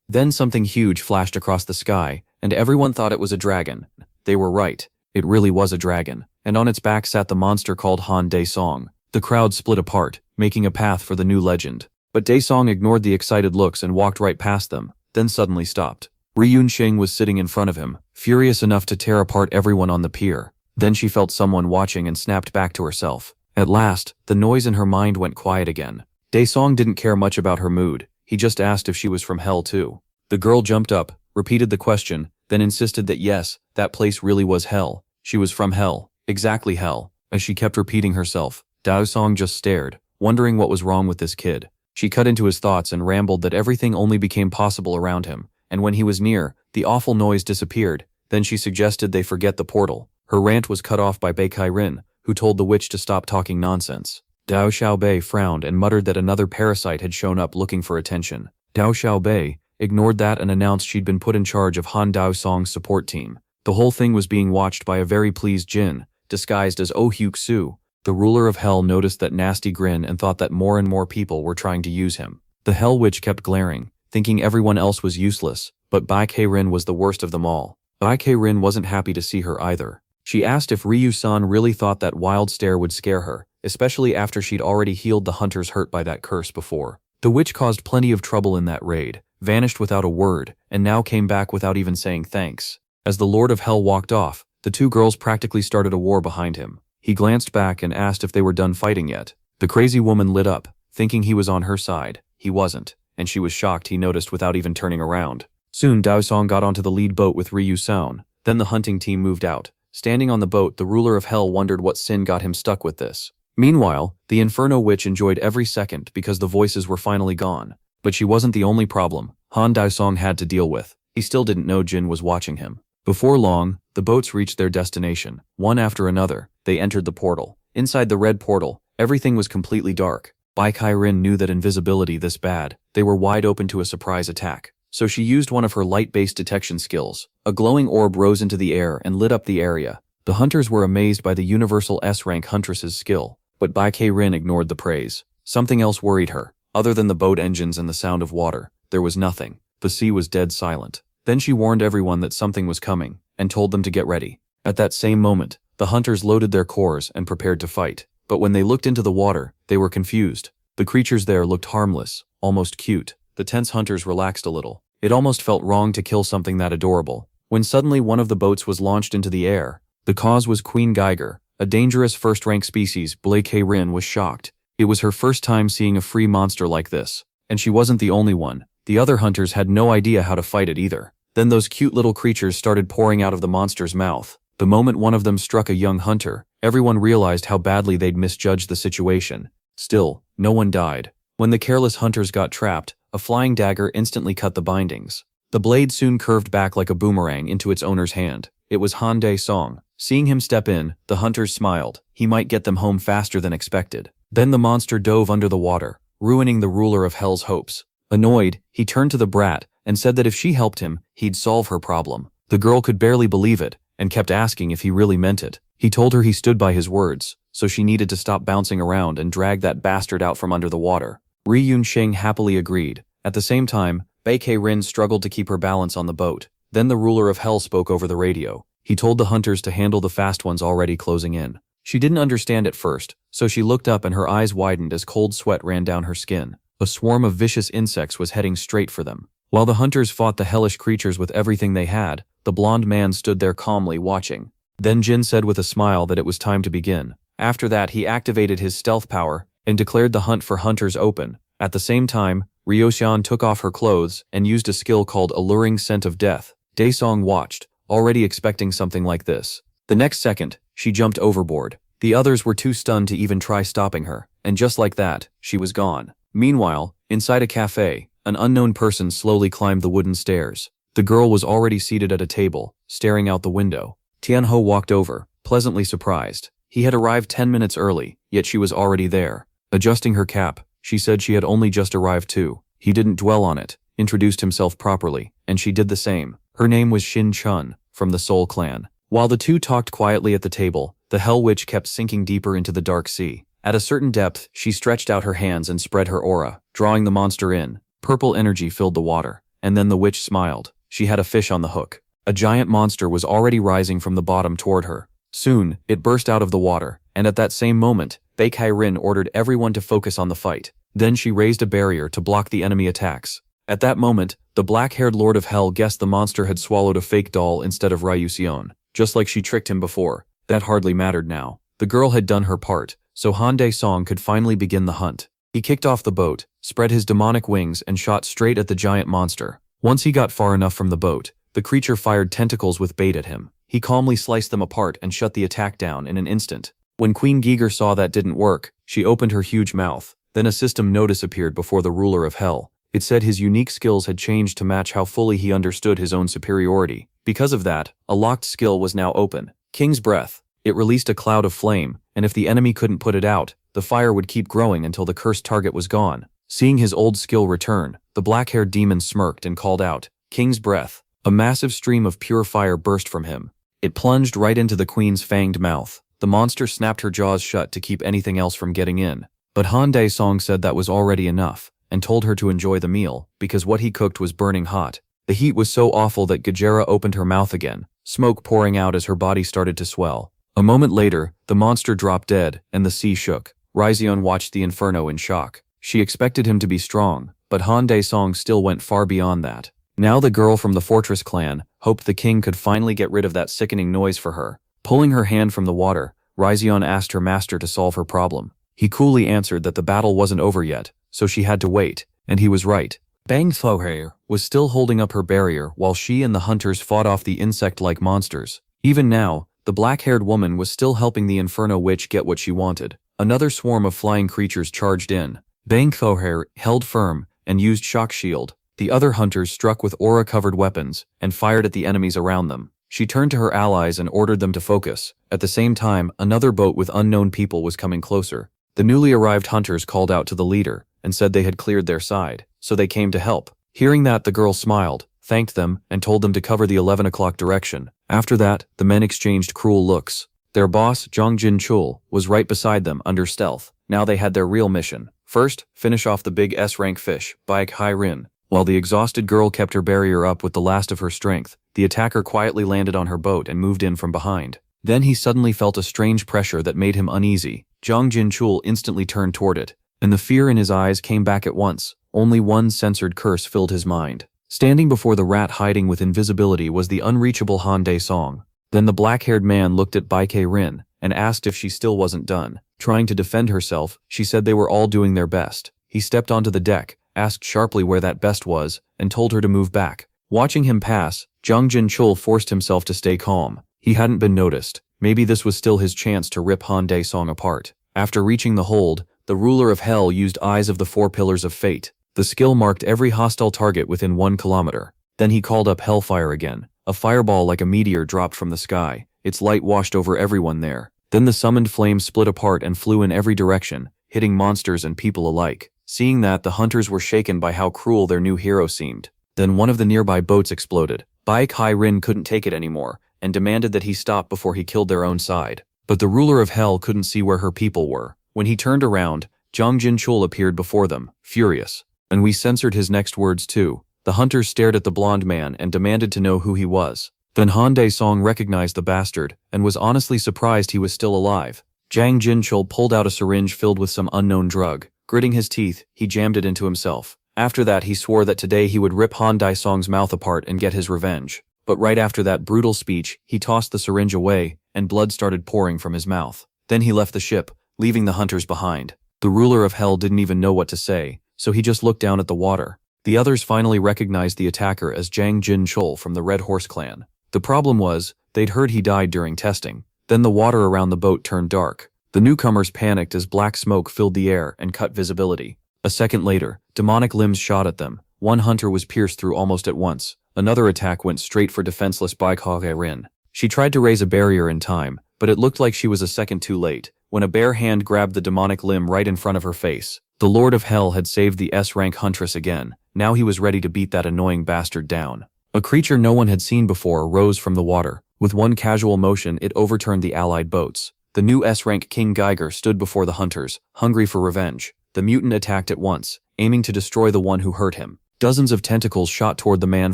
Then something huge flashed across the sky, and everyone thought it was a dragon. They were right. It really was a dragon, and on its back sat the monster called Han Dae-song. The crowd split apart, making a path for the new legend. But Dae-song ignored the excited looks and walked right past them, then suddenly stopped. Ryun-sheng was sitting in front of him, furious enough to tear apart everyone on the pier. Then she felt someone watching and snapped back to herself. At last, the noise in her mind went quiet again. Dae-song didn't care much about her mood. He just asked if she was from hell too. The girl jumped up, repeated the question, then insisted that yes, that place really was hell. She was from hell. Exactly hell. As she kept repeating herself, Dae-song just stared, wondering what was wrong with this kid. She cut into his thoughts and rambled that everything only became possible around him, and when he was near, the awful noise disappeared. Then she suggested they forget the portal. Her rant was cut off by Baek Hae-rin, who told the witch to stop talking nonsense. Dao Xiaobei frowned and muttered that another parasite had shown up looking for attention. Dao Xiaobei ignored that and announced she'd been put in charge of Han Dae-song's support team. The whole thing was being watched by a very pleased Jin, disguised as Oh Hyuk-soo. The ruler of hell noticed that nasty grin and thought that more and more people were trying to use him. The Hell Witch kept glaring, thinking everyone else was useless, but Baek Hae-rin was the worst of them all. Baek Hae-rin wasn't happy to see her either. She asked if Ryu-san really thought that wild stare would scare her, especially after she'd already healed the hunters hurt by that curse before. The witch caused plenty of trouble in that raid, vanished without a word, and now came back without even saying thanks. As the Lord of Hell walked off, the two girls practically started a war behind him. He glanced back and asked if they were done fighting yet. The crazy woman lit up, thinking he was on her side. He wasn't, and she was shocked he noticed without even turning around. Soon Dae-song got onto the lead boat with Ryu-san. Then the hunting team moved out. Standing on the boat, the ruler of hell wondered what sin got him stuck with this. Meanwhile, the Inferno Witch enjoyed every second because the voices were finally gone. But she wasn't the only problem Han Dae-song had to deal with. He still didn't know Jin was watching him. Before long, the boats reached their destination. One after another, they entered the portal. Inside the red portal, everything was completely dark. Baek Hae-rin knew that invisibility this bad, they were wide open to a surprise attack. So she used one of her light-based detection skills. A glowing orb rose into the air and lit up the area. The hunters were amazed by the universal S-rank huntress's skill, but Bai Rin ignored the praise. Something else worried her. Other than the boat engines and the sound of water, there was nothing. The sea was dead silent. Then she warned everyone that something was coming, and told them to get ready. At that same moment, the hunters loaded their cores and prepared to fight. But when they looked into the water, they were confused. The creatures there looked harmless, almost cute. The tense hunters relaxed a little. It almost felt wrong to kill something that adorable. When suddenly one of the boats was launched into the air. The cause was Queen Geiger, a dangerous first-rank species. Bai Rin was shocked. It was her first time seeing a free monster like this. And she wasn't the only one. The other hunters had no idea how to fight it either. Then those cute little creatures started pouring out of the monster's mouth. The moment one of them struck a young hunter, everyone realized how badly they'd misjudged the situation. Still, no one died. When the careless hunters got trapped, a flying dagger instantly cut the bindings. The blade soon curved back like a boomerang into its owner's hand. It was Han Dae-song. Seeing him step in, the hunters smiled. He might get them home faster than expected. Then the monster dove under the water, ruining the ruler of Hell's hopes. Annoyed, he turned to the brat and said that if she helped him, he'd solve her problem. The girl could barely believe it and kept asking if he really meant it. He told her he stood by his words, so she needed to stop bouncing around and drag that bastard out from under the water. Ri Yun-sheng happily agreed. At the same time, Bai Rin struggled to keep her balance on the boat. Then the ruler of Hell spoke over the radio. He told the hunters to handle the fast ones already closing in. She didn't understand at first, so she looked up and her eyes widened as cold sweat ran down her skin. A swarm of vicious insects was heading straight for them. While the hunters fought the hellish creatures with everything they had, the blonde man stood there calmly watching. Then Jin said with a smile that it was time to begin. After that, he activated his stealth power and declared the hunt for hunters open. At the same time, Ryo-seon took off her clothes and used a skill called Alluring Scent of Death. Dae-song watched, already expecting something like this. The next second, she jumped overboard. The others were too stunned to even try stopping her, and just like that, she was gone. Meanwhile, inside a cafe, an unknown person slowly climbed the wooden stairs. The girl was already seated at a table, staring out the window. Tianho walked over, pleasantly surprised. He had arrived 10 minutes early, yet she was already there. Adjusting her cap, she said she had only just arrived too. He didn't dwell on it, introduced himself properly, and she did the same. Her name was Shin Chun, from the Soul Clan. While the two talked quietly at the table, the Hell Witch kept sinking deeper into the dark sea. At a certain depth, she stretched out her hands and spread her aura, drawing the monster in. Purple energy filled the water, and then the witch smiled. She had a fish on the hook. A giant monster was already rising from the bottom toward her. Soon, it burst out of the water, and at that same moment, Bai Rin ordered everyone to focus on the fight. Then she raised a barrier to block the enemy attacks. At that moment, the black-haired Lord of Hell guessed the monster had swallowed a fake doll instead of Ryu-seon, just like she tricked him before. That hardly mattered now. The girl had done her part, so Han Dae-song could finally begin the hunt. He kicked off the boat, spread his demonic wings and shot straight at the giant monster. Once he got far enough from the boat, the creature fired tentacles with bait at him. He calmly sliced them apart and shut the attack down in an instant. When Queen Geiger saw that didn't work, she opened her huge mouth. Then a system notice appeared before the ruler of Hell. It said his unique skills had changed to match how fully he understood his own superiority. Because of that, a locked skill was now open. King's Breath. It released a cloud of flame, and if the enemy couldn't put it out, the fire would keep growing until the cursed target was gone. Seeing his old skill return, the black-haired demon smirked and called out, "King's Breath." A massive stream of pure fire burst from him. It plunged right into the queen's fanged mouth. The monster snapped her jaws shut to keep anything else from getting in. But Han Dae-song said that was already enough, and told her to enjoy the meal, because what he cooked was burning hot. The heat was so awful that Gejera opened her mouth again, smoke pouring out as her body started to swell. A moment later, the monster dropped dead, and the sea shook. Ryo-seon watched the inferno in shock. She expected him to be strong, but Han Dae-song still went far beyond that. Now the girl from the Fortress clan hoped the king could finally get rid of that sickening noise for her. Pulling her hand from the water, Ryo-seon asked her master to solve her problem. He coolly answered that the battle wasn't over yet, so she had to wait, and he was right. Bang Thohair was still holding up her barrier while she and the hunters fought off the insect-like monsters. Even now, the black-haired woman was still helping the Inferno Witch get what she wanted. Another swarm of flying creatures charged in. Bang Thohair held firm and used shock shield. The other hunters struck with aura-covered weapons and fired at the enemies around them. She turned to her allies and ordered them to focus. At the same time, another boat with unknown people was coming closer. The newly arrived hunters called out to the leader and said they had cleared their side, so they came to help. Hearing that, the girl smiled, thanked them, and told them to cover the 11 o'clock direction. After that, the men exchanged cruel looks. Their boss, Zhang Jinchul, was right beside them under stealth. Now they had their real mission. First, finish off the big S-rank fish, Baek Hai-rin. While the exhausted girl kept her barrier up with the last of her strength, the attacker quietly landed on her boat and moved in from behind. Then he suddenly felt a strange pressure that made him uneasy. Zhang Jinchul instantly turned toward it, and the fear in his eyes came back at once. Only one censored curse filled his mind. Standing before the rat hiding with invisibility was the unreachable Han Dae-song. Then the black-haired man looked at Baek Hai-rin and asked if she still wasn't done. Trying to defend herself, she said they were all doing their best. He stepped onto the deck, asked sharply where that best was, and told her to move back. Watching him pass, Zhang Jinchul forced himself to stay calm. He hadn't been noticed. Maybe this was still his chance to rip Han Dae-song apart. After reaching the hold, the ruler of hell used Eyes of the Four Pillars of Fate. The skill marked every hostile target within 1 kilometer. Then he called up Hellfire again. A fireball like a meteor dropped from the sky. Its light washed over everyone there. Then the summoned flames split apart and flew in every direction, hitting monsters and people alike. Seeing that, the hunters were shaken by how cruel their new hero seemed. Then one of the nearby boats exploded. Baek Hai-rin couldn't take it anymore, and demanded that he stop before he killed their own side. But the ruler of hell couldn't see where her people were. When he turned around, Zhang Jinchul appeared before them, furious. And we censored his next words too. The hunters stared at the blonde man and demanded to know who he was. Then Han Dae-song recognized the bastard, and was honestly surprised he was still alive. Zhang Jinchul pulled out a syringe filled with some unknown drug. Gritting his teeth, he jammed it into himself. After that, he swore that today he would rip Han Dae-song's mouth apart and get his revenge. But right after that brutal speech, he tossed the syringe away, and blood started pouring from his mouth. Then he left the ship, leaving the hunters behind. The ruler of hell didn't even know what to say, so he just looked down at the water. The others finally recognized the attacker as Zhang Jinchul from the Red Horse clan. The problem was, they'd heard he died during testing. Then the water around the boat turned dark. The newcomers panicked as black smoke filled the air and cut visibility. A second later, demonic limbs shot at them. One hunter was pierced through almost at once. Another attack went straight for defenseless Baek Hai-rin. She tried to raise a barrier in time, but it looked like she was a second too late, when a bare hand grabbed the demonic limb right in front of her face. The Lord of Hell had saved the S-rank huntress again. Now he was ready to beat that annoying bastard down. A creature no one had seen before rose from the water. With one casual motion, it overturned the allied boats. The new S-rank King Geiger stood before the hunters, hungry for revenge. The mutant attacked at once, aiming to destroy the one who hurt him. Dozens of tentacles shot toward the man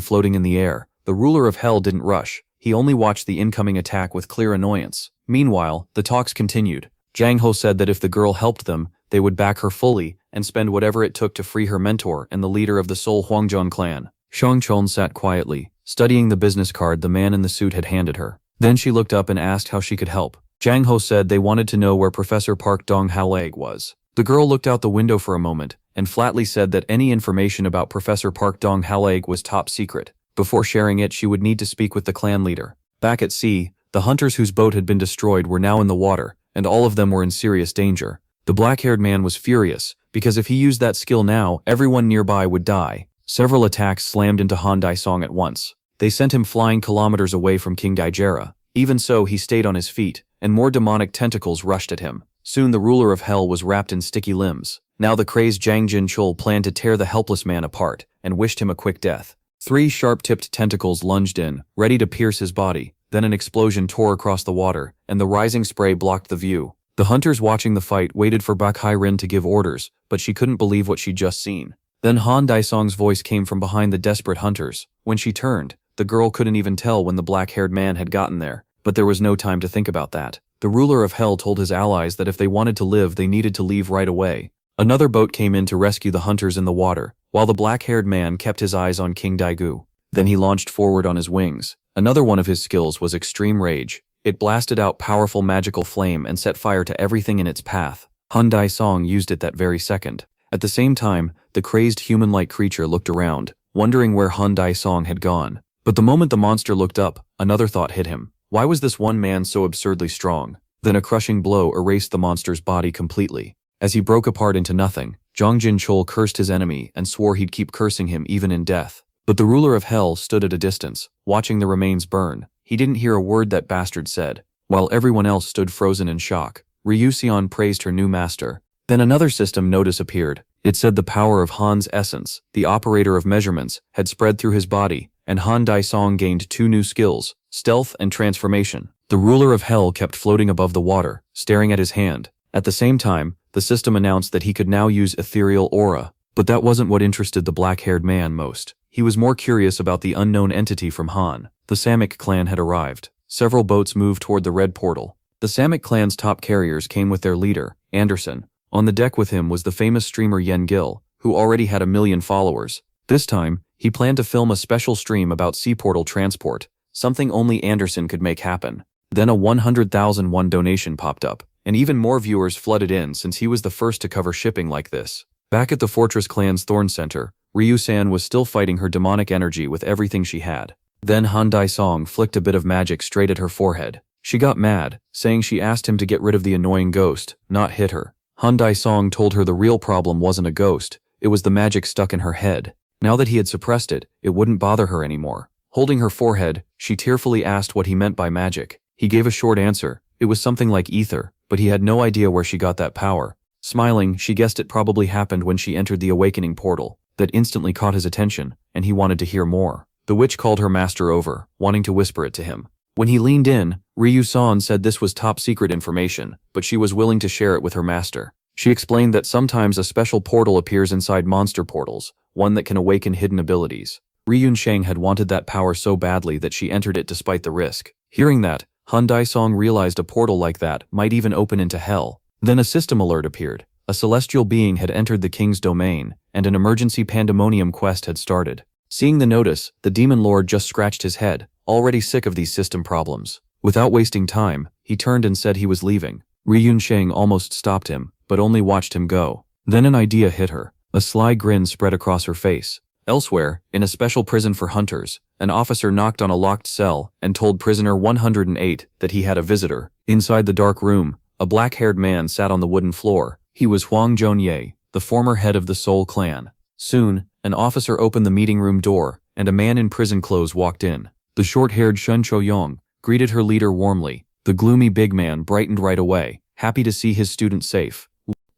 floating in the air. The ruler of hell didn't rush. He only watched the incoming attack with clear annoyance. Meanwhile, the talks continued. Jang Ho said that if the girl helped them, they would back her fully and spend whatever it took to free her mentor and the leader of the Seoul Hwangjeon clan. Shang Chon sat quietly, studying the business card the man in the suit had handed her. Then she looked up and asked how she could help. Jang Ho said they wanted to know where Professor Park Dong-Haleg was. The girl looked out the window for a moment and flatly said that any information about Professor Park Dong-Haleg was top secret. Before sharing it, she would need to speak with the clan leader. Back at sea, the hunters whose boat had been destroyed were now in the water, and all of them were in serious danger. The black-haired man was furious, because if he used that skill now, everyone nearby would die. Several attacks slammed into Han Dae-song at once. They sent him flying kilometers away from King Daijera. Even so, he stayed on his feet, and more demonic tentacles rushed at him. Soon the ruler of hell was wrapped in sticky limbs. Now the crazed Zhang Jinchul planned to tear the helpless man apart, and wished him a quick death. 3 sharp-tipped tentacles lunged in, ready to pierce his body. Then an explosion tore across the water, and the rising spray blocked the view. The hunters watching the fight waited for Baek Hai-rin to give orders, but she couldn't believe what she'd just seen. Then Han Dae-song's voice came from behind the desperate hunters. When she turned, the girl couldn't even tell when the black-haired man had gotten there, but there was no time to think about that. The ruler of hell told his allies that if they wanted to live, they needed to leave right away. Another boat came in to rescue the hunters in the water, while the black-haired man kept his eyes on King Daegu. Then he launched forward on his wings. Another one of his skills was Extreme Rage. It blasted out powerful magical flame and set fire to everything in its path. Han Dae-song used it that very second. At the same time, the crazed human-like creature looked around, wondering where Han Dae-song had gone. But the moment the monster looked up, another thought hit him. Why was this one man so absurdly strong? Then a crushing blow erased the monster's body completely. As he broke apart into nothing, Zhang Jinchul cursed his enemy and swore he'd keep cursing him even in death. But the ruler of hell stood at a distance, watching the remains burn. He didn't hear a word that bastard said. While everyone else stood frozen in shock, Ryu Sion praised her new master. Then another system notice appeared. It said the power of Han's essence, the operator of measurements, had spread through his body, and Han Dae-song gained 2 new skills, stealth, and transformation. The ruler of hell kept floating above the water, staring at his hand. At the same time, the system announced that he could now use ethereal aura. But that wasn't what interested the black-haired man most. He was more curious about the unknown entity from Han. The Samic clan had arrived. Several boats moved toward the red portal. The Samic clan's top carriers came with their leader, Anderson. On the deck with him was the famous streamer Yen Gil, who already had 1 million followers. This time, he planned to film a special stream about sea portal transport, something only Anderson could make happen. Then a 100,000 won donation popped up, and even more viewers flooded in since he was the first to cover shipping like this. Back at the Fortress Clan's Thorn Center, Ryu-san was still fighting her demonic energy with everything she had. Then Han Dai-song flicked a bit of magic straight at her forehead. She got mad, saying she asked him to get rid of the annoying ghost, not hit her. Han Dai-song told her the real problem wasn't a ghost, it was the magic stuck in her head. Now that he had suppressed it, it wouldn't bother her anymore. Holding her forehead, she tearfully asked what he meant by magic. He gave a short answer. It was something like ether, but he had no idea where she got that power. Smiling, she guessed it probably happened when she entered the awakening portal. That instantly caught his attention, and he wanted to hear more. The witch called her master over, wanting to whisper it to him. When he leaned in, Ryu-san said this was top secret information, but she was willing to share it with her master. She explained that sometimes a special portal appears inside monster portals, one that can awaken hidden abilities. Ryun-sheng had wanted that power so badly that she entered it despite the risk. Hearing that, Han Dai-song realized a portal like that might even open into hell. Then a system alert appeared. A celestial being had entered the king's domain, and an emergency pandemonium quest had started. Seeing the notice, the demon lord just scratched his head, already sick of these system problems. Without wasting time, he turned and said he was leaving. Ryun-sheng almost stopped him, but only watched him go. Then an idea hit her. A sly grin spread across her face. Elsewhere, in a special prison for hunters, an officer knocked on a locked cell and told prisoner 108 that he had a visitor. Inside the dark room, a black-haired man sat on the wooden floor. He was Huang Zhonye, the former head of the Soul clan. Soon, an officer opened the meeting room door, and a man in prison clothes walked in. The short-haired Shun Choyong greeted her leader warmly. The gloomy big man brightened right away, happy to see his student safe.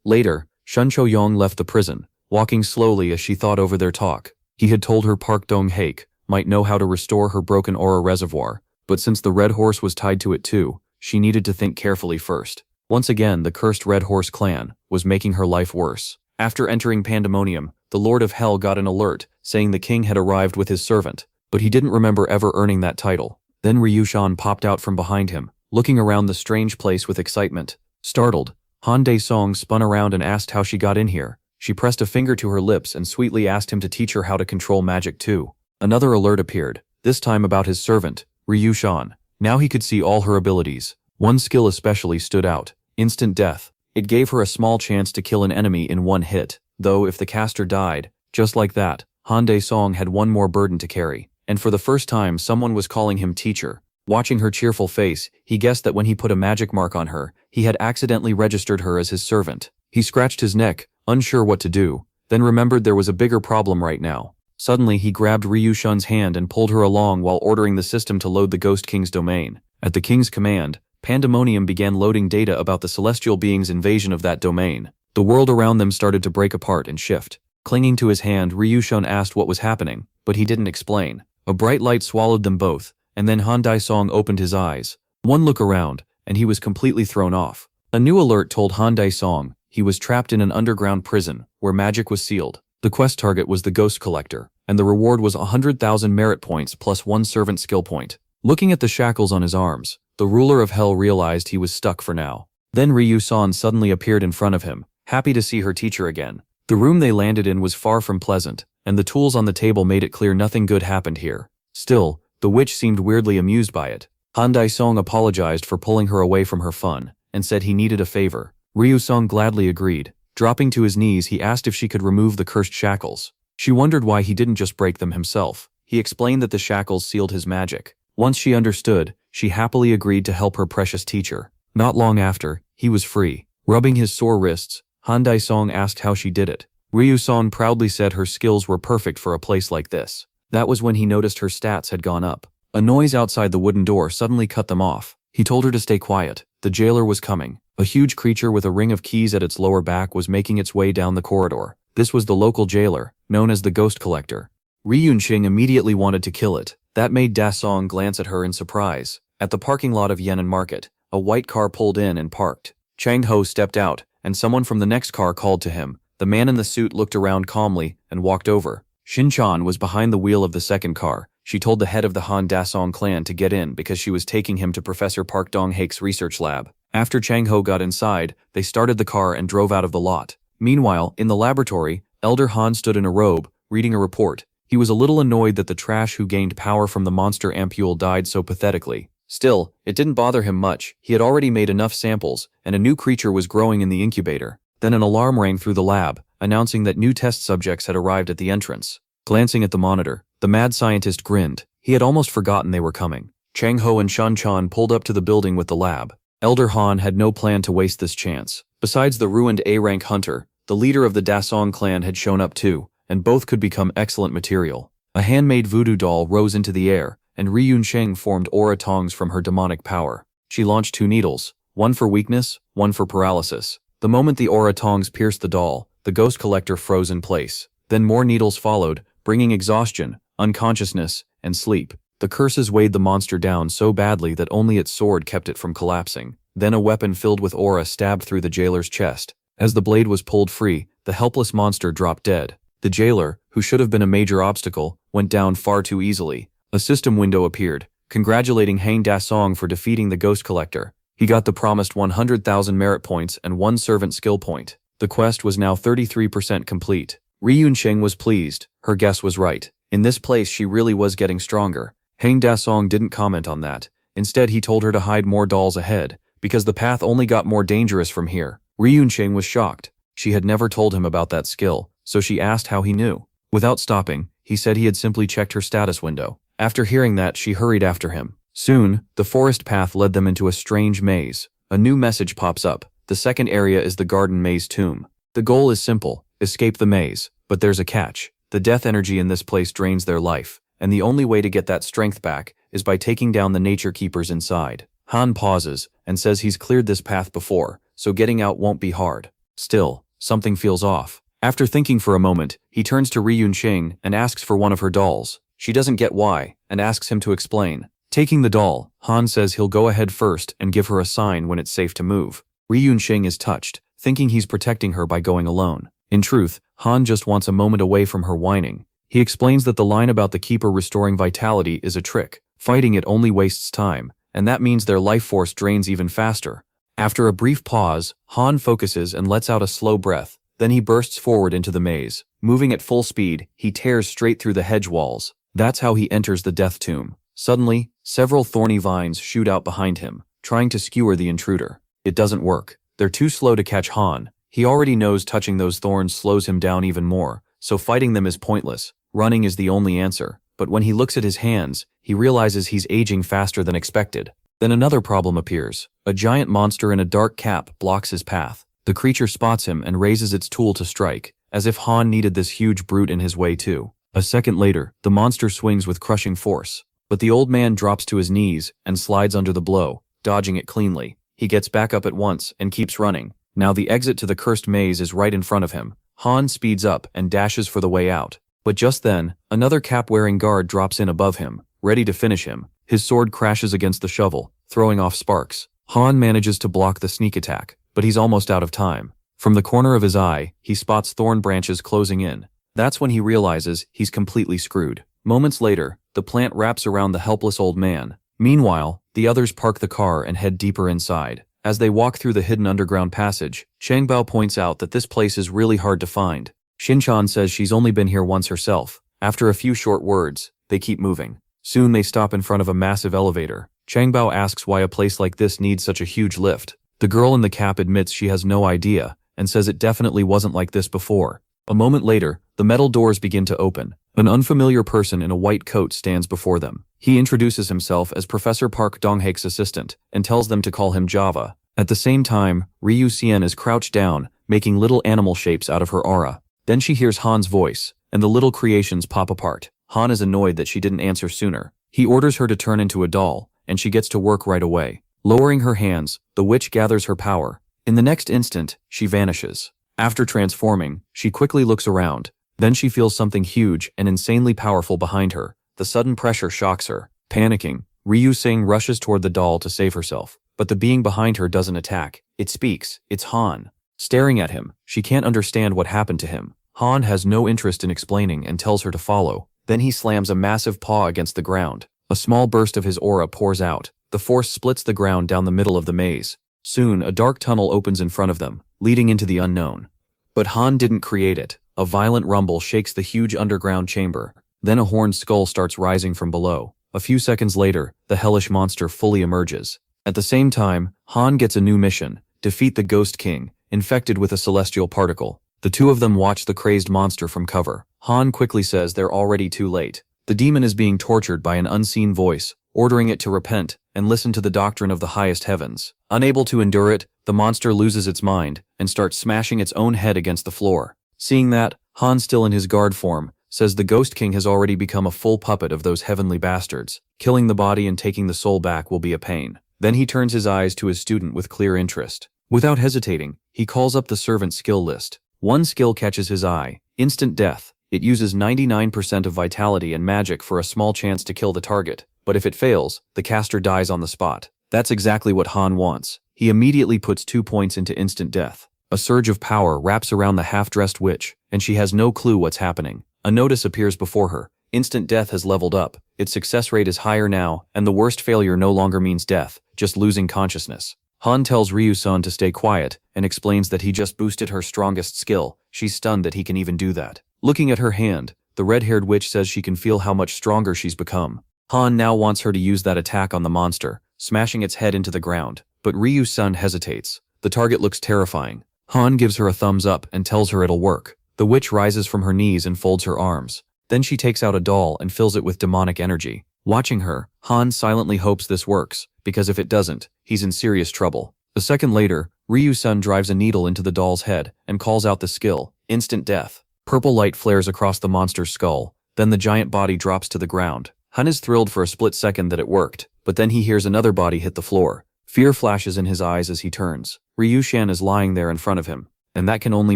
Later, Shun Choyong left the prison, walking slowly as she thought over their talk. He had told her Park Dong-haek might know how to restore her broken aura reservoir, but since the Red Horse was tied to it too, she needed to think carefully first. Once again, the cursed Red Horse clan was making her life worse. After entering Pandemonium, the Lord of Hell got an alert saying the king had arrived with his servant, but he didn't remember ever earning that title. Then Ryu-shan popped out from behind him, looking around the strange place with excitement. Startled, Han Dae-song spun around and asked how she got in here. She pressed a finger to her lips and sweetly asked him to teach her how to control magic too. Another alert appeared, this time about his servant, Ryu-shan. Now he could see all her abilities. One skill especially stood out, instant death. It gave her a small chance to kill an enemy in one hit, though if the caster died, just like that, Han Dae-song had one more burden to carry. And for the first time someone was calling him teacher. Watching her cheerful face, he guessed that when he put a magic mark on her, he had accidentally registered her as his servant. He scratched his neck, unsure what to do, then remembered there was a bigger problem right now. Suddenly he grabbed Ryu-shun's hand and pulled her along while ordering the system to load the Ghost King's domain. At the king's command, Pandemonium began loading data about the celestial being's invasion of that domain. The world around them started to break apart and shift. Clinging to his hand, Ryu-shun asked what was happening, but he didn't explain. A bright light swallowed them both, and then Han Dae-song opened his eyes. One look around, and he was completely thrown off. A new alert told Han Dae-song he was trapped in an underground prison, where magic was sealed. The quest target was the Ghost Collector, and the reward was 100,000 merit points plus 1 servant skill point. Looking at the shackles on his arms, the ruler of hell realized he was stuck for now. Then Ryu-san suddenly appeared in front of him, happy to see her teacher again. The room they landed in was far from pleasant, and the tools on the table made it clear nothing good happened here. Still, the witch seemed weirdly amused by it. Han Dae-song apologized for pulling her away from her fun, and said he needed a favor. Ryu-song gladly agreed. Dropping to his knees, he asked if she could remove the cursed shackles. She wondered why he didn't just break them himself. He explained that the shackles sealed his magic. Once she understood, she happily agreed to help her precious teacher. Not long after, he was free. Rubbing his sore wrists, Han Dae-song asked how she did it. Ryu-san proudly said her skills were perfect for a place like this. That was when he noticed her stats had gone up. A noise outside the wooden door suddenly cut them off. He told her to stay quiet. The jailer was coming. A huge creature with a ring of keys at its lower back was making its way down the corridor. This was the local jailer, known as the Ghost Collector. Ryun-shing immediately wanted to kill it. That made Dasong glance at her in surprise. At the parking lot of Yan'an Market, a white car pulled in and parked. Chang Ho stepped out, and someone from the next car called to him. The man in the suit looked around calmly and walked over. Shin-chan was behind the wheel of the second car. She told the head of the Han Dasong clan to get in because she was taking him to Professor Park Dong-haek's research lab. After Chang Ho got inside, they started the car and drove out of the lot. Meanwhile, in the laboratory, Elder Han stood in a robe, reading a report. He was a little annoyed that the trash who gained power from the monster ampule died so pathetically. Still, it didn't bother him much. He had already made enough samples, and a new creature was growing in the incubator. Then an alarm rang through the lab, announcing that new test subjects had arrived at the entrance. Glancing at the monitor, the mad scientist grinned. He had almost forgotten they were coming. Chang Ho and Shan Chan pulled up to the building with the lab. Elder Han had no plan to waste this chance. Besides the ruined A-rank hunter, the leader of the Dasong clan had shown up too, and both could become excellent material. A handmade voodoo doll rose into the air, and Ryun Sheng formed aura tongs from her demonic power. She launched 2 needles, one for weakness, one for paralysis. The moment the aura tongs pierced the doll, the ghost collector froze in place. Then more needles followed, bringing exhaustion, unconsciousness, and sleep. The curses weighed the monster down so badly that only its sword kept it from collapsing. Then a weapon filled with aura stabbed through the jailer's chest. As the blade was pulled free, the helpless monster dropped dead. The jailer, who should have been a major obstacle, went down far too easily. A system window appeared, congratulating Hang Dasong for defeating the ghost collector. He got the promised 100,000 merit points and 1 servant skill point. The quest was now 33% complete. Ryun Sheng was pleased. Her guess was right. In this place she really was getting stronger. Hang Dasong didn't comment on that. Instead he told her to hide more dolls ahead, because the path only got more dangerous from here. Ryun Sheng was shocked. She had never told him about that skill, so she asked how he knew. Without stopping, he said he had simply checked her status window. After hearing that, she hurried after him. Soon, the forest path led them into a strange maze. A new message pops up. The second area is the garden maze tomb. The goal is simple: escape the maze. But there's a catch. The death energy in this place drains their life, and the only way to get that strength back is by taking down the nature keepers inside. Han pauses and says he's cleared this path before, so getting out won't be hard. Still, something feels off. After thinking for a moment, he turns to Ryun Sheng and asks for one of her dolls. She doesn't get why, and asks him to explain. Taking the doll, Han says he'll go ahead first and give her a sign when it's safe to move. Ryun Sheng is touched, thinking he's protecting her by going alone. In truth, Han just wants a moment away from her whining. He explains that the line about the keeper restoring vitality is a trick. Fighting it only wastes time, and that means their life force drains even faster. After a brief pause, Han focuses and lets out a slow breath. Then he bursts forward into the maze. Moving at full speed, he tears straight through the hedge walls. That's how he enters the death tomb. Suddenly, several thorny vines shoot out behind him, trying to skewer the intruder. It doesn't work. They're too slow to catch Han. He already knows touching those thorns slows him down even more, so fighting them is pointless. Running is the only answer. But when he looks at his hands, he realizes he's aging faster than expected. Then another problem appears. A giant monster in a dark cap blocks his path. The creature spots him and raises its tool to strike, as if Han needed this huge brute in his way too. A second later, the monster swings with crushing force. But the old man drops to his knees and slides under the blow, dodging it cleanly. He gets back up at once and keeps running. Now the exit to the cursed maze is right in front of him. Han speeds up and dashes for the way out. But just then, another cap-wearing guard drops in above him, ready to finish him. His sword crashes against the shovel, throwing off sparks. Han manages to block the sneak attack, but he's almost out of time. From the corner of his eye, he spots thorn branches closing in. That's when he realizes he's completely screwed. Moments later, the plant wraps around the helpless old man. Meanwhile, the others park the car and head deeper inside. As they walk through the hidden underground passage, Changbao points out that this place is really hard to find. Shinchan says she's only been here once herself. After a few short words, they keep moving. Soon they stop in front of a massive elevator. Changbao asks why a place like this needs such a huge lift. The girl in the cap admits she has no idea, and says it definitely wasn't like this before. A moment later, the metal doors begin to open. An unfamiliar person in a white coat stands before them. He introduces himself as Professor Park Dong-haek's assistant, and tells them to call him Java. At the same time, Ryu Xian is crouched down, making little animal shapes out of her aura. Then she hears Han's voice, and the little creations pop apart. Han is annoyed that she didn't answer sooner. He orders her to turn into a doll, and she gets to work right away. Lowering her hands, the witch gathers her power. In the next instant, she vanishes. After transforming, she quickly looks around. Then she feels something huge and insanely powerful behind her. the sudden pressure shocks her. Panicking, Ryu Sing rushes toward the doll to save herself, but the being behind her doesn't attack. It speaks. It's Han. Staring at him, she can't understand what happened to him. Han has no interest in explaining and tells her to follow. Then he slams a massive paw against the ground. A small burst of his aura pours out. The force splits the ground down the middle of the maze. Soon, a dark tunnel opens in front of them, leading into the unknown. But Han didn't create it. A violent rumble shakes the huge underground chamber. Then a horned skull starts rising from below. A few seconds later, the hellish monster fully emerges. At the same time, Han gets a new mission: defeat the Ghost King, infected with a celestial particle. The two of them watch the crazed monster from cover. Han quickly says they're already too late. The demon is being tortured by an unseen voice, ordering it to repent and listen to the doctrine of the highest heavens. Unable to endure it, the monster loses its mind and starts smashing its own head against the floor. Seeing that, Han, still in his guard form, says the Ghost King has already become a full puppet of those heavenly bastards. Killing the body and taking the soul back will be a pain. Then he turns his eyes to his student with clear interest. Without hesitating, he calls up the servant skill list. One skill catches his eye: instant death. It uses 99% of vitality and magic for a small chance to kill the target, but if it fails, the caster dies on the spot. That's exactly what Han wants. He immediately puts 2 points into instant death. A surge of power wraps around the half-dressed witch, and she has no clue what's happening. A notice appears before her. Instant death has leveled up. Its success rate is higher now, and the worst failure no longer means death, just losing consciousness. Han tells Ryu-san to stay quiet and explains that he just boosted her strongest skill. She's stunned that he can even do that. Looking at her hand, the red-haired witch says she can feel how much stronger she's become. Han now wants her to use that attack on the monster, smashing its head into the ground. But Ryu-san hesitates. The target looks terrifying. Han gives her a thumbs up and tells her it'll work. The witch rises from her knees and folds her arms. Then she takes out a doll and fills it with demonic energy. Watching her, Han silently hopes this works, because if it doesn't, he's in serious trouble. A second later, Ryu-san drives a needle into the doll's head and calls out the skill: instant death. Purple light flares across the monster's skull. Then the giant body drops to the ground. Han is thrilled for a split second that it worked, but then he hears another body hit the floor. Fear flashes in his eyes as he turns. Ryu-san is lying there in front of him. And that can only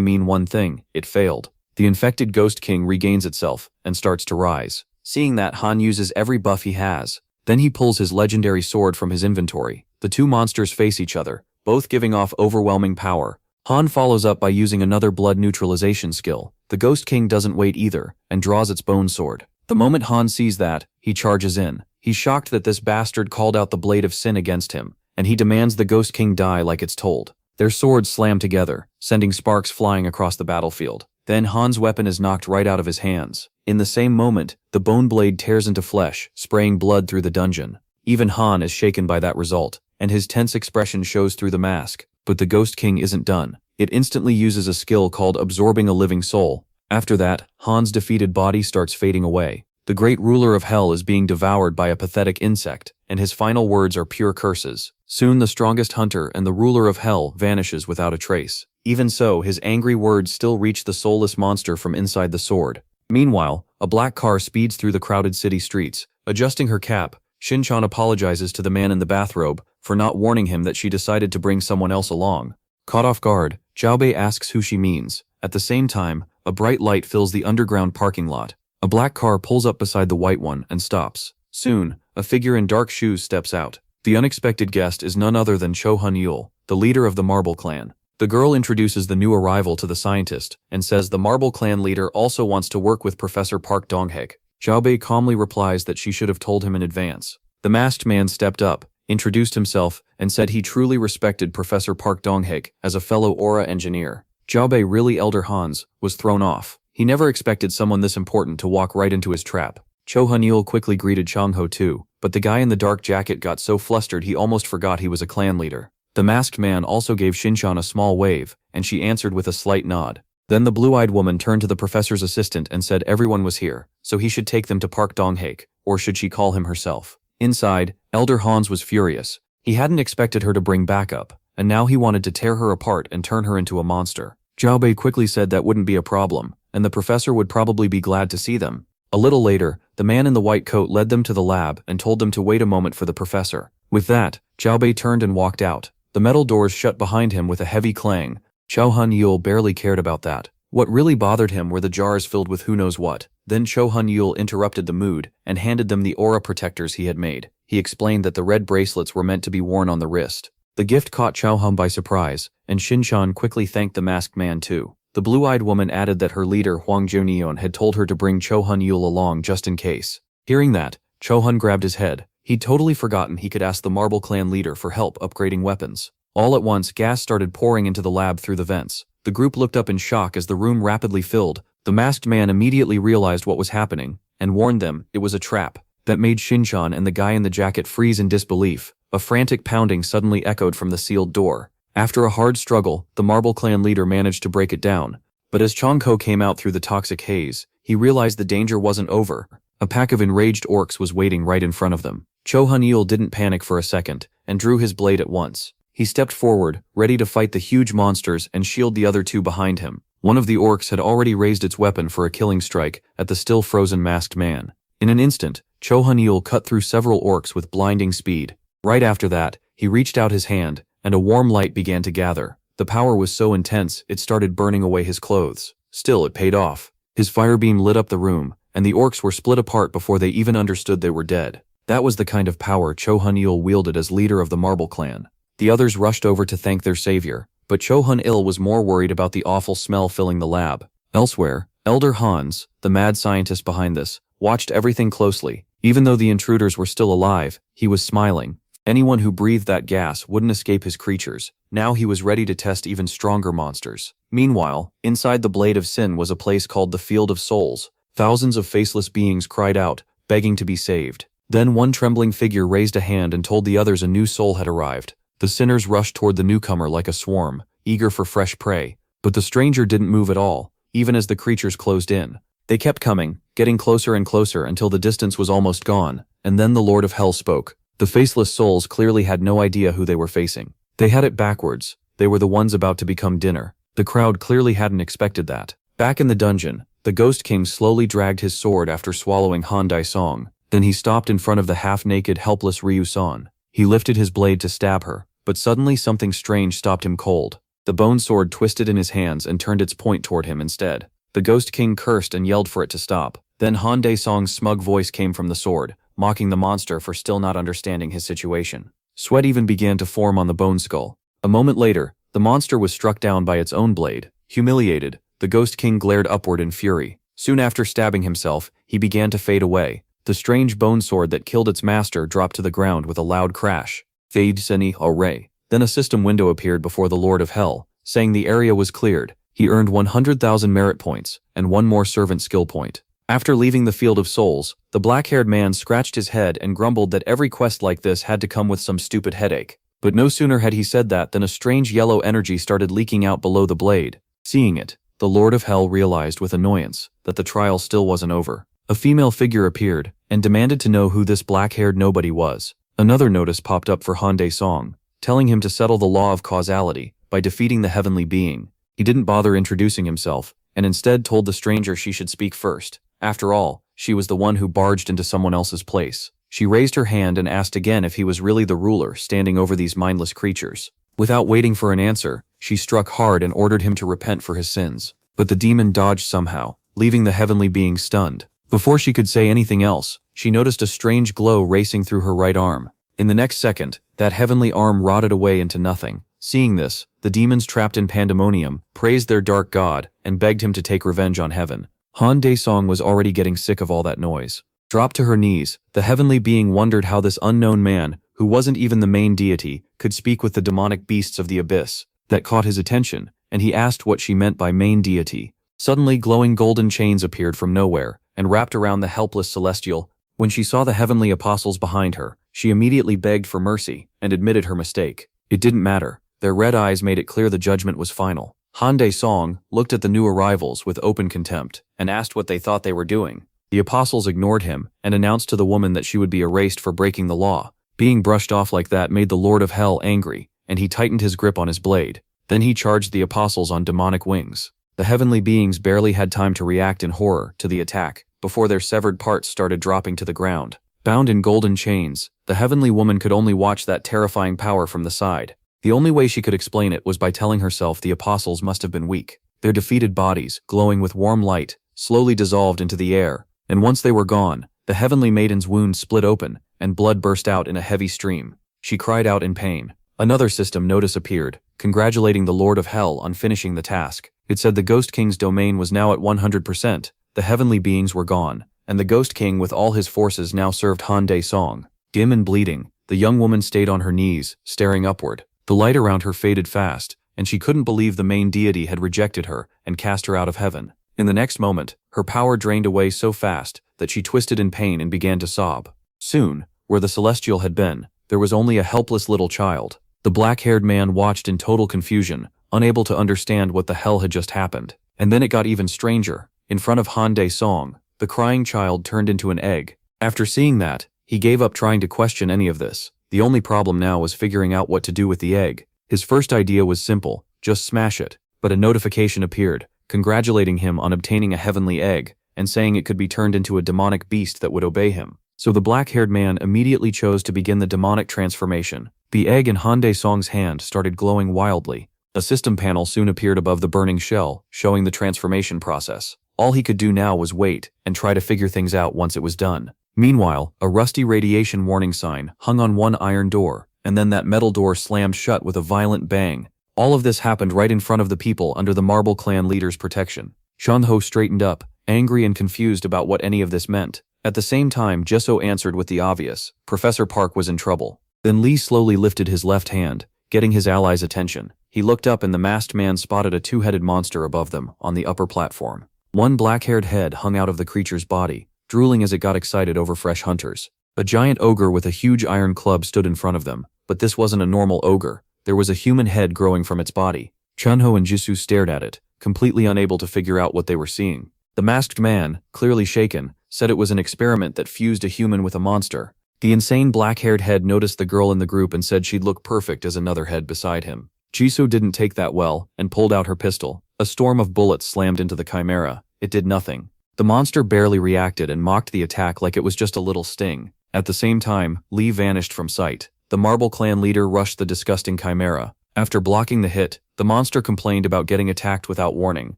mean one thing: it failed. The infected Ghost King regains itself and starts to rise. Seeing that, Han uses every buff he has. Then he pulls his legendary sword from his inventory. The two monsters face each other, both giving off overwhelming power. Han follows up by using another blood neutralization skill. The Ghost King doesn't wait either, and draws its bone sword. The moment Han sees that, he charges in. He's shocked that this bastard called out the blade of sin against him, and he demands the Ghost King die like it's told. Their swords slam together, sending sparks flying across the battlefield. Then Han's weapon is knocked right out of his hands. In the same moment, the bone blade tears into flesh, spraying blood through the dungeon. Even Han is shaken by that result, and his tense expression shows through the mask. But the Ghost King isn't done. It instantly uses a skill called absorbing a living soul. After that, Han's defeated body starts fading away. The great ruler of hell is being devoured by a pathetic insect, and his final words are pure curses. Soon the strongest hunter and the ruler of hell vanishes without a trace. Even so, his angry words still reach the soulless monster from inside the sword. Meanwhile, a black car speeds through the crowded city streets. Adjusting her cap, Shin-chan apologizes to the man in the bathrobe for not warning him that she decided to bring someone else along. Caught off guard, Xiaobei asks who she means. At the same time, a bright light fills the underground parking lot. A black car pulls up beside the white one and stops. Soon, a figure in dark shoes steps out. The unexpected guest is none other than Cho Hun-yul, the leader of the Marble Clan. The girl introduces the new arrival to the scientist and says the Marble Clan leader also wants to work with Professor Park Dong-haek. Xiaobei calmly replies that she should have told him in advance. The masked man stepped up, introduced himself, and said he truly respected Professor Park Dong-haek as a fellow aura engineer. Xiaobei, really Elder Hans, was thrown off. He never expected someone this important to walk right into his trap. Cho Hun-yul quickly greeted Chang-ho too, but the guy in the dark jacket got so flustered he almost forgot he was a clan leader. The masked man also gave Shin-chan a small wave, and she answered with a slight nod. Then the blue-eyed woman turned to the professor's assistant and said everyone was here, so he should take them to Park Dong-haek, or should she call him herself? Inside, Elder Hans was furious. He hadn't expected her to bring backup, and now he wanted to tear her apart and turn her into a monster. Xiaobei quickly said that wouldn't be a problem, and the professor would probably be glad to see them. A little later, the man in the white coat led them to the lab and told them to wait a moment for the professor. With that, Xiaobei turned and walked out. The metal doors shut behind him with a heavy clang. Cho Hun-yul barely cared about that. What really bothered him were the jars filled with who knows what. Then Cho Hun-yul interrupted the mood and handed them the aura protectors he had made. He explained that the red bracelets were meant to be worn on the wrist. The gift caught Chao Hum by surprise, and Shinchan quickly thanked the masked man too. The blue-eyed woman added that her leader Huang Jiunion had told her to bring Cho Hun-yul along just in case. Hearing that, Cho Hun grabbed his head. He'd totally forgotten he could ask the Marble Clan leader for help upgrading weapons. All at once, gas started pouring into the lab through the vents. The group looked up in shock as the room rapidly filled. The masked man immediately realized what was happening and warned them it was a trap. That made Shinchan and the guy in the jacket freeze in disbelief. A frantic pounding suddenly echoed from the sealed door. After a hard struggle, the Marble Clan leader managed to break it down. But as Chongko came out through the toxic haze, he realized the danger wasn't over. A pack of enraged orcs was waiting right in front of them. Cho Hun-yul didn't panic for a second and drew his blade at once. He stepped forward, ready to fight the huge monsters and shield the other two behind him. One of the orcs had already raised its weapon for a killing strike at the still frozen masked man. In an instant, Cho Hun-yul cut through several orcs with blinding speed. Right after that, he reached out his hand, and a warm light began to gather. The power was so intense it started burning away his clothes. Still, it paid off. His fire beam lit up the room, and the orcs were split apart before they even understood they were dead. That was the kind of power Cho Hun-yul wielded as leader of the Marble Clan. The others rushed over to thank their savior, but Cho Hun-il was more worried about the awful smell filling the lab. Elsewhere, Elder Hans, the mad scientist behind this, watched everything closely. Even though the intruders were still alive, he was smiling. Anyone who breathed that gas wouldn't escape his creatures. Now he was ready to test even stronger monsters. Meanwhile, inside the Blade of Sin was a place called the Field of Souls. Thousands of faceless beings cried out, begging to be saved. Then one trembling figure raised a hand and told the others a new soul had arrived. The sinners rushed toward the newcomer like a swarm, eager for fresh prey. But the stranger didn't move at all, even as the creatures closed in. They kept coming, getting closer and closer until the distance was almost gone, and then the Lord of Hell spoke. The faceless souls clearly had no idea who they were facing. They had it backwards. They were the ones about to become dinner. The crowd clearly hadn't expected that. Back in the dungeon, the Ghost King slowly dragged his sword after swallowing Han Dai-song. Then he stopped in front of the half-naked, helpless Ryu-san. He lifted his blade to stab her, but suddenly something strange stopped him cold. The bone sword twisted in his hands and turned its point toward him instead. The Ghost King cursed and yelled for it to stop. Then Han Dai-song's smug voice came from the sword, mocking the monster for still not understanding his situation. Sweat even began to form on the bone skull. A moment later, the monster was struck down by its own blade. Humiliated, the Ghost King glared upward in fury. Soon after stabbing himself, he began to fade away. The strange bone sword that killed its master dropped to the ground with a loud crash. Fade Seni Array. Then a system window appeared before the Lord of Hell, saying the area was cleared. He earned 100,000 merit points and one more servant skill point. After leaving the Field of Souls, the black-haired man scratched his head and grumbled that every quest like this had to come with some stupid headache. But no sooner had he said that than a strange yellow energy started leaking out below the blade. Seeing it, the Lord of Hell realized with annoyance that the trial still wasn't over. A female figure appeared and demanded to know who this black-haired nobody was. Another notice popped up for Han Dai-song, telling him to settle the law of causality by defeating the heavenly being. He didn't bother introducing himself, and instead told the stranger she should speak first. After all, she was the one who barged into someone else's place. She raised her hand and asked again if he was really the ruler standing over these mindless creatures. Without waiting for an answer, she struck hard and ordered him to repent for his sins. But the demon dodged somehow, leaving the heavenly being stunned. Before she could say anything else, she noticed a strange glow racing through her right arm. In the next second, that heavenly arm rotted away into nothing. Seeing this, the demons trapped in pandemonium praised their dark god and begged him to take revenge on heaven. Han Dai-song was already getting sick of all that noise. Dropped to her knees, the heavenly being wondered how this unknown man, who wasn't even the main deity, could speak with the demonic beasts of the abyss. That caught his attention, and he asked what she meant by main deity. Suddenly glowing golden chains appeared from nowhere and wrapped around the helpless celestial. When she saw the heavenly apostles behind her, she immediately begged for mercy and admitted her mistake. It didn't matter. Their red eyes made it clear the judgment was final. Han Dai-song looked at the new arrivals with open contempt and asked what they thought they were doing. The apostles ignored him and announced to the woman that she would be erased for breaking the law. Being brushed off like that made the Lord of Hell angry, and he tightened his grip on his blade. Then he charged the apostles on demonic wings. The heavenly beings barely had time to react in horror to the attack before their severed parts started dropping to the ground. Bound in golden chains, the heavenly woman could only watch that terrifying power from the side. The only way she could explain it was by telling herself the apostles must have been weak. Their defeated bodies, glowing with warm light, slowly dissolved into the air, and once they were gone, the heavenly maiden's wound split open, and blood burst out in a heavy stream. She cried out in pain. Another system notice appeared, congratulating the Lord of Hell on finishing the task. It said the Ghost King's domain was now at 100%, the heavenly beings were gone, and the Ghost King with all his forces now served Han Dae-song. Dim and bleeding, the young woman stayed on her knees, staring upward. The light around her faded fast, and she couldn't believe the main deity had rejected her and cast her out of heaven. In the next moment, her power drained away so fast that she twisted in pain and began to sob. Soon, where the celestial had been, there was only a helpless little child. The black-haired man watched in total confusion, unable to understand what the hell had just happened. And then it got even stranger. In front of Han Dae-song, the crying child turned into an egg. After seeing that, he gave up trying to question any of this. The only problem now was figuring out what to do with the egg. His first idea was simple, just smash it. But a notification appeared, congratulating him on obtaining a heavenly egg, and saying it could be turned into a demonic beast that would obey him. So the black-haired man immediately chose to begin the demonic transformation. The egg in Han Dae-song's hand started glowing wildly. A system panel soon appeared above the burning shell, showing the transformation process. All he could do now was wait and try to figure things out once it was done. Meanwhile, a rusty radiation warning sign hung on one iron door, and then that metal door slammed shut with a violent bang. All of this happened right in front of the people under the Marble Clan leader's protection. Shunho straightened up, angry and confused about what any of this meant. At the same time, Jeso answered with the obvious. Professor Park was in trouble. Then Lee slowly lifted his left hand, getting his allies' attention. He looked up and the masked man spotted a two-headed monster above them on the upper platform. One black-haired head hung out of the creature's body, drooling as it got excited over fresh hunters. A giant ogre with a huge iron club stood in front of them, but this wasn't a normal ogre. There was a human head growing from its body. Chunho and Jisoo stared at it, completely unable to figure out what they were seeing. The masked man, clearly shaken, said it was an experiment that fused a human with a monster. The insane black-haired head noticed the girl in the group and said she'd look perfect as another head beside him. Jisoo didn't take that well and pulled out her pistol. A storm of bullets slammed into the chimera. It did nothing. The monster barely reacted and mocked the attack like it was just a little sting. At the same time, Lee vanished from sight. The Marble Clan leader rushed the disgusting chimera. After blocking the hit, the monster complained about getting attacked without warning.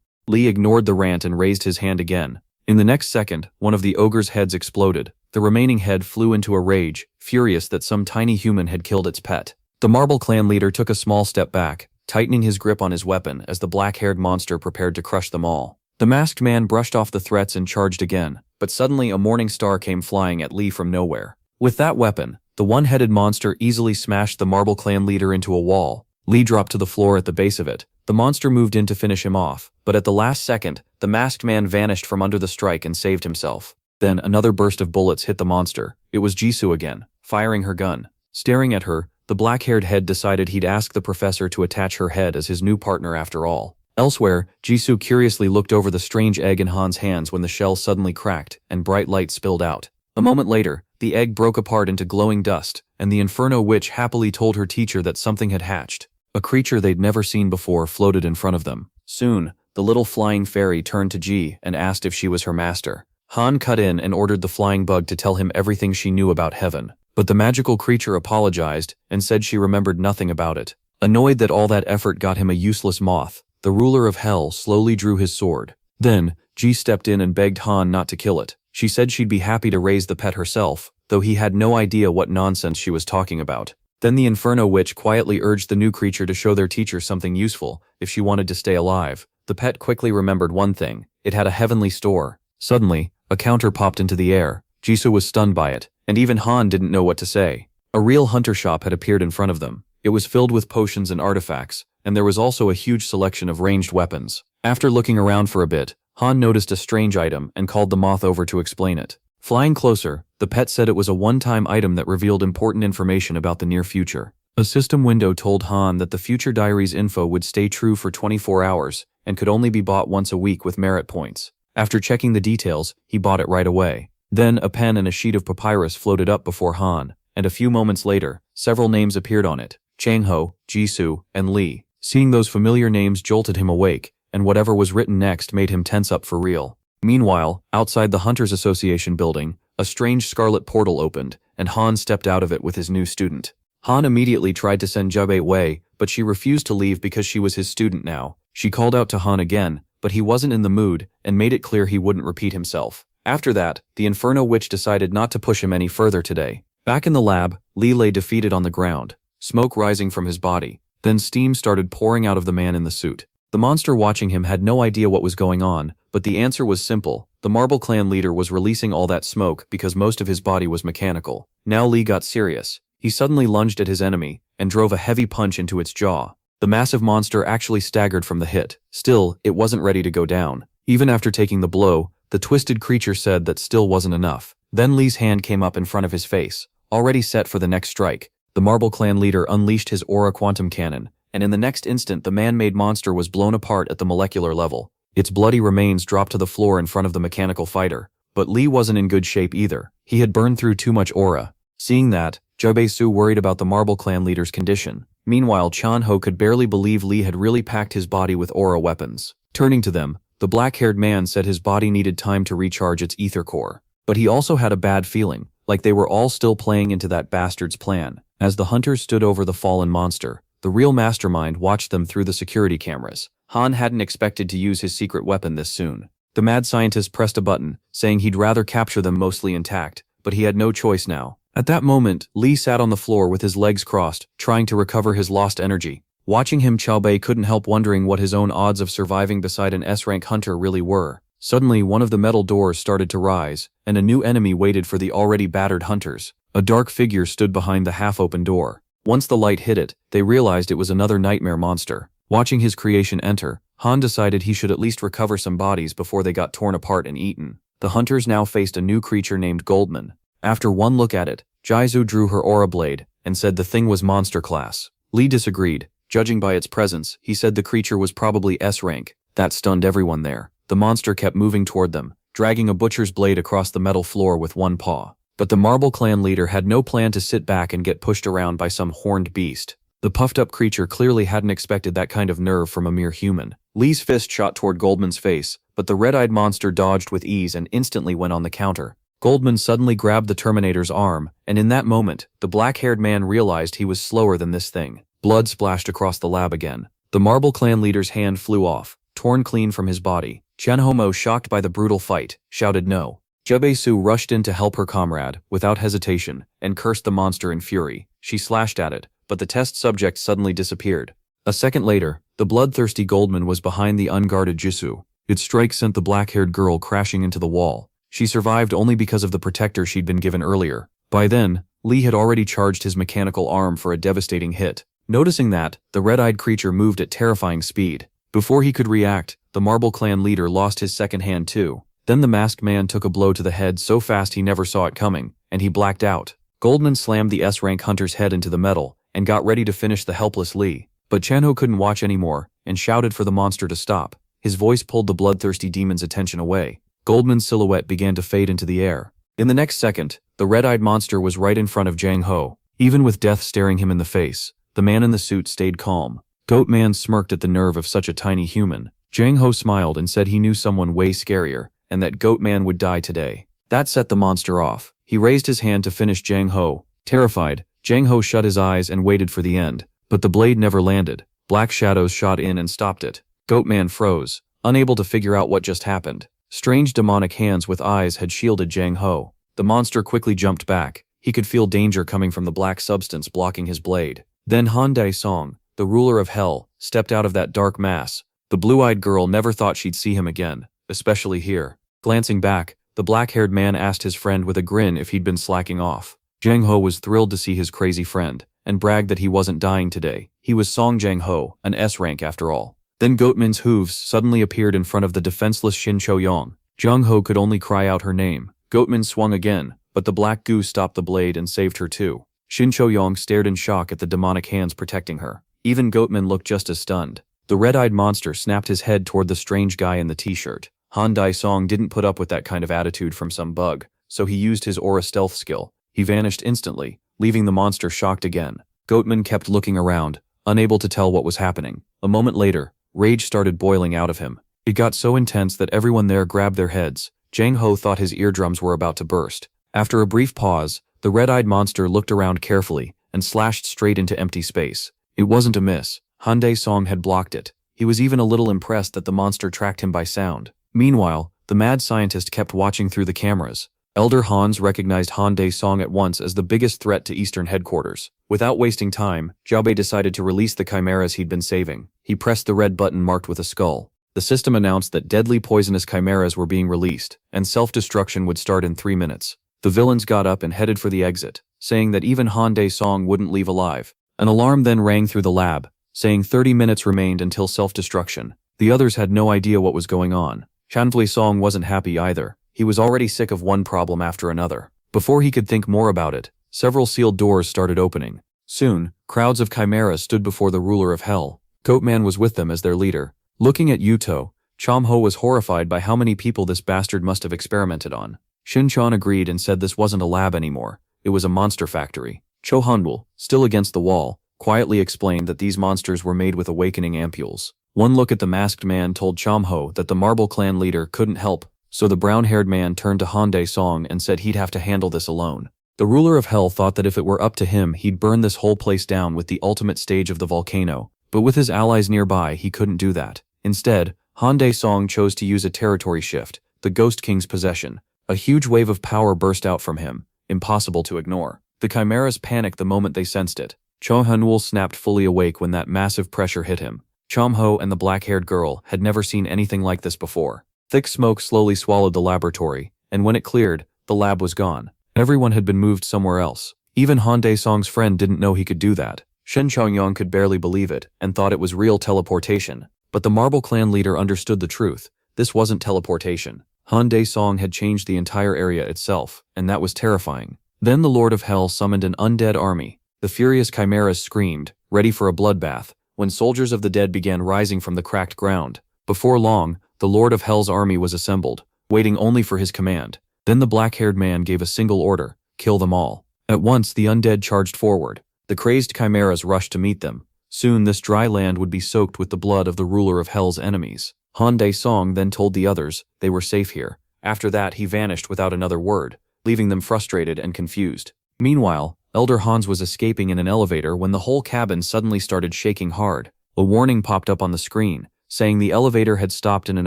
Lee ignored the rant and raised his hand again. In the next second, one of the ogre's heads exploded. The remaining head flew into a rage, furious that some tiny human had killed its pet. The Marble Clan leader took a small step back, tightening his grip on his weapon as the black-haired monster prepared to crush them all. The masked man brushed off the threats and charged again, but suddenly a morning star came flying at Lee from nowhere. With that weapon, the one-headed monster easily smashed the Marble Clan leader into a wall. Lee dropped to the floor at the base of it. The monster moved in to finish him off, but at the last second, the masked man vanished from under the strike and saved himself. Then another burst of bullets hit the monster. It was Jisoo again, firing her gun. Staring at her, the black-haired head decided he'd ask the professor to attach her head as his new partner after all. Elsewhere, Jisoo curiously looked over the strange egg in Han's hands when the shell suddenly cracked and bright light spilled out. A moment later, the egg broke apart into glowing dust, and the Inferno Witch happily told her teacher that something had hatched. A creature they'd never seen before floated in front of them. Soon, the little flying fairy turned to Ji and asked if she was her master. Han cut in and ordered the flying bug to tell him everything she knew about heaven. But the magical creature apologized and said she remembered nothing about it. Annoyed that all that effort got him a useless moth, the ruler of hell slowly drew his sword. Then, Ji stepped in and begged Han not to kill it. She said she'd be happy to raise the pet herself, though he had no idea what nonsense she was talking about. Then the Inferno Witch quietly urged the new creature to show their teacher something useful if she wanted to stay alive. The pet quickly remembered one thing. It had a heavenly store. Suddenly, a counter popped into the air. Jisoo was stunned by it, and even Han didn't know what to say. A real hunter shop had appeared in front of them. It was filled with potions and artifacts, and there was also a huge selection of ranged weapons. After looking around for a bit, Han noticed a strange item and called the moth over to explain it. Flying closer, the pet said it was a one-time item that revealed important information about the near future. A system window told Han that the future diary's info would stay true for 24 hours and could only be bought once a week with merit points. After checking the details, he bought it right away. Then a pen and a sheet of papyrus floated up before Han, and a few moments later, several names appeared on it. Changho, Jisoo, and Lee. Seeing those familiar names jolted him awake, and whatever was written next made him tense up for real. Meanwhile, outside the Hunters Association building, a strange scarlet portal opened, and Han stepped out of it with his new student. Han immediately tried to send Jubei away, but she refused to leave because she was his student now. She called out to Han again, but he wasn't in the mood and made it clear he wouldn't repeat himself. After that, the Inferno Witch decided not to push him any further today. Back in the lab, Lee lay defeated on the ground, smoke rising from his body. Then steam started pouring out of the man in the suit. The monster watching him had no idea what was going on, but the answer was simple. The Marble Clan leader was releasing all that smoke because most of his body was mechanical. Now Lee got serious. He suddenly lunged at his enemy and drove a heavy punch into its jaw. The massive monster actually staggered from the hit. Still, it wasn't ready to go down. Even after taking the blow, the twisted creature said that still wasn't enough. Then Lee's hand came up in front of his face, already set for the next strike. The Marble Clan leader unleashed his aura quantum cannon, and in the next instant the man-made monster was blown apart at the molecular level. Its bloody remains dropped to the floor in front of the mechanical fighter. But Lee wasn't in good shape either. He had burned through too much aura. Seeing that, Jae-Su worried about the Marble Clan leader's condition. Meanwhile, Chan-ho could barely believe Lee had really packed his body with aura weapons. Turning to them, the black-haired man said his body needed time to recharge its ether core. But he also had a bad feeling, like they were all still playing into that bastard's plan. As the hunters stood over the fallen monster, the real mastermind watched them through the security cameras. Han hadn't expected to use his secret weapon this soon. The mad scientist pressed a button, saying he'd rather capture them mostly intact, but he had no choice now. At that moment, Lee sat on the floor with his legs crossed, trying to recover his lost energy. Watching him, Xiaobei couldn't help wondering what his own odds of surviving beside an S-rank hunter really were. Suddenly, one of the metal doors started to rise, and a new enemy waited for the already battered hunters. A dark figure stood behind the half-open door. Once the light hit it, they realized it was another nightmare monster. Watching his creation enter, Han decided he should at least recover some bodies before they got torn apart and eaten. The hunters now faced a new creature named Goldman. After one look at it, Jae-Su drew her aura blade and said the thing was monster class. Lee disagreed. Judging by its presence, he said the creature was probably S-rank. That stunned everyone there. The monster kept moving toward them, dragging a butcher's blade across the metal floor with one paw. But the Marble Clan leader had no plan to sit back and get pushed around by some horned beast. The puffed-up creature clearly hadn't expected that kind of nerve from a mere human. Lee's fist shot toward Goldman's face, but the red-eyed monster dodged with ease and instantly went on the counter. Goldman suddenly grabbed the Terminator's arm, and in that moment, the black-haired man realized he was slower than this thing. Blood splashed across the lab again. The Marble Clan leader's hand flew off, torn clean from his body. Chen-Homo, shocked by the brutal fight, shouted no. Jae-Su rushed in to help her comrade, without hesitation, and cursed the monster in fury. She slashed at it, but the test subject suddenly disappeared. A second later, the bloodthirsty Goldman was behind the unguarded Jisoo. Its strike sent the black-haired girl crashing into the wall. She survived only because of the protector she'd been given earlier. By then, Lee had already charged his mechanical arm for a devastating hit. Noticing that, the red-eyed creature moved at terrifying speed. Before he could react, the Marble Clan leader lost his second hand too. Then the masked man took a blow to the head so fast he never saw it coming, and he blacked out. Goldman slammed the S-rank hunter's head into the metal, and got ready to finish the helpless Lee. But Chan-Ho couldn't watch anymore, and shouted for the monster to stop. His voice pulled the bloodthirsty demon's attention away. Goldman's silhouette began to fade into the air. In the next second, the red-eyed monster was right in front of Jang Ho. Even with death staring him in the face, the man in the suit stayed calm. Goatman smirked at the nerve of such a tiny human. Jang Ho smiled and said he knew someone way scarier, and that Goatman would die today. That set the monster off. He raised his hand to finish Jang Ho. Terrified, Jang Ho shut his eyes and waited for the end. But the blade never landed. Black shadows shot in and stopped it. Goatman froze, unable to figure out what just happened. Strange demonic hands with eyes had shielded Jang Ho. The monster quickly jumped back. He could feel danger coming from the black substance blocking his blade. Then Han Dae-song, the ruler of hell, stepped out of that dark mass. The blue-eyed girl never thought she'd see him again, especially here. Glancing back, the black-haired man asked his friend with a grin if he'd been slacking off. Jang Ho was thrilled to see his crazy friend, and bragged that he wasn't dying today. He was Song Jang Ho, an S-rank after all. Then Goatman's hooves suddenly appeared in front of the defenseless Shin Cho-yong. Jang Ho could only cry out her name. Goatman swung again, but the black goo stopped the blade and saved her too. Shin Cho-yong stared in shock at the demonic hands protecting her. Even Goatman looked just as stunned. The red-eyed monster snapped his head toward the strange guy in the t-shirt. Han Dae-song didn't put up with that kind of attitude from some bug, so he used his aura stealth skill. He vanished instantly, leaving the monster shocked again. Goatman kept looking around, unable to tell what was happening. A moment later, rage started boiling out of him. It got so intense that everyone there grabbed their heads. Jang Ho thought his eardrums were about to burst. After a brief pause, the red-eyed monster looked around carefully and slashed straight into empty space. It wasn't a miss. Han Dae-song had blocked it. He was even a little impressed that the monster tracked him by sound. Meanwhile, the mad scientist kept watching through the cameras. Elder Hans recognized Han Dae-song at once as the biggest threat to Eastern headquarters. Without wasting time, Jiaobei decided to release the chimeras he'd been saving. He pressed the red button marked with a skull. The system announced that deadly poisonous chimeras were being released, and self-destruction would start in 3 minutes. The villains got up and headed for the exit, saying that even Han Dae-song wouldn't leave alive. An alarm then rang through the lab, saying 30 minutes remained until self-destruction. The others had no idea what was going on. Chanflui Song wasn't happy either. He was already sick of one problem after another. Before he could think more about it, several sealed doors started opening. Soon, crowds of chimeras stood before the ruler of hell. Goatman was with them as their leader. Looking at Yuto, Chomho was horrified by how many people this bastard must have experimented on. Shin-chan agreed and said this wasn't a lab anymore. It was a monster factory. Cho Hanwul, still against the wall, quietly explained that these monsters were made with awakening ampules. One look at the masked man told Chomho that the Marble Clan leader couldn't help, so the brown-haired man turned to Han Dae-song and said he'd have to handle this alone. The ruler of hell thought that if it were up to him he'd burn this whole place down with the ultimate stage of the volcano, but with his allies nearby he couldn't do that. Instead, Han Dae-song chose to use a territory shift, the Ghost King's possession. A huge wave of power burst out from him, impossible to ignore. The chimeras panicked the moment they sensed it. Cho Hanwul snapped fully awake when that massive pressure hit him. Chomho and the black-haired girl had never seen anything like this before. Thick smoke slowly swallowed the laboratory, and when it cleared, the lab was gone. Everyone had been moved somewhere else. Even Han Dae-song's friend didn't know he could do that. Shen Chongyong could barely believe it and thought it was real teleportation. But the Marble Clan leader understood the truth. This wasn't teleportation. Han Dae-song had changed the entire area itself, and that was terrifying. Then the Lord of Hell summoned an undead army. The furious chimeras screamed, ready for a bloodbath, when soldiers of the dead began rising from the cracked ground. Before long, the Lord of Hell's army was assembled, waiting only for his command. Then the black-haired man gave a single order: kill them all. At once the undead charged forward. The crazed chimeras rushed to meet them. Soon this dry land would be soaked with the blood of the ruler of Hell's enemies. Han Dae-song then told the others they were safe here. After that he vanished without another word, leaving them frustrated and confused. Meanwhile, Elder Hans was escaping in an elevator when the whole cabin suddenly started shaking hard. A warning popped up on the screen, saying the elevator had stopped in an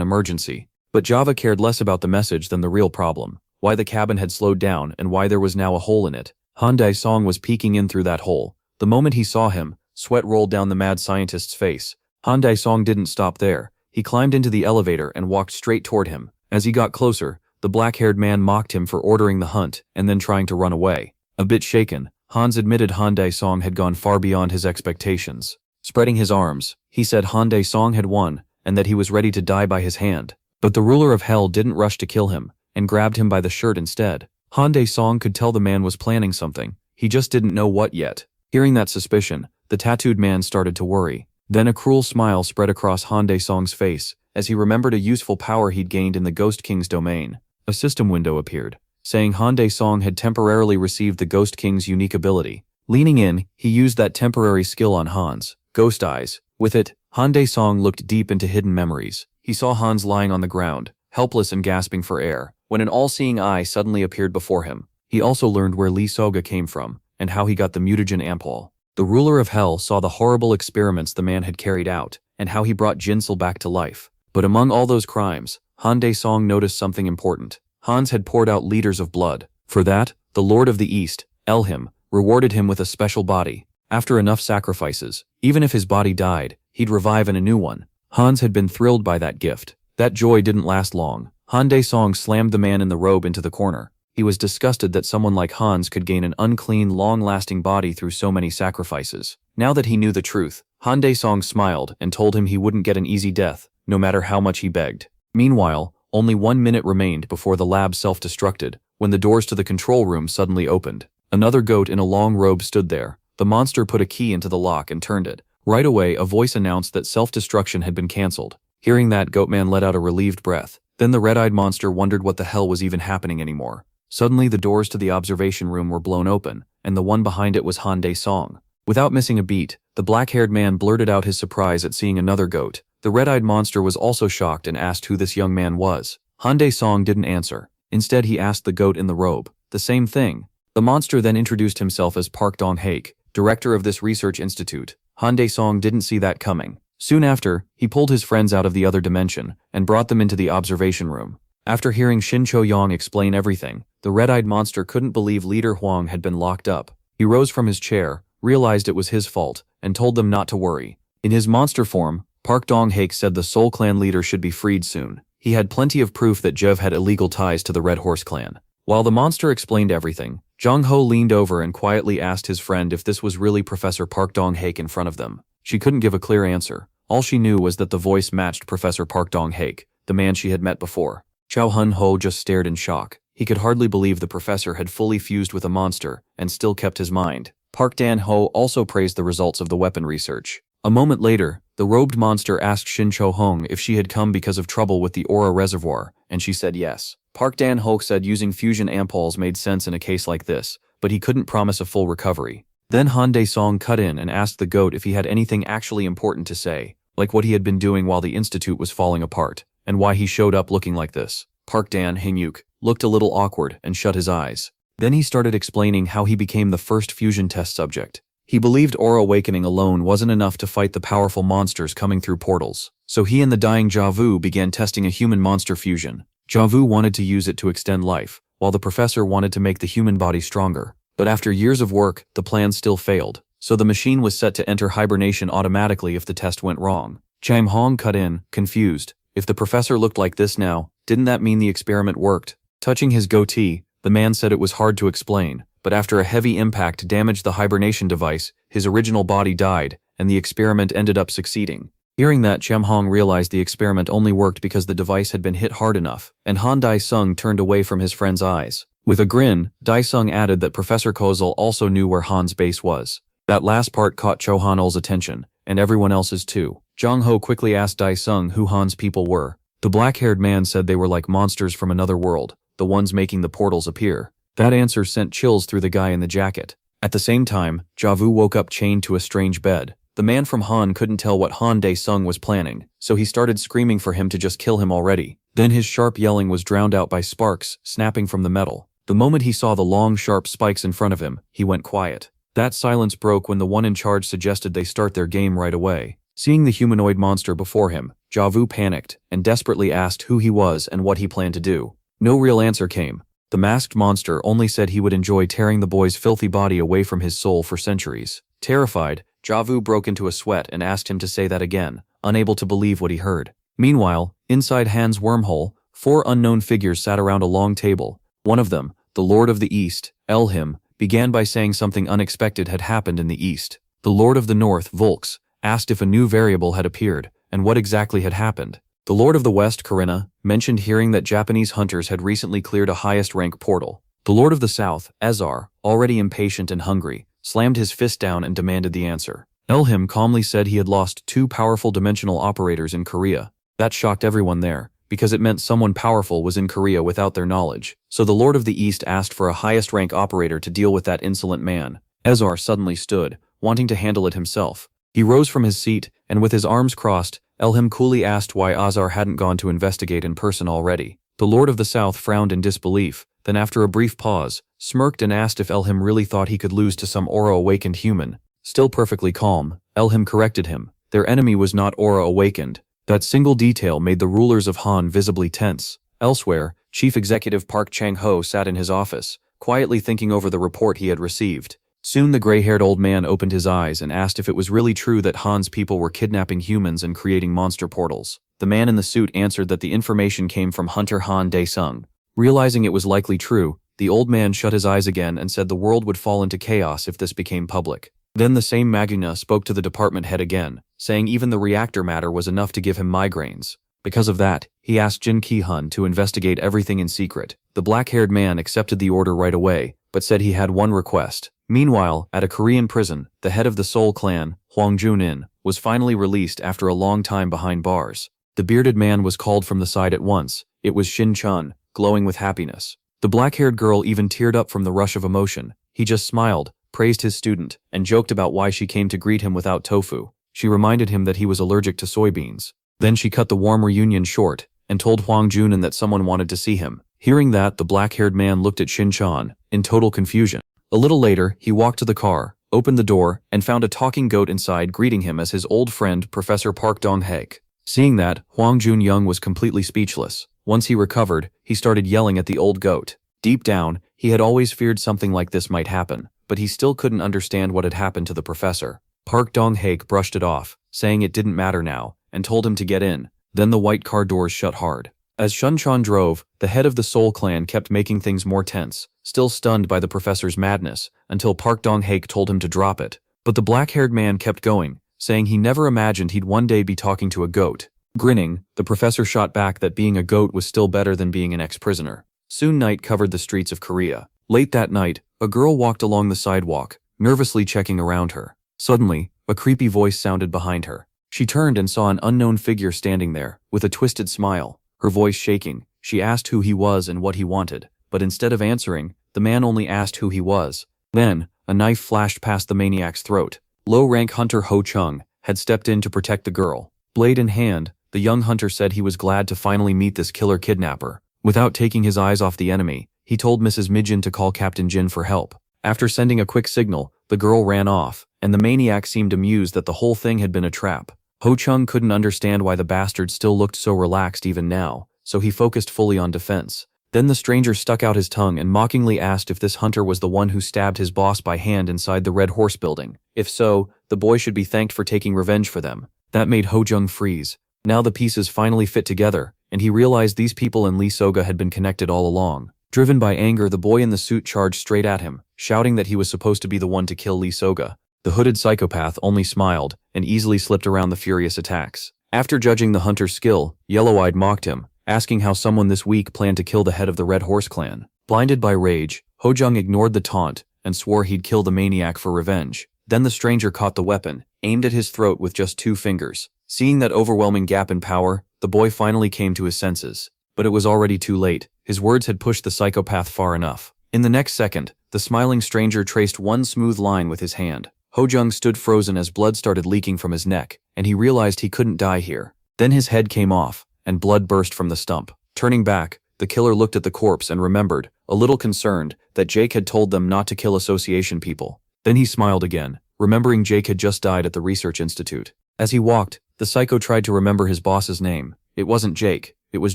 emergency. But Java cared less about the message than the real problem: why the cabin had slowed down and why there was now a hole in it. Han Dae-song was peeking in through that hole. The moment he saw him, sweat rolled down the mad scientist's face. Han Dae-song didn't stop there. He climbed into the elevator and walked straight toward him. As he got closer, the black-haired man mocked him for ordering the hunt and then trying to run away. A bit shaken, Hans admitted Han Dae-song had gone far beyond his expectations. Spreading his arms, he said Han Dae-song had won and that he was ready to die by his hand. But the ruler of hell didn't rush to kill him and grabbed him by the shirt instead. Han Dae-song could tell the man was planning something. He just didn't know what yet. Hearing that suspicion, the tattooed man started to worry. Then a cruel smile spread across Han Dae-song's face as he remembered a useful power he'd gained in the Ghost King's domain. A system window appeared, saying Han Dae-song had temporarily received the Ghost King's unique ability. Leaning in, he used that temporary skill on Hans' ghost eyes. With it, Han Dae-song looked deep into hidden memories. He saw Hans lying on the ground, helpless and gasping for air, when an all-seeing eye suddenly appeared before him. He also learned where Lee Soga came from and how he got the mutagen ampule. The ruler of hell saw the horrible experiments the man had carried out and how he brought Jinsel back to life. But among all those crimes, Han Dae-song noticed something important. Hans had poured out liters of blood. For that, the Lord of the East, Elhim, rewarded him with a special body. After enough sacrifices, even if his body died, he'd revive in a new one. Hans had been thrilled by that gift. That joy didn't last long. Han Dae-song slammed the man in the robe into the corner. He was disgusted that someone like Hans could gain an unclean, long-lasting body through so many sacrifices. Now that he knew the truth, Han Dae-song smiled and told him he wouldn't get an easy death, no matter how much he begged. Meanwhile, only 1 minute remained before the lab self-destructed, when the doors to the control room suddenly opened. Another goat in a long robe stood there. The monster put a key into the lock and turned it. Right away, a voice announced that self-destruction had been cancelled. Hearing that, Goatman let out a relieved breath. Then the red-eyed monster wondered what the hell was even happening anymore. Suddenly, the doors to the observation room were blown open, and the one behind it was Han Dae-song. Without missing a beat, the black-haired man blurted out his surprise at seeing another goat. The red-eyed monster was also shocked and asked who this young man was. Han Dae-song didn't answer. Instead, he asked the goat in the robe the same thing. The monster then introduced himself as Park Dong-haek, director of this research institute. Han Dae-song didn't see that coming. Soon after, he pulled his friends out of the other dimension and brought them into the observation room. After hearing Shin Cho-yong explain everything, the red-eyed monster couldn't believe Leader Huang had been locked up. He rose from his chair, realized it was his fault, and told them not to worry. In his monster form, Park Dong-haek said the Seoul clan leader should be freed soon. He had plenty of proof that Jev had illegal ties to the Red Horse clan. While the monster explained everything, Jong-ho leaned over and quietly asked his friend if this was really Professor Park Dong-haek in front of them. She couldn't give a clear answer. All she knew was that the voice matched Professor Park Dong-haek, the man she had met before. Chow Hun-ho just stared in shock. He could hardly believe the professor had fully fused with a monster and still kept his mind. Park Dan-ho also praised the results of the weapon research. A moment later, the robed monster asked Shin Cho-hong if she had come because of trouble with the aura reservoir, and she said yes. Park Dan-ho said using fusion ampoules made sense in a case like this, but he couldn't promise a full recovery. Then Han Dae-song cut in and asked the goat if he had anything actually important to say, like what he had been doing while the institute was falling apart, and why he showed up looking like this. Park Dan-hyuk looked a little awkward and shut his eyes. Then he started explaining how he became the first fusion test subject. He believed aura awakening alone wasn't enough to fight the powerful monsters coming through portals, so he and the dying Javu began testing a human-monster fusion. Javu wanted to use it to extend life, while the professor wanted to make the human body stronger. But after years of work, the plan still failed, so the machine was set to enter hibernation automatically if the test went wrong. Chang Hong cut in, confused. If the professor looked like this now, didn't that mean the experiment worked? Touching his goatee, the man said it was hard to explain, but after a heavy impact damaged the hibernation device, his original body died, and the experiment ended up succeeding. Hearing that, Cham Hong realized the experiment only worked because the device had been hit hard enough, and Han Dae-sung turned away from his friend's eyes. With a grin, Dae-sung added that Professor Kozel also knew where Han's base was. That last part caught Cho Han-ul's attention, and everyone else's too. Jong-ho quickly asked Dae-sung who Han's people were. The black-haired man said they were like monsters from another world, the ones making the portals appear. That answer sent chills through the guy in the jacket. At the same time, Javu woke up chained to a strange bed. The man from Han couldn't tell what Han Dae-sung was planning, so he started screaming for him to just kill him already. Then his sharp yelling was drowned out by sparks snapping from the metal. The moment he saw the long, sharp spikes in front of him, he went quiet. That silence broke when the one in charge suggested they start their game right away. Seeing the humanoid monster before him, Javu panicked and desperately asked who he was and what he planned to do. No real answer came. The masked monster only said he would enjoy tearing the boy's filthy body away from his soul for centuries. Terrified, Javu broke into a sweat and asked him to say that again, unable to believe what he heard. Meanwhile, inside Han's wormhole, 4 unknown figures sat around a long table. One of them, the Lord of the East, Elhim, began by saying something unexpected had happened in the East. The Lord of the North, Volks, asked if a new variable had appeared, and what exactly had happened. The Lord of the West, Corinna, mentioned hearing that Japanese hunters had recently cleared a highest-rank portal. The Lord of the South, Ezar, already impatient and hungry, slammed his fist down and demanded the answer. Elhim calmly said he had lost 2 powerful dimensional operators in Korea. That shocked everyone there, because it meant someone powerful was in Korea without their knowledge. So the Lord of the East asked for a highest-rank operator to deal with that insolent man. Ezar suddenly stood, wanting to handle it himself. He rose from his seat, and with his arms crossed, Elhim coolly asked why Azar hadn't gone to investigate in person already. The Lord of the South frowned in disbelief, then after a brief pause, smirked and asked if Elhim really thought he could lose to some aura-awakened human. Still perfectly calm, Elhim corrected him. Their enemy was not aura-awakened. That single detail made the rulers of Han visibly tense. Elsewhere, Chief Executive Park Chang-ho sat in his office, quietly thinking over the report he had received. Soon the gray-haired old man opened his eyes and asked if it was really true that Han's people were kidnapping humans and creating monster portals. The man in the suit answered that the information came from Hunter Han Dae-sung. Realizing it was likely true, the old man shut his eyes again and said the world would fall into chaos if this became public. Then the same Maguna spoke to the department head again, saying even the reactor matter was enough to give him migraines. Because of that, he asked Jin Ki-hun to investigate everything in secret. The black-haired man accepted the order right away, but said he had one request. Meanwhile, at a Korean prison, the head of the Seoul clan, Hwang Jun-in, was finally released after a long time behind bars. The bearded man was called from the side at once. It was Shin Chun, glowing with happiness. The black-haired girl even teared up from the rush of emotion. He just smiled, praised his student, and joked about why she came to greet him without tofu. She reminded him that he was allergic to soybeans. Then she cut the warm reunion short, and told Hwang Jun-in that someone wanted to see him. Hearing that, the black-haired man looked at Shin Chan, in total confusion. A little later, he walked to the car, opened the door, and found a talking goat inside greeting him as his old friend Professor Park Dong-haek. Seeing that, Hwang Jun-young was completely speechless. Once he recovered, he started yelling at the old goat. Deep down, he had always feared something like this might happen, but he still couldn't understand what had happened to the professor. Park Dong-haek brushed it off, saying it didn't matter now, and told him to get in. Then the white car doors shut hard. As Shun-chan drove, the head of the Seoul clan kept making things more tense, still stunned by the professor's madness, until Park Dong-haek told him to drop it. But the black-haired man kept going, saying he never imagined he'd one day be talking to a goat. Grinning, the professor shot back that being a goat was still better than being an ex-prisoner. Soon night covered the streets of Korea. Late that night, a girl walked along the sidewalk, nervously checking around her. Suddenly, a creepy voice sounded behind her. She turned and saw an unknown figure standing there, with a twisted smile. Her voice shaking, she asked who he was and what he wanted, but instead of answering, the man only asked who he was. Then, a knife flashed past the maniac's throat. Low-rank hunter Ho Chung had stepped in to protect the girl. Blade in hand, the young hunter said he was glad to finally meet this killer kidnapper. Without taking his eyes off the enemy, he told Mrs. Mijin to call Captain Jin for help. After sending a quick signal, the girl ran off, and the maniac seemed amused that the whole thing had been a trap. Ho Chung couldn't understand why the bastard still looked so relaxed even now, so he focused fully on defense. Then the stranger stuck out his tongue and mockingly asked if this hunter was the one who stabbed his boss by hand inside the Red Horse building. If so, the boy should be thanked for taking revenge for them. That made Ho Chung freeze. Now the pieces finally fit together, and he realized these people and Lee Soga had been connected all along. Driven by anger, the boy in the suit charged straight at him, shouting that he was supposed to be the one to kill Lee Soga. The hooded psychopath only smiled and easily slipped around the furious attacks. After judging the hunter's skill, Yellow-Eyed mocked him, asking how someone this weak planned to kill the head of the Red Horse clan. Blinded by rage, Ho Jung ignored the taunt and swore he'd kill the maniac for revenge. Then the stranger caught the weapon, aimed at his throat with just 2 fingers. Seeing that overwhelming gap in power, the boy finally came to his senses. But it was already too late. His words had pushed the psychopath far enough. In the next second, the smiling stranger traced one smooth line with his hand. Ho Jung stood frozen as blood started leaking from his neck, and he realized he couldn't die here. Then his head came off, and blood burst from the stump. Turning back, the killer looked at the corpse and remembered, a little concerned, that Jake had told them not to kill association people. Then he smiled again, remembering Jake had just died at the research institute. As he walked, the psycho tried to remember his boss's name. It wasn't Jake, it was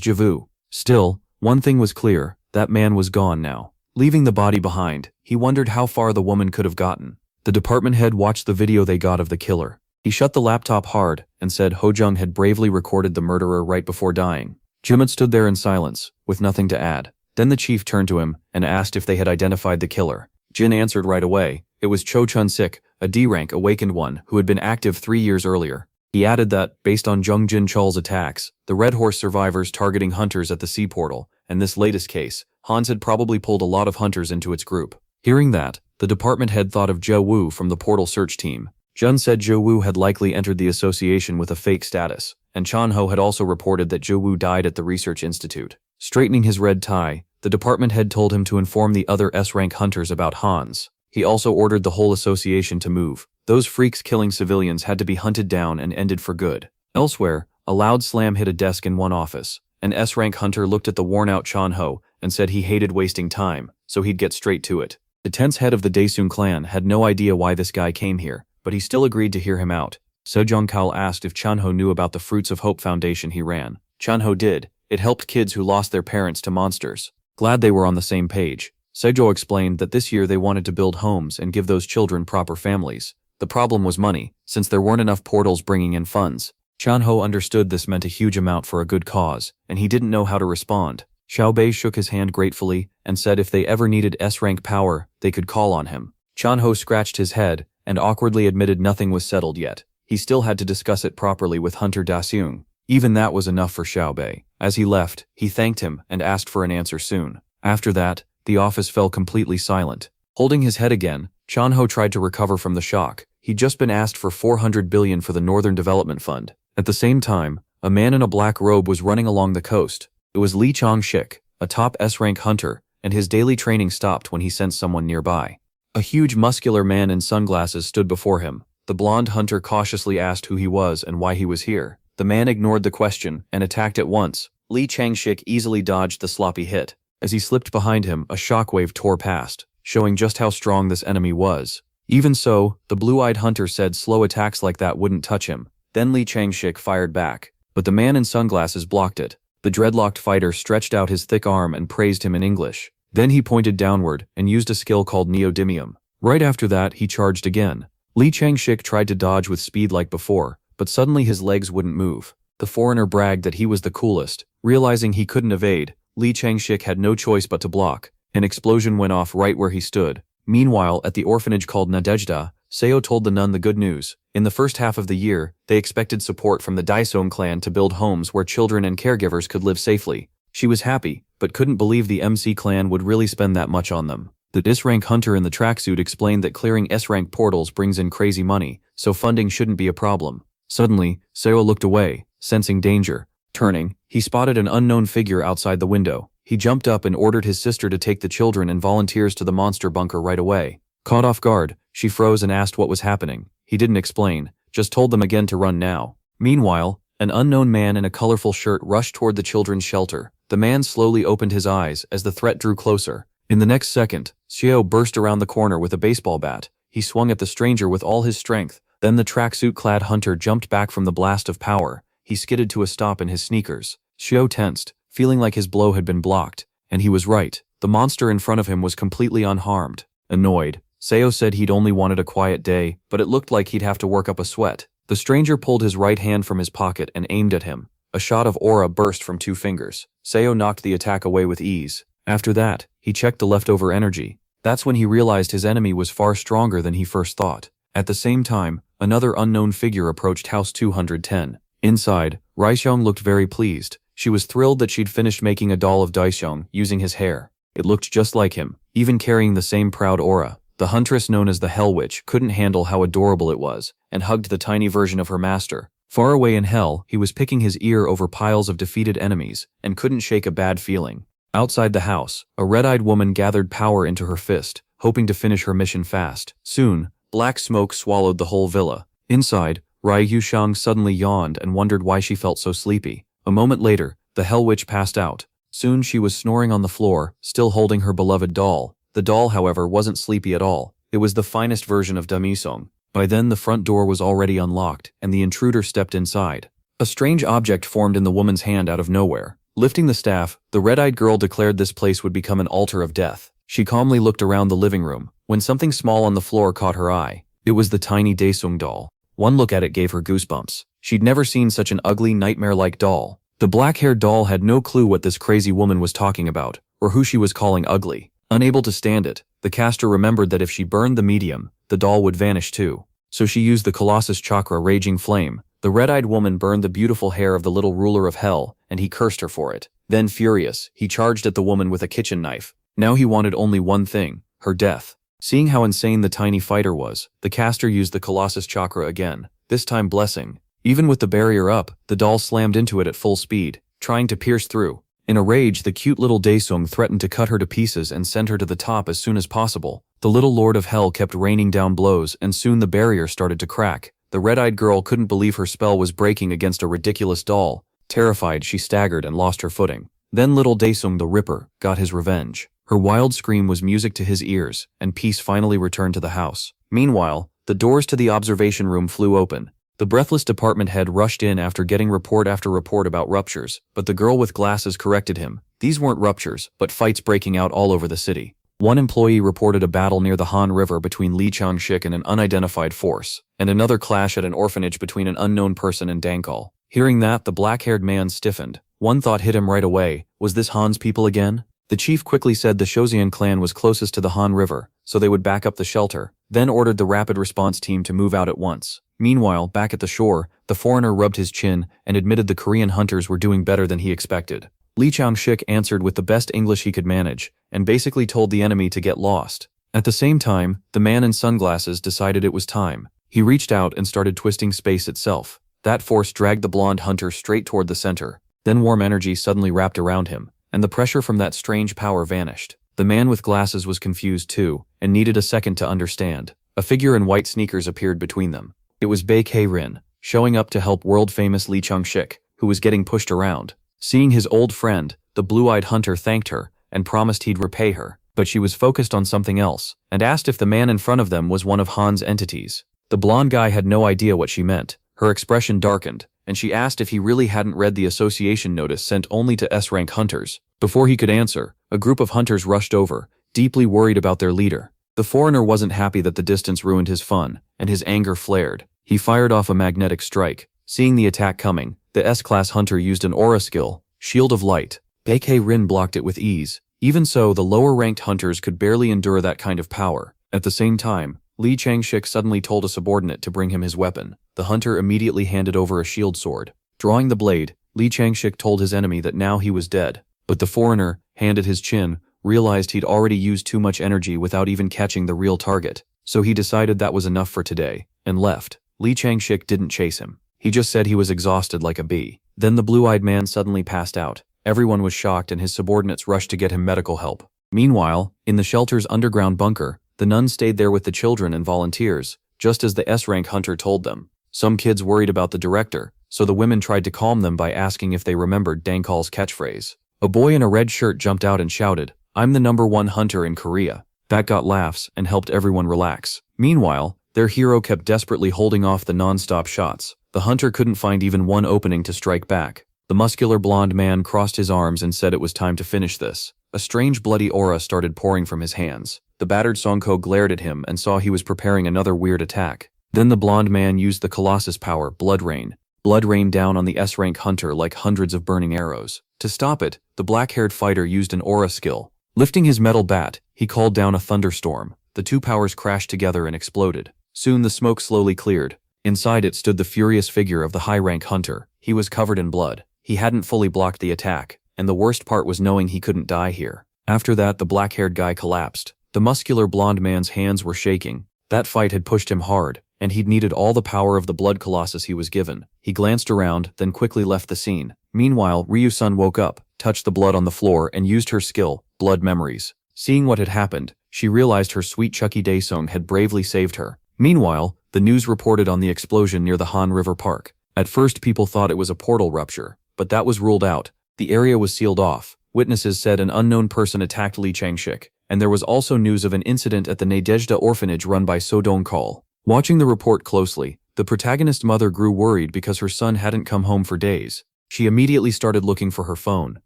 Javu. Still, one thing was clear, that man was gone now. Leaving the body behind, he wondered how far the woman could have gotten. The department head watched the video they got of the killer. He shut the laptop hard and said Ho Jung had bravely recorded the murderer right before dying. Jimut stood there in silence, with nothing to add. Then the chief turned to him and asked if they had identified the killer. Jin answered right away. It was Cho Chun-sik, a D-rank awakened one who had been active 3 years earlier. He added that, based on Jung Jin Chul's attacks, the Red Horse survivors targeting hunters at the sea portal, and this latest case, Hans had probably pulled a lot of hunters into its group. Hearing that, the department head thought of Zhou Wu from the portal search team. Jun said Zhou Wu had likely entered the association with a fake status, and Chan Ho had also reported that Zhou Wu died at the research institute. Straightening his red tie, the department head told him to inform the other S-rank hunters about Hans. He also ordered the whole association to move. Those freaks killing civilians had to be hunted down and ended for good. Elsewhere, a loud slam hit a desk in one office. An S-rank hunter looked at the worn-out Chan Ho and said he hated wasting time, so he'd get straight to it. The tense head of the Daesung clan had no idea why this guy came here, but he still agreed to hear him out. Sejong Kao asked if Chan Ho knew about the Fruits of Hope Foundation he ran. Chan Ho did. It helped kids who lost their parents to monsters. Glad they were on the same page. Sejo explained that this year they wanted to build homes and give those children proper families. The problem was money, since there weren't enough portals bringing in funds. Chan Ho understood this meant a huge amount for a good cause, and he didn't know how to respond. Xiao Bei shook his hand gratefully and said if they ever needed S-rank power, they could call on him. Chan Ho scratched his head and awkwardly admitted nothing was settled yet. He still had to discuss it properly with Hunter Daseung. Even that was enough for Xiao Bei. As he left, he thanked him and asked for an answer soon. After that, the office fell completely silent. Holding his head again, Chan Ho tried to recover from the shock. He'd just been asked for 400 billion for the Northern Development Fund. At the same time, a man in a black robe was running along the coast. It was Lee Chong-shik, a top S-rank hunter, and his daily training stopped when he sensed someone nearby. A huge muscular man in sunglasses stood before him. The blonde hunter cautiously asked who he was and why he was here. The man ignored the question and attacked at once. Lee Chang-shik easily dodged the sloppy hit. As he slipped behind him, a shockwave tore past, showing just how strong this enemy was. Even so, the blue-eyed hunter said slow attacks like that wouldn't touch him. Then Li Changshik fired back. But the man in sunglasses blocked it. The dreadlocked fighter stretched out his thick arm and praised him in English. Then he pointed downward and used a skill called neodymium. Right after that, he charged again. Li Changshik tried to dodge with speed like before, but suddenly his legs wouldn't move. The foreigner bragged that he was the coolest. Realizing he couldn't evade, Li Changshik had no choice but to block. An explosion went off right where he stood. Meanwhile, at the orphanage called Nadejda, Seo told the nun the good news. In the first half of the year, they expected support from the Daesung clan to build homes where children and caregivers could live safely. She was happy, but couldn't believe the MC clan would really spend that much on them. The S-rank hunter in the tracksuit explained that clearing S-rank portals brings in crazy money, so funding shouldn't be a problem. Suddenly, Seo looked away, sensing danger. Turning, he spotted an unknown figure outside the window. He jumped up and ordered his sister to take the children and volunteers to the monster bunker right away. Caught off guard, she froze and asked what was happening. He didn't explain, just told them again to run now. Meanwhile, an unknown man in a colorful shirt rushed toward the children's shelter. The man slowly opened his eyes as the threat drew closer. In the next second, Xiao burst around the corner with a baseball bat. He swung at the stranger with all his strength. Then the tracksuit-clad hunter jumped back from the blast of power. He skidded to a stop in his sneakers. Xiao tensed, feeling like his blow had been blocked. And he was right. The monster in front of him was completely unharmed. Annoyed, Seo said he'd only wanted a quiet day, but it looked like he'd have to work up a sweat. The stranger pulled his right hand from his pocket and aimed at him. A shot of aura burst from 2 fingers. Seo knocked the attack away with ease. After that, he checked the leftover energy. That's when he realized his enemy was far stronger than he first thought. At the same time, another unknown figure approached House 210. Inside, Raixiong looked very pleased. She was thrilled that she'd finished making a doll of Daishiong using his hair. It looked just like him, even carrying the same proud aura. The huntress known as the Hell Witch couldn't handle how adorable it was, and hugged the tiny version of her master. Far away in hell, he was picking his ear over piles of defeated enemies, and couldn't shake a bad feeling. Outside the house, a red-eyed woman gathered power into her fist, hoping to finish her mission fast. Soon, black smoke swallowed the whole villa. Inside, Rai Yushang suddenly yawned and wondered why she felt so sleepy. A moment later, the Hell Witch passed out. Soon she was snoring on the floor, still holding her beloved doll. The doll, however, wasn't sleepy at all. It was the finest version of Damisong. By then the front door was already unlocked, and the intruder stepped inside. A strange object formed in the woman's hand out of nowhere. Lifting the staff, the red-eyed girl declared this place would become an altar of death. She calmly looked around the living room, when something small on the floor caught her eye. It was the tiny Daesung doll. One look at it gave her goosebumps. She'd never seen such an ugly, nightmare-like doll. The black-haired doll had no clue what this crazy woman was talking about, or who she was calling ugly. Unable to stand it, the caster remembered that if she burned the medium, the doll would vanish too. So she used the Colossus Chakra Raging Flame. The red-eyed woman burned the beautiful hair of the little ruler of hell, and he cursed her for it. Then furious, he charged at the woman with a kitchen knife. Now he wanted only one thing, her death. Seeing how insane the tiny fighter was, the caster used the Colossus Chakra again, this time blessing. Even with the barrier up, the doll slammed into it at full speed, trying to pierce through. In a rage, the cute little Daesung threatened to cut her to pieces and send her to the top as soon as possible. The little Lord of Hell kept raining down blows, and soon the barrier started to crack. The red-eyed girl couldn't believe her spell was breaking against a ridiculous doll. Terrified, she staggered and lost her footing. Then little Daesung the Ripper got his revenge. Her wild scream was music to his ears, and peace finally returned to the house. Meanwhile, the doors to the observation room flew open. The breathless department head rushed in after getting report after report about ruptures, but the girl with glasses corrected him. These weren't ruptures, but fights breaking out all over the city. One employee reported a battle near the Han River between Li Changshik and an unidentified force, and another clash at an orphanage between an unknown person and Dankal. Hearing that, the black-haired man stiffened. One thought hit him right away. Was this Han's people again? The chief quickly said the Shozian clan was closest to the Han River, so they would back up the shelter, then ordered the rapid response team to move out at once. Meanwhile, back at the shore, the foreigner rubbed his chin and admitted the Korean hunters were doing better than he expected. Li Changshik answered with the best English he could manage, and basically told the enemy to get lost. At the same time, the man in sunglasses decided it was time. He reached out and started twisting space itself. That force dragged the blonde hunter straight toward the center. Then warm energy suddenly wrapped around him, and the pressure from that strange power vanished. The man with glasses was confused too, and needed a second to understand. A figure in white sneakers appeared between them. It was Bae K-rin, showing up to help world-famous Li Changshik, who was getting pushed around. Seeing his old friend, the blue-eyed hunter thanked her, and promised he'd repay her. but she was focused on something else, and asked if the man in front of them was one of Han's entities. The blonde guy had no idea what she meant. Her expression darkened, and she asked if he really hadn't read the association notice sent only to S-rank hunters. Before he could answer, a group of hunters rushed over, deeply worried about their leader. The foreigner wasn't happy that the distance ruined his fun, and his anger flared. He fired off a magnetic strike. Seeing the attack coming, the S-class hunter used an aura skill, Shield of Light. Baekhae Rin blocked it with ease. Even so, the lower-ranked hunters could barely endure that kind of power. At the same time, Lee Changshik suddenly told a subordinate to bring him his weapon. The hunter immediately handed over a shield sword. Drawing the blade, Lee Changshik told his enemy that now he was dead. But the foreigner, hand at his chin, realized he'd already used too much energy without even catching the real target. So he decided that was enough for today, and left. Lee Changshik didn't chase him. He just said he was exhausted like a bee. Then the blue-eyed man suddenly passed out. Everyone was shocked and his subordinates rushed to get him medical help. Meanwhile, in the shelter's underground bunker, the nuns stayed there with the children and volunteers, just as the S-rank hunter told them. Some kids worried about the director, so the women tried to calm them by asking if they remembered Dangkal's catchphrase. A boy in a red shirt jumped out and shouted, "I'm the #1 hunter in Korea." That got laughs and helped everyone relax. Meanwhile, their hero kept desperately holding off the non-stop shots. The hunter couldn't find even one opening to strike back. The muscular blonde man crossed his arms and said it was time to finish this. A strange bloody aura started pouring from his hands. The battered Songko glared at him and saw he was preparing another weird attack. Then the blonde man used the Colossus power, Blood Rain. Blood rained down on the S-rank hunter like hundreds of burning arrows. To stop it, the black-haired fighter used an aura skill. Lifting his metal bat, he called down a thunderstorm. The two powers crashed together and exploded. Soon the smoke slowly cleared. Inside it stood the furious figure of the high-rank hunter. He was covered in blood. He hadn't fully blocked the attack, and the worst part was knowing he couldn't die here. After that, the black-haired guy collapsed. The muscular blonde man's hands were shaking. That fight had pushed him hard, and he'd needed all the power of the blood colossus he was given. He glanced around, then quickly left the scene. Meanwhile, Ryu-sun woke up, touched the blood on the floor, and used her skill, Blood Memories. Seeing what had happened, she realized her sweet Chucky Daesung had bravely saved her. Meanwhile, the news reported on the explosion near the Han River Park. At first, people thought it was a portal rupture, but that was ruled out. The area was sealed off. Witnesses said an unknown person attacked Lee Changshik, and there was also news of an incident at the Nadezhda orphanage run by So Dong-kal. Watching the report closely, the protagonist's mother grew worried because her son hadn't come home for days. She immediately started looking for her phone.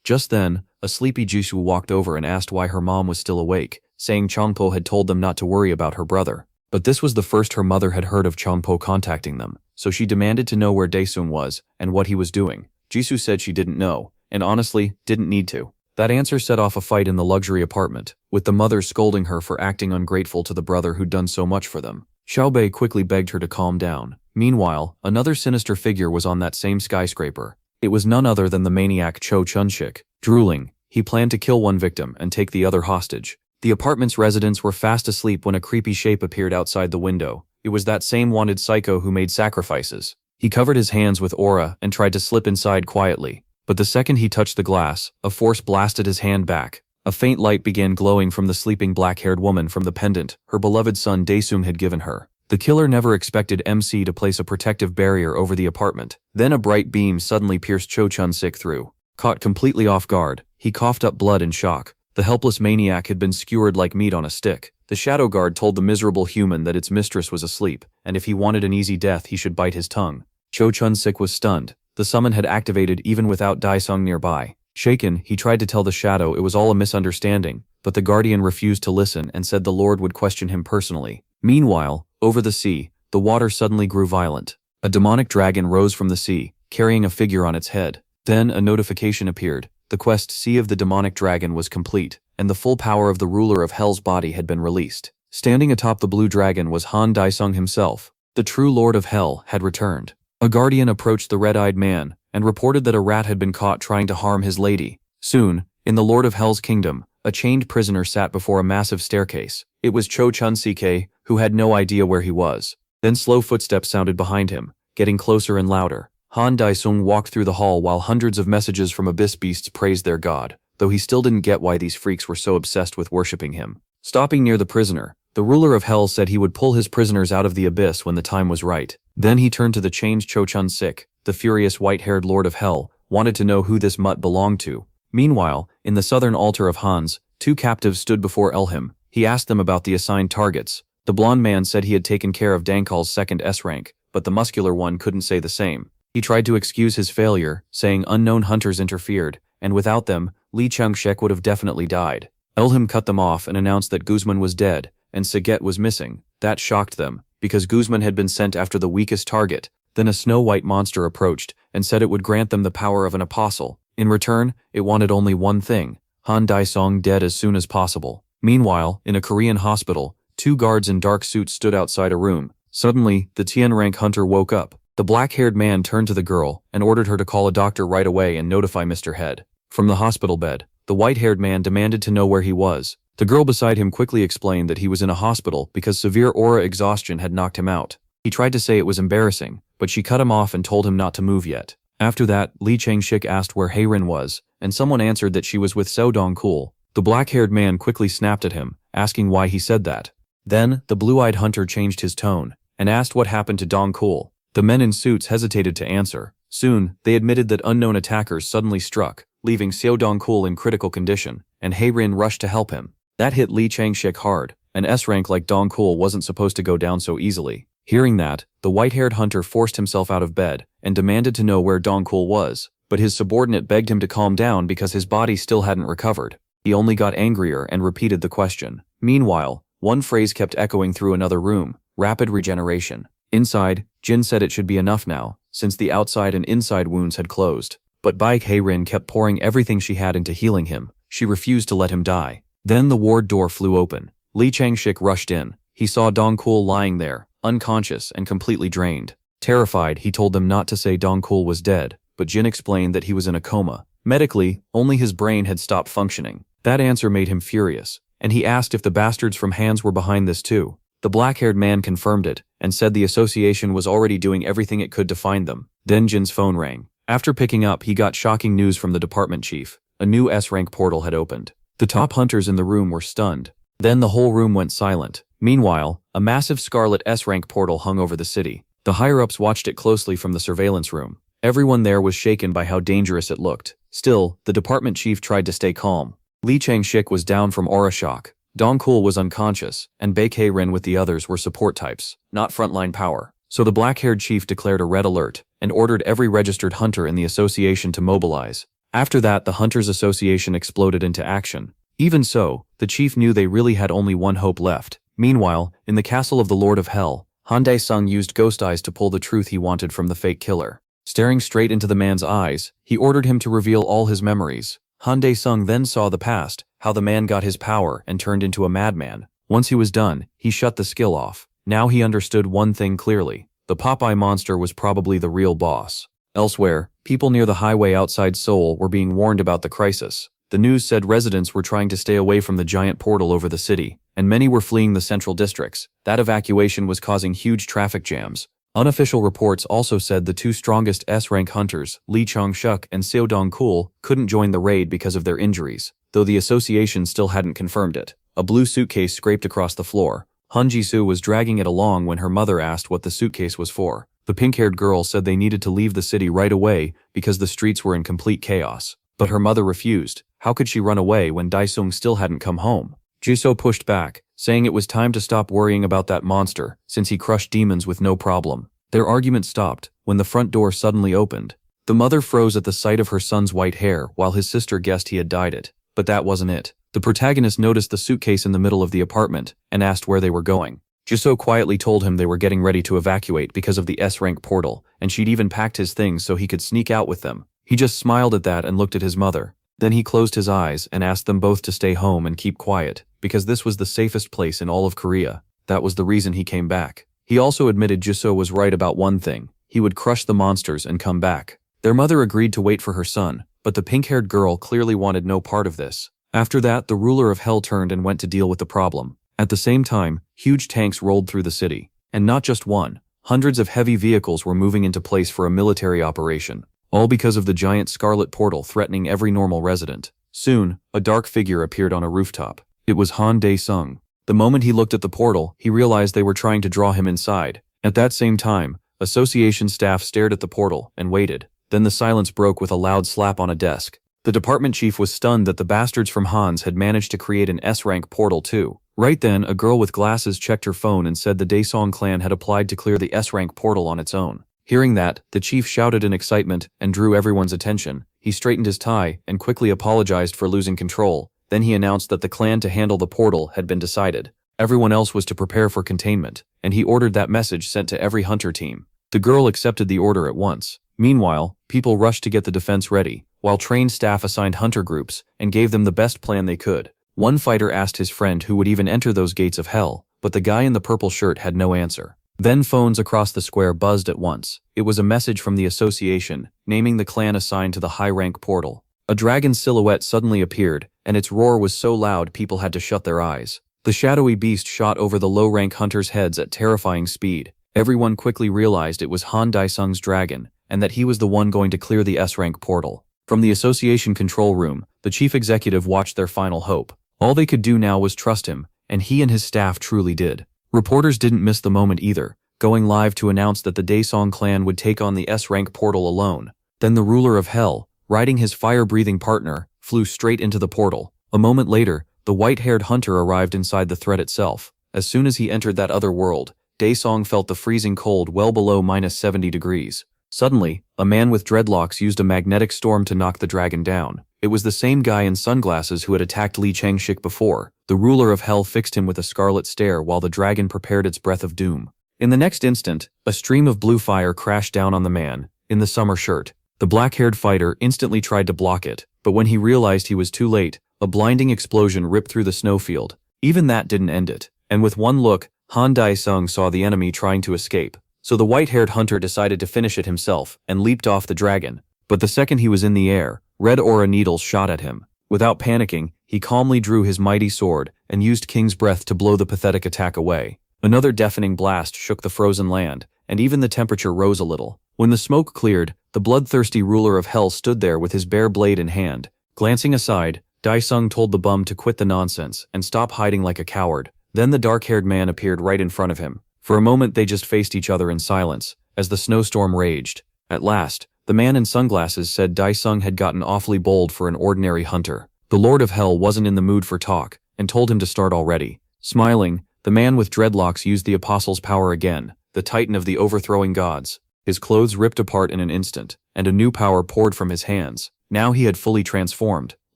Just then, a sleepy Jisoo walked over and asked why her mom was still awake, saying Changpo had told them not to worry about her brother. But this was the first her mother had heard of Changpo contacting them, so she demanded to know where Daesung was and what he was doing. Jisoo said she didn't know, and honestly, didn't need to. That answer set off a fight in the luxury apartment, with the mother scolding her for acting ungrateful to the brother who'd done so much for them. Xiaobei quickly begged her to calm down. Meanwhile, another sinister figure was on that same skyscraper. It was none other than the maniac Cho Chun-shik. Drooling, he planned to kill one victim and take the other hostage. The apartment's residents were fast asleep when a creepy shape appeared outside the window. It was that same wanted psycho who made sacrifices. He covered his hands with aura and tried to slip inside quietly. But the second he touched the glass, a force blasted his hand back. A faint light began glowing from the sleeping black-haired woman from the pendant her beloved son Daesung had given her. The killer never expected MC to place a protective barrier over the apartment. Then a bright beam suddenly pierced Cho Chun-sik through. Caught completely off guard, he coughed up blood in shock. The helpless maniac had been skewered like meat on a stick. The shadow guard told the miserable human that its mistress was asleep, and if he wanted an easy death he should bite his tongue. Cho Chun-sik was stunned. The summon had activated even without Daesung nearby. Shaken, he tried to tell the shadow it was all a misunderstanding, but the guardian refused to listen and said the Lord would question him personally. Meanwhile, over the sea, the water suddenly grew violent. A demonic dragon rose from the sea, carrying a figure on its head. Then a notification appeared. The quest Sea of the Demonic Dragon was complete, and the full power of the ruler of Hell's body had been released. Standing atop the blue dragon was Han Daesung himself. The true Lord of Hell had returned. A guardian approached the red-eyed man and reported that a rat had been caught trying to harm his lady. Soon, in the Lord of Hell's kingdom, a chained prisoner sat before a massive staircase. It was Cho Chun-sik, who had no idea where he was. Then slow footsteps sounded behind him, getting closer and louder. Han Daesung walked through the hall while hundreds of messages from abyss beasts praised their god, though he still didn't get why these freaks were so obsessed with worshipping him. Stopping near the prisoner, the ruler of Hell said he would pull his prisoners out of the abyss when the time was right. Then he turned to the chained Cho Chun-sik. The furious white-haired Lord of Hell wanted to know who this mutt belonged to. Meanwhile, in the southern altar of Hans, 2 captives stood before Elhim. He asked them about the assigned targets. The blonde man said he had taken care of Dankal's second S rank, but the muscular one couldn't say the same. He tried to excuse his failure, saying unknown hunters interfered, and without them, Lee Changshek would have definitely died. Elhim cut them off and announced that Guzman was dead, and Saget was missing. That shocked them, because Guzman had been sent after the weakest target. Then a snow-white monster approached, and said it would grant them the power of an apostle. In return, it wanted only one thing: Han Dae-sung dead as soon as possible. Meanwhile, in a Korean hospital, 2 guards in dark suits stood outside a room. Suddenly, the Tien rank hunter woke up. The black-haired man turned to the girl and ordered her to call a doctor right away and notify Mr. Head. From the hospital bed, the white-haired man demanded to know where he was. The girl beside him quickly explained that he was in a hospital because severe aura exhaustion had knocked him out. He tried to say it was embarrassing, but she cut him off and told him not to move yet. After that, Lee Changshik asked where Heirin was, and someone answered that she was with Seo Dong-kul. The black-haired man quickly snapped at him, asking why he said that. Then, the blue-eyed hunter changed his tone, and asked what happened to Dong-kul. The men in suits hesitated to answer. Soon, they admitted that unknown attackers suddenly struck, leaving Seo Dong-kul in critical condition, and Heirin rushed to help him. That hit Lee Changshik hard. An S-rank like Dong-kul wasn't supposed to go down so easily. Hearing that, the white-haired hunter forced himself out of bed and demanded to know where Dong-kul was, but his subordinate begged him to calm down because his body still hadn't recovered. He only got angrier and repeated the question. Meanwhile, one phrase kept echoing through another room: rapid regeneration. Inside, Jin said it should be enough now, since the outside and inside wounds had closed. But Baek Heirin kept pouring everything she had into healing him. She refused to let him die. Then the ward door flew open. Lee Changshik rushed in. He saw Dong-kul lying there, unconscious and completely drained. Terrified, he told them not to say Dong-kul was dead, but Jin explained that he was in a coma. Medically, only his brain had stopped functioning. That answer made him furious, and he asked if the bastards from Hands were behind this too. The black-haired man confirmed it, and said the association was already doing everything it could to find them. Then Jin's phone rang. After picking up, he got shocking news from the department chief. A new S-rank portal had opened. The top hunters in the room were stunned. Then the whole room went silent. Meanwhile, a massive scarlet S-rank portal hung over the city. The higher-ups watched it closely from the surveillance room. Everyone there was shaken by how dangerous it looked. Still, the department chief tried to stay calm. Lee Changshik was down from aura shock. Dong-kul was unconscious, and Baek Heirin with the others were support types, not frontline power. So the black-haired chief declared a red alert, and ordered every registered hunter in the association to mobilize. After that, the Hunters Association exploded into action. Even so, the chief knew they really had only one hope left. Meanwhile, in the castle of the Lord of Hell, Han Dae-sung used ghost eyes to pull the truth he wanted from the fake killer. Staring straight into the man's eyes, he ordered him to reveal all his memories. Han Dae-sung then saw the past, how the man got his power and turned into a madman. Once he was done, he shut the skill off. Now he understood one thing clearly. The Popeye monster was probably the real boss. Elsewhere, people near the highway outside Seoul were being warned about the crisis. The news said residents were trying to stay away from the giant portal over the city, and many were fleeing the central districts. That evacuation was causing huge traffic jams. Unofficial reports also said the 2 strongest S-rank hunters, Lee Chang-shuk and Seo Dong-kul, couldn't join the raid because of their injuries, though the association still hadn't confirmed it. A blue suitcase scraped across the floor. Han Ji-soo was dragging it along when her mother asked what the suitcase was for. The pink-haired girl said they needed to leave the city right away because the streets were in complete chaos. But her mother refused. How could she run away when Dae-sung still hadn't come home? Ji-soo pushed back, saying it was time to stop worrying about that monster, since he crushed demons with no problem. Their argument stopped when the front door suddenly opened. The mother froze at the sight of her son's white hair while his sister guessed he had dyed it. But that wasn't it. The protagonist noticed the suitcase in the middle of the apartment and asked where they were going. Ji-soo quietly told him they were getting ready to evacuate because of the S-rank portal, and she'd even packed his things so he could sneak out with them. He just smiled at that and looked at his mother. Then he closed his eyes and asked them both to stay home and keep quiet, because this was the safest place in all of Korea. That was the reason he came back. He also admitted Ji-soo was right about one thing. He would crush the monsters and come back. Their mother agreed to wait for her son, but the pink-haired girl clearly wanted no part of this. After that, the ruler of Hell turned and went to deal with the problem. At the same time, huge tanks rolled through the city. And not just one. Hundreds of heavy vehicles were moving into place for a military operation. All because of the giant scarlet portal threatening every normal resident. Soon, a dark figure appeared on a rooftop. It was Han Dae-sung. The moment he looked at the portal, he realized they were trying to draw him inside. At that same time, association staff stared at the portal and waited. Then the silence broke with a loud slap on a desk. The department chief was stunned that the bastards from Hans had managed to create an S-rank portal too. Right then, a girl with glasses checked her phone and said the Daesong clan had applied to clear the S-rank portal on its own. Hearing that, the chief shouted in excitement and drew everyone's attention. He straightened his tie and quickly apologized for losing control. Then he announced that the clan to handle the portal had been decided. Everyone else was to prepare for containment, and he ordered that message sent to every hunter team. The girl accepted the order at once. Meanwhile, people rushed to get the defense ready, while trained staff assigned hunter groups and gave them the best plan they could. One fighter asked his friend who would even enter those gates of hell, but the guy in the purple shirt had no answer. Then phones across the square buzzed at once. It was a message from the association, naming the clan assigned to the high-rank portal. A dragon silhouette suddenly appeared, and its roar was so loud people had to shut their eyes. The shadowy beast shot over the low-rank hunters' heads at terrifying speed. Everyone quickly realized it was Han Daesung's dragon, and that he was the one going to clear the S-rank portal. From the association control room, the chief executive watched their final hope. All they could do now was trust him, and he and his staff truly did. Reporters didn't miss the moment either, going live to announce that the Daesong clan would take on the S-rank portal alone. Then the ruler of hell, riding his fire-breathing partner, flew straight into the portal. A moment later, the white-haired hunter arrived inside the thread itself. As soon as he entered that other world, Daesong felt the freezing cold well below -70 degrees. Suddenly, a man with dreadlocks used a magnetic storm to knock the dragon down. It was the same guy in sunglasses who had attacked Li Changshik before. The ruler of hell fixed him with a scarlet stare while the dragon prepared its breath of doom. In the next instant, a stream of blue fire crashed down on the man, in the summer shirt. The black-haired fighter instantly tried to block it, but when he realized he was too late, a blinding explosion ripped through the snowfield. Even that didn't end it, and with one look, Han Daesung saw the enemy trying to escape. So the white-haired hunter decided to finish it himself and leaped off the dragon. But the second he was in the air, red aura needles shot at him. Without panicking, he calmly drew his mighty sword and used King's Breath to blow the pathetic attack away. Another deafening blast shook the frozen land, and even the temperature rose a little. When the smoke cleared, the bloodthirsty ruler of hell stood there with his bare blade in hand. Glancing aside, Daesung told the bum to quit the nonsense and stop hiding like a coward. Then the dark-haired man appeared right in front of him. For a moment they just faced each other in silence, as the snowstorm raged. At last, the man in sunglasses said Daesung had gotten awfully bold for an ordinary hunter. The Lord of Hell wasn't in the mood for talk, and told him to start already. Smiling, the man with dreadlocks used the Apostle's power again, the titan of the overthrowing gods. His clothes ripped apart in an instant, and a new power poured from his hands. Now he had fully transformed,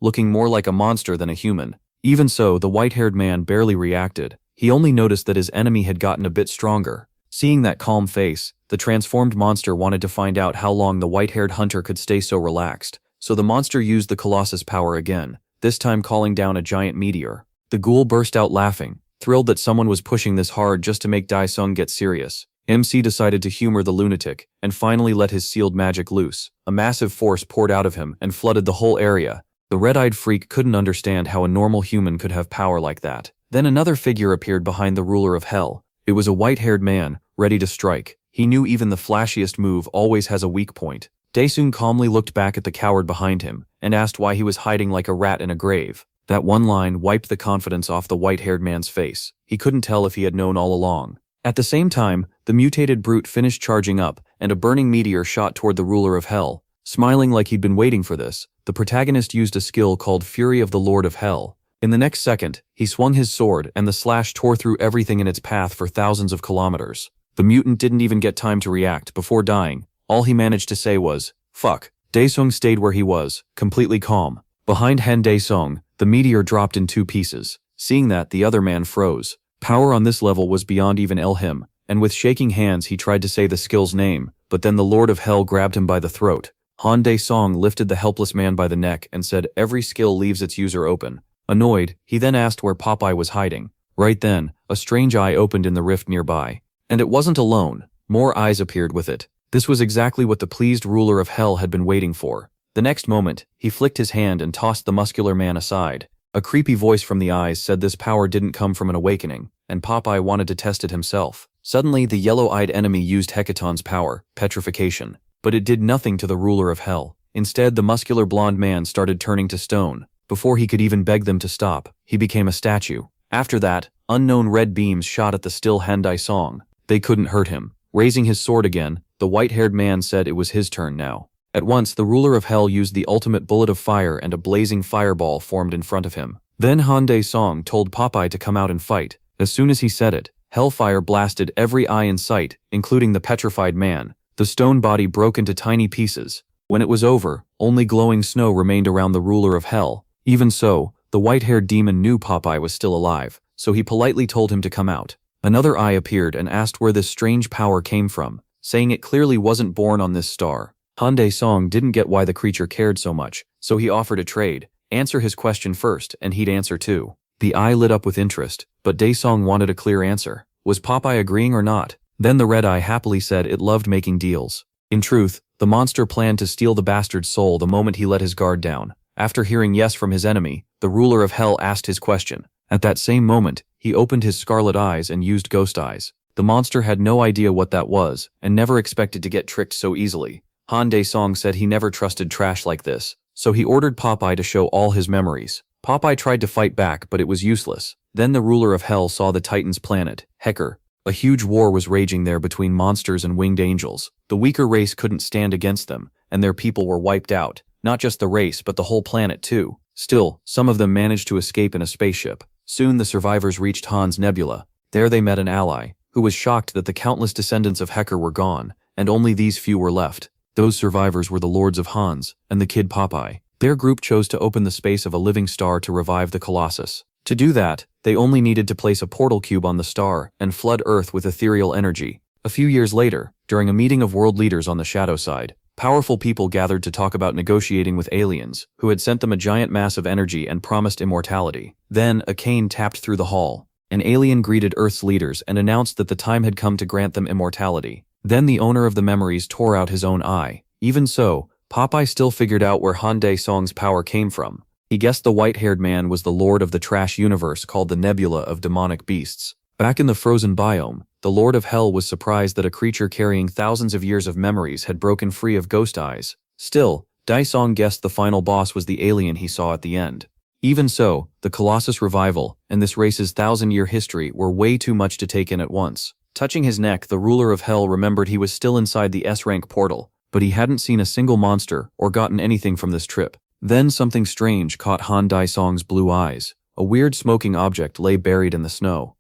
looking more like a monster than a human. Even so, the white-haired man barely reacted. He only noticed that his enemy had gotten a bit stronger. Seeing that calm face, the transformed monster wanted to find out how long the white-haired hunter could stay so relaxed. So the monster used the Colossus power again, this time calling down a giant meteor. The ghoul burst out laughing, thrilled that someone was pushing this hard just to make Daesung get serious. MC decided to humor the lunatic, and finally let his sealed magic loose. A massive force poured out of him and flooded the whole area. The red-eyed freak couldn't understand how a normal human could have power like that. Then another figure appeared behind the ruler of hell. It was a white-haired man, ready to strike. He knew even the flashiest move always has a weak point. Daesung calmly looked back at the coward behind him, and asked why he was hiding like a rat in a grave. That one line wiped the confidence off the white-haired man's face. He couldn't tell if he had known all along. At the same time, the mutated brute finished charging up, and a burning meteor shot toward the ruler of hell. Smiling like he'd been waiting for this, the protagonist used a skill called Fury of the Lord of Hell. In the next second, he swung his sword and the slash tore through everything in its path for thousands of kilometers. The mutant didn't even get time to react. Before dying, all he managed to say was, "Fuck." Daesung stayed where he was, completely calm. Behind Han Daesung, the meteor dropped in 2 pieces. Seeing that, the other man froze. Power on this level was beyond even him, and with shaking hands he tried to say the skill's name, but then the Lord of Hell grabbed him by the throat. Han Daesung lifted the helpless man by the neck and said every skill leaves its user open. Annoyed, he then asked where Popeye was hiding. Right then, a strange eye opened in the rift nearby. And it wasn't alone. More eyes appeared with it. This was exactly what the pleased ruler of hell had been waiting for. The next moment, he flicked his hand and tossed the muscular man aside. A creepy voice from the eyes said this power didn't come from an awakening, and Popeye wanted to test it himself. Suddenly, the yellow-eyed enemy used Hecaton's power, petrification. But it did nothing to the ruler of hell. Instead, the muscular blonde man started turning to stone. Before he could even beg them to stop, he became a statue. After that, unknown red beams shot at the still Han Daesung. They couldn't hurt him. Raising his sword again, the white-haired man said it was his turn now. At once, the ruler of hell used the ultimate bullet of fire and a blazing fireball formed in front of him. Then Han Dae-song told Popeye to come out and fight. As soon as he said it, hellfire blasted every eye in sight, including the petrified man. The stone body broke into tiny pieces. When it was over, only glowing snow remained around the ruler of hell. Even so, the white-haired demon knew Popeye was still alive, so he politely told him to come out. Another eye appeared and asked where this strange power came from, saying it clearly wasn't born on this star. Han Dae-song didn't get why the creature cared so much, so he offered a trade. Answer his question first, and he'd answer too. The eye lit up with interest, but Dae-song wanted a clear answer. Was Popeye agreeing or not? Then the red eye happily said it loved making deals. In truth, the monster planned to steal the bastard's soul the moment he let his guard down. After hearing yes from his enemy, the ruler of hell asked his question. At that same moment, he opened his scarlet eyes and used ghost eyes. The monster had no idea what that was, and never expected to get tricked so easily. Han Dae-song said he never trusted trash like this, so he ordered Popeye to show all his memories. Popeye tried to fight back, but it was useless. Then the ruler of hell saw the Titan's planet, Hecker. A huge war was raging there between monsters and winged angels. The weaker race couldn't stand against them, and their people were wiped out. Not just the race, but the whole planet too. Still, some of them managed to escape in a spaceship. Soon the survivors reached Han's Nebula. There they met an ally, who was shocked that the countless descendants of Hecker were gone, and only these few were left. Those survivors were the Lords of Hans, and the kid Popeye. Their group chose to open the space of a living star to revive the Colossus. To do that, they only needed to place a portal cube on the star and flood Earth with ethereal energy. A few years later, during a meeting of world leaders on the shadow side, powerful people gathered to talk about negotiating with aliens, who had sent them a giant mass of energy and promised immortality. Then, a cane tapped through the hall. An alien greeted Earth's leaders and announced that the time had come to grant them immortality. Then the owner of the memories tore out his own eye. Even so, Popeye still figured out where Han Dae-song's power came from. He guessed the white-haired man was the lord of the trash universe called the Nebula of Demonic Beasts. Back in the frozen biome, the Lord of Hell was surprised that a creature carrying thousands of years of memories had broken free of ghost eyes. Still, Dae-song guessed the final boss was the alien he saw at the end. Even so, the Colossus revival and this race's 1,000-year history were way too much to take in at once. Touching his neck, the ruler of hell remembered he was still inside the S-rank portal, but he hadn't seen a single monster or gotten anything from this trip. Then something strange caught Han Dae-song's blue eyes. A weird smoking object lay buried in the snow.